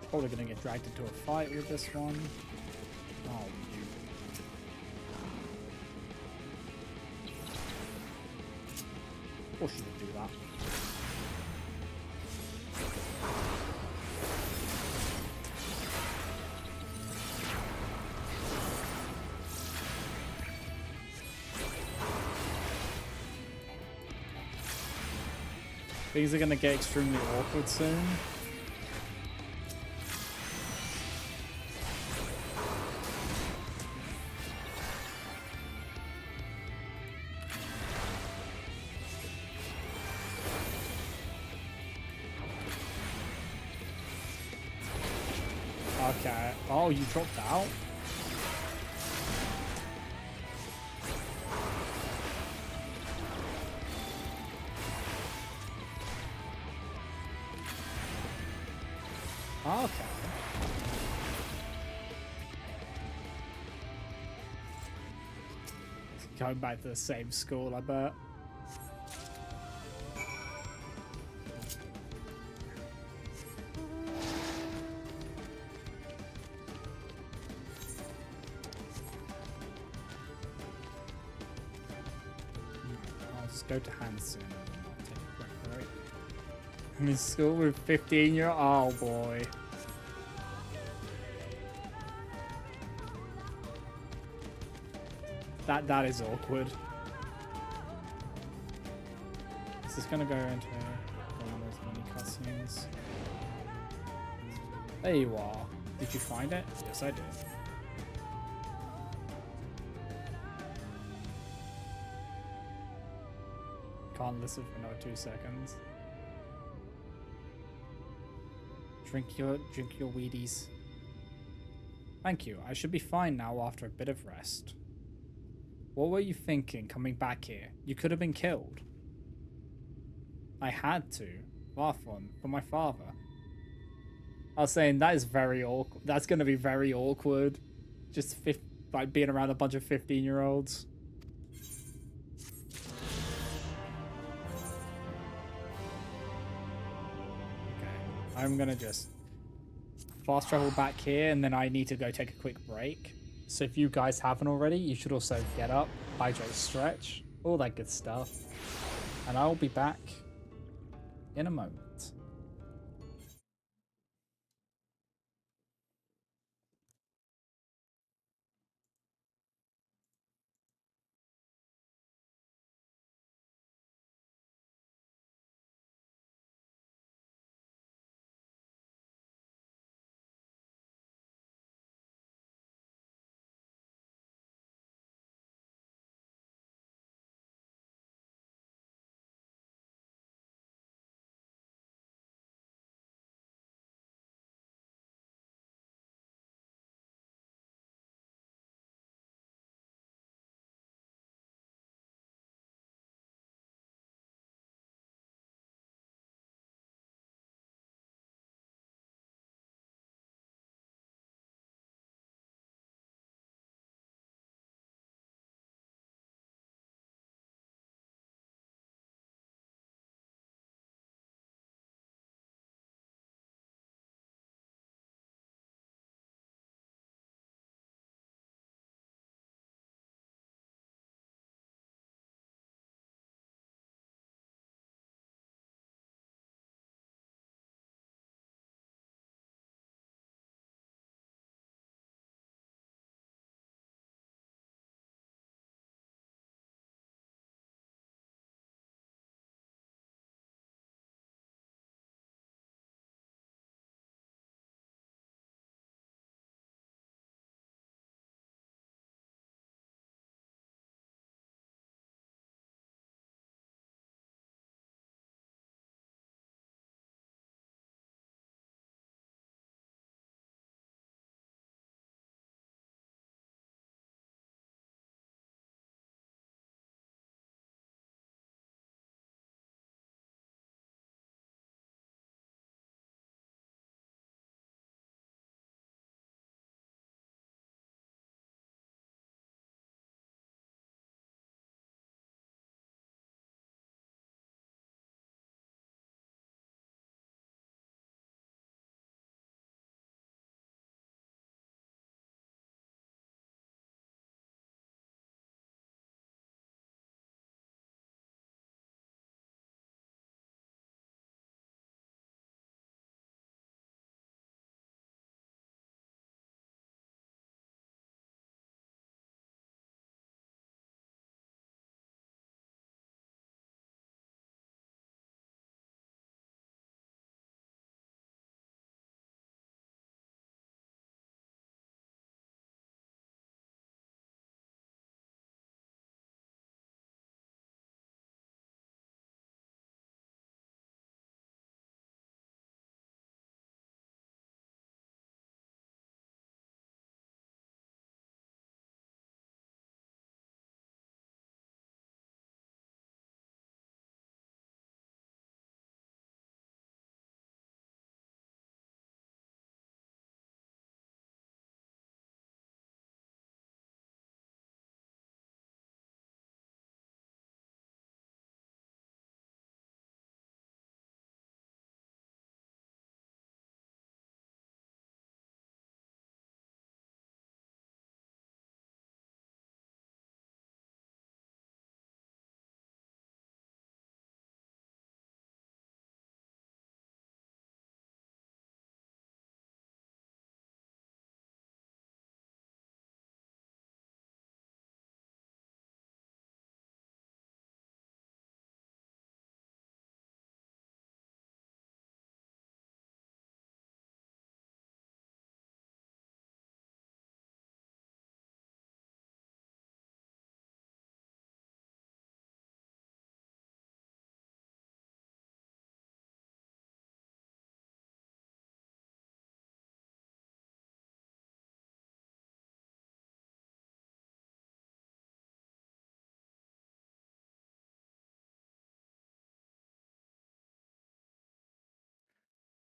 Probably gonna get dragged into a fight with this one. Oh, you. Of course you would do that. Things are gonna get extremely awkward soon. Okay. Oh, you dropped out? Okay. Going back to the same school, I bet. Go to Hanson and I'll take a quick break. I'm in school with 15-year-old. Oh boy. That is awkward. Is this gonna go into one of those mini cutscenes? There you are. Did you find it? Yes, I did. Can't listen for another 2 seconds. Drink your Wheaties. Thank you. I should be fine now after a bit of rest. What were you thinking coming back here? You could have been killed. I had to. Farfon, for my father. I was saying that is very awkward. That's going to be very awkward. Just like being around a bunch of 15-year-olds. I'm gonna just fast travel back here and then I need to go take a quick break. So if you guys haven't already, you should also get up, hydrate, stretch, all that good stuff. And I'll be back in a moment.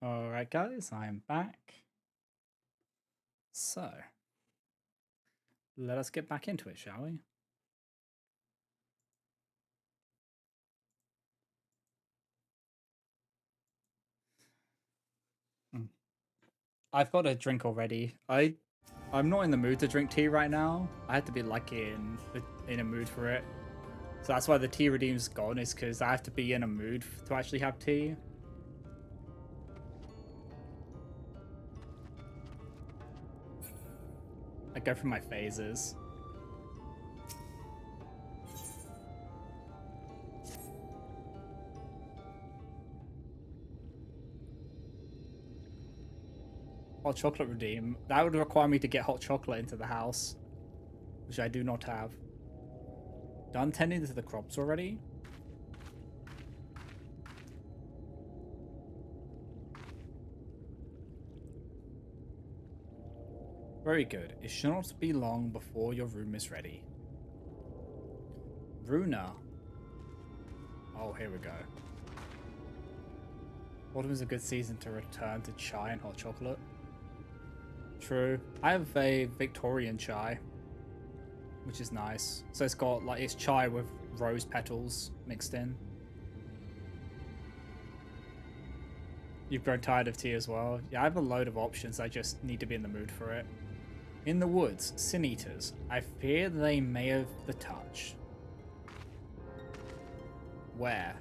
Alright, guys, I am back. So, let us get back into it, shall we? I've got a drink already. I'm not in the mood to drink tea right now. I had to be like in a mood for it. So that's why the tea redeem's gone, is because I have to be in a mood to actually have tea. I go through my phases. Hot chocolate redeem. That would require me to get hot chocolate into the house, which I do not have. Done tending to the crops already? Very good. It should not be long before your room is ready. Runa. Oh, here we go. Autumn is a good season to return to chai and hot chocolate. True. I have a Victorian chai, which is nice. So it's got like, it's chai with rose petals mixed in. You've grown tired of tea as well. Yeah, I have a load of options. I just need to be in the mood for it. In the woods, sin eaters. I fear they may have the touch. Where?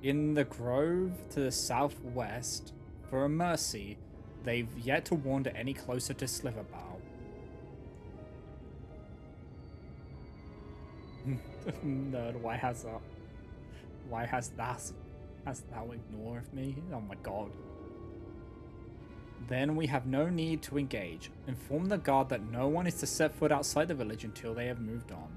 In the grove to the southwest. For a mercy, they've yet to wander any closer to Sliverbow. Nerd, why has that? Why has that ignored me? Oh my god. Then we have no need to engage. Inform the guard that no one is to set foot outside the village until they have moved on.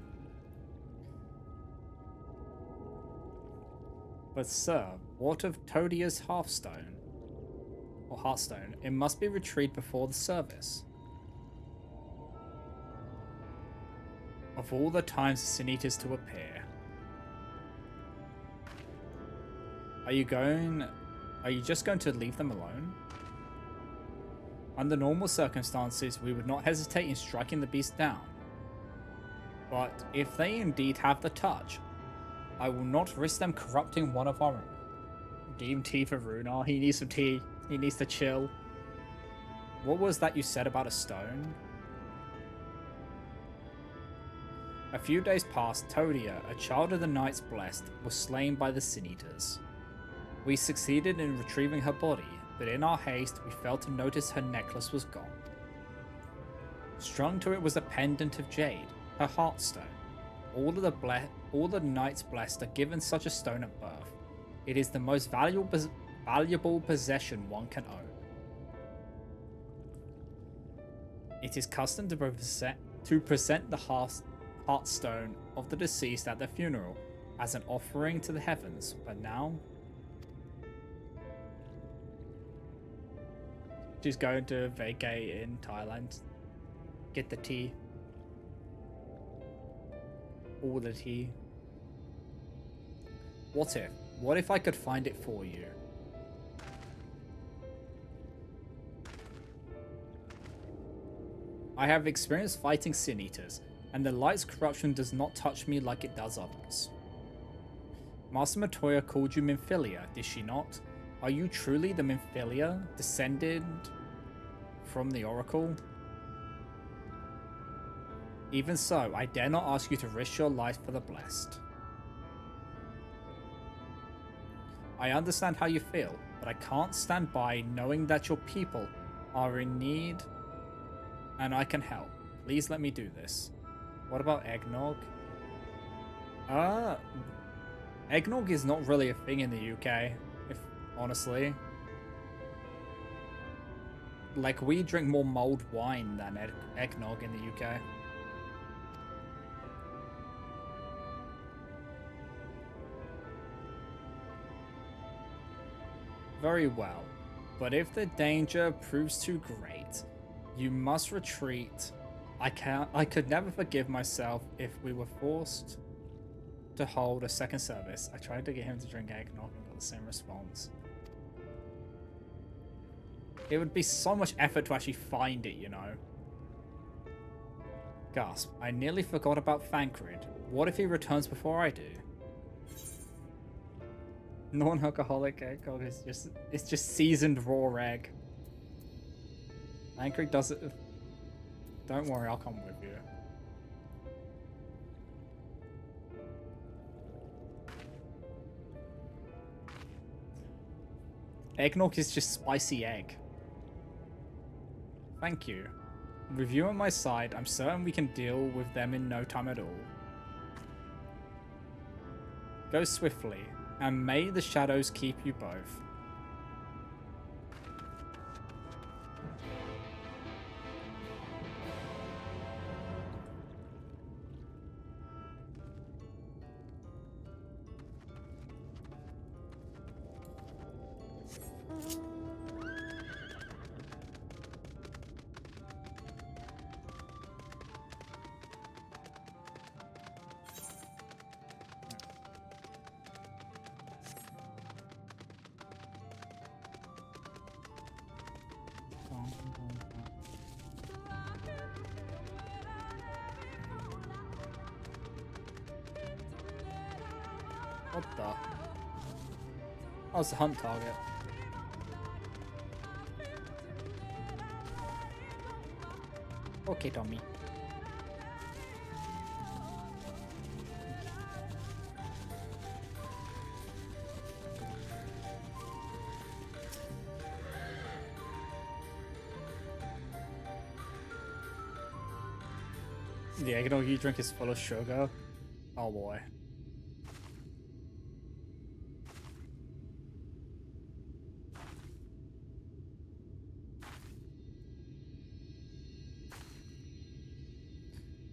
But sir, what of Todia's Hearthstone? Or Hearthstone? It must be retrieved before the service. Of all the times the Sin Eaters to appear. Are you just going to leave them alone? Under normal circumstances, we would not hesitate in striking the beast down. But if they indeed have the touch, I will not risk them corrupting one of our own. Deem tea for Runar. He needs some tea. He needs to chill. What was that you said about a stone? A few days past, Todia, a child of the Knights Blessed, was slain by the Sin Eaters. We succeeded in retrieving her body, but in our haste, we failed to notice her necklace was gone. Strung to it was a pendant of jade, her heartstone. All the Knights Blessed are given such a stone at birth. It is the most valuable possession one can own. It is custom to present the heartstone of the deceased at their funeral as an offering to the heavens, but now she's going to vacate in Thailand. Get the tea. All the tea. What if I could find it for you? I have experience fighting Sin Eaters, and the light's corruption does not touch me like it does others. Master Matoya called you Minfilia, did she not? Are you truly the Minfilia, descended from the Oracle? Even so, I dare not ask you to risk your life for the blessed. I understand how you feel, but I can't stand by knowing that your people are in need and I can help. Please let me do this. What about eggnog? Eggnog is not really a thing in the UK, honestly. Like, we drink more mulled wine than eggnog in the UK. Very well, but if the danger proves too great, you must retreat. I could never forgive myself if we were forced to hold a second service. I tried to get him to drink eggnog and got the same response. It would be so much effort to actually find it, you know. Gasp. I nearly forgot about Thancred. What if he returns before I do? Non-alcoholic eggnog is just seasoned raw egg. Thancred does it. Don't worry, I'll come with you. Eggnog is just spicy egg. Thank you. With you on my side, I'm certain we can deal with them in no time at all. Go swiftly, and may the shadows keep you both. What the? Oh, it's a hunt target. Okay, Tommy. The eggnog you drink is full of sugar. Oh boy.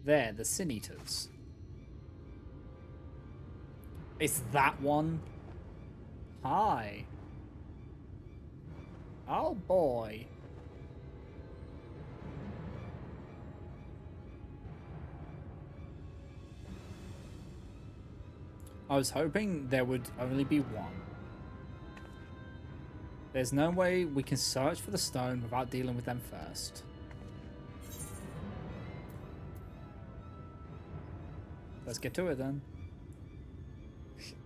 There, the Sin Eaters. It's that one? Hi. Oh boy. I was hoping there would only be one. There's no way we can search for the stone without dealing with them first. Let's get to it then.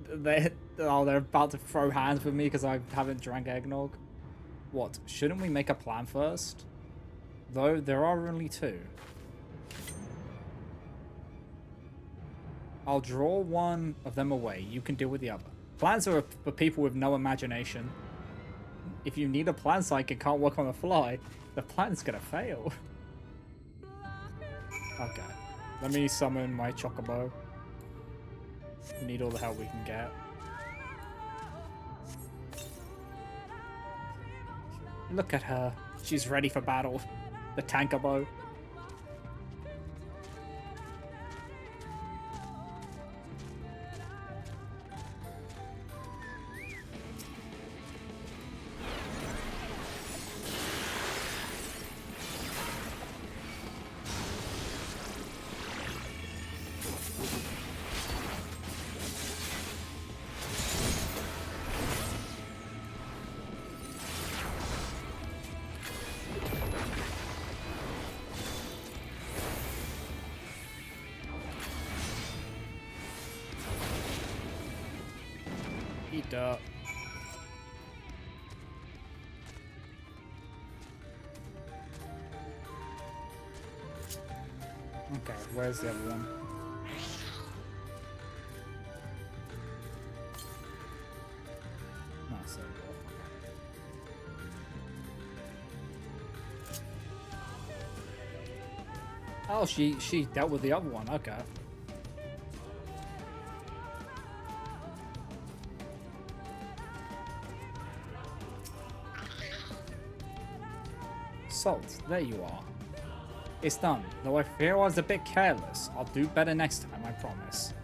They're about to throw hands with me because I haven't drank eggnog. What? Shouldn't we make a plan first? Though there are only two. I'll draw one of them away. You can deal with the other. Plans are for people with no imagination. If you need a plan psychic and can't work on the fly, the plan's gonna fail. Okay. Let me summon my Chocobo. We need all the help we can get. Look at her. She's ready for battle. The Tankerbo. Eat up. Okay, where's the other one? Not so good. Oh, she dealt with the other one. Okay. Salt, there you are. It's done. Though I fear I was a bit careless. I'll do better next time, I promise.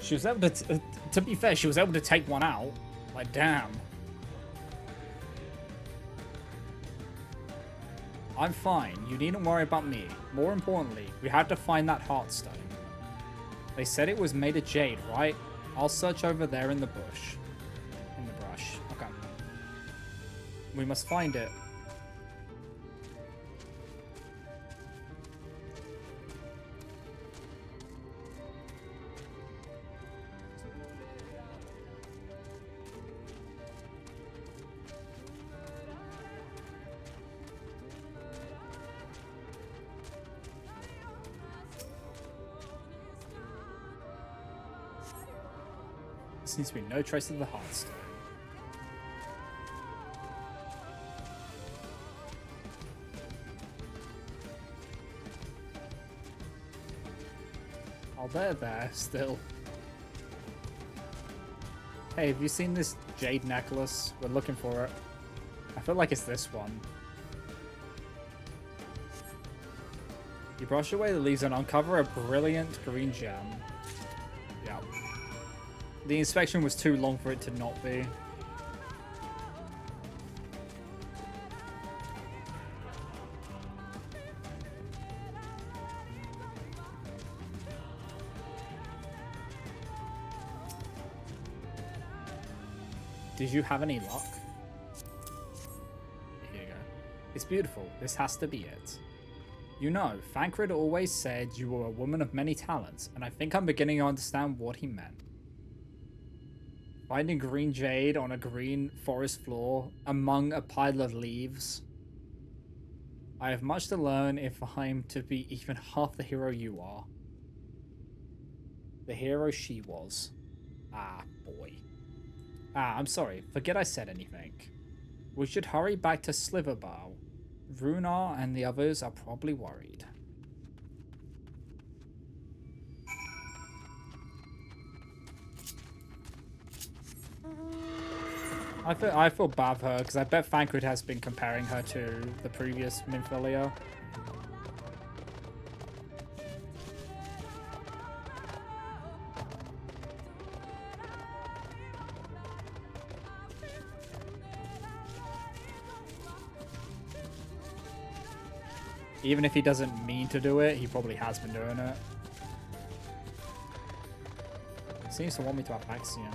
She was able to be fair, she was able to take one out. Like, damn. I'm fine. You needn't worry about me. More importantly, we had to find that Heartstone. They said it was made of jade, right? I'll search over there in the bush. In the brush. Okay. We must find it. There seems to be no trace of the Heartstone. Oh, they're there still. Hey, have you seen this jade necklace? We're looking for it. I feel like it's this one. You brush away the leaves and uncover a brilliant green gem. Yeah. The inspection was too long for it to not be. Did you have any luck? Here you go. It's beautiful. This has to be it. You know, Thancred always said you were a woman of many talents, and I think I'm beginning to understand what he meant. Finding green jade on a green forest floor among a pile of leaves. I have much to learn if I'm to be even half the hero you are. The hero she was. Ah, boy. Ah, I'm sorry. Forget I said anything. We should hurry back to Sliverbow. Runar and the others are probably worried. I feel bad for her because I bet Thancred has been comparing her to the previous Minfilia. Even if he doesn't mean to do it, he probably has been doing it. He seems to want me to have Axiom.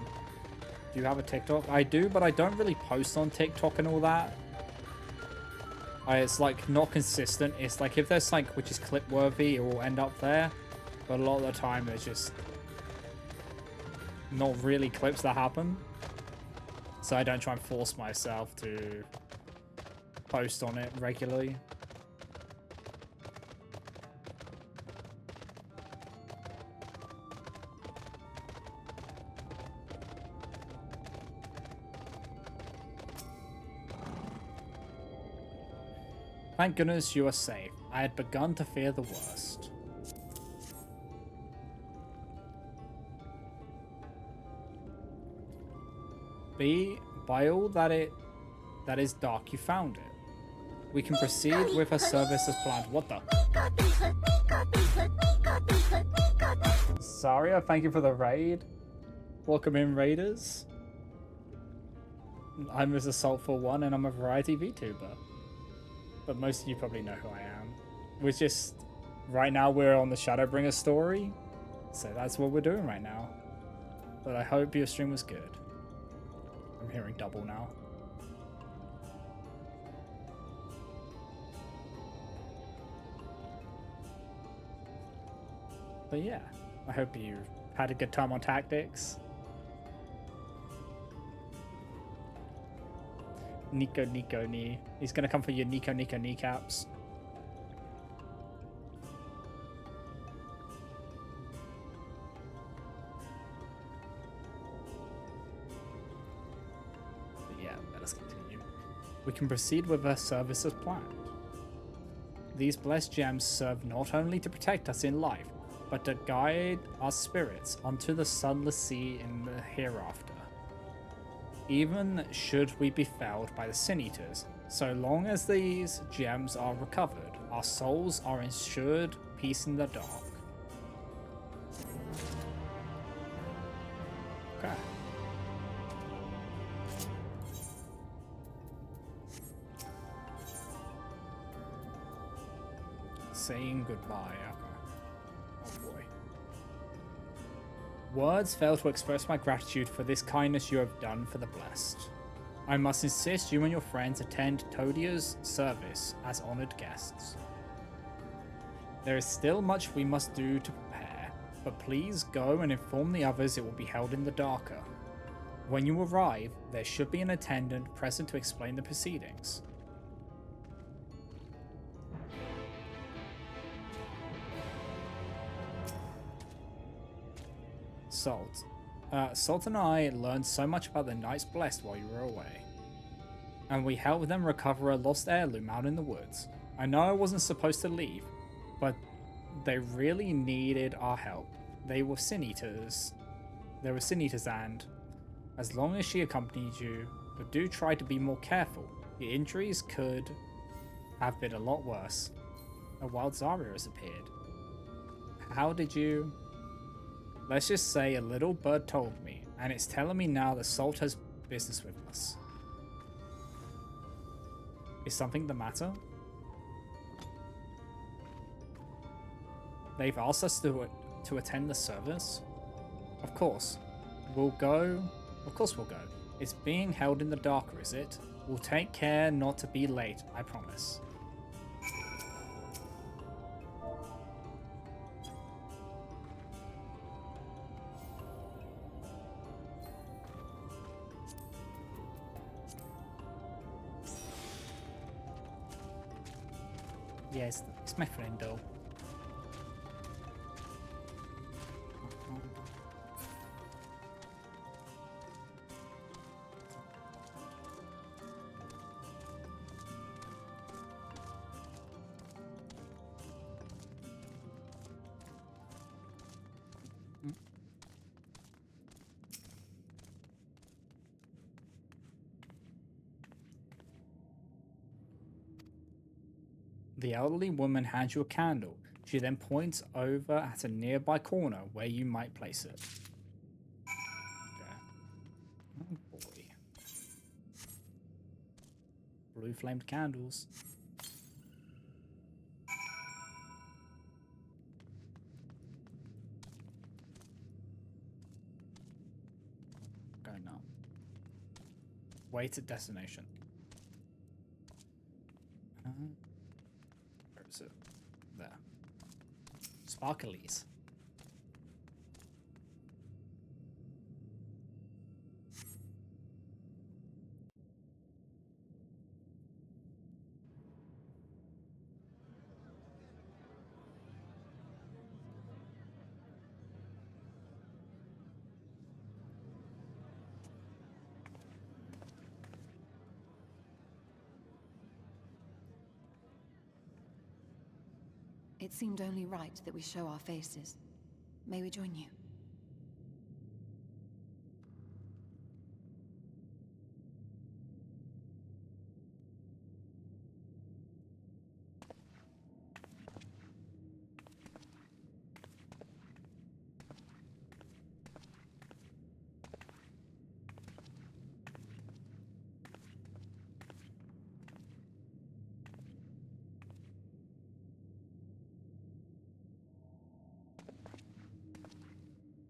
Do you have a TikTok? I do, but I don't really post on TikTok and all that. It's like not consistent. It's like if there's like which is clip worthy, it will end up there. But a lot of the time there's just not really clips that happen. So I don't try and force myself to post on it regularly. Thank goodness you are safe. I had begun to fear the worst. By all that is dark, you found it. We can proceed with our service as planned. What the? Saria, thank you for the raid. Welcome in, raiders. I'm Mr. Salt41 and I'm a variety VTuber. But most of you probably know who I am. We're just... Right now we're on the Shadowbringer story. So that's what we're doing right now. But I hope your stream was good. I'm hearing double now. But yeah, I hope you had a good time on Tactics. Nico knee. He's gonna come for your Nico kneecaps. But yeah, let us continue. We can proceed with our service as planned. These blessed gems serve not only to protect us in life, but to guide our spirits onto the sunless sea in the hereafter. Even should we be felled by the Sin Eaters, so long as these gems are recovered, our souls are ensured peace in the dark. Okay. Saying goodbye, okay. Oh boy. Words fail to express my gratitude for this kindness you have done for the blessed. I must insist you and your friends attend Todia's service as honored guests. There is still much we must do to prepare, but please go and inform the others it will be held in the Darker. When you arrive, there should be an attendant present to explain the proceedings. Salt. Salt and I learned so much about the Knights Blessed while you were away. And we helped them recover a lost heirloom out in the woods. I know I wasn't supposed to leave, but they really needed our help. They were sin eaters. And as long as she accompanied you, but do try to be more careful. Your injuries could have been a lot worse. A wild Zarya has appeared. How did you... Let's just say a little bird told me, and it's telling me now that Salt has business with us. Is something the matter? They've asked us to attend the service? Of course. We'll go. Of course we'll go. It's being held in the Darker, is it? We'll take care not to be late, I promise. Yes, it's my friend though. The elderly woman hands you a candle. She then points over at a nearby corner where you might place it. Okay. Oh boy. Blue flamed candles. Going now. Wait at destination. Where is it? There. Sparklies. It seemed only right that we show our faces. May we join you?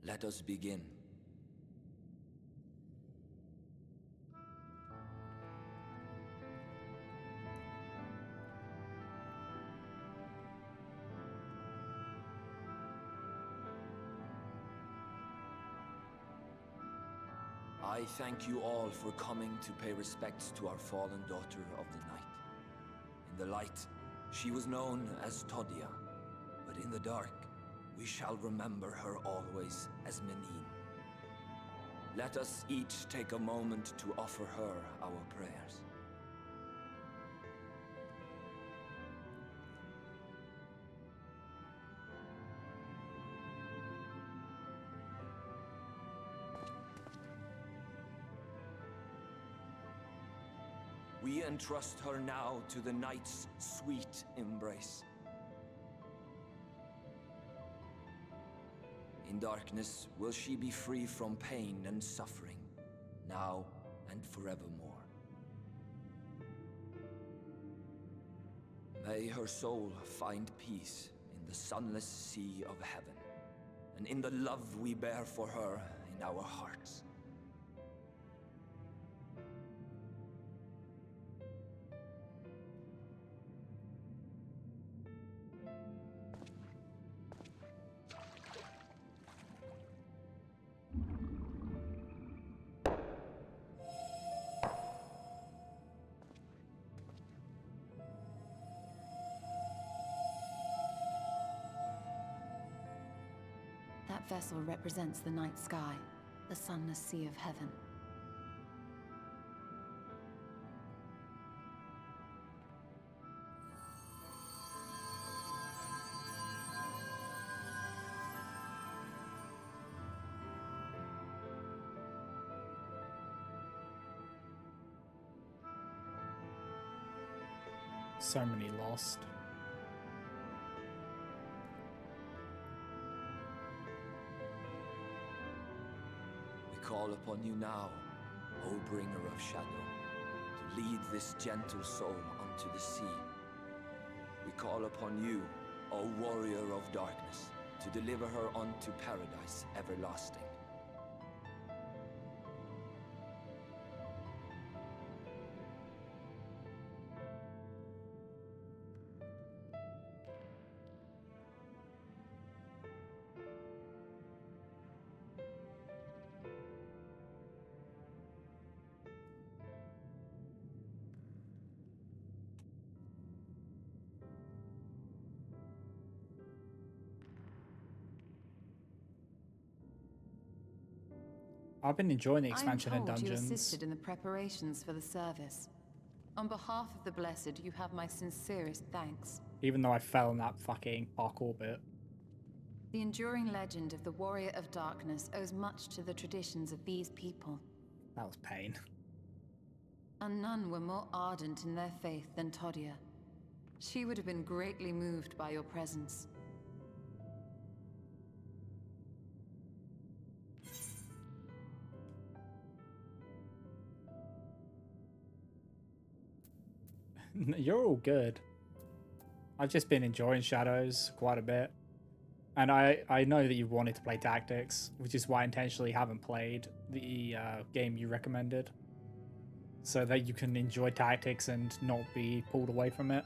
Let us begin. I thank you all for coming to pay respects to our fallen daughter of the night. In the light, she was known as Todia, but in the dark, we shall remember her always as Menine. Let us each take a moment to offer her our prayers. We entrust her now to the night's sweet embrace. In darkness will she be free from pain and suffering, now and forevermore. May her soul find peace in the sunless sea of heaven, and in the love we bear for her in our hearts. That vessel represents the night sky, the sunless sea of heaven. So many lost. We call upon you now, O bringer of shadow, to lead this gentle soul unto the sea. We call upon you, O warrior of darkness, to deliver her unto paradise everlasting. I've been enjoying the expansion I'm in told dungeons. you assisted in the preparations for the service. On behalf of the Blessed, you have my sincerest thanks. Even though I fell in that fucking parkour bit. The enduring legend of the Warrior of Darkness owes much to the traditions of these people. That was pain. And none were more ardent in their faith than Todia. She would have been greatly moved by your presence. You're all good. I've just been enjoying Shadows quite a bit. And I know that you wanted to play Tactics, which is why I intentionally haven't played the game you recommended. So that you can enjoy Tactics and not be pulled away from it.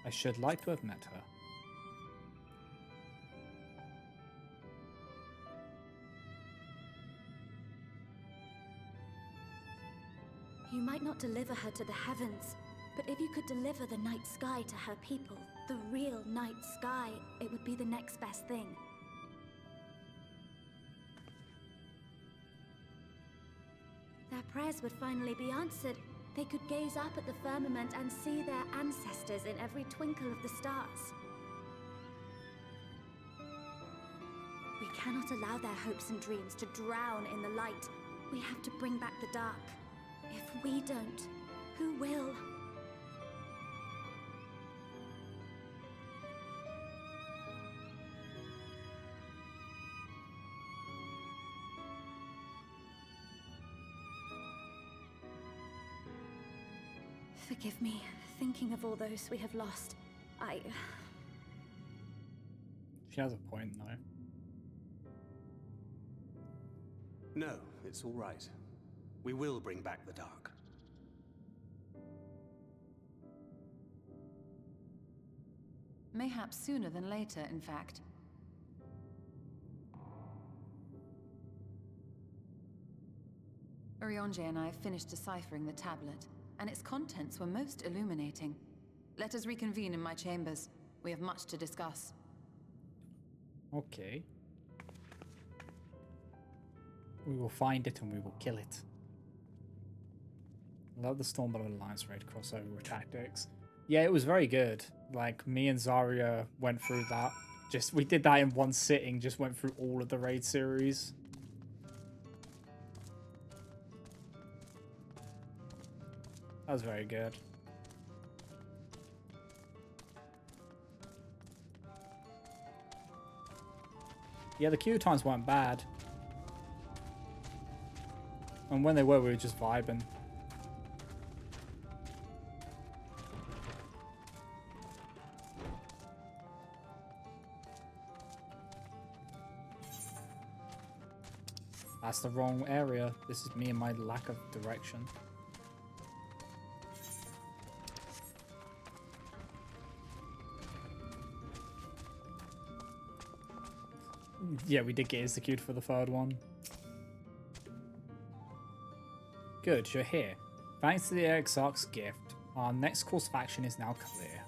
I should like to have met her. You might not deliver her to the heavens, but if you could deliver the night sky to her people, the real night sky, it would be the next best thing. Their prayers would finally be answered. They could gaze up at the firmament and see their ancestors in every twinkle of the stars. We cannot allow their hopes and dreams to drown in the light. We have to bring back the dark. If we don't, who will? Forgive me, thinking of all those we have lost. She has a point, though. No, it's all right. We will bring back the dark. Mayhaps sooner than later, in fact. Orionje and I have finished deciphering the tablet, and its contents were most illuminating. Let us reconvene in my chambers. We have much to discuss. Okay. We will find it and we will kill it. Love the Stormblood Alliance raid crossover with Tactics. Yeah, it was very good. Like, me and Zarya went through that. We did that in one sitting, just went through all of the raid series. That was very good. Yeah, the queue times weren't bad. And when they were, we were just vibing. That's the wrong area. This is me and my lack of direction. Yeah, we did get executed for the third one. Good, you're here. Thanks to the Exarch's gift, our next course of action is now clear.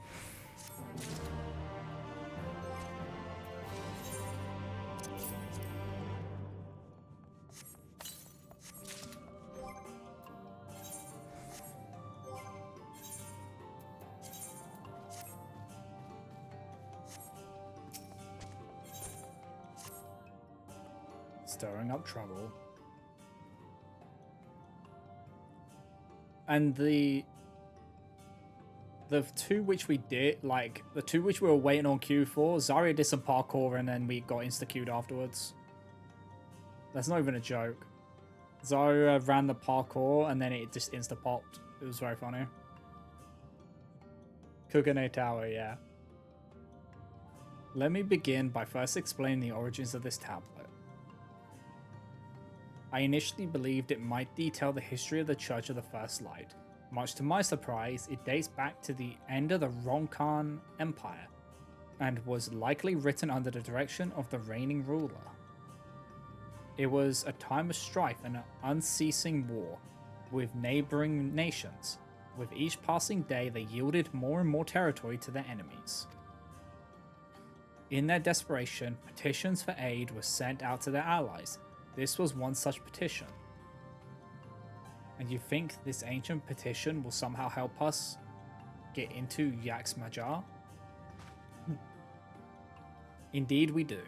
Stirring up trouble. And the two which we did, like, the two which we were waiting on queue for, Zarya did some parkour and then we got insta-queued afterwards. That's not even a joke. Zarya ran the parkour and then it just insta-popped. It was very funny. Kugane Tower, yeah. Let me begin by first explaining the origins of this tablet. I initially believed it might detail the history of the Church of the First Light. Much to my surprise, it dates back to the end of the Ronkan Empire, and was likely written under the direction of the reigning ruler. It was a time of strife and an unceasing war with neighboring nations. With each passing day, they yielded more and more territory to their enemies. In their desperation, petitions for aid were sent out to their allies. This was one such petition. And you think this ancient petition will somehow help us get into Yax Majar? Indeed we do.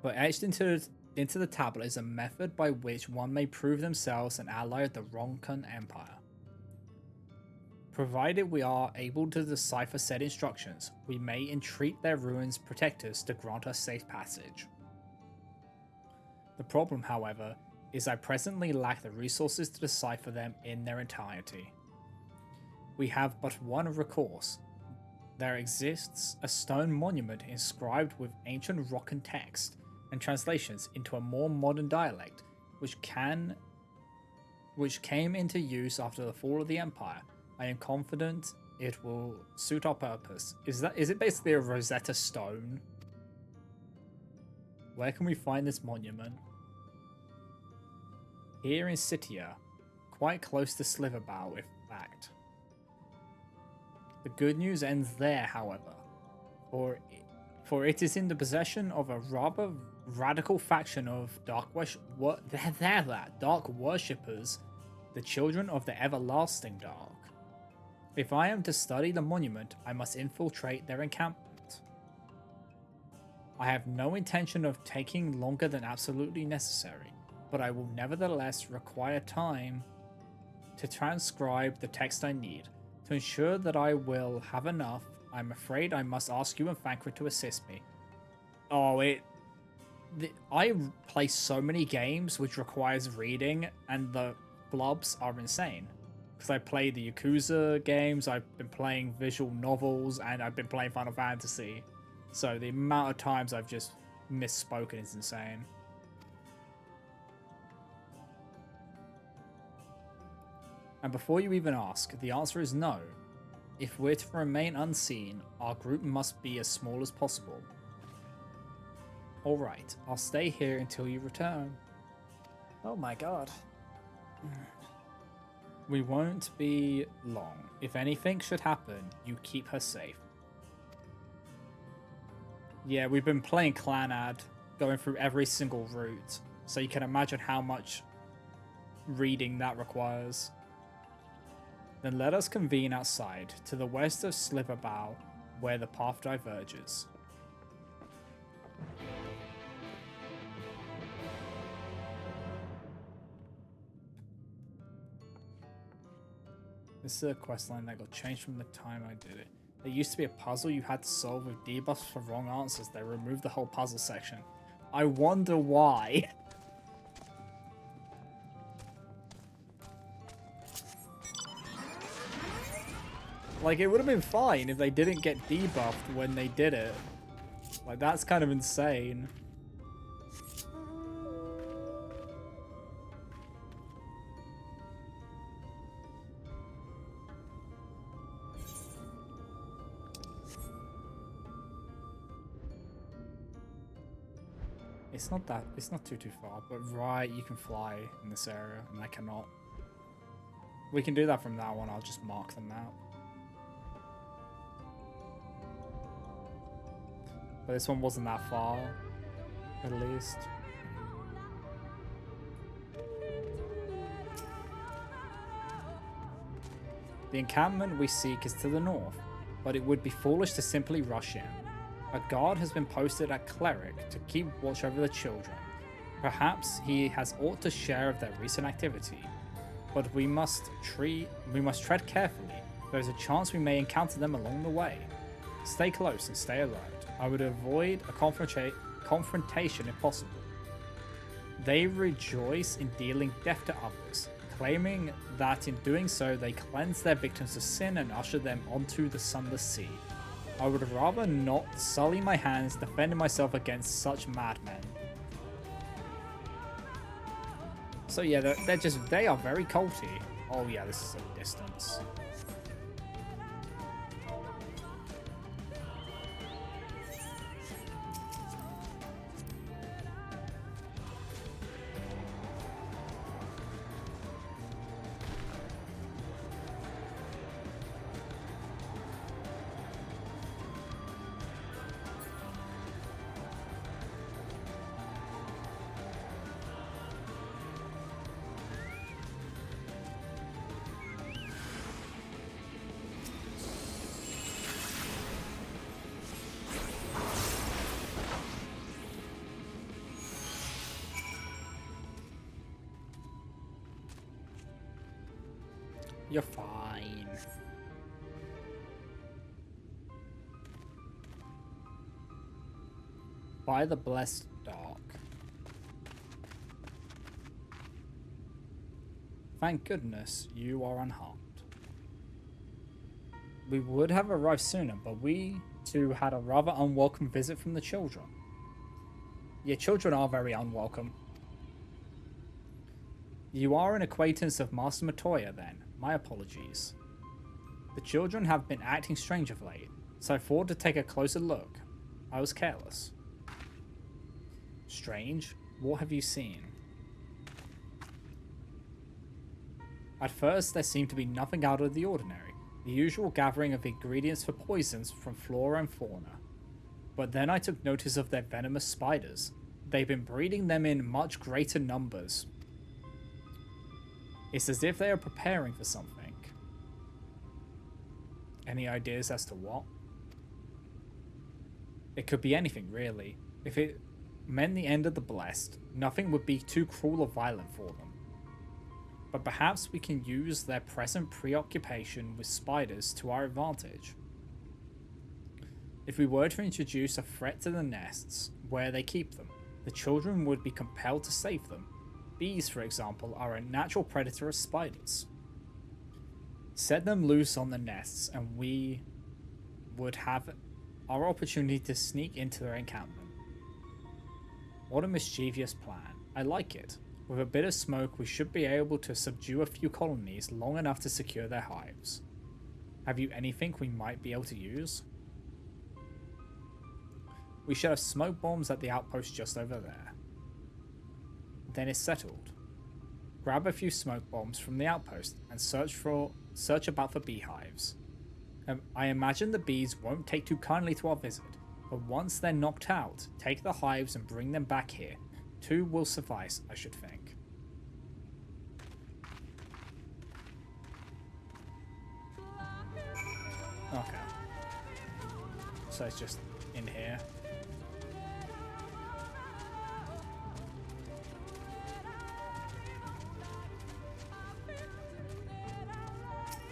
But etched into the tablet is a method by which one may prove themselves an ally of the Ronkan Empire. Provided we are able to decipher said instructions, we may entreat their ruins protectors to grant us safe passage. The problem, however, is I presently lack the resources to decipher them in their entirety. We have but one recourse. There exists a stone monument inscribed with ancient Rokan text and translations into a more modern dialect, which came into use after the fall of the Empire. I am confident it will suit our purpose. Is it basically a Rosetta Stone? Where can we find this monument? Here in Sitia, quite close to Sliverbow, in fact. The good news ends there, however, for it is in the possession of a rather radical faction of dark worshippers, the children of the everlasting dark. If I am to study the monument, I must infiltrate their encampment. I have no intention of taking longer than absolutely necessary, but I will nevertheless require time to transcribe the text I need. To ensure that I will have enough, I'm afraid I must ask you and Thancred to assist me. Oh, I play so many games which requires reading, and the blobs are insane. Because I play the Yakuza games, I've been playing visual novels, and I've been playing Final Fantasy. So the amount of times I've just misspoken is insane. And before you even ask, the answer is no. If we're to remain unseen, our group must be as small as possible. Alright, I'll stay here until you return. Oh my god. We won't be long. If anything should happen, you keep her safe. Yeah, we've been playing Clanad, going through every single route, so you can imagine how much reading that requires. Then let us convene outside, to the west of Sliverbow, where the path diverges. This is a questline that got changed from the time I did it. There used to be a puzzle you had to solve with debuffs for wrong answers. They removed the whole puzzle section. I wonder why. Like, it would have been fine if they didn't get debuffed when they did it. Like, that's kind of insane. It's not too far, but right, you can fly in this area, and I cannot. We can do that from now on. I'll just mark them out. But this one wasn't that far, at least. The encampment we seek is to the north, but it would be foolish to simply rush in. A guard has been posted at Cleric to keep watch over the children. Perhaps he has aught to share of their recent activity, but we must tread carefully. There is a chance we may encounter them along the way. Stay close and stay alert. I would avoid a confrontation if possible. They rejoice in dealing death to others, claiming that in doing so they cleanse their victims of sin and usher them onto the sunless sea. I would rather not sully my hands defending myself against such madmen. So yeah, they are very culty. Oh yeah, this is a distance. You're fine. By the blessed dark. Thank goodness you are unharmed. We would have arrived sooner, but we too had a rather unwelcome visit from the children. Your children are very unwelcome. You are an acquaintance of Master Matoya, then. My apologies. The children have been acting strange of late, so I thought to take a closer look. I was careless. Strange? What have you seen? At first, there seemed to be nothing out of the ordinary, the usual gathering of ingredients for poisons from flora and fauna. But then I took notice of their venomous spiders. They've been breeding them in much greater numbers. It's as if they are preparing for something. Any ideas as to what? It could be anything, really. If it meant the end of the Blessed, nothing would be too cruel or violent for them. But perhaps we can use their present preoccupation with spiders to our advantage. If we were to introduce a threat to the nests where they keep them, the children would be compelled to save them. Bees, for example, are a natural predator of spiders. Set them loose on the nests and we would have our opportunity to sneak into their encampment. What a mischievous plan. I like it. With a bit of smoke, we should be able to subdue a few colonies long enough to secure their hives. Have you anything we might be able to use? We should have smoke bombs at the outpost just over there. Then it's settled. Grab a few smoke bombs from the outpost and search about for beehives. I imagine the bees won't take too kindly to our visit, but once they're knocked out, take the hives and bring them back here. 2 will suffice, I should think. Okay. So it's just in here.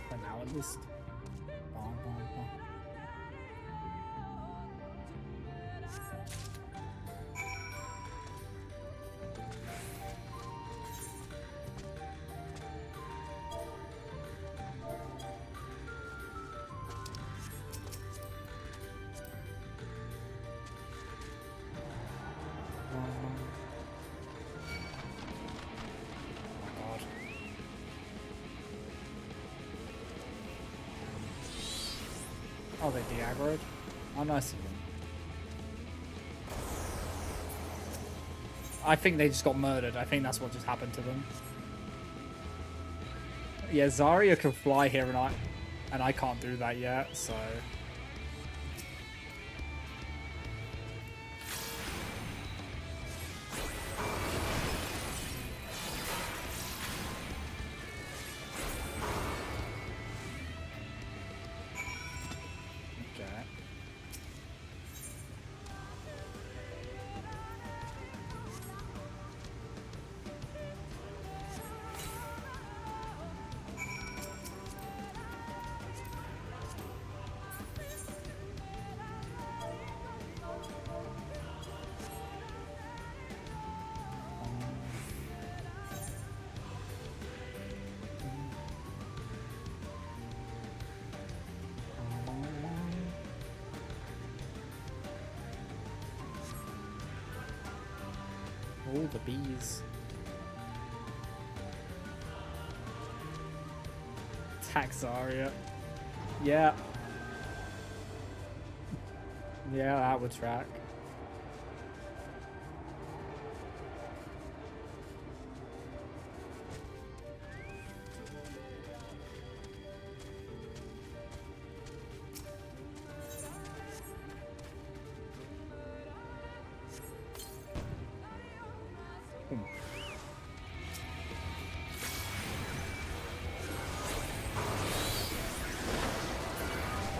For now at least. Bon, bon, bon. Oh, they de-aggroed? Oh, nice of them. I think they just got murdered. I think that's what just happened to them. Yeah, Zarya can fly here and I can't do that yet, so... Okay. Oh, the bees. Attack Zarya. Yeah. Yeah, that would track.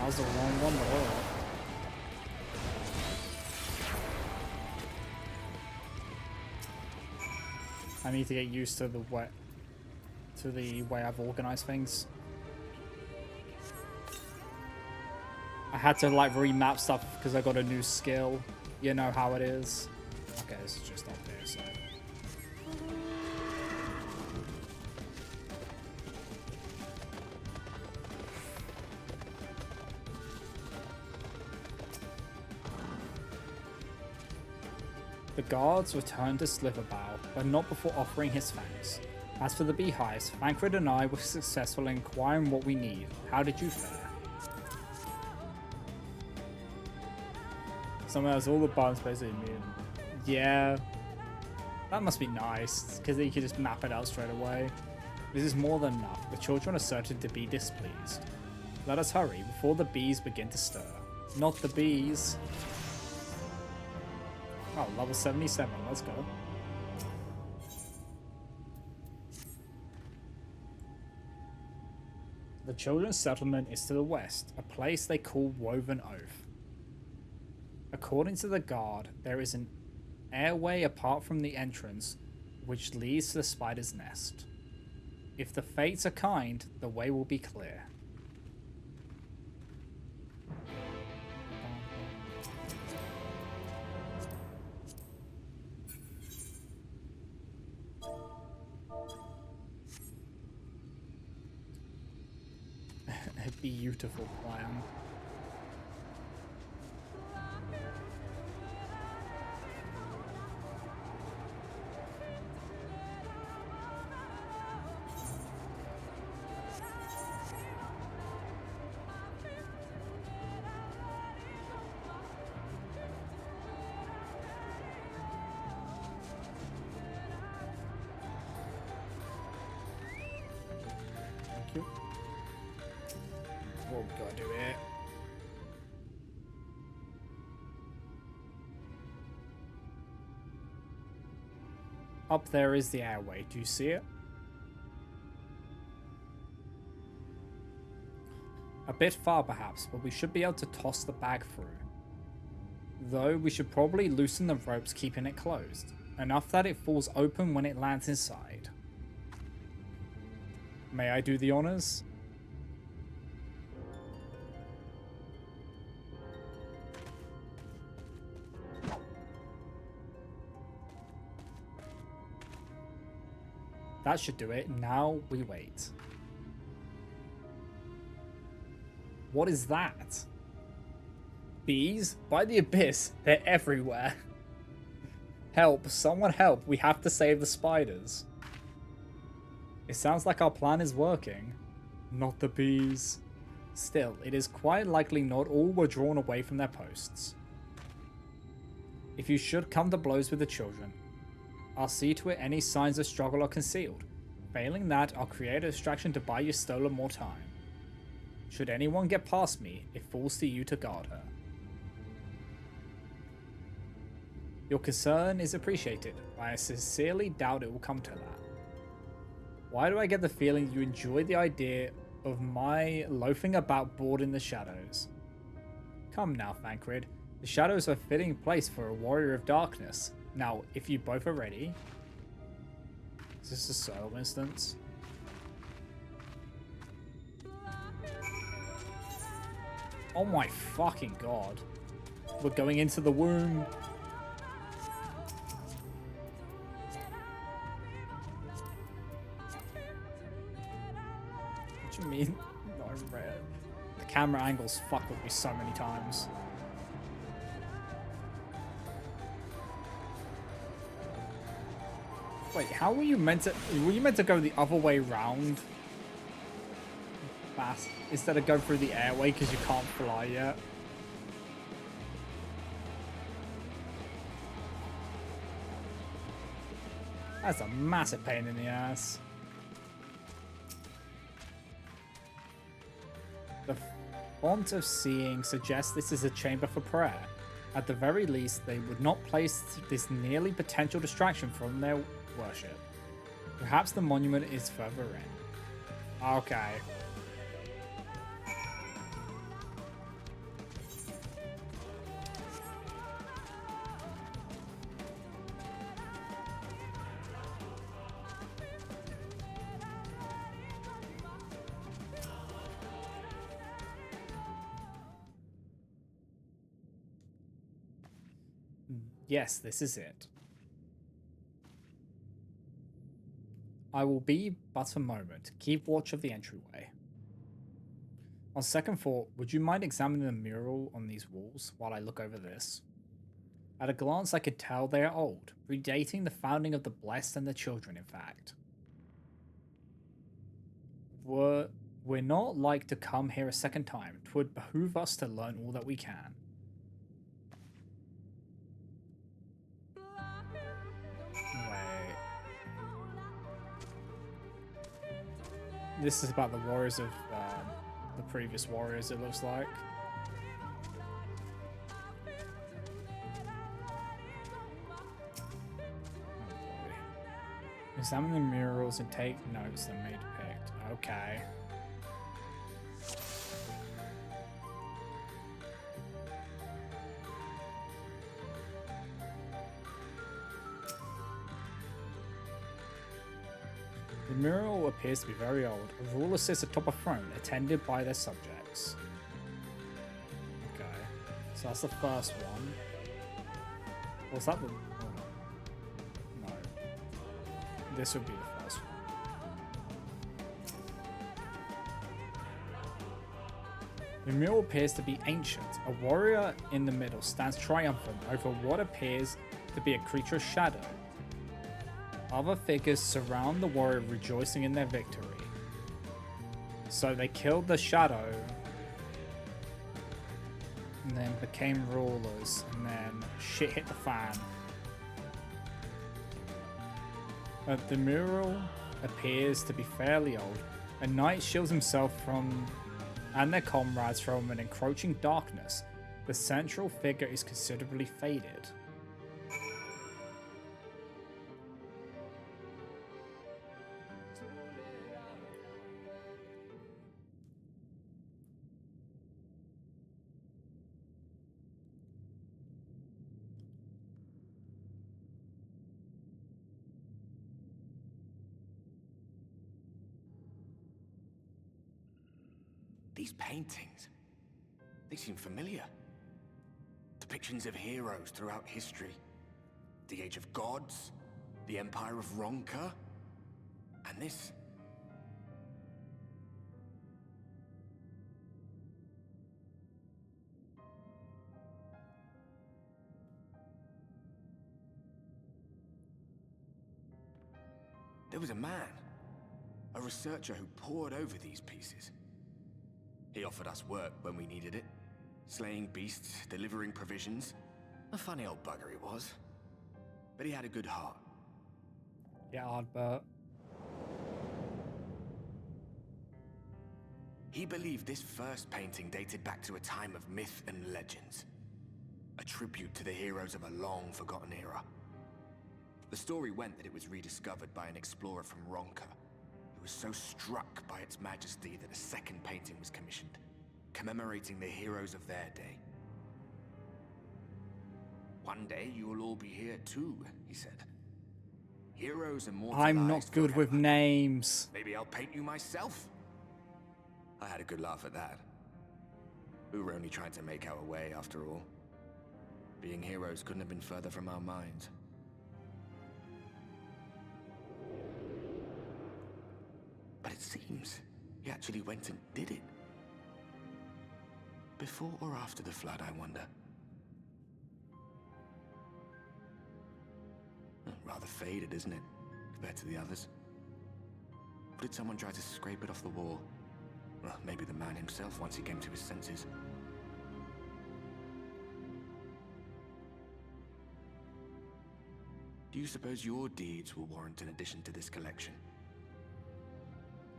That was the wrong one, but alright. I need to get used to the way I've organized things. I had to like remap stuff because I got a new skill. You know how it is. Okay, this is just up there, so. The guards returned to Sliverbow, but not before offering his thanks. As for the beehives, Thancred and I were successful in acquiring what we need. How did you fare? Someone has all the barn space in me. Yeah. That must be nice, because you can just map it out straight away. This is more than enough. The children are certain to be displeased. Let us hurry before the bees begin to stir. Not the bees. Oh, level 77. Let's go. The children's settlement is to the west, a place they call Woven Oath. According to the guard, there is an airway apart from the entrance, which leads to the spider's nest. If the fates are kind, the way will be clear. A beautiful plan. Thank you. Oh, gotta do it. Up there is the airway. Do you see it? A bit far perhaps, but we should be able to toss the bag through. Though we should probably loosen the ropes keeping it closed. Enough that it falls open when it lands inside. May I do the honors? That should do it. Now we wait. What is that? Bees? By the abyss. They're everywhere. Help. Someone help. We have to save the spiders. It sounds like our plan is working. Not the bees. Still, it is quite likely not all were drawn away from their posts. If you should come to blows with the children, I'll see to it any signs of struggle are concealed. Failing that, I'll create a distraction to buy your stolen more time. Should anyone get past me, it falls to you to guard her. Your concern is appreciated, but I sincerely doubt it will come to that. Why do I get the feeling you enjoy the idea of my loafing about bored in the shadows? Come now, Thancred. The shadows are a fitting place for a warrior of darkness. Now, if you both are ready... Is this a solo instance? Oh my fucking god. We're going into the womb. What do you mean? No, red. The camera angles fuck with me so many times. Wait, how were you meant to... Were you meant to go the other way round? Fast, instead of go through the airway because you can't fly yet? That's a massive pain in the ass. The font of seeing suggests this is a chamber for prayer. At the very least, they would not place this nearly potential distraction from their worship. Perhaps the monument is further in. Okay. Yes, this is it. I will be but a moment. Keep watch of the entryway. On second thought, would you mind examining the mural on these walls while I look over this? At a glance, I could tell they are old, predating the founding of the Blessed and the Children, in fact. We're not like to come here a second time. 'Twould behoove us to learn all that we can. This is about the warriors of the previous warriors, it looks like. Oh boy. Examine the murals and take notes that may depict. Okay. The mural appears to be very old. A ruler sits atop a throne, attended by their subjects. Okay, so that's the first one. Was that the... Oh, no. This would be the first one. The mural appears to be ancient. A warrior in the middle stands triumphant over what appears to be a creature of shadow. Other figures surround the warrior, rejoicing in their victory. So they killed the shadow and then became rulers, and then shit hit the fan. But the mural appears to be fairly old. A knight shields himself from and their comrades from an encroaching darkness. The central figure is considerably faded. These paintings, they seem familiar. Depictions of heroes throughout history. The Age of Gods, the Empire of Ronka, and this. There was a man, a researcher who pored over these pieces. He offered us work when we needed it. Slaying beasts, delivering provisions. A funny old bugger he was. But he had a good heart. Yeah, Ardbert. He believed this first painting dated back to a time of myth and legends. A tribute to the heroes of a long-forgotten era. The story went that it was rediscovered by an explorer from Ronka, who was so struck by its majesty that a second painting was commissioned, commemorating the heroes of their day. "One day you will all be here too," he said. "Heroes immortalized I'm not good with names. Maybe I'll paint you myself." I had a good laugh at that. We were only trying to make our way after all. Being heroes couldn't have been further from our minds. But it seems he actually went and did it. Before or after the flood, I wonder. Rather faded, isn't it, compared to the others? Or did someone try to scrape it off the wall? Well, maybe the man himself once he came to his senses. Do you suppose your deeds will warrant an addition to this collection?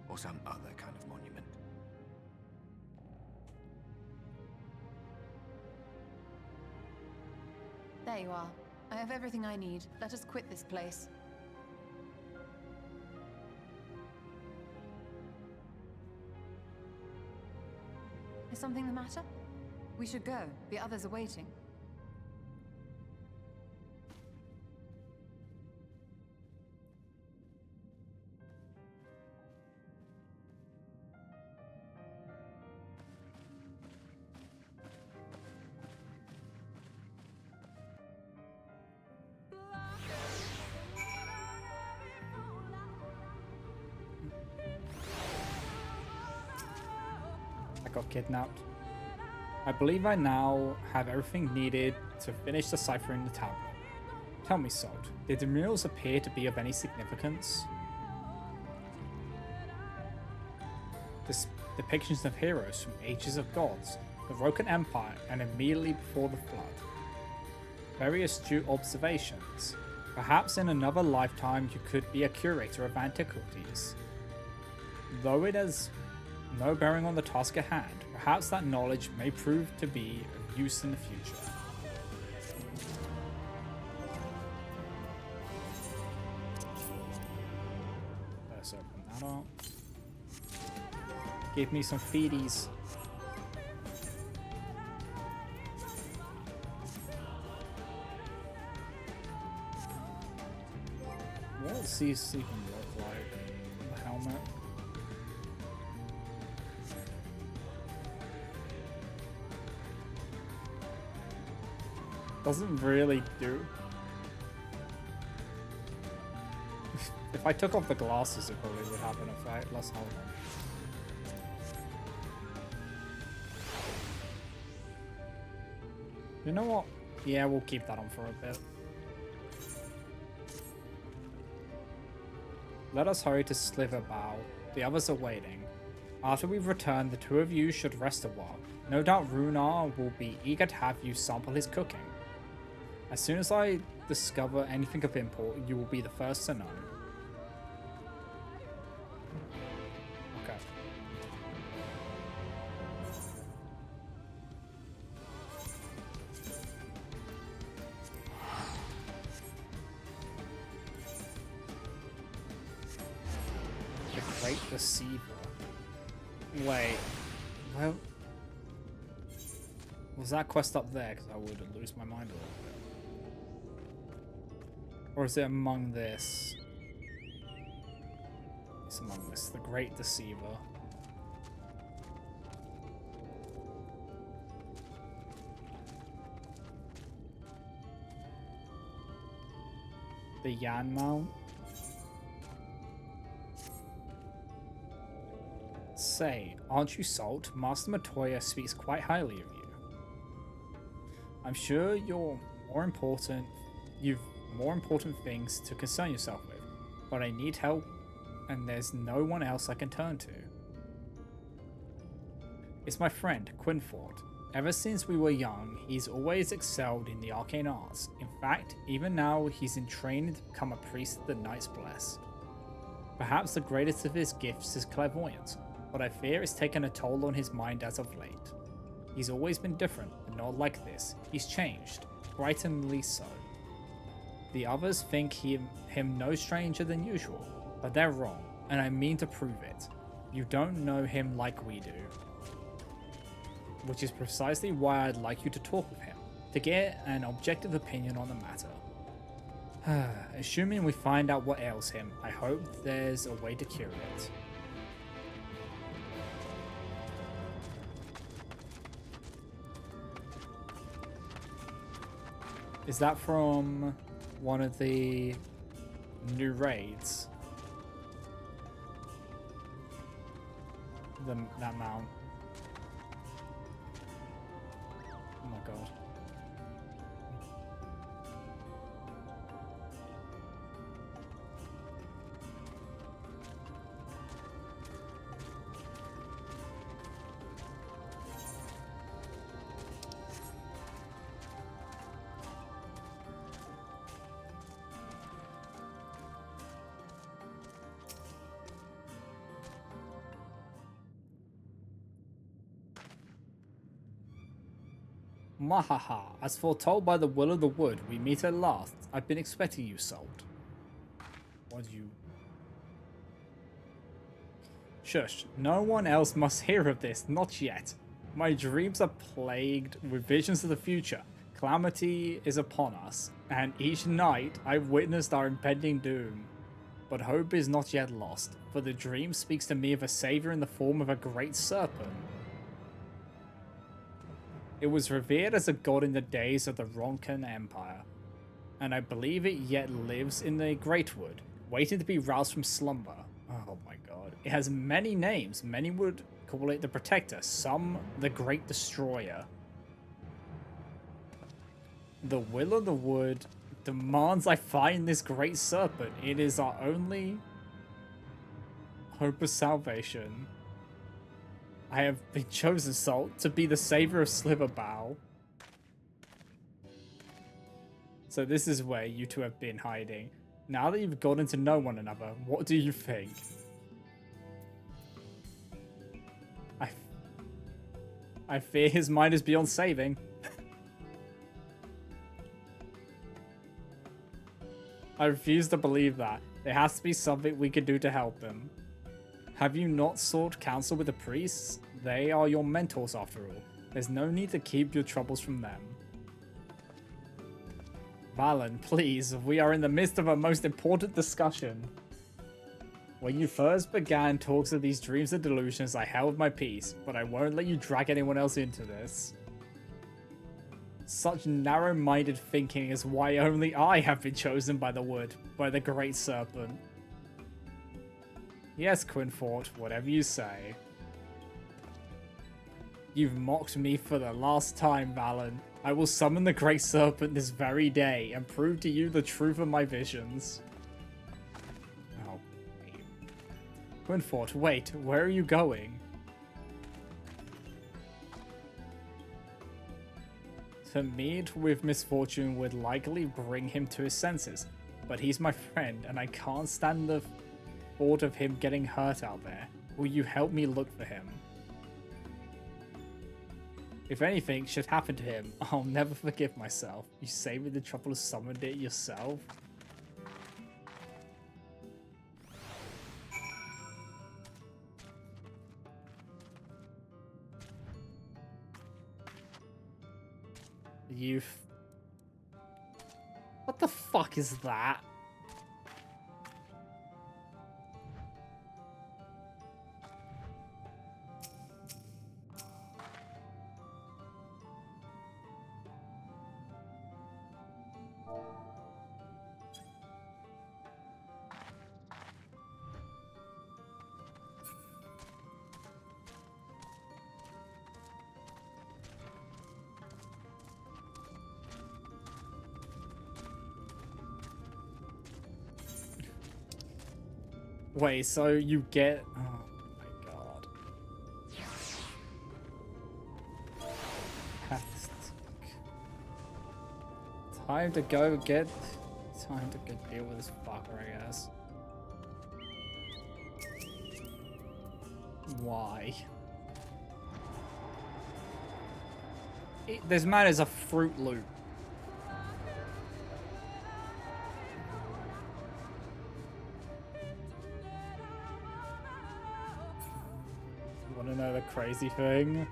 Or some other kind of monument? There you are. I have everything I need. Let us quit this place. Is something the matter? We should go. The others are waiting. Got kidnapped. I believe I now have everything needed to finish deciphering the tablet. Tell me, Salt, did the murals appear to be of any significance? Depictions of heroes from ages of gods, the Rokan Empire, and immediately before the flood. Very astute observations. Perhaps in another lifetime you could be a curator of antiquities. Though it has no bearing on the task at hand, perhaps that knowledge may prove to be of use in the future. Let's open that up. Give me some feedies. What does these even look like? The helmet. Doesn't really do. If I took off the glasses, it probably would have an effect. Let's hold on. You know what? Yeah, we'll keep that on for a bit. Let us hurry to Slither Bow. The others are waiting. After we've returned, the two of you should rest a while. No doubt Runar will be eager to have you sample his cooking. As soon as I discover anything of import, you will be the first to know. Okay. The Great Deceiver. Wait. Well, was that quest up there? Because I would lose my mind a little bit. Or is it among this? It's among this. The Great Deceiver. The Yan Mount. Say, aren't you Salt? Master Matoya speaks quite highly of you. I'm sure you've more important things to concern yourself with, but I need help, and there's no one else I can turn to. It's my friend, Quinford. Ever since we were young, he's always excelled in the arcane arts. In fact, even now, he's in training to become a priest of the Knights Blessed. Perhaps the greatest of his gifts is clairvoyance, but I fear it's taken a toll on his mind as of late. He's always been different, but not like this. He's changed, frighteningly so. The others think him no stranger than usual, but they're wrong, and I mean to prove it. You don't know him like we do. Which is precisely why I'd like you to talk with him, to get an objective opinion on the matter. Assuming we find out what ails him, I hope there's a way to cure it. Is that from one of the new raids? That mount. Oh my god. Mahaha, as foretold by the will of the wood, we meet at last. I've been expecting you, Salt. What do you... Shush, no one else must hear of this, not yet. My dreams are plagued with visions of the future. Calamity is upon us, and each night I've witnessed our impending doom. But hope is not yet lost, for the dream speaks to me of a savior in the form of a great serpent. It was revered as a god in the days of the Ronkan Empire, and I believe it yet lives in the Greatwood, waiting to be roused from slumber. Oh my god. It has many names. Many would call it the Protector, some the Great Destroyer. The will of the wood demands I find this great serpent. It is our only hope of salvation. I have been chosen, Salt, to be the savior of Sliverbow. So this is where you two have been hiding. Now that you've gotten to know one another, what do you think? I fear his mind is beyond saving. I refuse to believe that. There has to be something we can do to help him. Have you not sought counsel with the priests? They are your mentors after all. There's no need to keep your troubles from them. Valen, please, we are in the midst of a most important discussion. When you first began talks of these dreams and delusions, I held my peace, but I won't let you drag anyone else into this. Such narrow-minded thinking is why only I have been chosen by the wood, by the Great Serpent. Yes, Quinfort, whatever you say. You've mocked me for the last time, Valen. I will summon the Great Serpent this very day and prove to you the truth of my visions. Oh. Quinfort, wait, where are you going? To meet with misfortune would likely bring him to his senses, but he's my friend and I can't stand the thought of him getting hurt out there. Will you help me look for him? If anything should happen to him, I'll never forgive myself. You saved me the trouble of summoning it yourself? What the fuck is that? Wait, so you get... Oh my god. Time to go get... Time to go deal with this fucker, I guess. Why? This man is a Fruit Loop. You wanna know the crazy thing?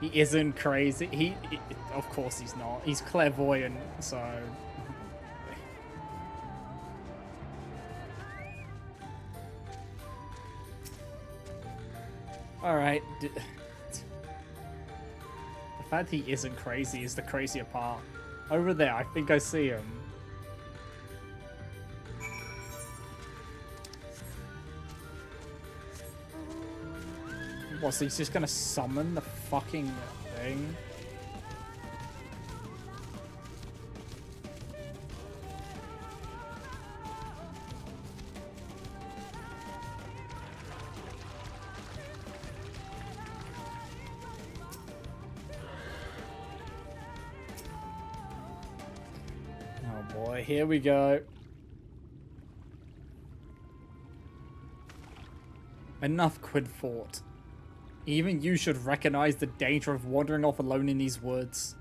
He isn't crazy. He of course he's not. He's clairvoyant, so... Alright. The fact he isn't crazy is the crazier part. Over there, I think I see him. What, so he's just gonna summon the fucking thing? Oh boy, here we go. Enough quid fought. Even you should recognize the danger of wandering off alone in these woods.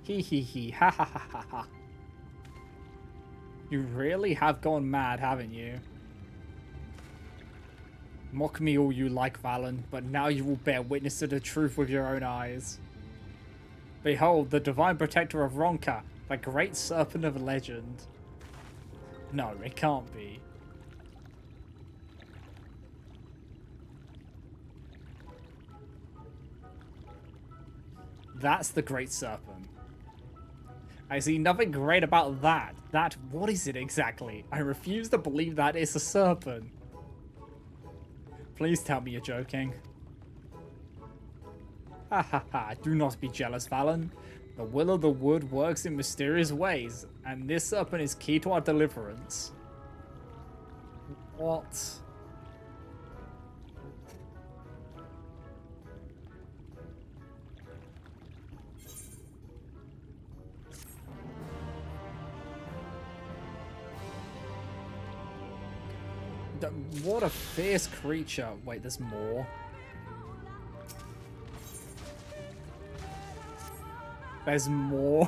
Hee hee hee, ha ha ha ha ha. You really have gone mad, haven't you? Mock me all you like, Valen, but now you will bear witness to the truth with your own eyes. Behold, the divine protector of Ronka, the great serpent of legend. No, it can't be. That's the Great Serpent. I see nothing great about that. What is it exactly? I refuse to believe that it's a serpent. Please tell me you're joking. Ha ha ha, do not be jealous, Valen. The will of the wood works in mysterious ways, and this serpent is key to our deliverance. What? What a fierce creature. Wait, there's more. There's more.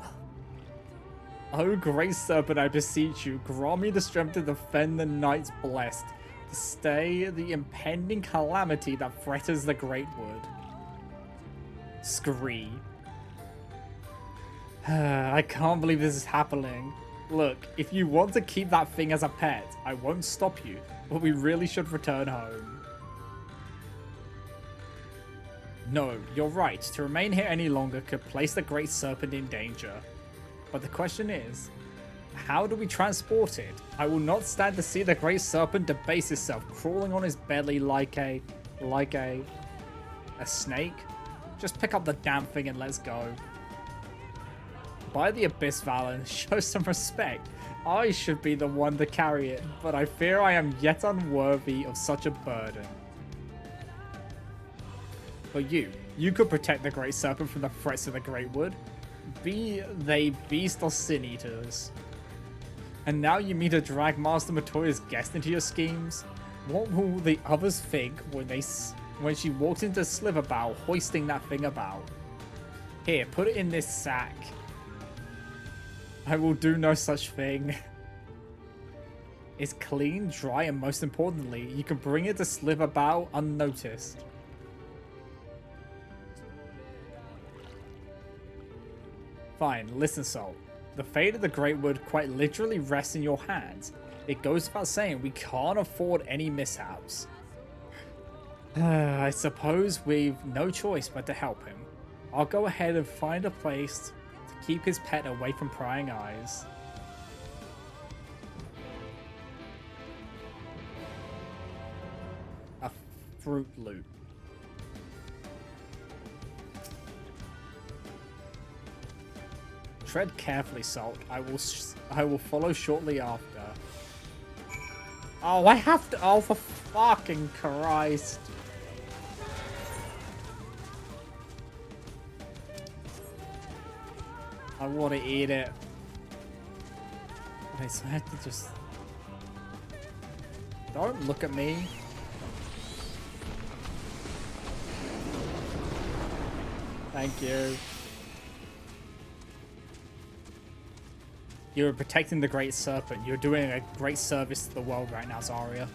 Oh, great serpent, I beseech you, grant me the strength to defend the knights blessed, to stay the impending calamity that threatens the great wood. Scree. I can't believe this is happening. Look, if you want to keep that thing as a pet, I won't stop you, but we really should return home. No, you're right. To remain here any longer could place the Great Serpent in danger. But the question is, how do we transport it? I will not stand to see the Great Serpent debase itself, crawling on his belly like a snake. Just pick up the damn thing and let's go. By the Abyss, Valen, show some respect. I should be the one to carry it, but I fear I am yet unworthy of such a burden. But you could protect the Great Serpent from the threats of the Great Wood. Be they beast or sin eaters. And now you mean to drag Master Matoya's guest into your schemes? What will the others think when she walks into Sliverbow hoisting that thing about? Here, put it in this sack. I will do no such thing. It's clean, dry, and most importantly, you can bring it to Sliverbow unnoticed. Fine, listen, Sol. The fate of the Great Wood quite literally rests in your hands. It goes without saying we can't afford any mishaps. I suppose we've no choice but to help him. I'll go ahead and find a place to keep his pet away from prying eyes. A Fruit Loop. Tread carefully, Salt. I will follow shortly after. Oh, I have to. Oh, for fucking Christ. I want to eat it. Okay, so I have to just... Don't look at me. Thank you. You're protecting the Great Serpent. You're doing a great service to the world right now, Zarya.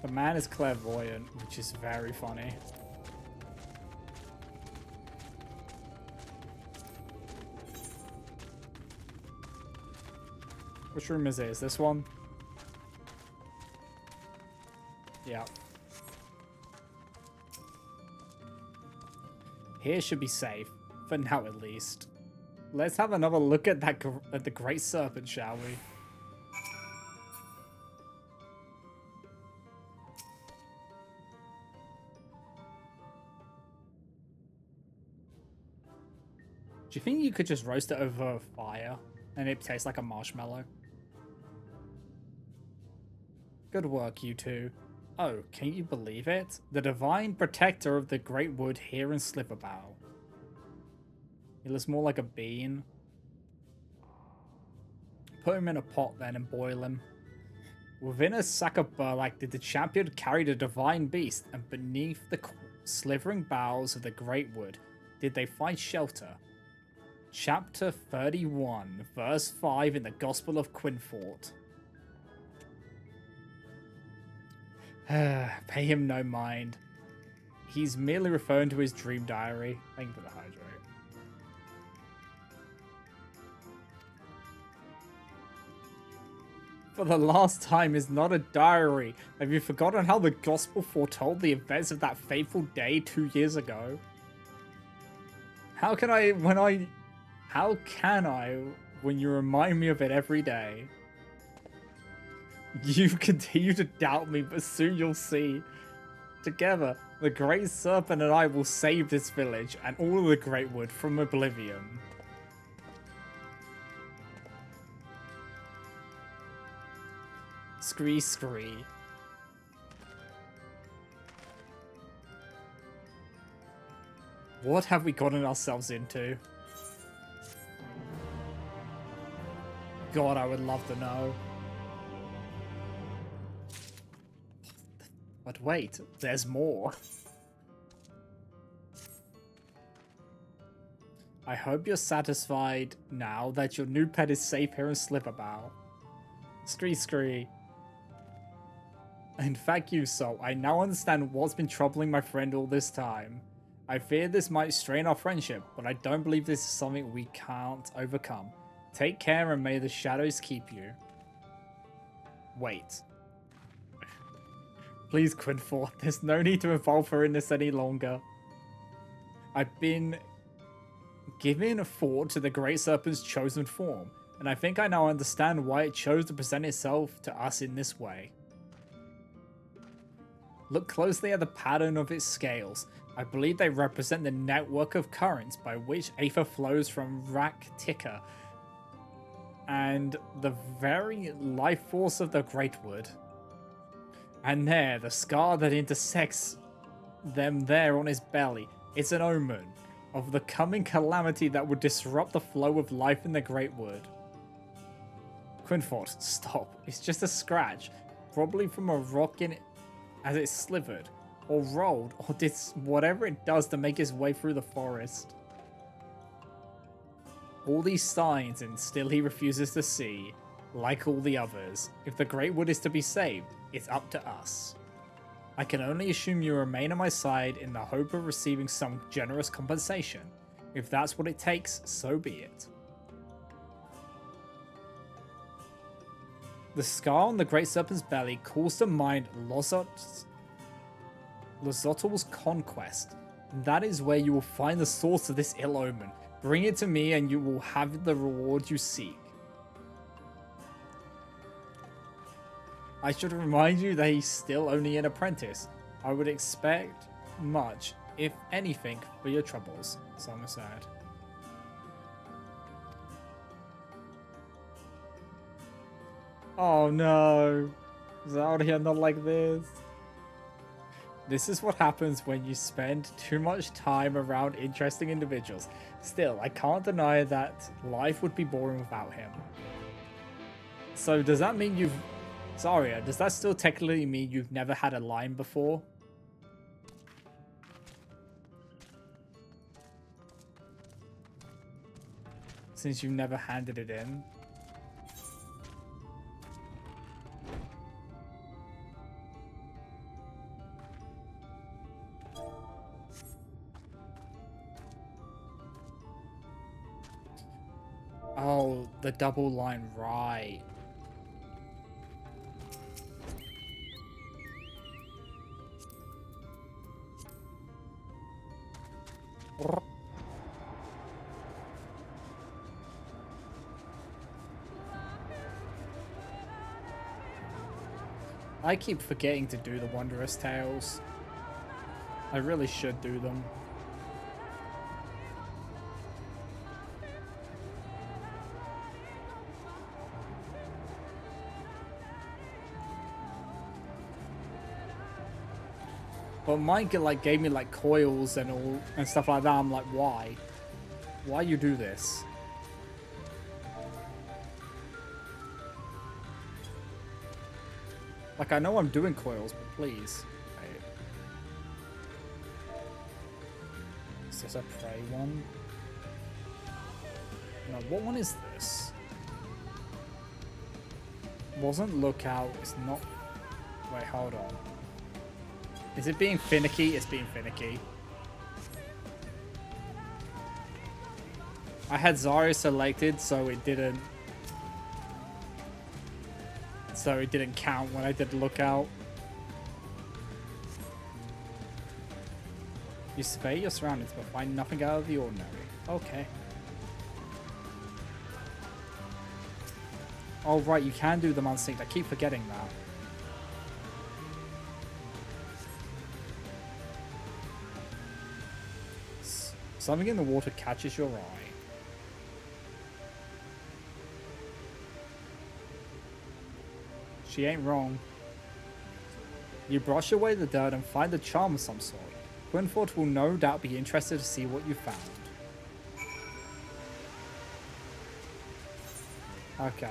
The man is clairvoyant, which is very funny. Which room is it? Is this one? Yeah. Here should be safe, for now at least. Let's have another look at that at the Great Serpent, shall we? Do you think you could just roast it over fire and it tastes like a marshmallow? Good work, you two. Oh, can you believe it? The divine protector of the Great Wood here in Slitherbough. He looks more like a bean. Put him in a pot then and boil him. Within a sack of burlap did the champion carry the divine beast, and beneath the slithering boughs of the Great Wood did they find shelter. Chapter 31, verse 5 in the Gospel of Quinfort. Pay him no mind. He's merely referring to his dream diary. Thank you for the hydrate. For the last time is not a diary. Have you forgotten how the Gospel foretold the events of that fateful day 2 years ago? How can I when you remind me of it every day? You continue to doubt me, but soon you'll see. Together, the Great Serpent and I will save this village and all of the Great Wood from oblivion. Scree scree. What have we gotten ourselves into? God, I would love to know. But wait, there's more. I hope you're satisfied now that your new pet is safe here in Slitherbough. Scree scree. And thank you, so I now understand what's been troubling my friend all this time. I fear this might strain our friendship, but I don't believe this is something we can't overcome. Take care and may the shadows keep you. Wait. Please, Quinfort, there's no need to involve her in this any longer. I've been given thought to the Great Serpent's chosen form, and I think I now understand why it chose to present itself to us in this way. Look closely at the pattern of its scales. I believe they represent the network of currents by which Aether flows from Raktika and the very life force of the Great Wood. And there, the scar that intersects them there on his belly, it's an omen of the coming calamity that would disrupt the flow of life in the Great Wood. Quinfort, stop. It's just a scratch, probably from a rock in it as it slithered, or rolled, or did whatever it does to make its way through the forest. All these signs, and still he refuses to see, like all the others. If the Great Wood is to be saved, it's up to us. I can only assume you remain on my side in the hope of receiving some generous compensation. If that's what it takes, so be it. The scar on the Great Serpent's belly calls to mind Lozotl's conquest. That is where you will find the source of this ill omen. Bring it to me and you will have the reward you seek. I should remind you that he's still only an apprentice. I would expect much, if anything, for your troubles. Some are sad. Oh no. Zarya, not like this. This is what happens when you spend too much time around interesting individuals. Still, I can't deny that life would be boring without him. So does that mean you've... Zarya, does that still technically mean you've never had a line before? Since you've never handed it in? Oh, the double line, right. I keep forgetting to do the Wondrous Tales. I really should do them. But mine gave me like coils and all and stuff like that. I'm like, why? Why you do this? Like, I know I'm doing coils, but please. Wait. Is this a prey one? No, what one is this? Wasn't Lookout, it's not... Wait, hold on. Is it being finicky? It's being finicky. I had Zarya selected, so it didn't count when I did Lookout. You survey your surroundings but find nothing out of the ordinary. Okay. Oh right, you can do them unsynced. I keep forgetting that. Something in the water catches your eye. She ain't wrong. You brush away the dirt and find a charm of some sort. Quinford will no doubt be interested to see what you found. Okay.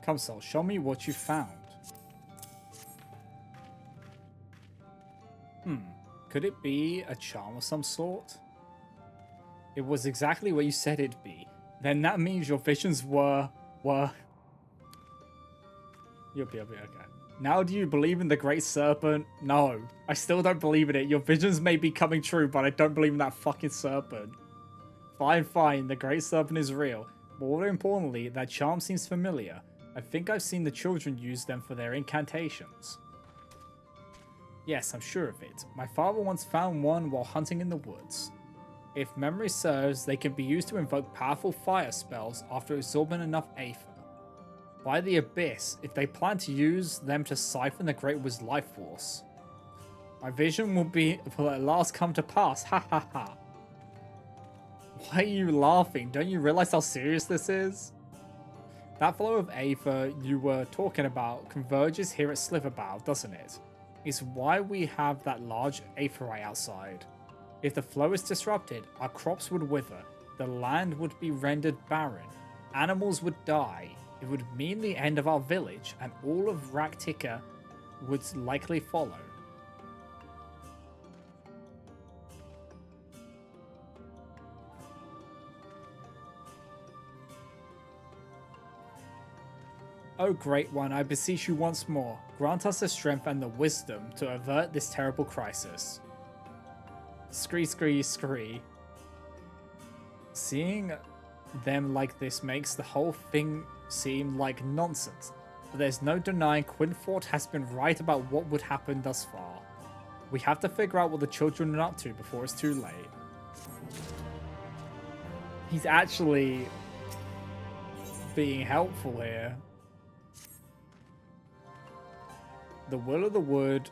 Come, Sol, show me what you found. Could it be a charm of some sort? It was exactly what you said it'd be. Then that means your visions were... You'll be okay. Now do you believe in the Great Serpent? No, I still don't believe in it. Your visions may be coming true, but I don't believe in that fucking serpent. Fine, the Great Serpent is real. But more importantly, that charm seems familiar. I think I've seen the children use them for their incantations. Yes, I'm sure of it. My father once found one while hunting in the woods. If memory serves, they can be used to invoke powerful fire spells after absorbing enough aether. By the Abyss, if they plan to use them to siphon the Great Wizard's life force. My vision will at last come to pass, ha ha ha. Why are you laughing? Don't you realize how serious this is? That flow of aether you were talking about converges here at Sliverbow, doesn't it? It's why we have that large aetherite outside. If the flow is disrupted, our crops would wither, the land would be rendered barren, animals would die. It would mean the end of our village, and all of Raktika would likely follow. O Great One, I beseech you once more, grant us the strength and the wisdom to avert this terrible crisis. Scree, scree, scree. Seeing them like this makes the whole thing seem like nonsense, but there's no denying Quinfort has been right about what would happen thus far. We have to figure out what the children are up to before it's too late. He's actually being helpful here. The will of the wood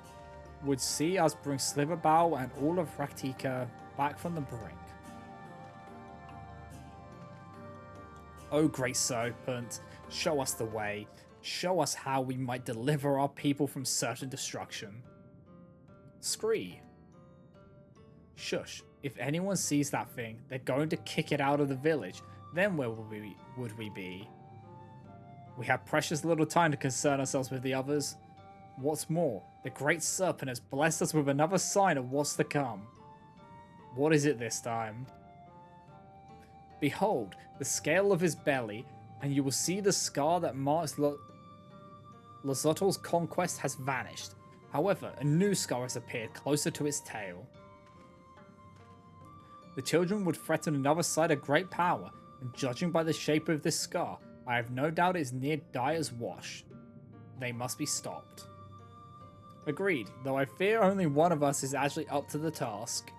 would see us bring Sliverbow and all of Raktika back from the brink. O great serpent, show us the way. Show us how we might deliver our people from certain destruction. Scree. Shush. If anyone sees that thing, they're going to kick it out of the village. Then where would we be? We have precious little time to concern ourselves with the others. What's more, the great serpent has blessed us with another sign of what's to come. What is it this time? Behold, the scale of his belly, and you will see the scar that marks Lazottle's conquest has vanished. However, a new scar has appeared closer to its tail. The children would threaten another side of great power, and judging by the shape of this scar, I have no doubt it's near Dyer's Wash. They must be stopped. Agreed, though I fear only one of us is actually up to the task.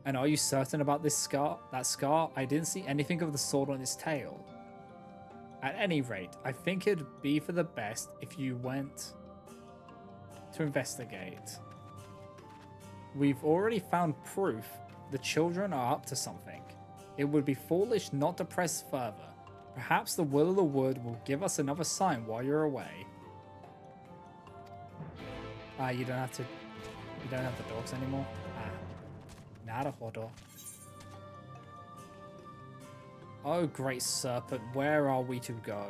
And are you certain about this scar? That scar? I didn't see anything of the sort on its tail. At any rate, I think it'd be for the best if you went to investigate. We've already found proof the children are up to something. It would be foolish not to press further. Perhaps the will of the wood will give us another sign while you're away. You don't have the dogs anymore? Naruhodo. Oh, great serpent, where are we to go?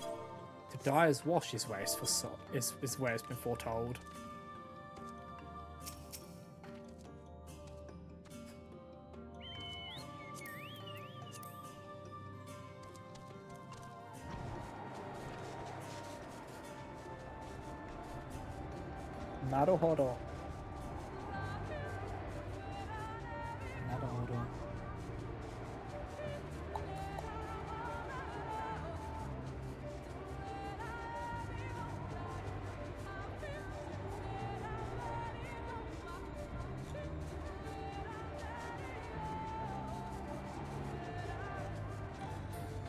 To Dyer's Wash is where it's where it's been foretold. Naruhodo. Naruhodo.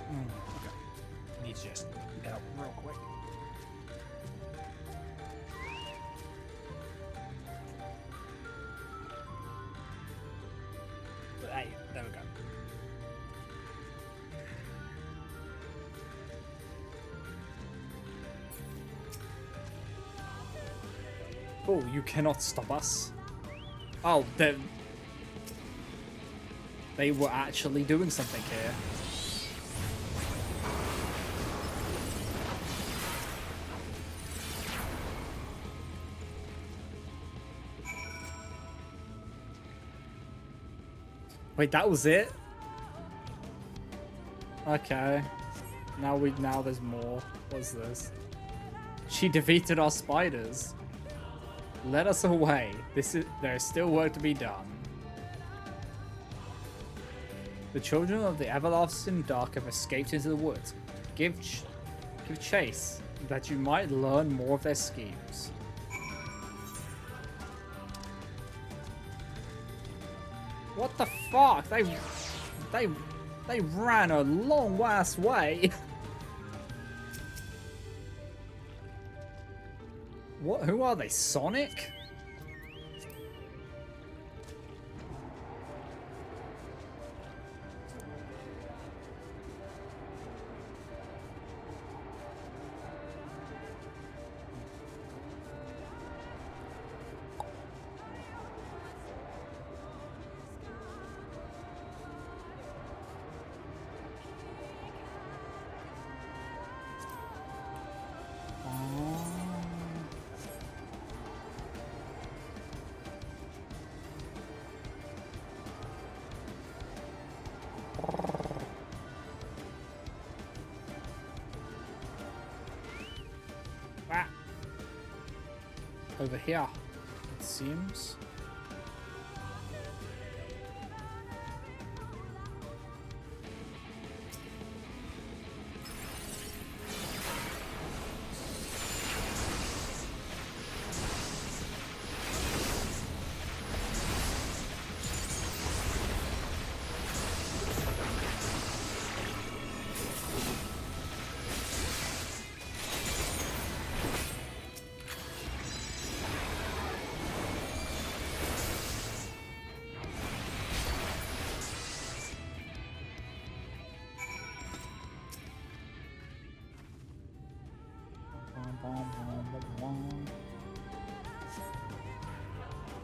Okay. Need to just get up real quick. Hey, there we go. Oh, you cannot stop us. Oh, they were actually doing something here. Wait, that was it? Okay. Now there's more. What's this? She defeated our spiders. Let us away. There is still work to be done. The children of the everlasting dark have escaped into the woods. Give chase, that you might learn more of their schemes. What the fuck? They ran a long ass way. What? Who are they? Sonic? Ah. Over here, it seems.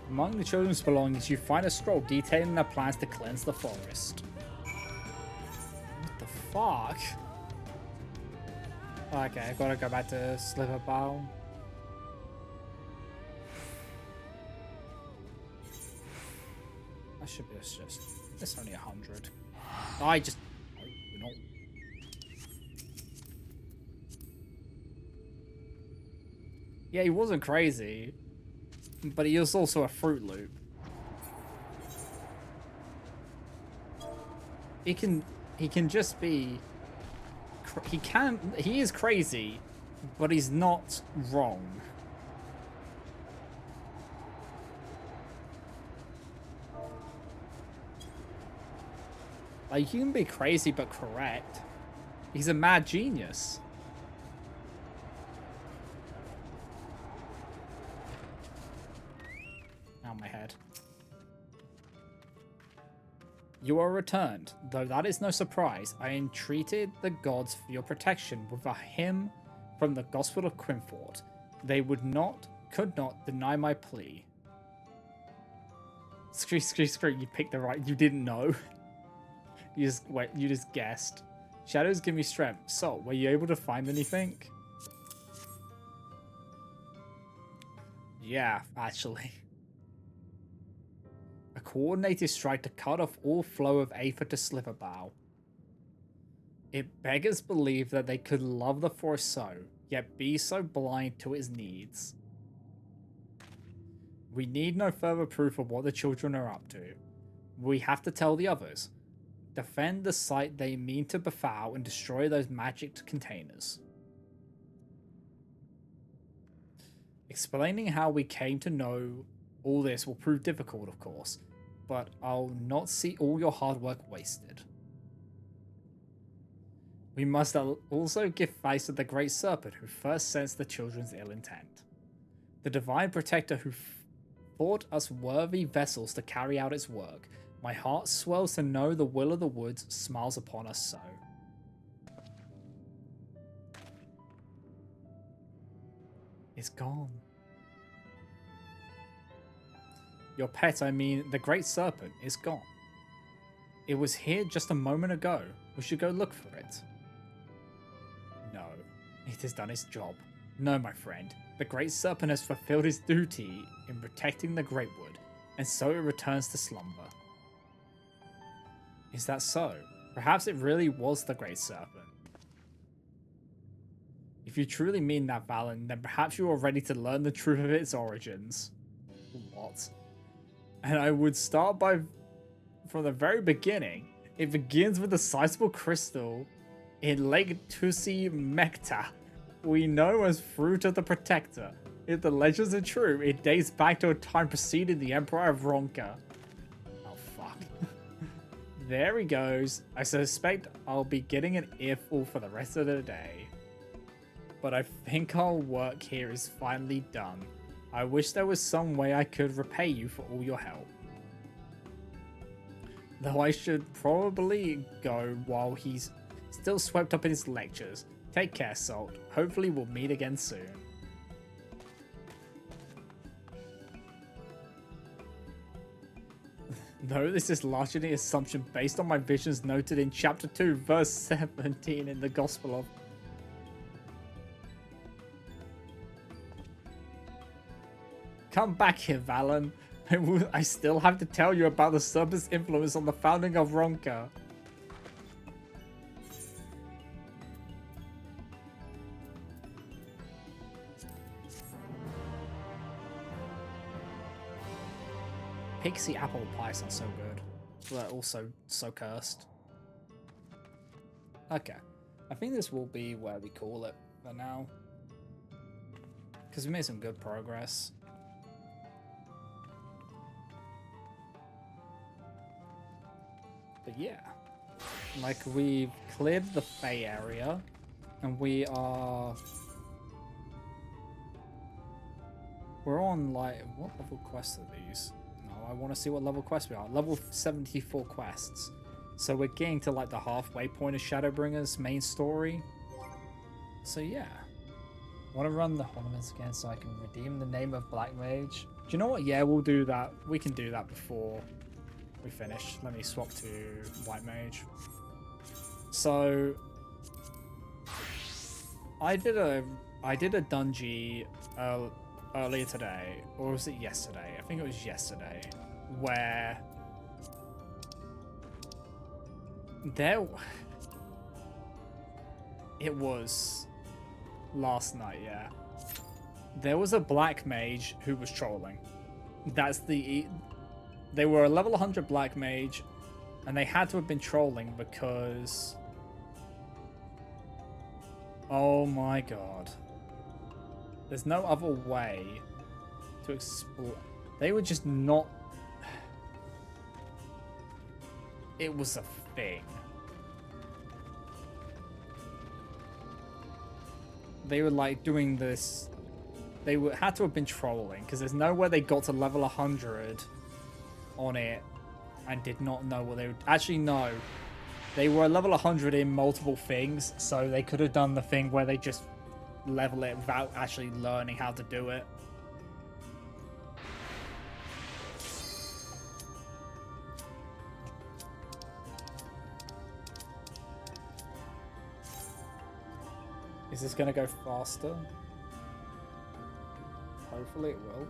Among the children's belongings, you find a scroll detailing their plans to cleanse the forest. What the fuck? Okay, I gotta go back to Sliver Bow. That should be just. It's only 100. I just. No. Yeah, he wasn't crazy, but he was also a Fruit Loop. He can just be. He is crazy, but he's not wrong. Like, you can be crazy but correct. He's a mad genius. Ow, my head. You are returned. Though that is no surprise, I entreated the gods for your protection with a hymn from the Gospel of Quinfort. They could not deny my plea. Screw, you picked the right. You didn't know. You just guessed. Shadows give me strength. So, were you able to find anything? Yeah, actually. A coordinated strike to cut off all flow of Aether to Sliverbow. It beggars believe that they could love the forest so, yet be so blind to its needs. We need no further proof of what the children are up to. We have to tell the others. Defend the site they mean to befoul and destroy those magic containers. Explaining how we came to know all this will prove difficult, of course, but I'll not see all your hard work wasted. We must also give thanks to the Great Serpent who first sensed the children's ill intent. The Divine Protector who thought us worthy vessels to carry out its work. My heart swells to know the will of the woods smiles upon us so. It's gone. Your pet, I mean, the Great Serpent, is gone. It was here just a moment ago. We should go look for it. No, it has done its job. No, my friend. The Great Serpent has fulfilled its duty in protecting the Great Wood, and so it returns to slumber. Is that so? Perhaps it really was the Great Serpent. If you truly mean that, Valen, then perhaps you are ready to learn the truth of its origins. What? And I would start from the very beginning. It begins with a sizable crystal in Lake Tusi Mekta, we know as Fruit of the Protector. If the legends are true, it dates back to a time preceding the Emperor of Ronka. Oh, fuck. There he goes. I suspect I'll be getting an earful for the rest of the day. But I think our work here is finally done. I wish there was some way I could repay you for all your help. Though I should probably go while he's still swept up in his lectures. Take care, Salt. Hopefully we'll meet again soon. Though this is largely an assumption based on my visions noted in chapter 2, verse 17 in the Gospel of... Come back here, Valen. I still have to tell you about the serpent's influence on the founding of Ronka. Pixie apple pie sounds so good, but also so cursed. Okay, I think this will be where we call it for now, because we made some good progress. But yeah, like we've cleared the Fey area, and we're on like, what level quests are these? No, I want to see what level quests we are. Level 74 quests. So we're getting to like the halfway point of Shadowbringers main story. So yeah. I want to run the ornaments again so I can redeem the name of Black Mage. Do you know what? Yeah, we'll do that. We can do that before we finish. Let me swap to White Mage. So I did a dungeon earlier today, or was it yesterday? I think it was yesterday, where it was last night, yeah. There was a black mage who was trolling. They were a level 100 black mage, and they had to have been trolling because, oh my god, there's no other way to explain. They were just not. It was a thing. They were like doing this. They had to have been trolling because there's nowhere they got to level 100 on it and did not know what they would actually know. They were level 100 in multiple things, so they could have done the thing where they just level it without actually learning how to do it. Is this gonna go faster? Hopefully it will.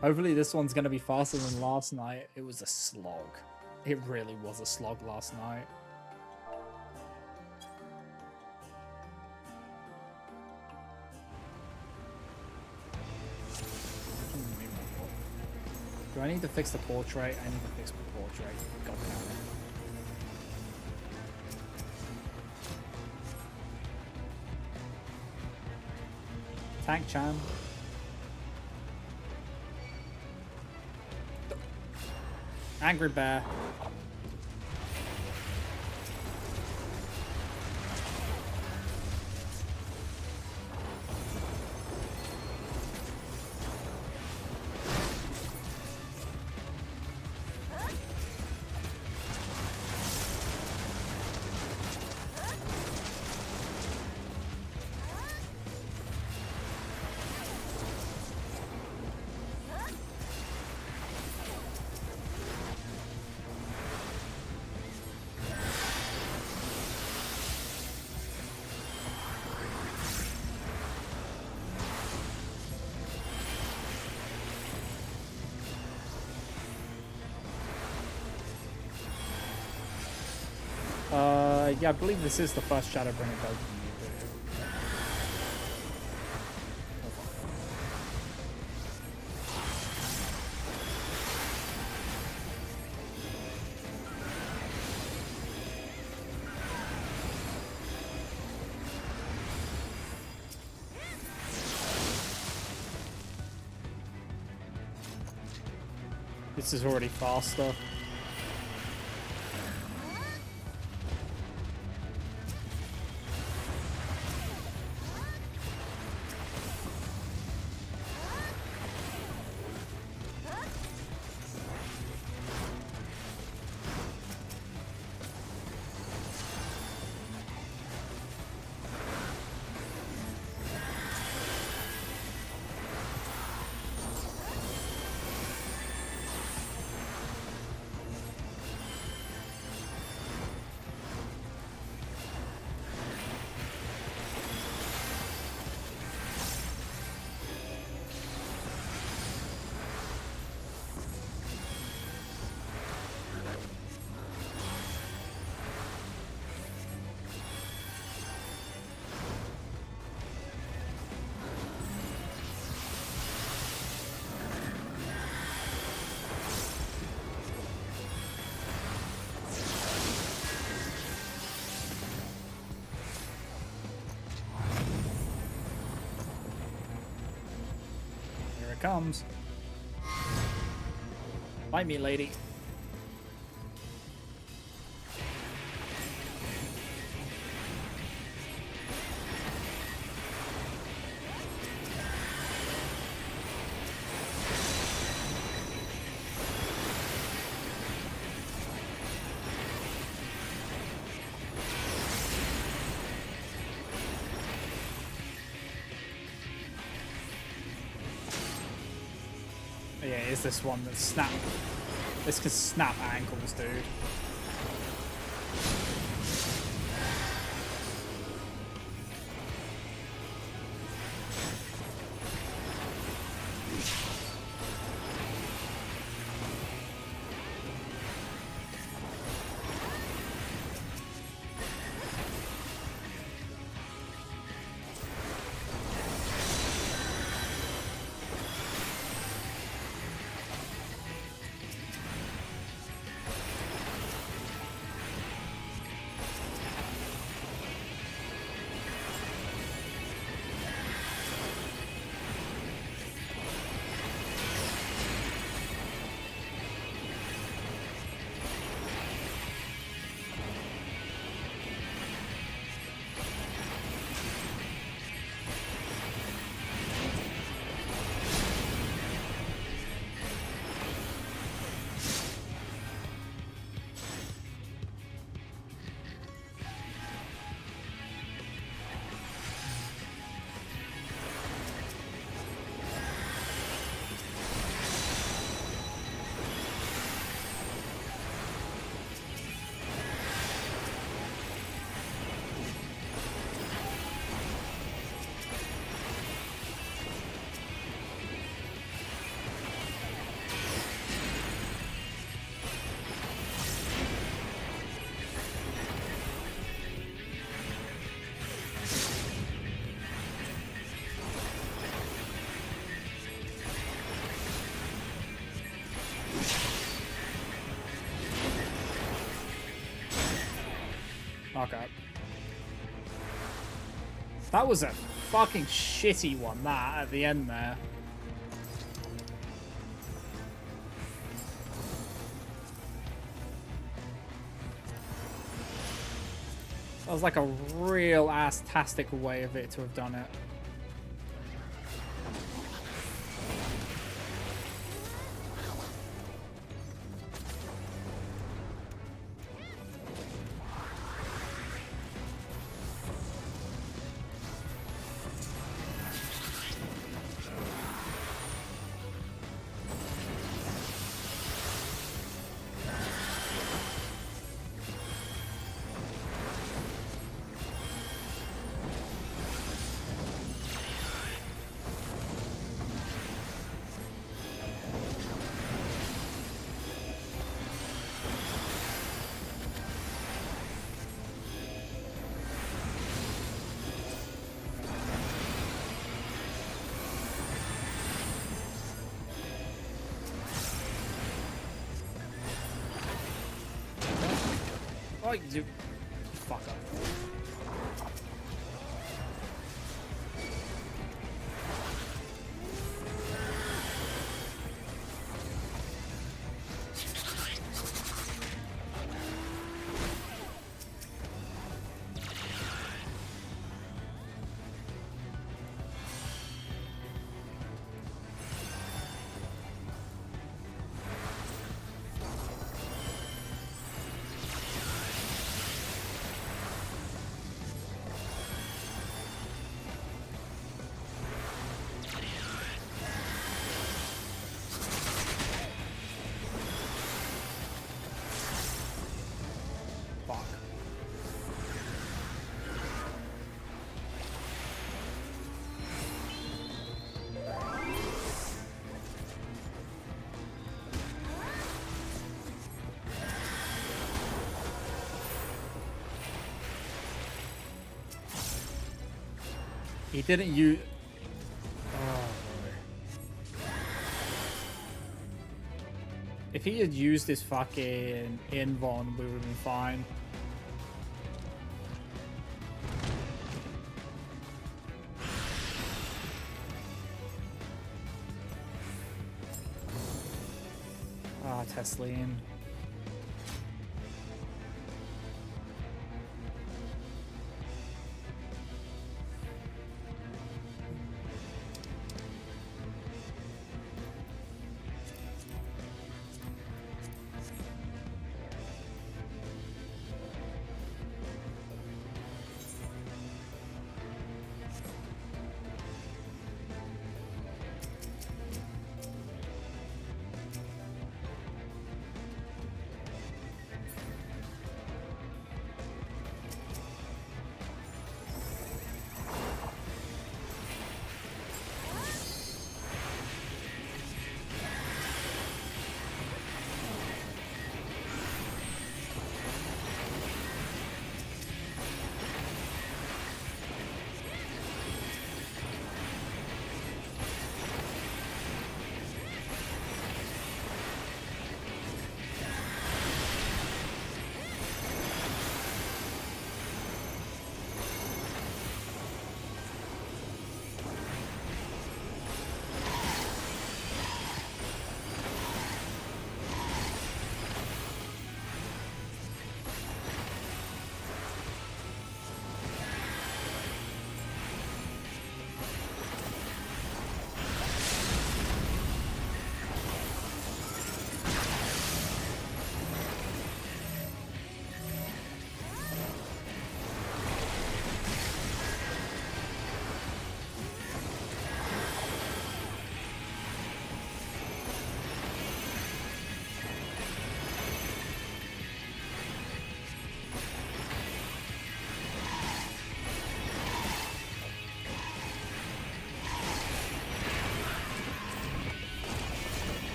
Hopefully this one's gonna be faster than last night. It was a slog. It really was a slog last night. Do I need to fix the portrait? I need to fix the portrait. God damn it. Tank Chan. Angry Bear. Yeah, I believe this is the first Shadowbringer build you do. This is already faster. comes. Bite me, lady. Yeah, is this one that snap? This can snap ankles, dude. Okay. That was a fucking shitty one, that, at the end there. That was like a real ass-tastic way of it to have done it. Oh, you fuck up. He didn't use... Oh, boy. If he had used his fucking Invon, we would have been fine. Ah, Tesleen.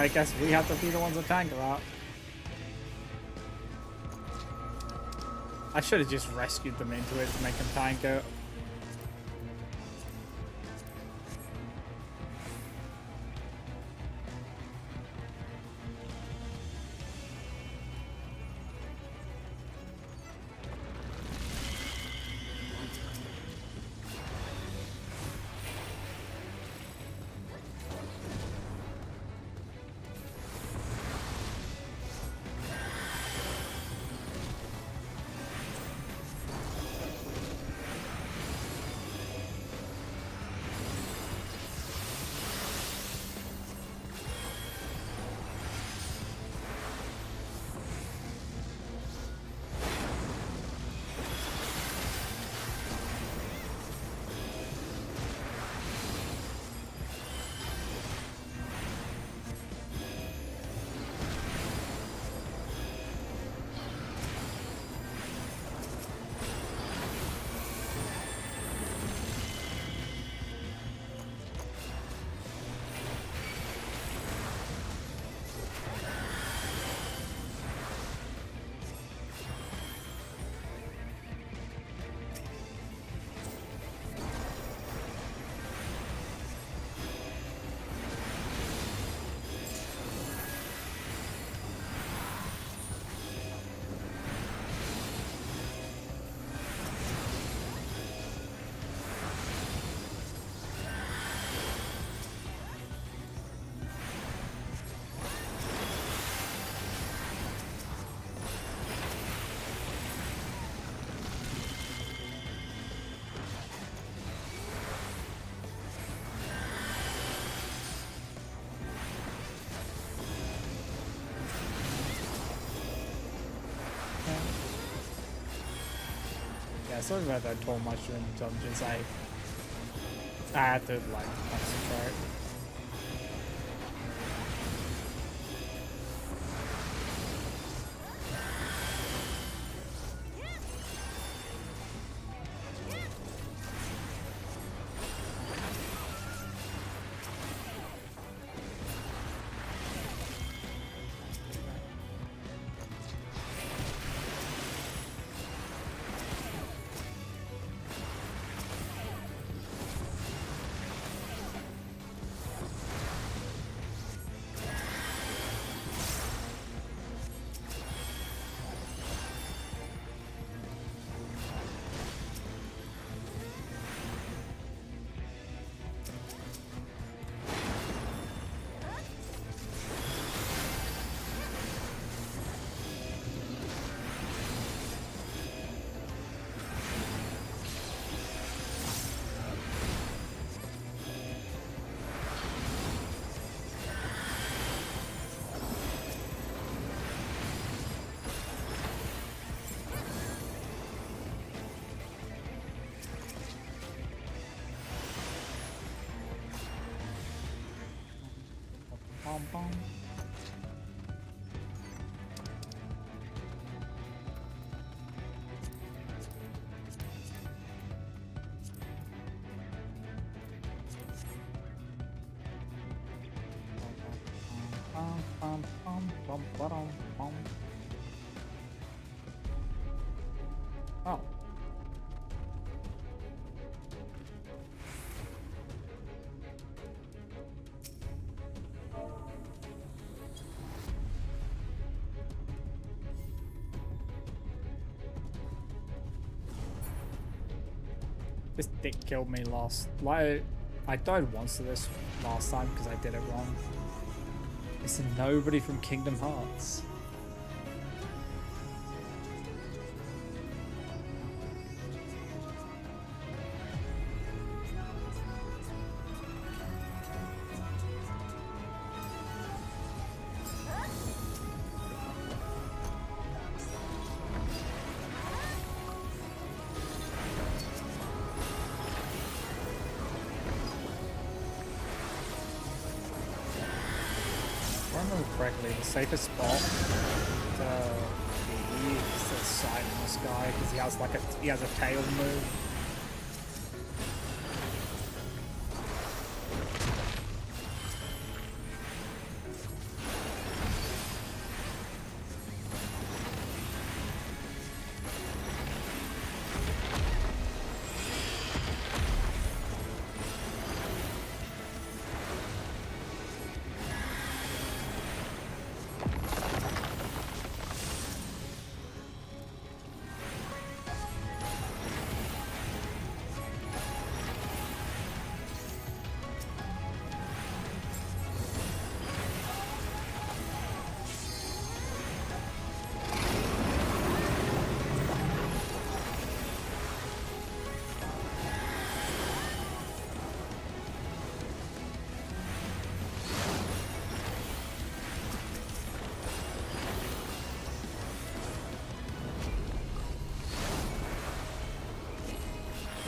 I guess we have to be the ones that tank that. I should have just rescued them into it to make them tank it. Yeah, sorry about that tall mushroom dungeons. I had to like concentrate. Bum, bum. Oh. This dick killed me last. Like, I died once to this last time because I did it wrong. It's nobody from Kingdom Hearts. Correctly, the safest spot to be is to sight on this guy because he has like he has a tail move.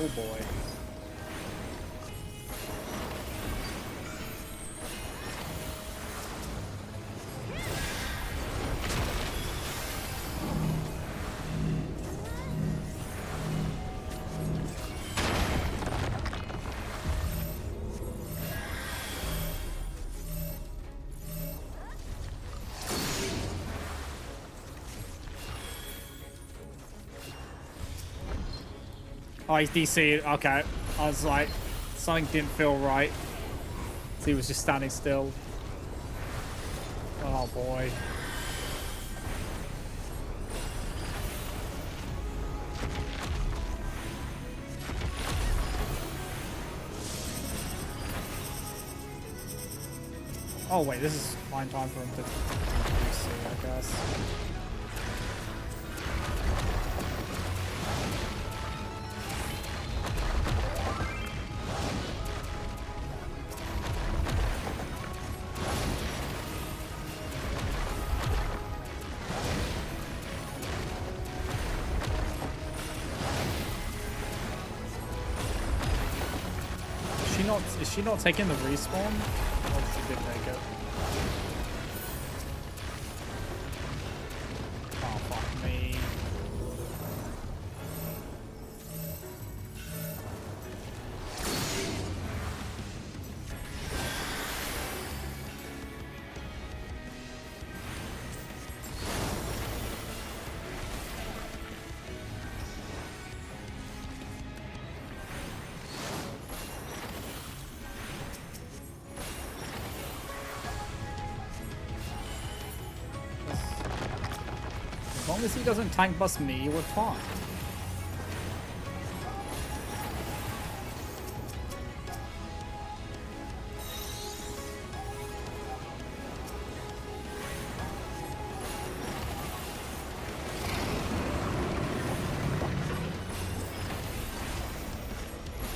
Oh boy. Oh, he's DC'd. Okay. I was like, something didn't feel right. So he was just standing still. Oh boy. Oh wait, this is fine time for him to DC, I guess. she not taking the respawn? Or did she take it? Oh fuck me. As long as he doesn't tank bust me, we're fine.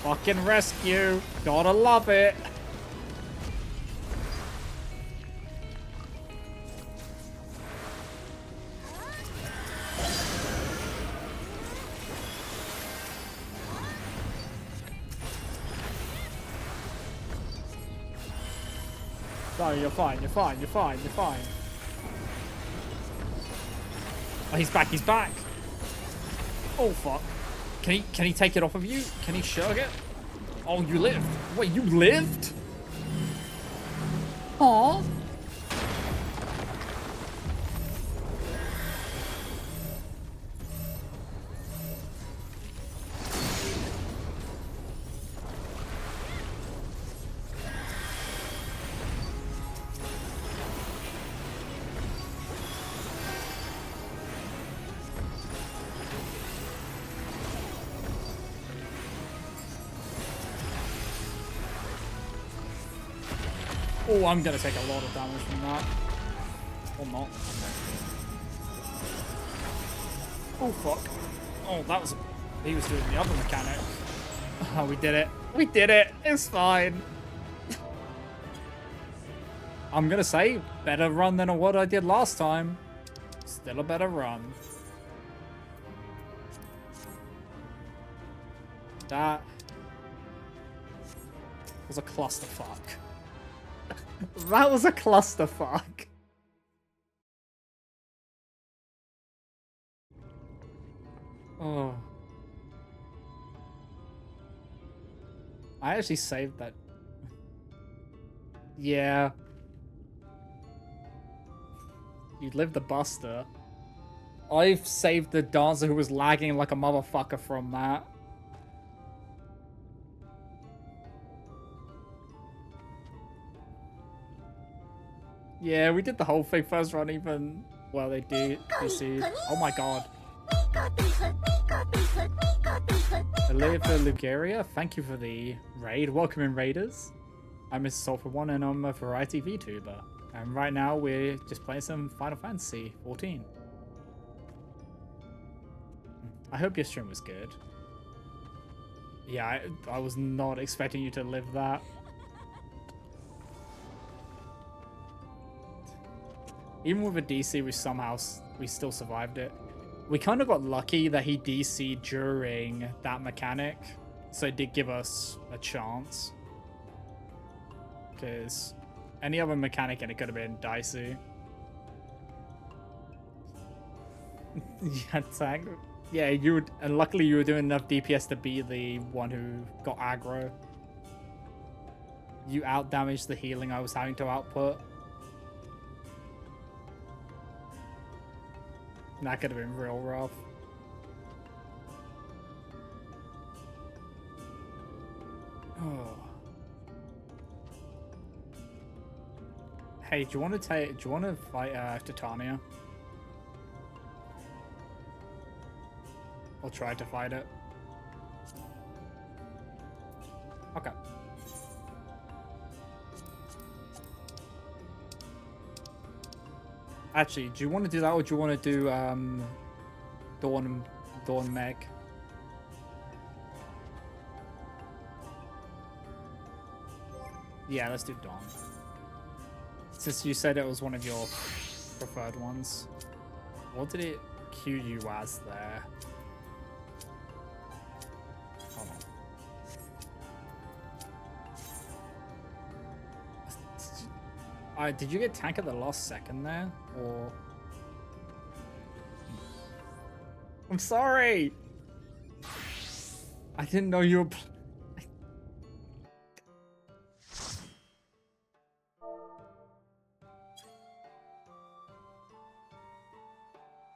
Fucking rescue! Gotta love it! Sorry, you're fine, you're fine, you're fine, you're fine. Oh, he's back, he's back! Oh, fuck. Can he take it off of you? Can he shug it? Oh, you lived. Wait, you lived? Aww. Oh, I'm gonna take a lot of damage from that. Or not. Oh, fuck. Oh, that was... He was doing the other mechanic. Oh, we did it. We did it. It's fine. I'm gonna say, better run than what I did last time. Still a better run. That was a clusterfuck. That was a clusterfuck. Oh. I actually saved that. Yeah. You lived the Buster. I've saved the dancer who was lagging like a motherfucker from that. Yeah, we did the whole thing first run even. Well, they did. Oh my god. Hello for Lugaria. Thank you for the raid. Welcome in, Raiders. I'm Mr. Sulfur1 and I'm a variety VTuber. And right now we're just playing some Final Fantasy 14. I hope your stream was good. Yeah, I was not expecting you to live that. Even with a DC, we still survived it. We kind of got lucky that he DC'd during that mechanic, so it did give us a chance. Because any other mechanic and it could have been dicey. Yeah, tank. Yeah, you would, and luckily you were doing enough DPS to be the one who got aggro. You out-damaged the healing I was having to output. That could have been real rough. Oh. Hey, do you want to fight Titania? Or try to fight it? Okay. Actually, do you want to do that or do you want to do Dawn Meg? Yeah, let's do Dawn. Since you said it was one of your preferred ones. What did it queue you as there? Hold on. Did you get tank at the last second there, or? I'm sorry. I didn't know you were.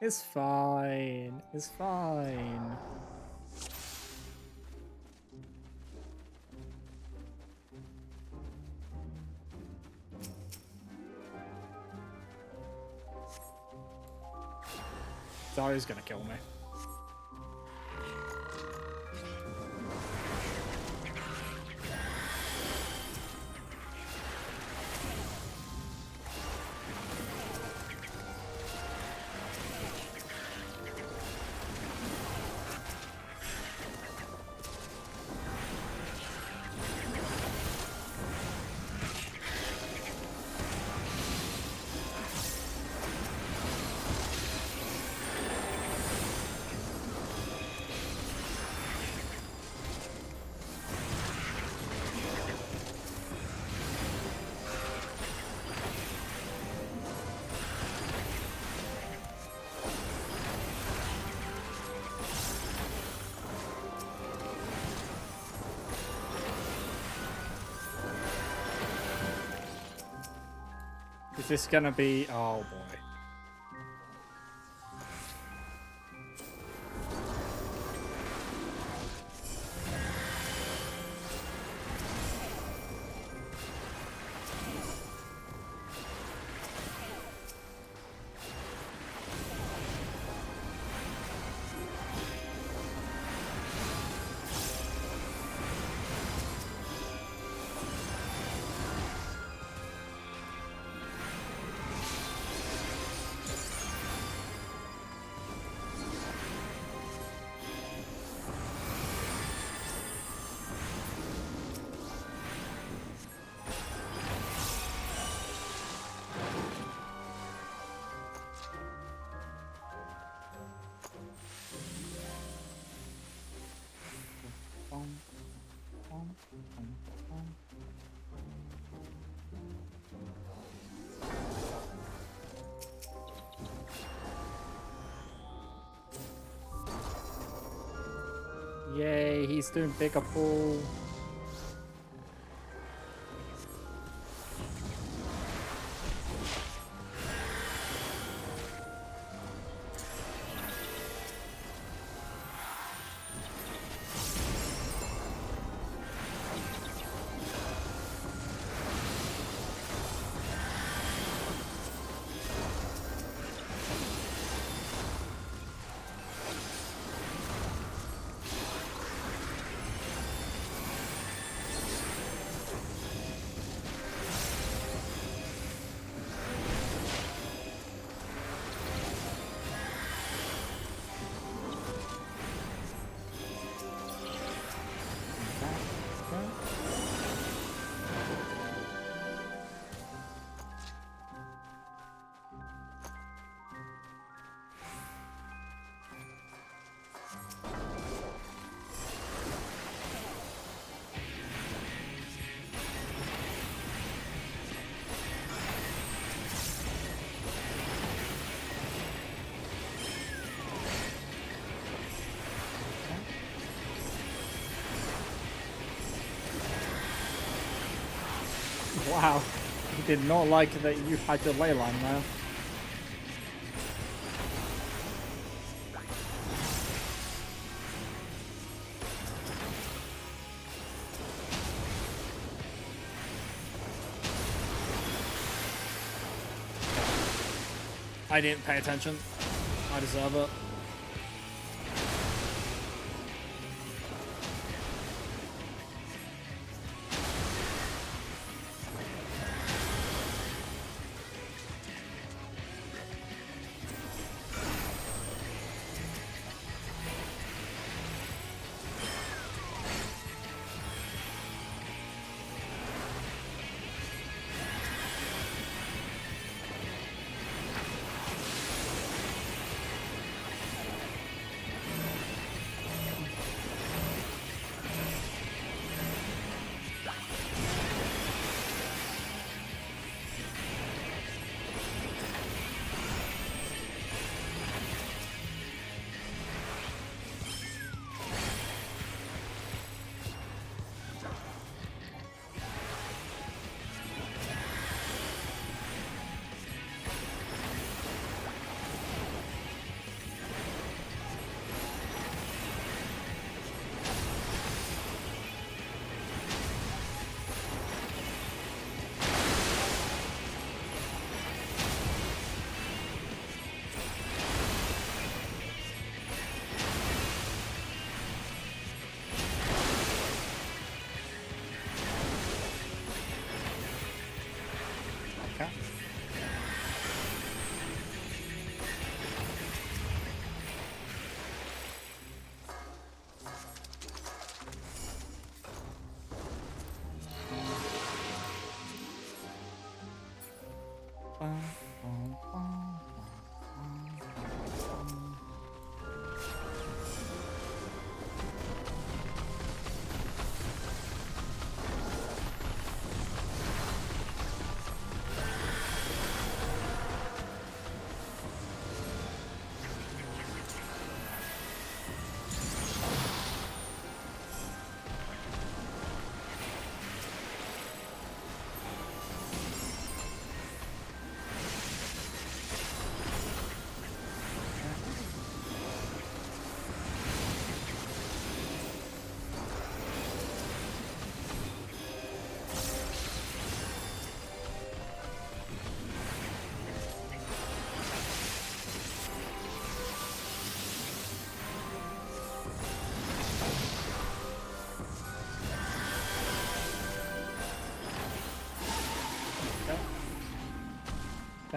It's fine. It's fine. Zarya's gonna kill me. Is this gonna be... Oh boy. Yay, he's doing bigger pull. Wow, he did not like that you had your ley line now. I didn't pay attention. I deserve it.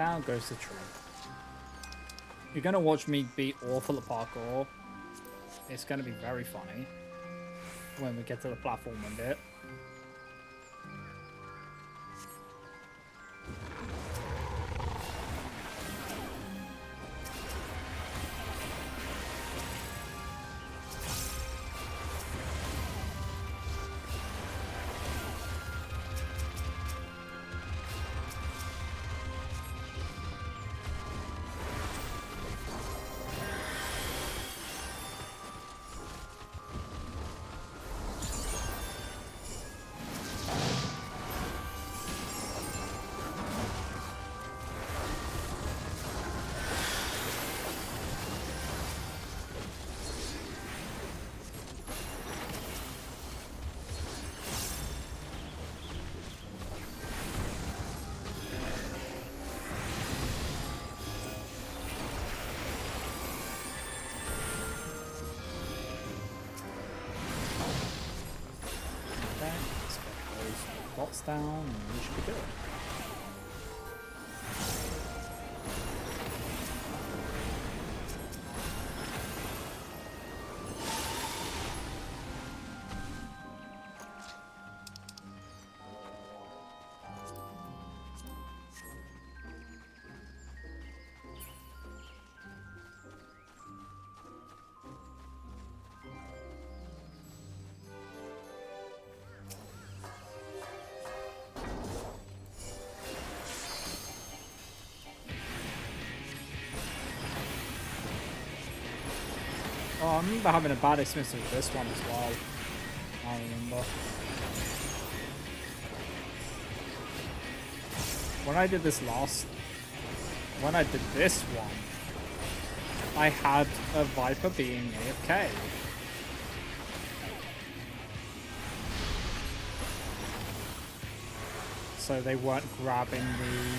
Down goes the tree. You're gonna watch me be awful at parkour. It's gonna be very funny when we get to the platforming bit. Bots down, and we should be good. Oh, I remember having a bad experience with this one as well. I remember. When I did this one, I had a Viper being AFK. So they weren't grabbing the...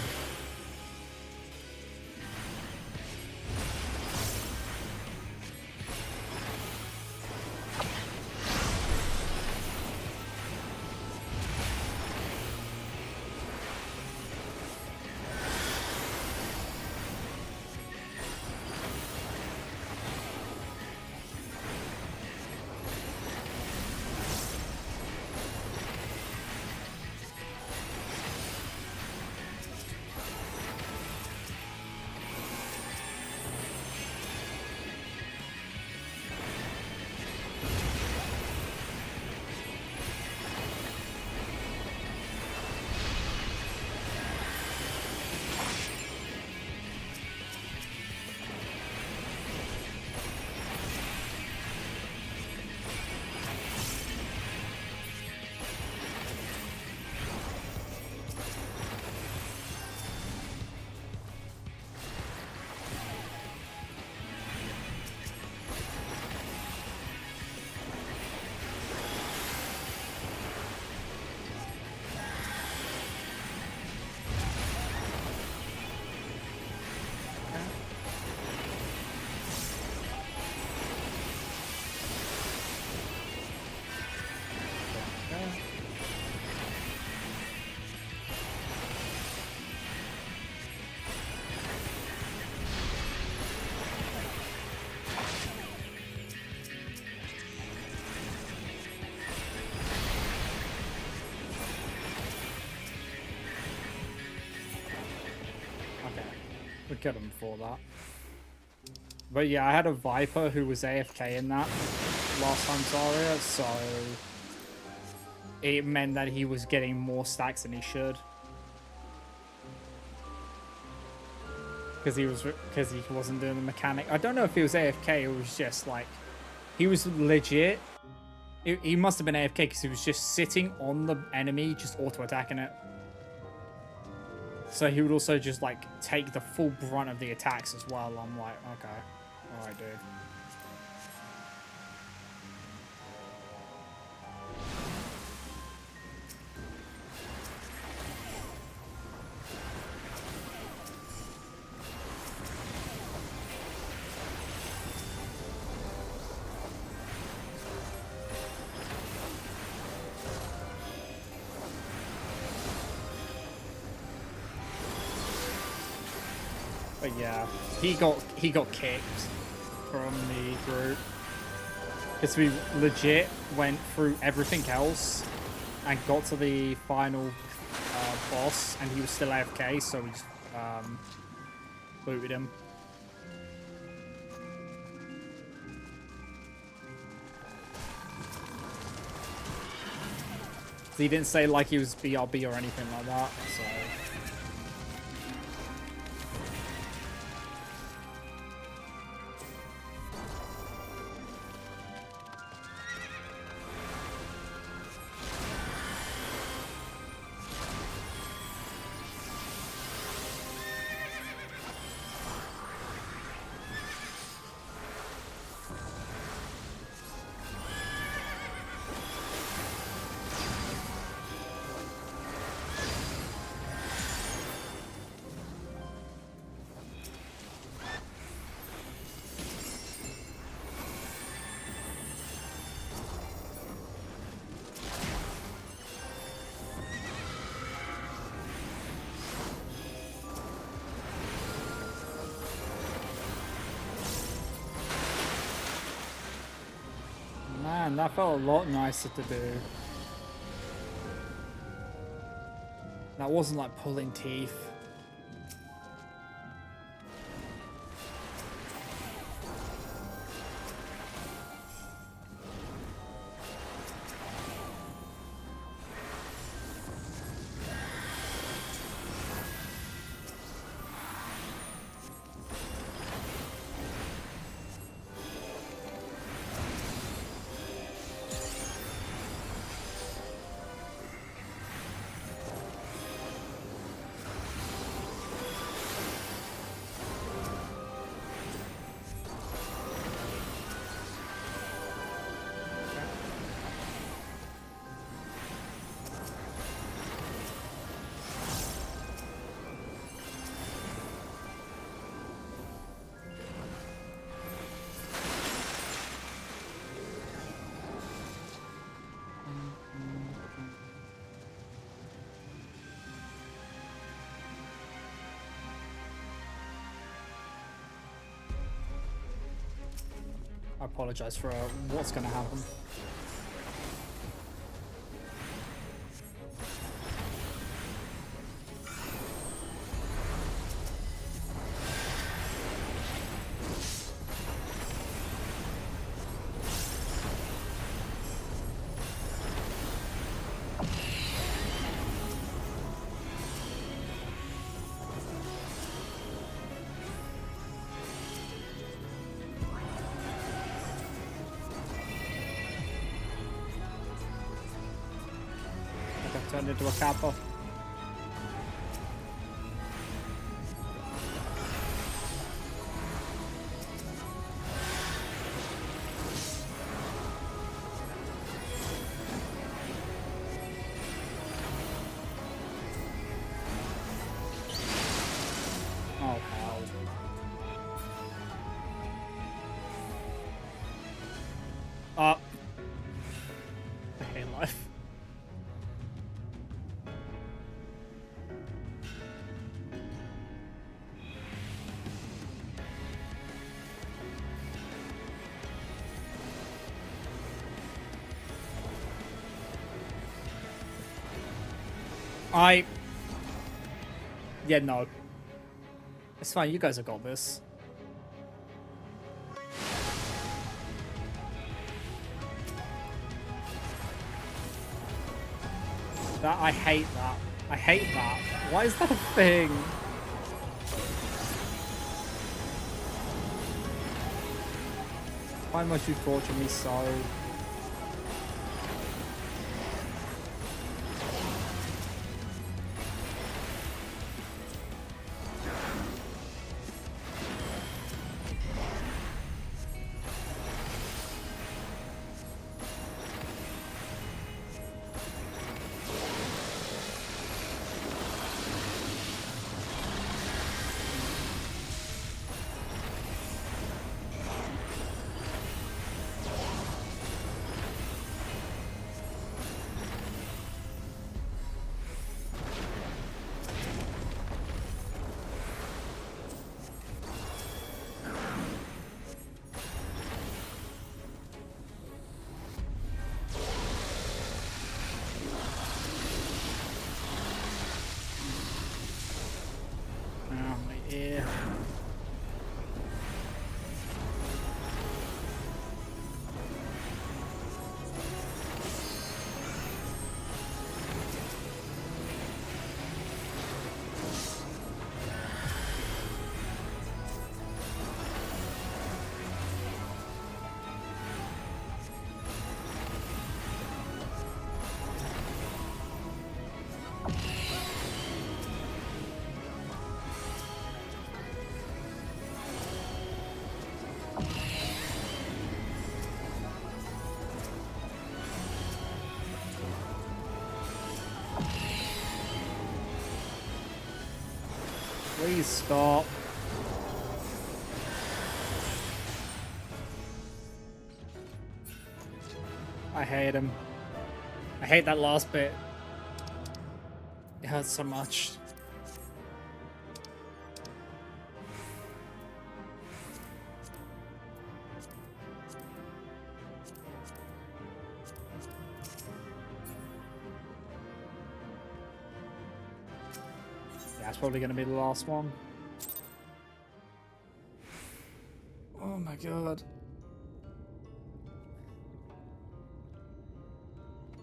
We killed him before that. But yeah, I had a Viper who was AFK in that last time Zarya, so it meant that he was getting more stacks than he should. Because he wasn't doing the mechanic. I don't know if he was AFK, it was just like, he was legit. He must have been AFK because he was just sitting on the enemy, just auto-attacking it. So he would also just like take the full brunt of the attacks as well. I'm like, okay, all right, dude. But yeah, he got kicked from the group because we legit went through everything else and got to the final boss, and he was still AFK, so we just booted him. He didn't say like he was BRB or anything like that, so. Man, that felt a lot nicer to do. That wasn't like pulling teeth. I apologize for what's going to happen. Turned into a kappa. Oh hell. The hair life. Yeah, no. It's fine, you guys have got this. I hate that. I hate that. Why is that a thing? Why must you torture me so? Please stop. I hate him. I hate that last bit. It hurts so much. Yeah, it's probably gonna be the last one. Oh my god.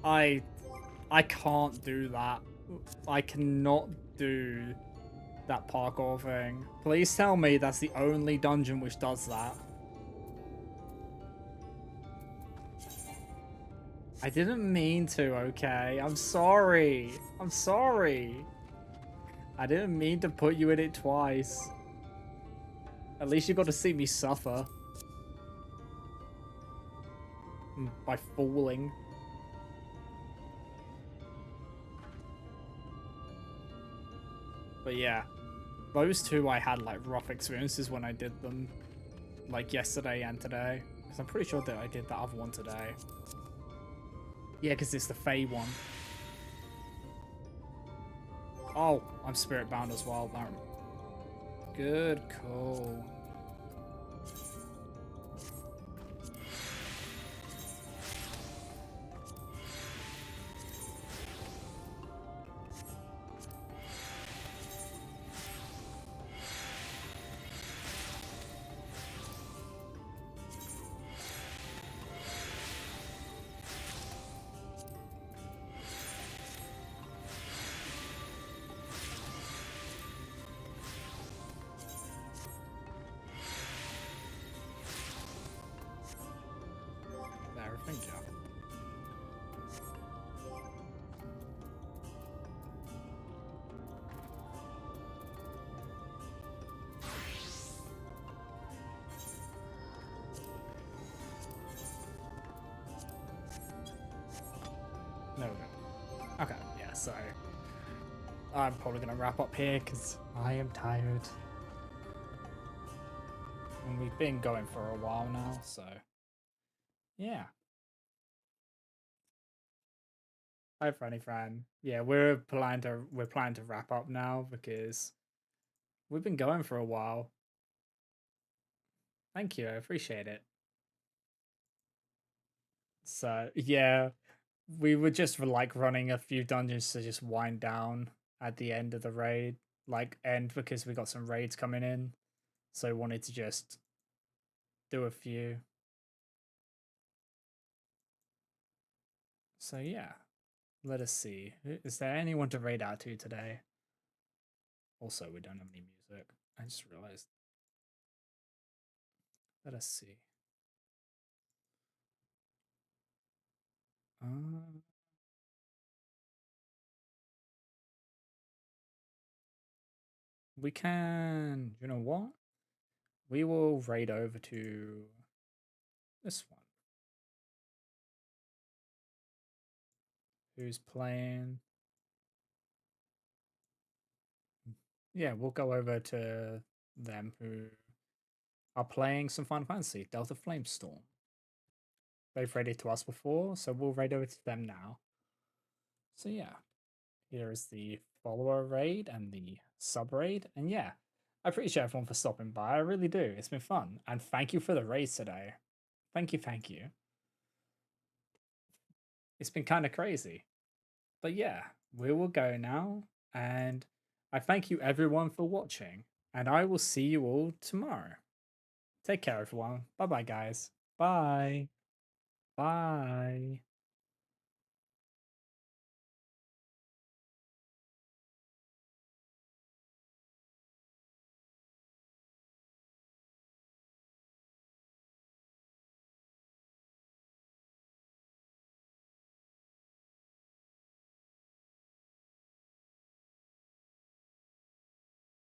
I can't do that. I cannot do that parkour thing. Please tell me that's the only dungeon which does that. I didn't mean to, okay? I'm sorry. I'm sorry. I didn't mean to put you in it twice. At least you got to see me suffer. By falling. But yeah, those two I had like rough experiences when I did them. Like yesterday and today. Because I'm pretty sure that I did the other one today. Yeah, because it's the Fae one. Oh, I'm spirit bound as well. Good call. Thank you. No. Okay, yeah, so I'm probably gonna wrap up here because I am tired. And we've been going for a while now, so yeah. Hi, Franny Fran. Yeah, we're planning to wrap up now because we've been going for a while. Thank you, I appreciate it. So yeah, we were just like running a few dungeons to just wind down at the end of the raid, like end because we got some raids coming in, so we wanted to just do a few. So yeah, let us see. Is there anyone to raid out to today? Also, we don't have any music. I just realized. Let us see. We can. You know what? We will raid over to this one. Who's playing? Yeah, we'll go over to them who are playing some Final Fantasy, Delta Flamestorm. They've raided to us before, so we'll raid over to them now. So yeah, here is the follower raid and the sub raid. And yeah, I appreciate everyone for stopping by. I really do. It's been fun. And thank you for the raids today. Thank you, thank you. It's been kind of crazy. But yeah, we will go now. And I thank you everyone for watching. And I will see you all tomorrow. Take care, everyone. Bye bye, guys. Bye. Bye.